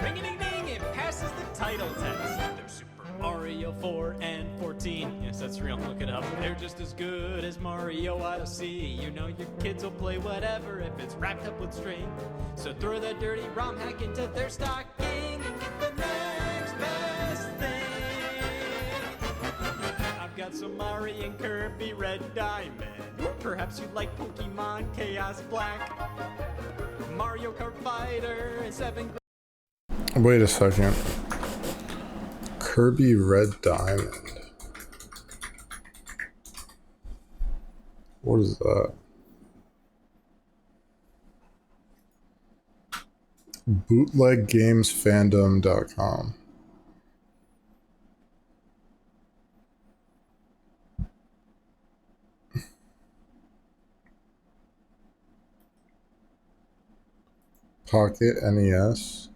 [SPEAKER 22] Ring-a-ding-ding, it passes the title test. There's Super Mario 4 and 14. Yes, that's real, look it up. They're just as good as Mario Odyssey. You know your kids will play whatever if it's wrapped up with string. So throw that dirty ROM hack into their stocking and get the next best thing. I've got some Mario and Kirby Red Diamond. Perhaps you'd like Pokemon Chaos Black. Mario Kart Fighter and 7.
[SPEAKER 1] Wait a second. Kirby Red Diamond. What is that? Bootleggamesfandom.com. Pocket NES.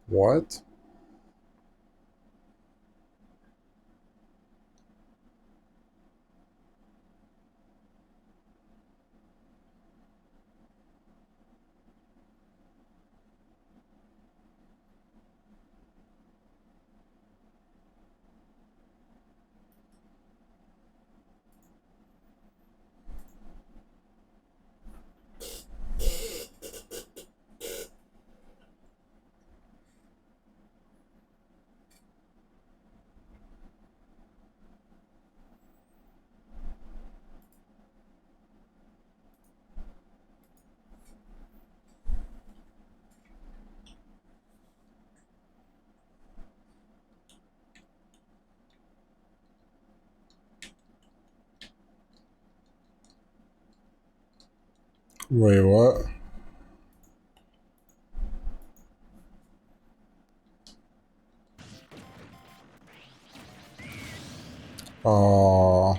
[SPEAKER 1] What? Wait, what? Oh.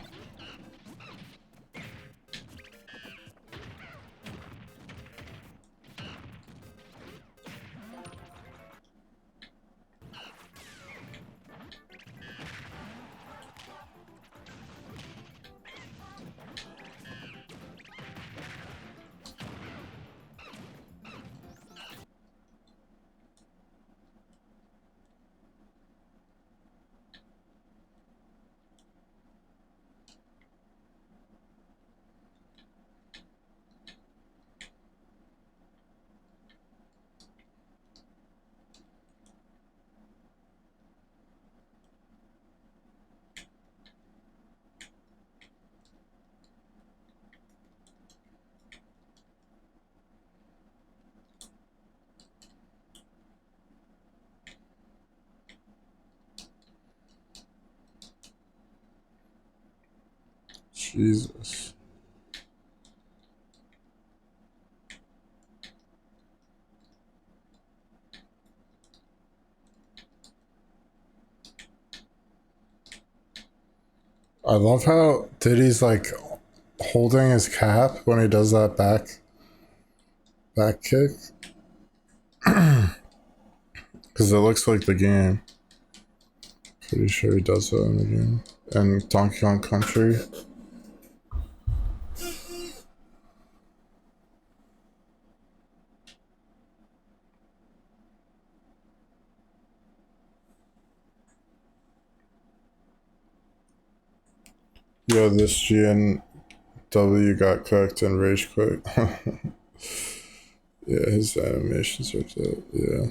[SPEAKER 1] Jesus. I love how Diddy's like holding his cap when he does that back kick. Because it looks like the game. Pretty sure he does that in the game. And Donkey Kong Country. Yo, this GNW got cooked and rage quit. Yeah, his animations are dope, yeah.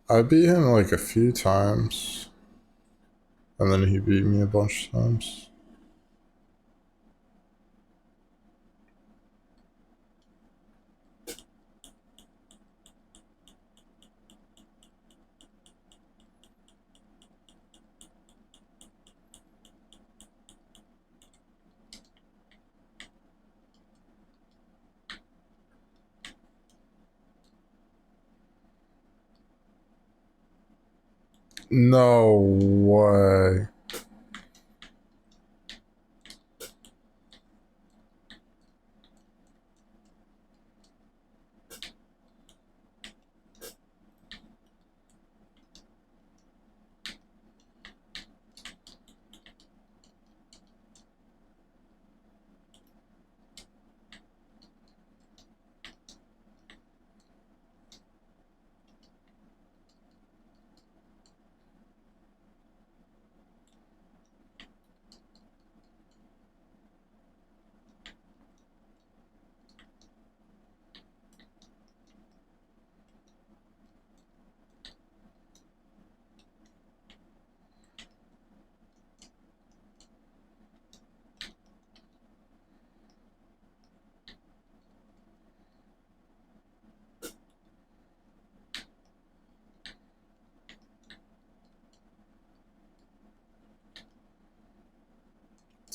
[SPEAKER 1] I beat him like a few times. And then he beat me a bunch of times. No way.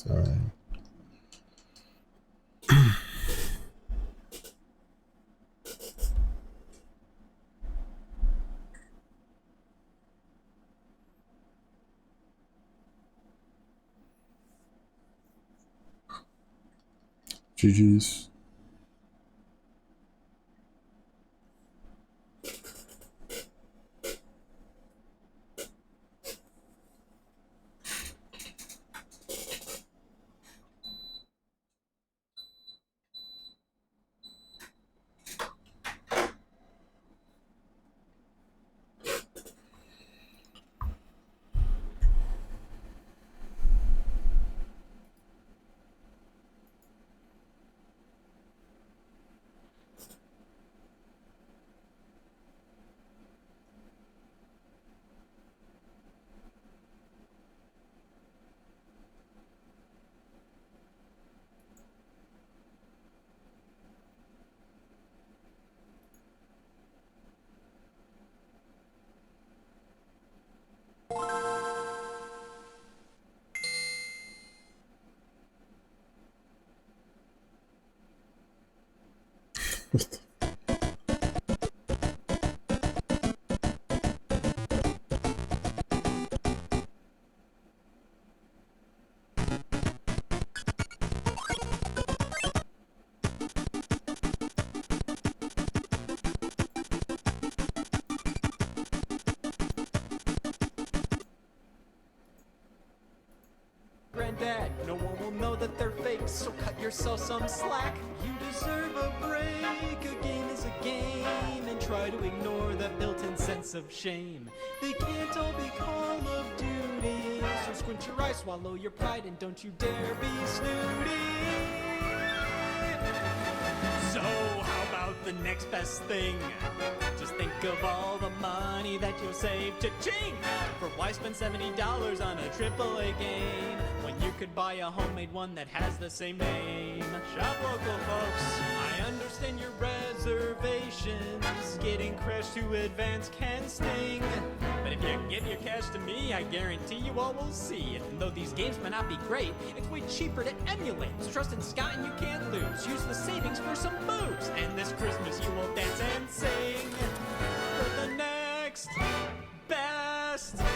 [SPEAKER 1] Dang. GG's.
[SPEAKER 22] Granddad, no one will know that they're fake, so cut yourself some slack. You deserve a break, a game is a game, and try to ignore that built-in sense of shame. They can't all be Call of Duty, so squint your eyes, swallow your pride, and don't you dare be snooty. So how about the next best thing. Just think of all the money that you'll save. Cha-ching! For why spend $70 on a AAA game when you could buy a homemade one that has the same name? Shop local, folks. I understand your reservations. Getting Crash to advance can sting. But if you give your cash to me, I guarantee you all will see. And though these games may not be great, it's way cheaper to emulate. So trust in Scott and you can't lose. Use the savings for some booze. And this Christmas you will dance and sing for the next best thing.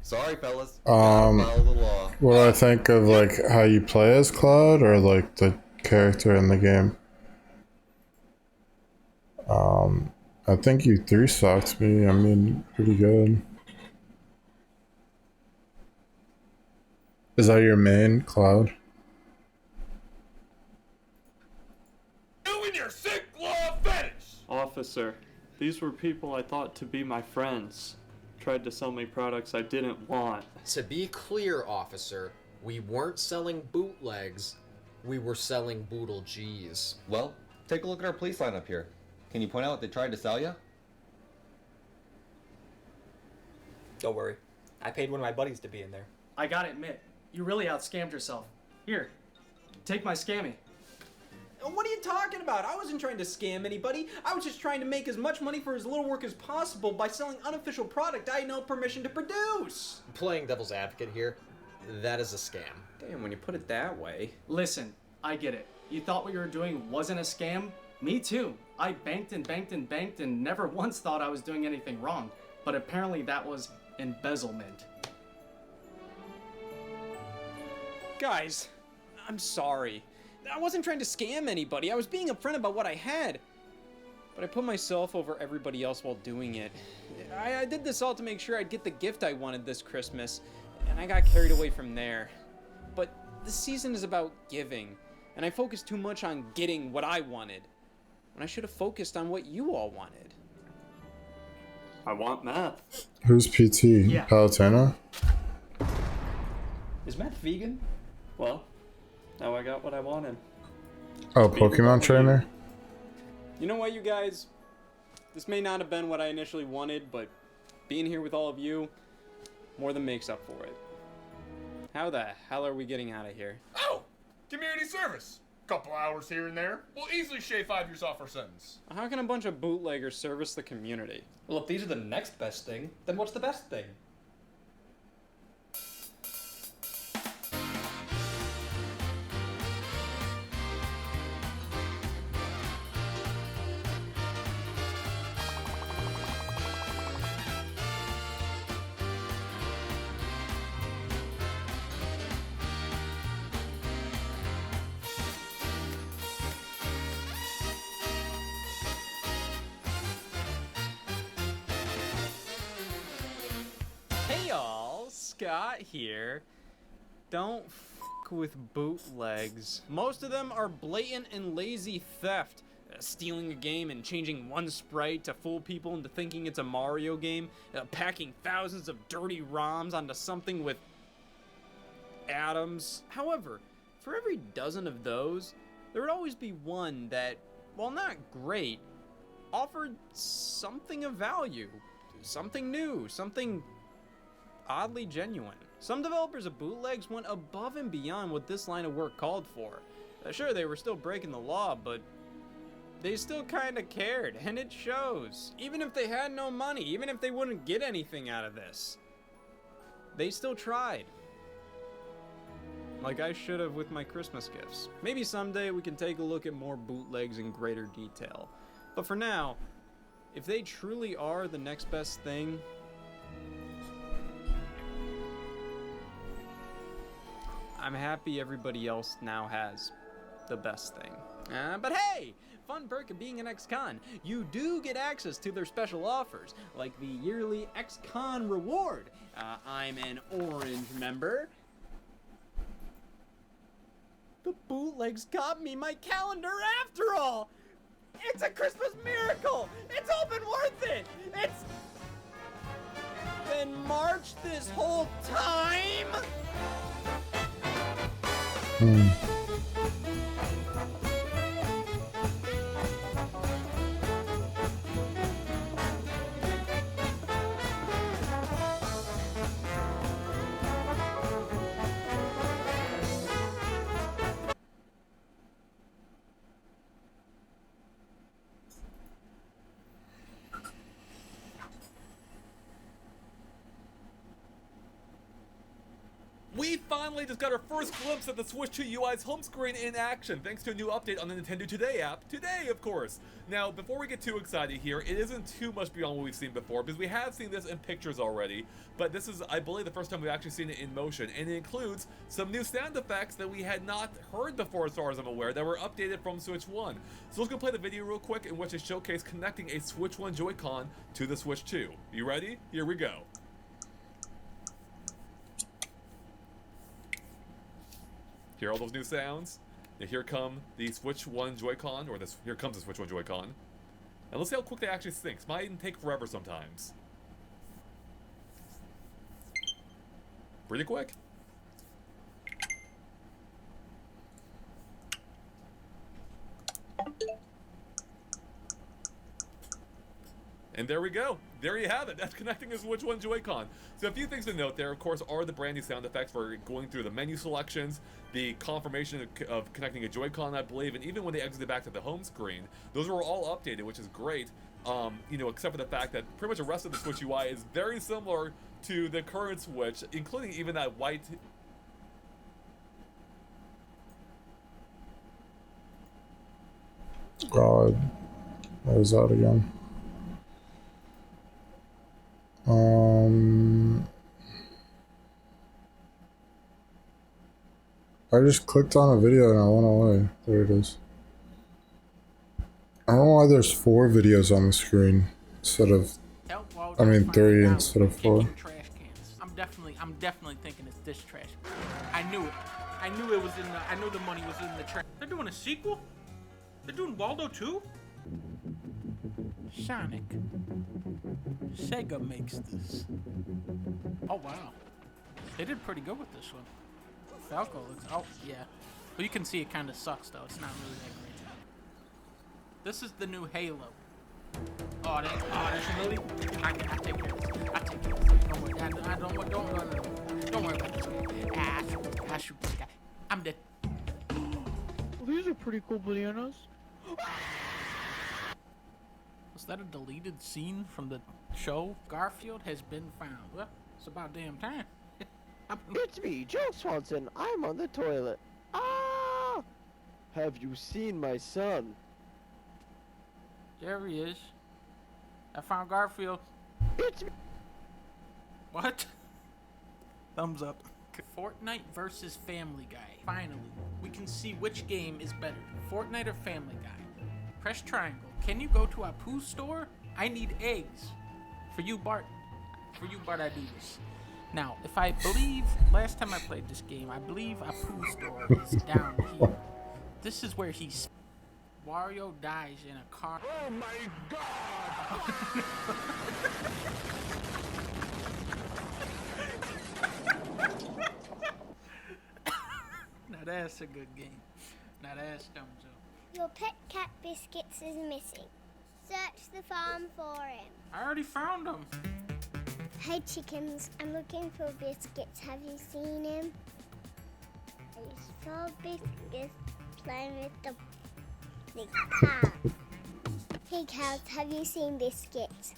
[SPEAKER 16] Sorry, fellas.
[SPEAKER 1] What do I think of like how you play as Cloud or like the character in the game? I think you 3-stocked me. I mean, pretty good. Is that your main, Cloud?
[SPEAKER 17] You and your sick law fetish!
[SPEAKER 19] Officer, these were people I thought to be my friends. Tried to sell me products I didn't want.
[SPEAKER 15] To be clear, officer, we weren't selling bootlegs. We were selling Boodle G's.
[SPEAKER 16] Well, take a look at our police lineup here. Can you point out what they tried to sell you?
[SPEAKER 15] Don't worry. I paid one of my buddies to be in there.
[SPEAKER 14] I gotta admit, you really outscammed yourself. Here, take my scammy.
[SPEAKER 22] What are you talking about? I wasn't trying to scam anybody. I was just trying to make as much money for as little work as possible by selling unofficial product I had no permission to produce.
[SPEAKER 15] Playing devil's advocate here, that is a scam.
[SPEAKER 22] Damn, when you put it that way.
[SPEAKER 14] Listen, I get it. You thought what you were doing wasn't a scam? Me too. I banked and banked and banked and never once thought I was doing anything wrong. But apparently that was embezzlement.
[SPEAKER 22] Guys, I'm sorry. I wasn't trying to scam anybody. I was being upfront about what I had. But I put myself over everybody else while doing it. I did this all to make sure I'd get the gift I wanted this Christmas, and I got carried away from there. But this season is about giving, and I focused too much on getting what I wanted, when I should have focused on what you all wanted.
[SPEAKER 19] I want math.
[SPEAKER 1] Who's PT?
[SPEAKER 22] Yeah.
[SPEAKER 1] Palutena?
[SPEAKER 19] Is math vegan? Well, now I got what I wanted.
[SPEAKER 1] Oh, Pokemon trainer?
[SPEAKER 22] You know what, you guys? This may not have been what I initially wanted, but being here with all of you more than makes up for it. How the hell are we getting out of here?
[SPEAKER 17] Oh! Community service! Couple hours here and there. We'll easily shave 5 years off our sentence.
[SPEAKER 22] How can a bunch of bootleggers service the community?
[SPEAKER 15] Well, if these are the next best thing, then what's the best thing?
[SPEAKER 22] Hey y'all, Scott here. Don't f with bootlegs. Most of them are blatant and lazy theft. Stealing a game and changing one sprite to fool people into thinking it's a Mario game. Packing thousands of dirty ROMs onto something with atoms. However, for every dozen of those, there would always be one that, while not great, offered something of value. Something new, something oddly genuine. Some developers of bootlegs went above and beyond what this line of work called for. Sure, they were still breaking the law, but they still kinda cared, and it shows. Even if they had no money, even if they wouldn't get anything out of this, they still tried. Like I should have with my Christmas gifts. Maybe someday we can take a look at more bootlegs in greater detail. But for now, if they truly are the next best thing, I'm happy everybody else now has the best thing. But hey, fun perk of being an ex-con, you do get access to their special offers, like the yearly ex-con reward. I'm an orange member. The bootlegs got me my calendar after all! It's a Christmas miracle! It's all been worth it! It's been March this whole time?
[SPEAKER 4] We finally just got our first glimpse at the Switch 2 UI's home screen in action, thanks to a new update on the Nintendo Today app. Today, of course. Now, before we get too excited here, it isn't too much beyond what we've seen before, because we have seen this in pictures already, but this is, I believe, the first time we've actually seen it in motion, and it includes some new sound effects that we had not heard before, as far as I'm aware, that were updated from Switch 1. So let's go play the video real quick, in which they showcase connecting a Switch 1 Joy-Con to the Switch 2. You ready? Here we go. Hear all those new sounds? And here come the Switch 1 Joy-Con, or here comes the Switch 1 Joy-Con. And let's see how quick they actually sync. Might even take forever sometimes. Pretty quick. And there we go. There you have it. That's connecting a Switch 1 Joy-Con. So a few things to note there, of course, are the brand new sound effects for going through the menu selections, the confirmation of connecting a Joy-Con, I believe, and even when they exited back to the home screen. Those were all updated, which is great, you know, except for the fact that pretty much the rest of the Switch UI is very similar to the current Switch, including even that white...
[SPEAKER 1] God. What is that again? I just clicked on a video and I went away. There it is. I don't know why there's 4 videos on the screen instead of, I mean 3 instead of 4.
[SPEAKER 5] I'm definitely thinking it's this trash. I knew it. I knew it was in the, I knew the money was in the trash. They're doing a sequel? They're doing Waldo 2? Sonic. Sega makes this. Oh wow. They did pretty good with this one. Falco looks, oh yeah. Well, you can see it kind of sucks though. It's not really that great. This is the new Halo. Oh, that's really. I take care of this. I take care of this. Don't worry. Don't worry about this guy. I shoot this guy. I'm dead.
[SPEAKER 6] Well, these are pretty cool bananas.
[SPEAKER 5] Was that a deleted scene from the show? Garfield has been found. Well, it's about damn time.
[SPEAKER 6] It's me, Joe Swanson. I'm on the toilet. Ah! Have you seen my son?
[SPEAKER 5] There he is. I found Garfield.
[SPEAKER 6] It's me.
[SPEAKER 5] What? Thumbs up. Fortnite versus Family Guy. Finally, we can see which game is better, Fortnite or Family Guy. Press triangle. Can you go to Apu's store? I need eggs. For you, Bart. I do this. Now, if I believe, last time I played this game, I believe Apu's store is down here. This is where he's... Wario dies in a car.
[SPEAKER 17] Oh my god!
[SPEAKER 5] Now that's a good game. Now that's thumbs up.
[SPEAKER 10] Your pet cat Biscuits is missing. Search the farm for him.
[SPEAKER 5] I already found him.
[SPEAKER 10] Hey chickens, I'm looking for Biscuits. Have you seen him? I saw Biscuits playing with the cow. Hey cows, have you seen Biscuits?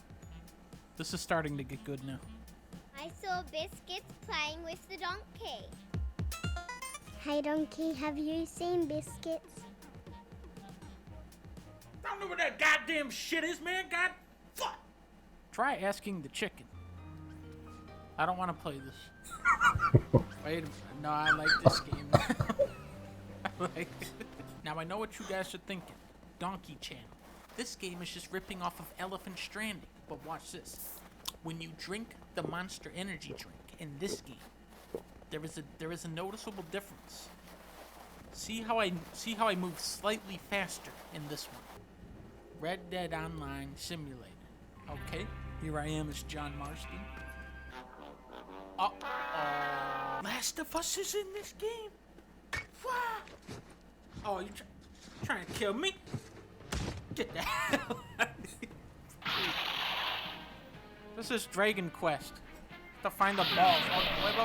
[SPEAKER 5] This is starting to get good now.
[SPEAKER 10] I saw Biscuits playing with the donkey. Hey donkey, have you seen Biscuits?
[SPEAKER 5] I don't know what that goddamn shit is, man. God, fuck. Try asking the chicken. I don't want to play this. Wait a minute. No, I like this game. I like it. Now I know what you guys are thinking. Donkey Channel. This game is just ripping off of Elephant Stranding. But watch this. When you drink the Monster Energy drink in this game, there is a noticeable difference. See how I move slightly faster in this one. Red Dead Online Simulator. Okay, here I am as John Marston. Last of Us is in this game. What? Oh, you trying to kill me? Get the hell out of here. This is Dragon Quest. To find the balls. Oh, wait.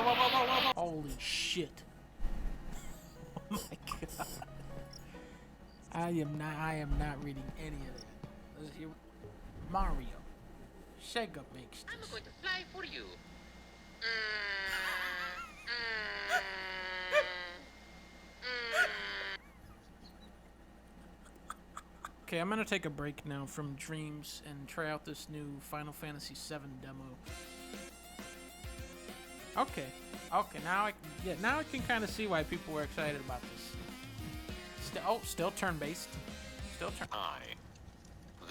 [SPEAKER 5] Holy shit. Oh my god. I am not reading any of that. Let's hear Mario. Sega makes this.
[SPEAKER 8] I'm going to fly for you.
[SPEAKER 5] Okay, I'm gonna take a break now from Dreams and try out this new Final Fantasy VII demo. Okay, now I can kind of see why people were excited about this. Still turn-based. Still turn.
[SPEAKER 8] Hi,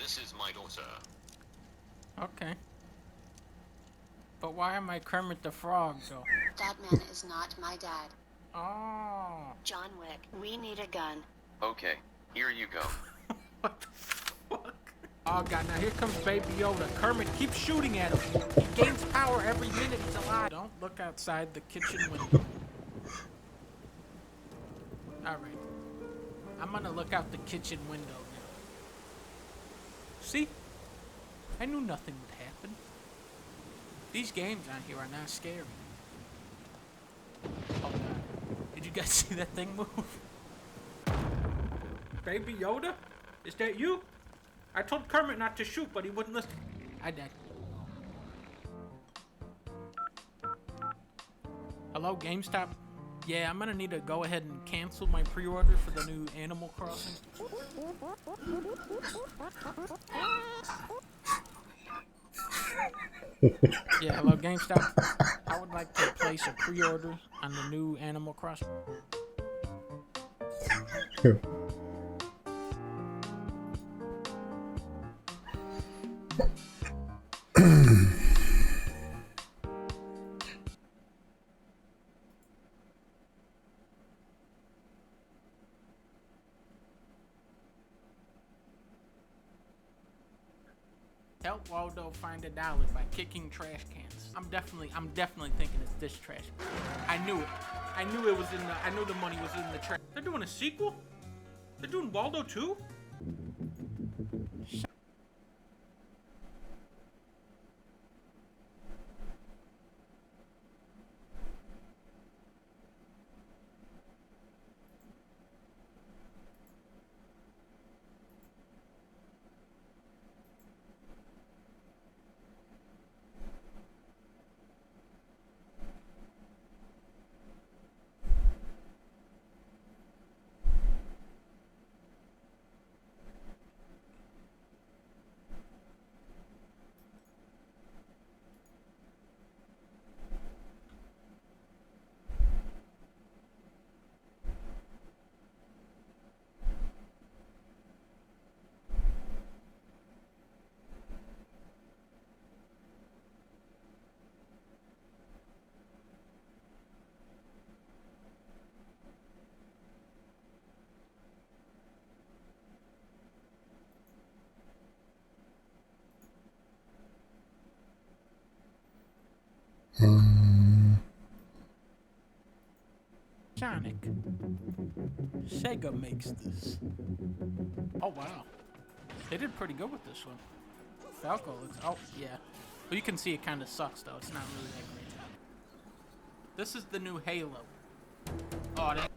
[SPEAKER 8] this is my daughter.
[SPEAKER 5] Okay. But why am I Kermit the Frog, though?
[SPEAKER 13] That man is not my dad.
[SPEAKER 5] Oh.
[SPEAKER 13] John Wick, we need a gun.
[SPEAKER 8] Okay, here you go.
[SPEAKER 5] Oh god, now here comes Baby Yoda. Kermit, keep shooting at him. He gains power every minute he's alive. Don't look outside the kitchen window. Alright. I'm gonna look out the kitchen window now. See? I knew nothing would happen. These games on here are not scary. Oh god. Did you guys see that thing move? Baby Yoda? Is that you? I told Kermit not to shoot, but he wouldn't listen. I died. Hello, GameStop? Yeah, I'm gonna need to go ahead and cancel my pre-order for the new Animal Crossing. Yeah, hello, GameStop. I would like to place a pre-order on the new Animal Crossing. Help Waldo find $1 by kicking trash cans. I'm definitely thinking it's this trash can. I knew it. I knew the money was in the trash. They're doing a sequel? They're doing Waldo 2? Sonic. Sega makes this. Oh wow. They did pretty good with this one. Falco looks, oh yeah. But you can see it kind of sucks though. It's not really that great. This is the new Halo. Oh, that.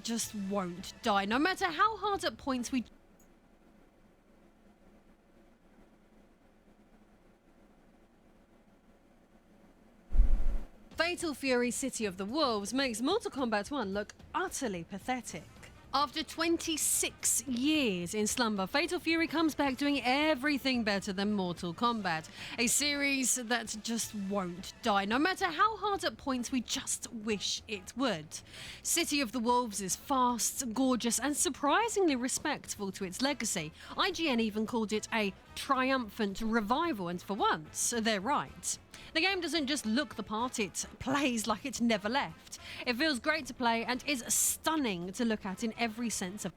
[SPEAKER 7] just won't die, no matter how hard at points we... Fatal Fury City of the Wolves makes Mortal Kombat 1 look utterly pathetic. After 26 years in slumber, Fatal Fury comes back doing everything better than Mortal Kombat. A series that just won't die, no matter how hard at points we just wish it would. City of the Wolves is fast, gorgeous, and surprisingly respectful to its legacy. IGN even called it a triumphant revival, and for once, they're right. The game doesn't just look the part, it plays like it's never left. It feels great to play and is stunning to look at in every sense of...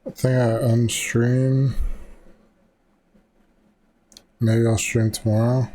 [SPEAKER 1] I think I unstream. Maybe I'll stream tomorrow.